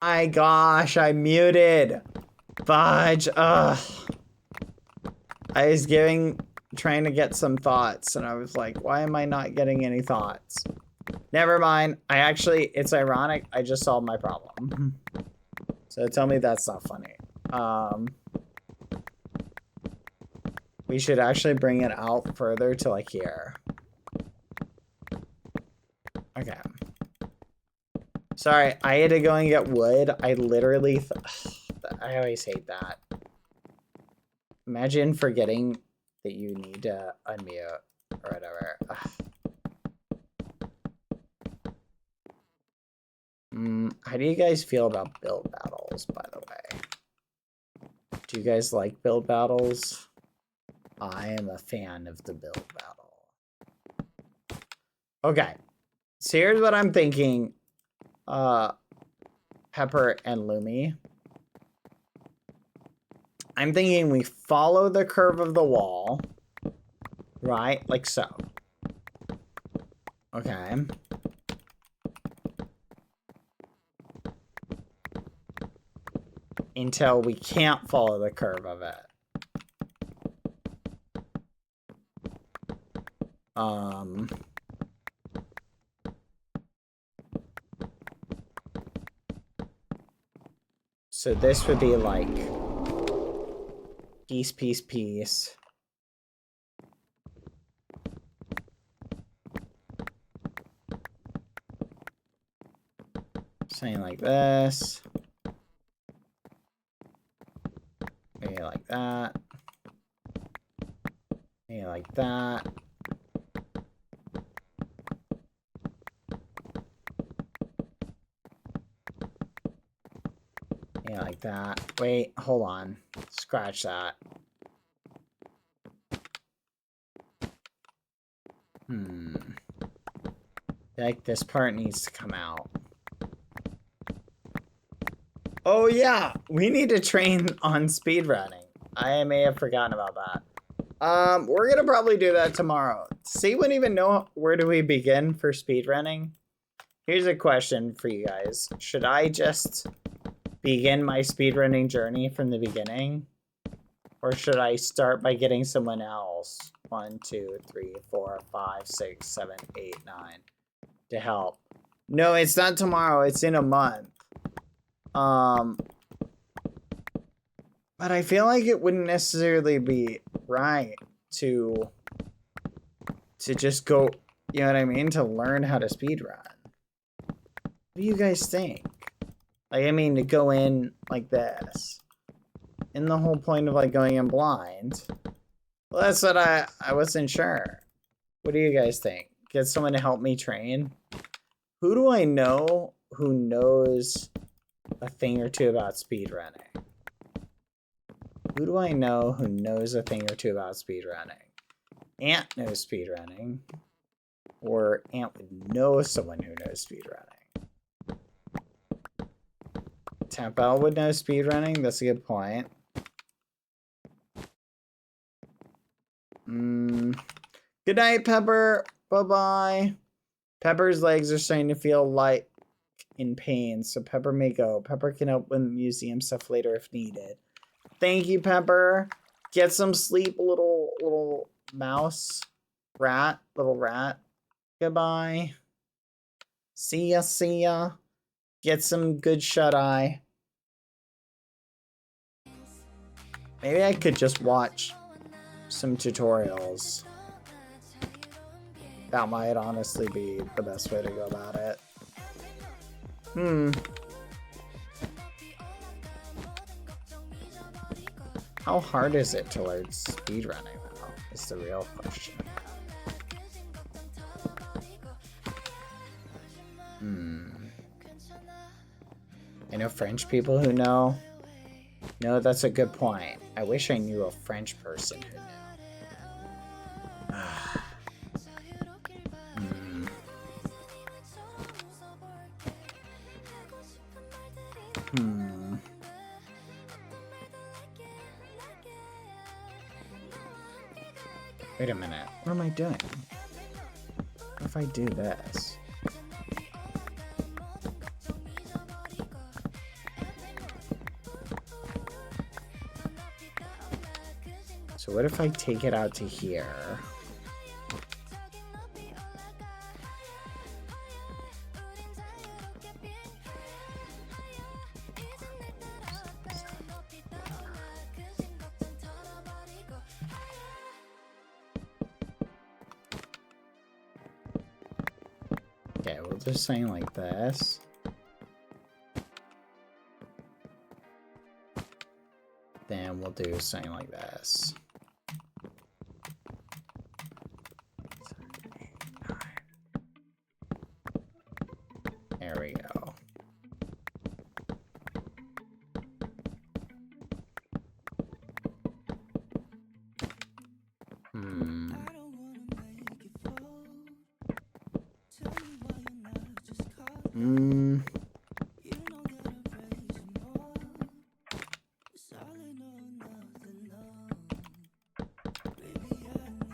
My gosh, I muted. Fudge. Ugh. I was trying to get some thoughts, and I was like, why am I not getting any thoughts? Never mind. It's ironic. I just solved my problem. So tell me that's not funny. We should actually bring it out further to like here. Okay. Sorry, I had to go and get wood. I literally, I always hate that. Imagine forgetting that you need to unmute or whatever. How do you guys feel about build battles, by the way? Do you guys like build battles? I am a fan of the build battle. Okay. So here's what I'm thinking. Pepper and Lumi. I'm thinking we follow the curve of the wall. Right? Like so. Okay. Until we can't follow the curve of it. So this would be like piece, piece, piece. Something like this. Maybe like that. Maybe like that. Yeah, like that. Wait, hold on. Scratch that. Like this part needs to come out. Oh yeah, we need to train on speedrunning. I may have forgotten about that. We're gonna probably do that tomorrow. Does anyone even know where do we begin for speedrunning? Here's a question for you guys. Should I just begin my speedrunning journey from the beginning? Or should I start by getting someone else? 1, 2, 3, 4, 5, 6, 7, 8, 9 to help. No, it's not tomorrow. It's in a month. But I feel like it wouldn't necessarily be right to just go, you know what I mean? To learn how to speedrun. What do you guys think? Like, I mean, to go in like this. And the whole point of like going in blind. Well, that's what I wasn't sure. What do you guys think? Get someone to help me train? Who do I know who knows a thing or two about speedrunning? Who do I know who knows a thing or two about speedrunning? Ant knows speedrunning. Or Ant would know someone who knows speedrunning. Tempel would know speedrunning. That's a good point. Good night, Pepper. Bye-bye. Pepper's legs are starting to feel like in pain, so Pepper may go. Pepper can help with museum stuff later if needed. Thank you, Pepper. Get some sleep, little mouse. Rat. Little rat. Goodbye. See ya, see ya. Get some good shut-eye. Maybe I could just watch some tutorials. That might honestly be the best way to go about it. How hard is it to learn speedrunning though? Is the real question. I know French people who know. No, that's a good point. I wish I knew a French person who knew. Wait a minute. What am I doing? What if I do this? So what if I take it out to here? Okay, we'll do something like this. Then we'll do something like this. There we go.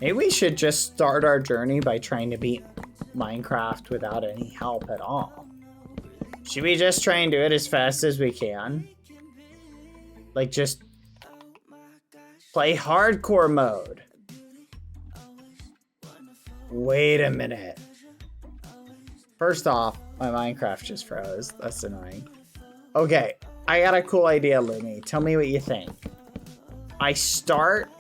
Maybe we should just start our journey by trying to beat Minecraft without any help at all. Should we just try and do it as fast as we can? Like, just play hardcore mode. Wait a minute. First off, my Minecraft just froze. That's annoying. Okay, I got a cool idea, Lumi. Tell me what you think. I start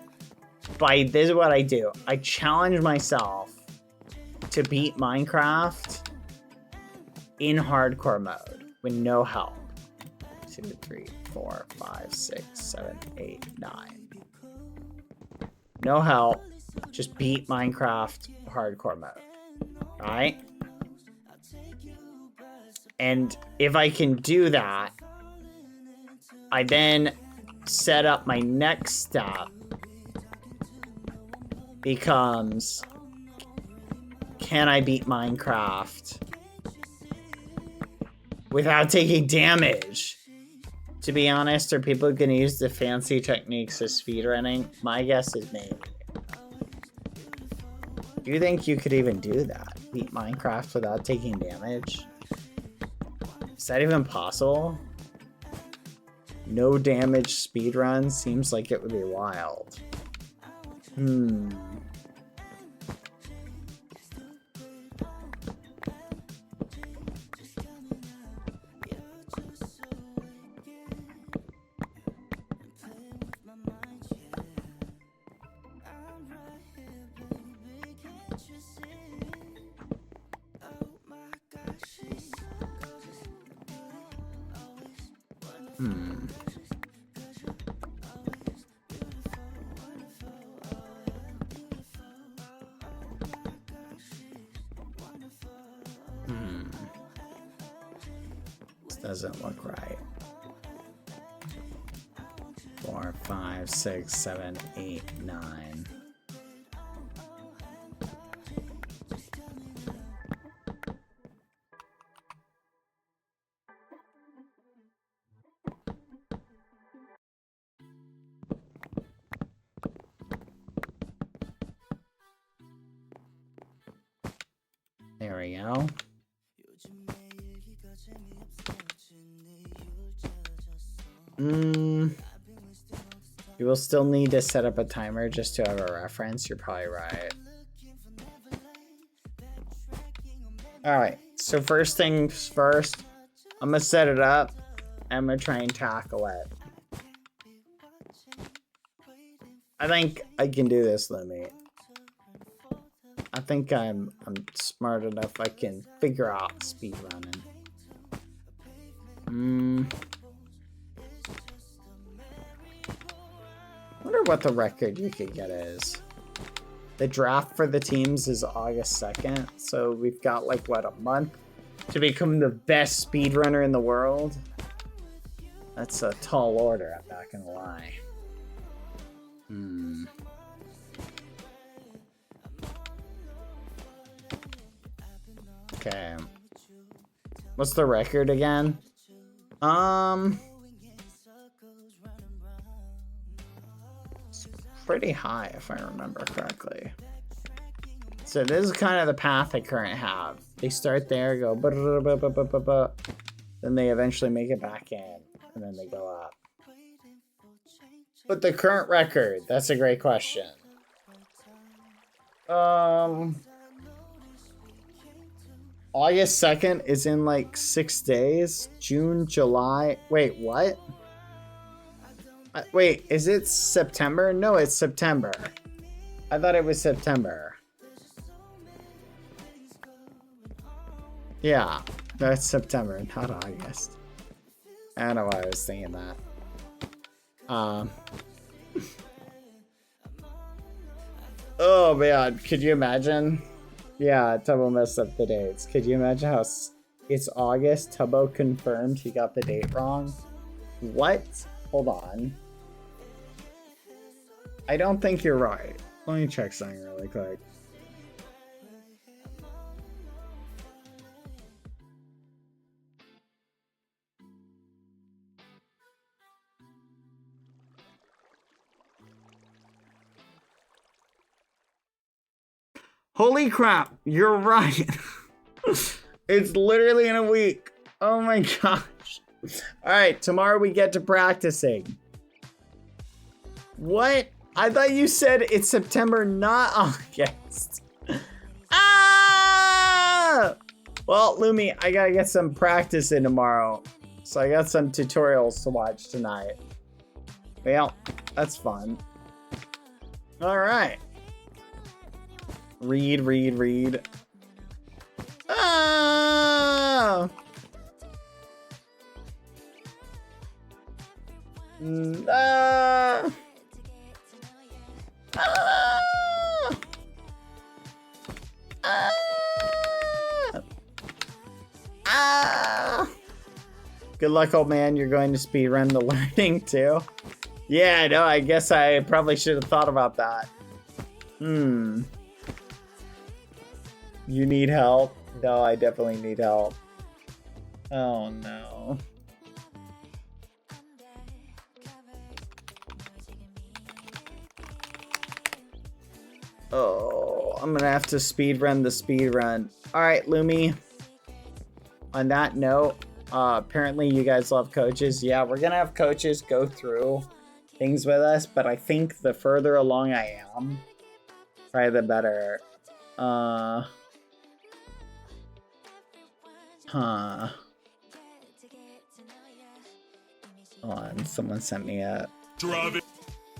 by, this is what I do. I challenge myself to beat Minecraft in hardcore mode with no help. 2, 3, 4, 5, 6, 7, 8, 9. No help. Just beat Minecraft hardcore mode. Right? And if I can do that, I then set up my next step becomes, can I beat Minecraft without taking damage? To be honest, are people going to use the fancy techniques of speedrunning? My guess is maybe. Do you think you could even do that? Beat Minecraft without taking damage? Is that even possible? No damage speedrun seems like it would be wild. This doesn't look right. 4, 5, 6, 7, 8, 9. There we go. You will still need to set up a timer just to have a reference. You're probably right. Alright, so first things first, I'm gonna set it up. I'm gonna try and tackle it. I think I can do this, Lumi. I think I'm smart enough I can figure out speedrunning. Wonder what the record you could get is. The draft for the teams is August 2nd, so we've got like what, a month to become the best speedrunner in the world? That's a tall order, I'm not gonna lie. Okay. What's the record again? pretty high if I remember correctly. So this is kind of the path they currently have. They start there, go then they eventually make it back in, and then they go up. But the current record, that's a great question. August 2nd is in like 6 days. June, July. Wait, what? Wait, is it September? No, it's September. I thought it was September. Yeah, that's September, not August. I don't know why I was thinking that. Oh man, could you imagine? Yeah, Tubbo messed up the dates. Could you imagine how it's August? Tubbo confirmed he got the date wrong. What? Hold on. I don't think you're right. Let me check something really quick. Holy crap, you're right. It's literally in a week. Oh my gosh. All right, tomorrow we get to practicing. What? I thought you said it's September, not August. Ah! Well, Lumi, I gotta get some practice in tomorrow. So I got some tutorials to watch tonight. Well, that's fun. All right. Read. Ah! Ah! Ah! Ah! Ah! Good luck, old man. You're going to speedrun the learning too. Yeah, no, I guess I probably should have thought about that. You need help? No, I definitely need help. Oh no. Oh, I'm gonna have to speedrun the speedrun. Alright, Lumi. On that note, apparently you guys love coaches. Yeah, we're gonna have coaches go through things with us, but I think the further along I am, probably the better. Huh. Hold on, someone sent me a...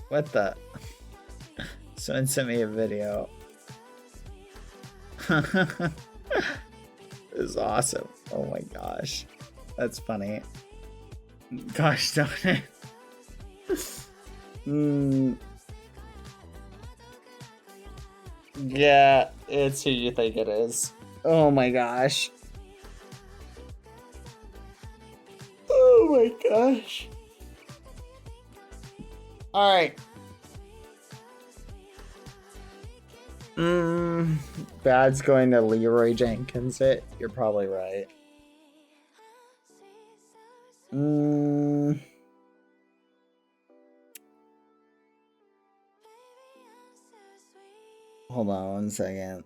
What the... Someone sent me a video. This is awesome. Oh my gosh. That's funny. Gosh darn it. Yeah, it's who you think it is. Oh my gosh. Oh my gosh. Alright. Bad's going to Leroy Jenkins it. You're probably right. Hold on one second.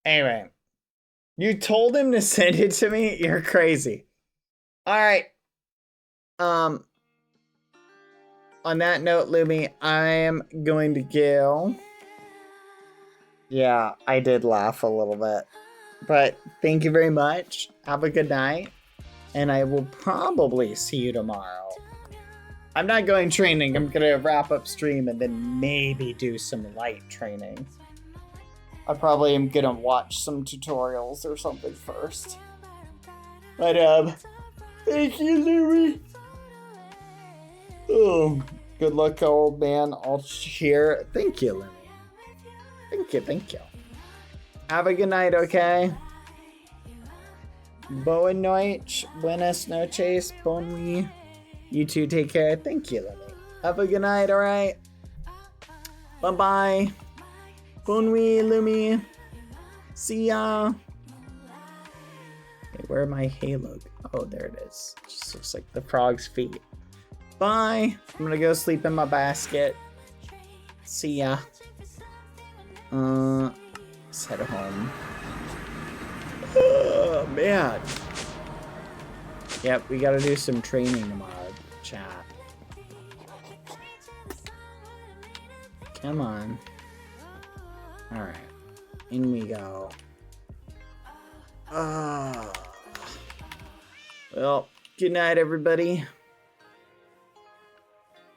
Anyway, you told him to send it to me? You're crazy. All right. On that note, Lumi, I am going to go. Yeah, I did laugh a little bit. But thank you very much. Have a good night. And I will probably see you tomorrow. I'm not going training. I'm going to wrap up stream and then maybe do some light training. I probably am going to watch some tutorials or something first. My dub. Thank you, Louie. Oh, good luck, old man. I'll cheer. Thank you, Louie. Thank you. Have a good night, okay? Boa noite, buenas noches, bon nuit. You two take care. Thank you, Louie. Have a good night, alright? Bye-bye. Bon nuit, Lumi. See ya. Okay, where my halo? Oh, there it is. Just looks like the frog's feet. Bye. I'm gonna go sleep in my basket. See ya. Let's head home. Oh, man. Yep, we gotta do some training tomorrow, chat. Come on. Alright. In we go. Well, good night, everybody.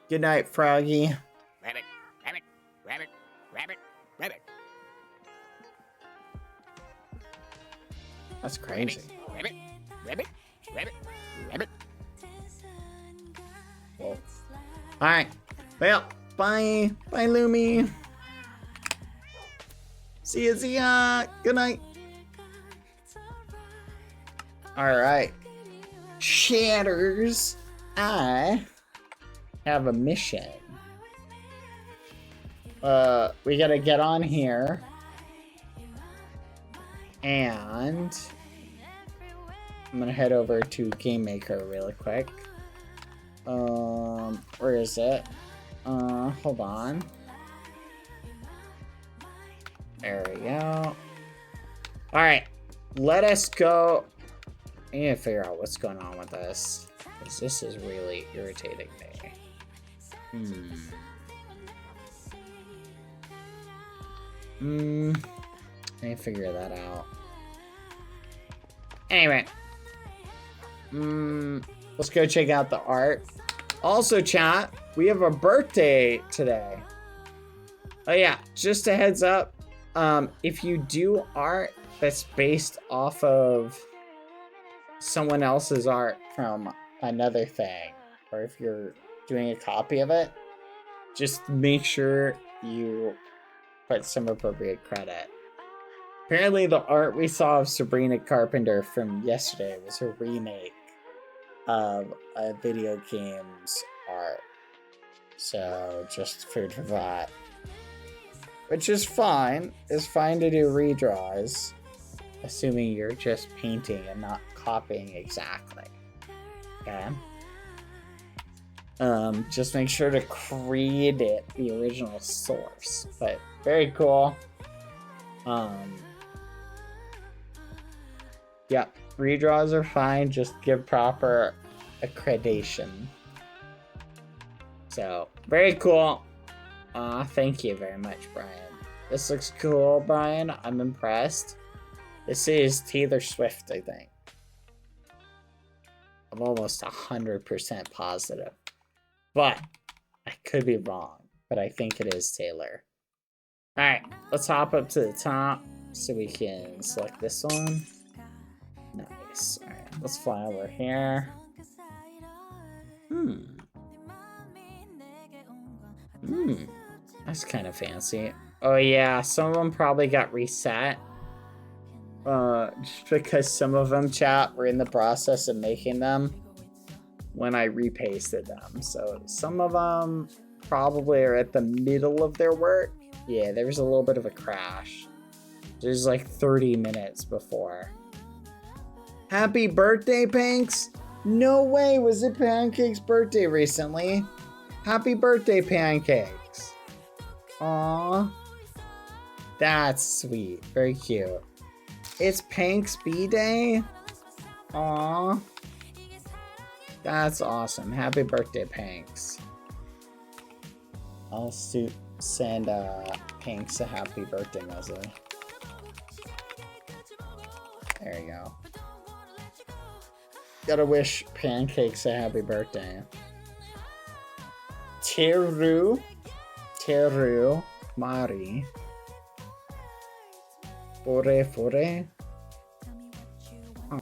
Good night, Froggy. Rabbit, rabbit, rabbit, rabbit, rabbit. That's crazy. Rabbit, rabbit, rabbit, rabbit. Well, alright. Well, bye. Bye, Lumi. See ya. Good night. Alright. Shatters. I have a mission. We gotta get on here. And I'm gonna head over to Game Maker really quick. Where is it? Hold on. There we go. Alright, let us go. I need to figure out what's going on with this, because this is really irritating me. I need to figure that out. Anyway. Let's go check out the art. Also, chat, we have a birthday today. Oh yeah, just a heads up. If you do art that's based off of someone else's art from another thing, or if you're doing a copy of it, just make sure you put some appropriate credit. Apparently the art we saw of Sabrina Carpenter from yesterday was a remake of a video game's art. So just food for thought. Which is fine. It's fine to do redraws, assuming you're just painting and not copying exactly. Okay? Just make sure to credit the original source. But very cool. Yeah, redraws are fine. Just give proper accreditation. So, very cool. Thank you very much, Brian. This looks cool, Brian. I'm impressed. This is Taylor Swift, I think. I'm almost 100% positive. But, I could be wrong. But I think it is Taylor. Alright, let's hop up to the top so we can select this one. Nice. Alright, let's fly over here. That's kind of fancy. Oh yeah, some of them probably got reset. Just because some of them, chat, were in the process of making them when I repasted them. So some of them probably are at the middle of their work. Yeah, there was a little bit of a crash. There's like 30 minutes before. Happy birthday, Panks! No way, was it Pancake's birthday recently? Happy birthday, Pancakes! Aww. That's sweet. Very cute. It's Pank's B-Day? Aww. That's awesome. Happy birthday, Panks. I'll send Panks a happy birthday message. There you go. Gotta wish Pancakes a happy birthday. Teru Mari. Fore. Huh.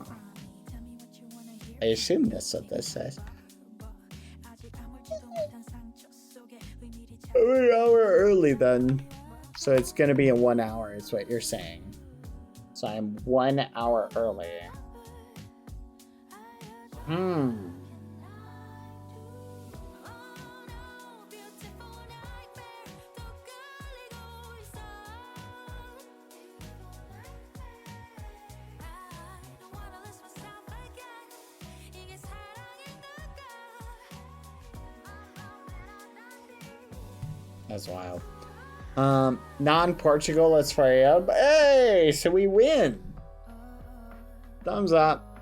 I assume that's what this says. An hour early then. So it's gonna be in 1 hour is what you're saying. So I'm 1 hour early. That's wild. Non-Portugal, let's fire up. Hey, so we win. Thumbs up.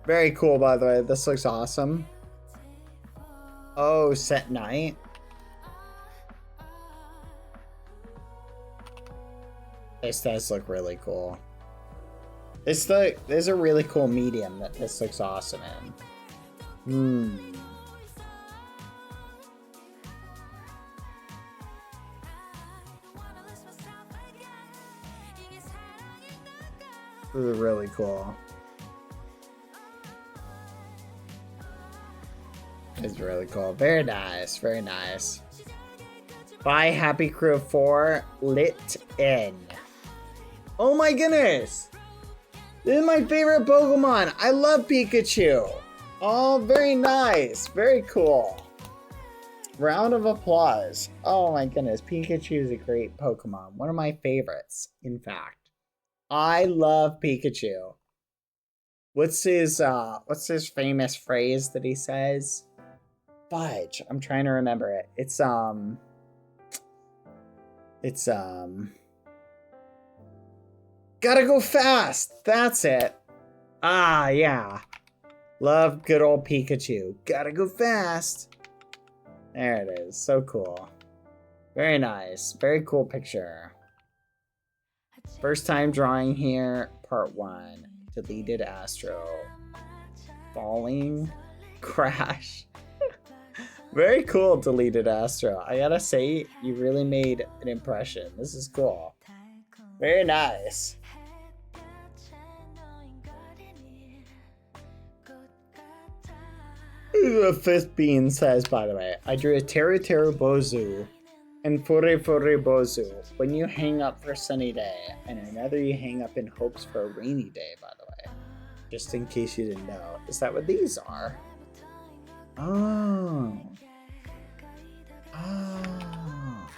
Very cool, by the way. This looks awesome. Oh, set night. This does look really cool. There's a really cool medium that this looks awesome in. This is really cool. It's really cool. Very nice. Very nice. Bye, Happy Crew 4. Lit in. Oh my goodness. This is my favorite Pokemon. I love Pikachu. Oh, very nice. Very cool. Round of applause. Oh my goodness. Pikachu is a great Pokemon. One of my favorites, in fact. I love Pikachu. What's his famous phrase that he says? Fudge. I'm trying to remember it. It's gotta go fast. That's it. Ah, yeah. Love good old Pikachu. Gotta go fast. There it is. So cool. Very nice. Very cool picture. First time drawing here, part 1. Deleted Astro. Falling. Crash. Very cool, Deleted Astro. I gotta say, you really made an impression. This is cool. Very nice. The fifth bean says, by the way, I drew a Teru Teru Bozu and Fure Fure Bozu when you hang up for a sunny day, and another you hang up in hopes for a rainy day, by the way. Just in case you didn't know. Is that what these are? Oh. Oh.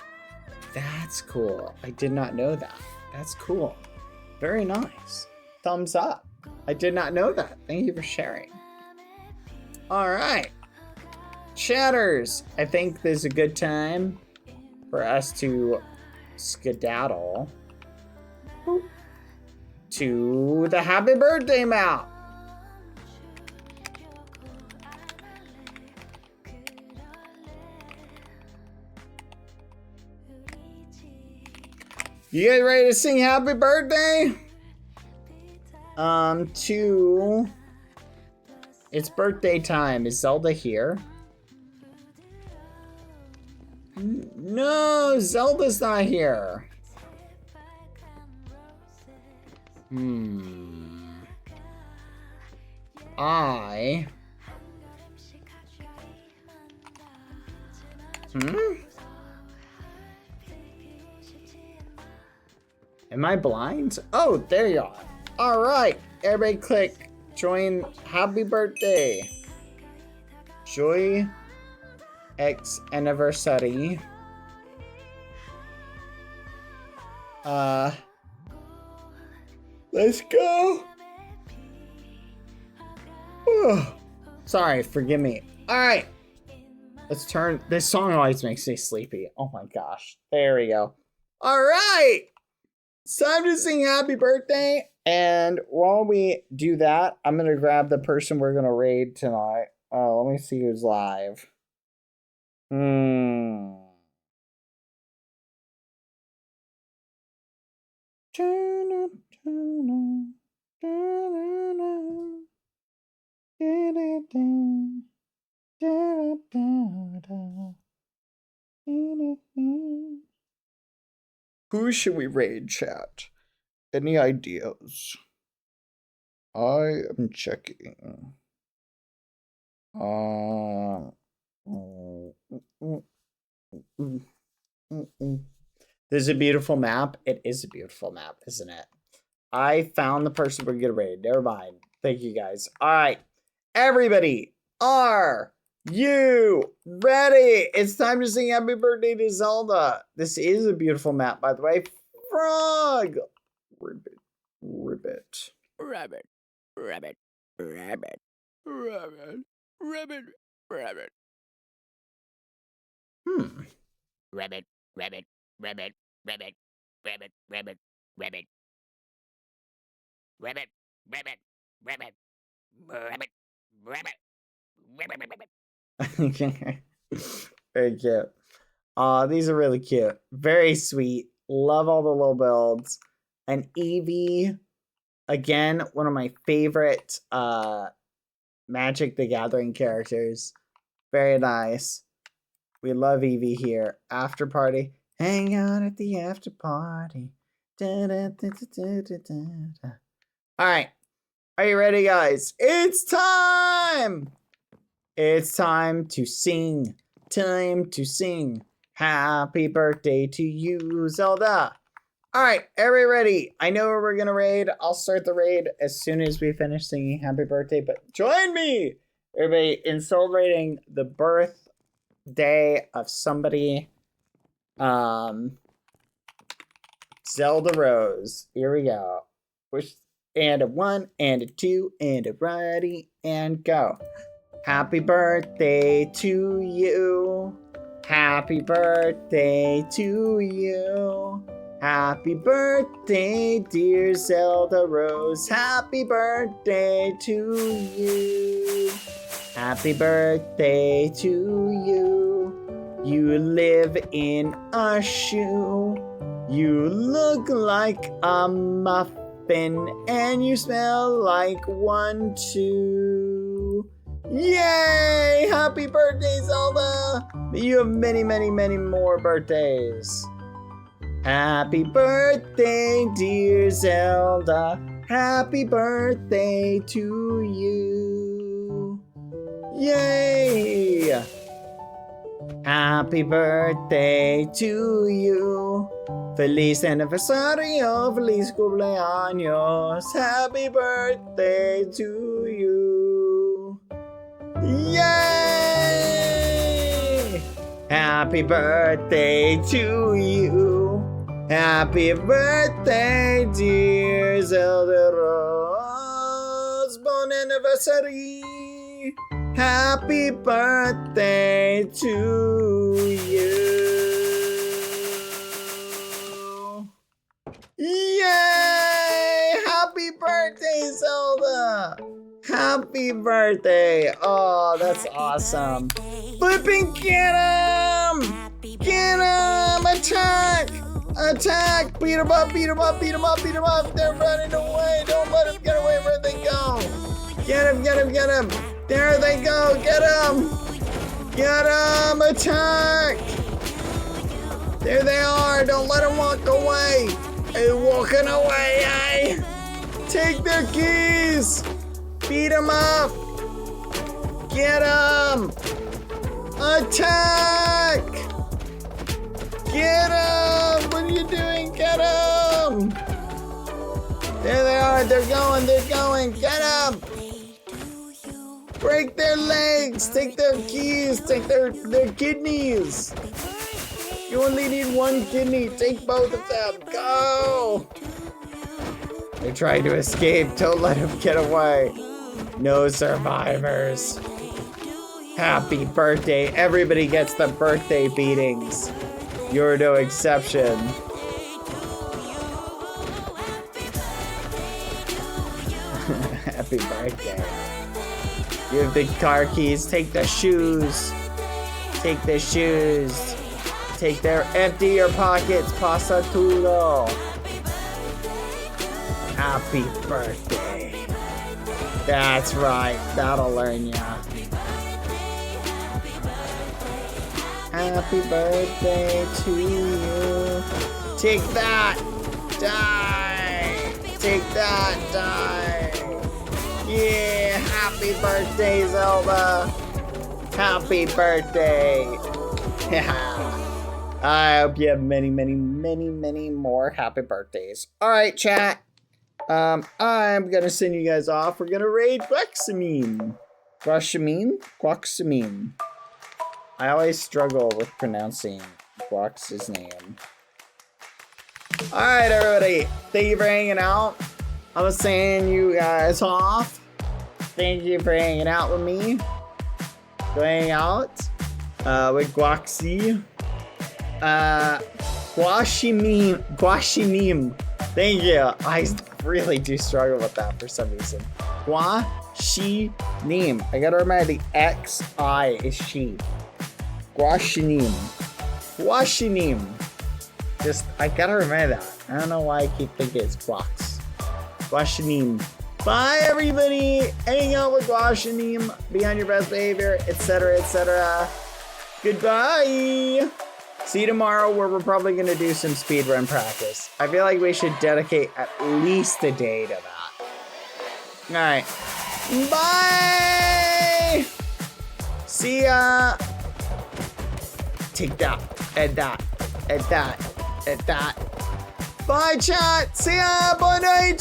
That's cool. I did not know that. That's cool. Very nice. Thumbs up. I did not know that. Thank you for sharing. All right. Chatters. I think this is a good time for us to skedaddle to the happy birthday map. You guys ready to sing happy birthday? It's birthday time. Is Zelda here? No, Zelda's not here. Am I blind? Oh, there you are. All right, everybody click join happy birthday. Joy X anniversary. Let's go. Sorry, forgive me. All right. Let's turn. This song always makes me sleepy. Oh my gosh. There we go. All right. It's time to sing happy birthday. And while we do that, I'm going to grab the person we're going to raid tonight. Let me see who's live. Who should we raid, chat? Any ideas? I am checking. This is a beautiful map. It is a beautiful map, isn't it? I found the person we're gonna raid. Never mind. Thank you guys. All right, everybody, are you ready? It's time to sing happy birthday to Zelda. This is a beautiful map, by the way. Frog. Ribbit. Ribbit. Rabbit. Rabbit. Rabbit. Rabbit. Rabbit. Rabbit. Rabbit. Rabbit. Rabbit. Rabbit. Rabbit. Rabbit. Rabbit. Rabbit. Rabbit. Rabbit. Rabbit. Rabbit. Rabbit. Very cute. These are really cute. Very sweet. Love all the little builds. And Eevee, again, one of my favorite Magic the Gathering characters. Very nice. We love Eevee here. After party. Hang out at the after party. Da, da, da, da, da, da, da. All right. Are you ready, guys? It's time! It's time to sing. Time to sing. Happy birthday to you, Zelda. All right, everybody ready? I know where we're going to raid. I'll start the raid as soon as we finish singing happy birthday, but join me, everybody, in celebrating the birthday of somebody. Zelda Rose. Here we go. And a 1, and a 2, and a ready, and go. Happy birthday to you. Happy birthday to you. Happy birthday, dear Zelda Rose. Happy birthday to you. Happy birthday to you. You live in a shoe. You look like a muffin, and you smell like one too. Yay! Happy birthday, Zelda! May you have many, many, many more birthdays. Happy birthday, dear Zelda. Happy birthday to you. Yay! Happy birthday to you. Feliz aniversario, feliz cumpleaños. Happy birthday to you. Yay! Happy birthday to you. Happy birthday, dear Zelda Rose. Bon anniversary. Happy birthday to you. Yay! Happy birthday, Zelda! Happy birthday! Oh, that's awesome. Flipping, get him! Get him! Attack! Attack! Beat him up, beat him up, beat him up, beat him up! They're running away! Don't let him get away! Where'd they go? Get him, get him, get him! There they go! Get him! Get him! Attack! There they are! Don't let him walk away! They're walking away, eh? Take their keys! Beat him up! Get him! Attack! Get him! What are you doing? Get him! There they are! They're going! They're going! Get him! Break their legs! Take their keys! Take their kidneys! You only need one kidney. Take both of them. Go! They're trying to escape. Don't let them get away. No survivors. Happy birthday. Everybody gets the birthday beatings. You're no exception. Happy birthday. You have the car keys. Take the shoes. Take the shoes. Take their empty your pockets. Pasa todo. Happy birthday. That's right. That'll learn ya. Happy birthday to you. Take that. Die. Take that. Die. Yeah. Happy birthday, Zelda. Happy birthday. I hope you have many, many, many, many more happy birthdays. All right, chat. I'm gonna send you guys off. We're gonna raid Guaxamine. Guaxamine. I always struggle with pronouncing Guax's name. All right, everybody. Thank you for hanging out. I was saying you guys off. Thank you for hanging out with me. Go hang out with Guaxi. Guaxinim. Thank you. I really do struggle with that for some reason. Guaxinim. I gotta remember the XI is she. Guaxinim. Just, I gotta remember that. I don't know why I keep thinking it's Guax. Guaxinim. Bye, everybody. Hang out with Guaxinim. Be on your best behavior, etc., etc. Goodbye. See you tomorrow, where we're probably gonna do some speedrun practice. I feel like we should dedicate at least a day to that. All right. Bye. See ya. Take that, and that, and that, and that. Bye, chat. See ya. Bye night.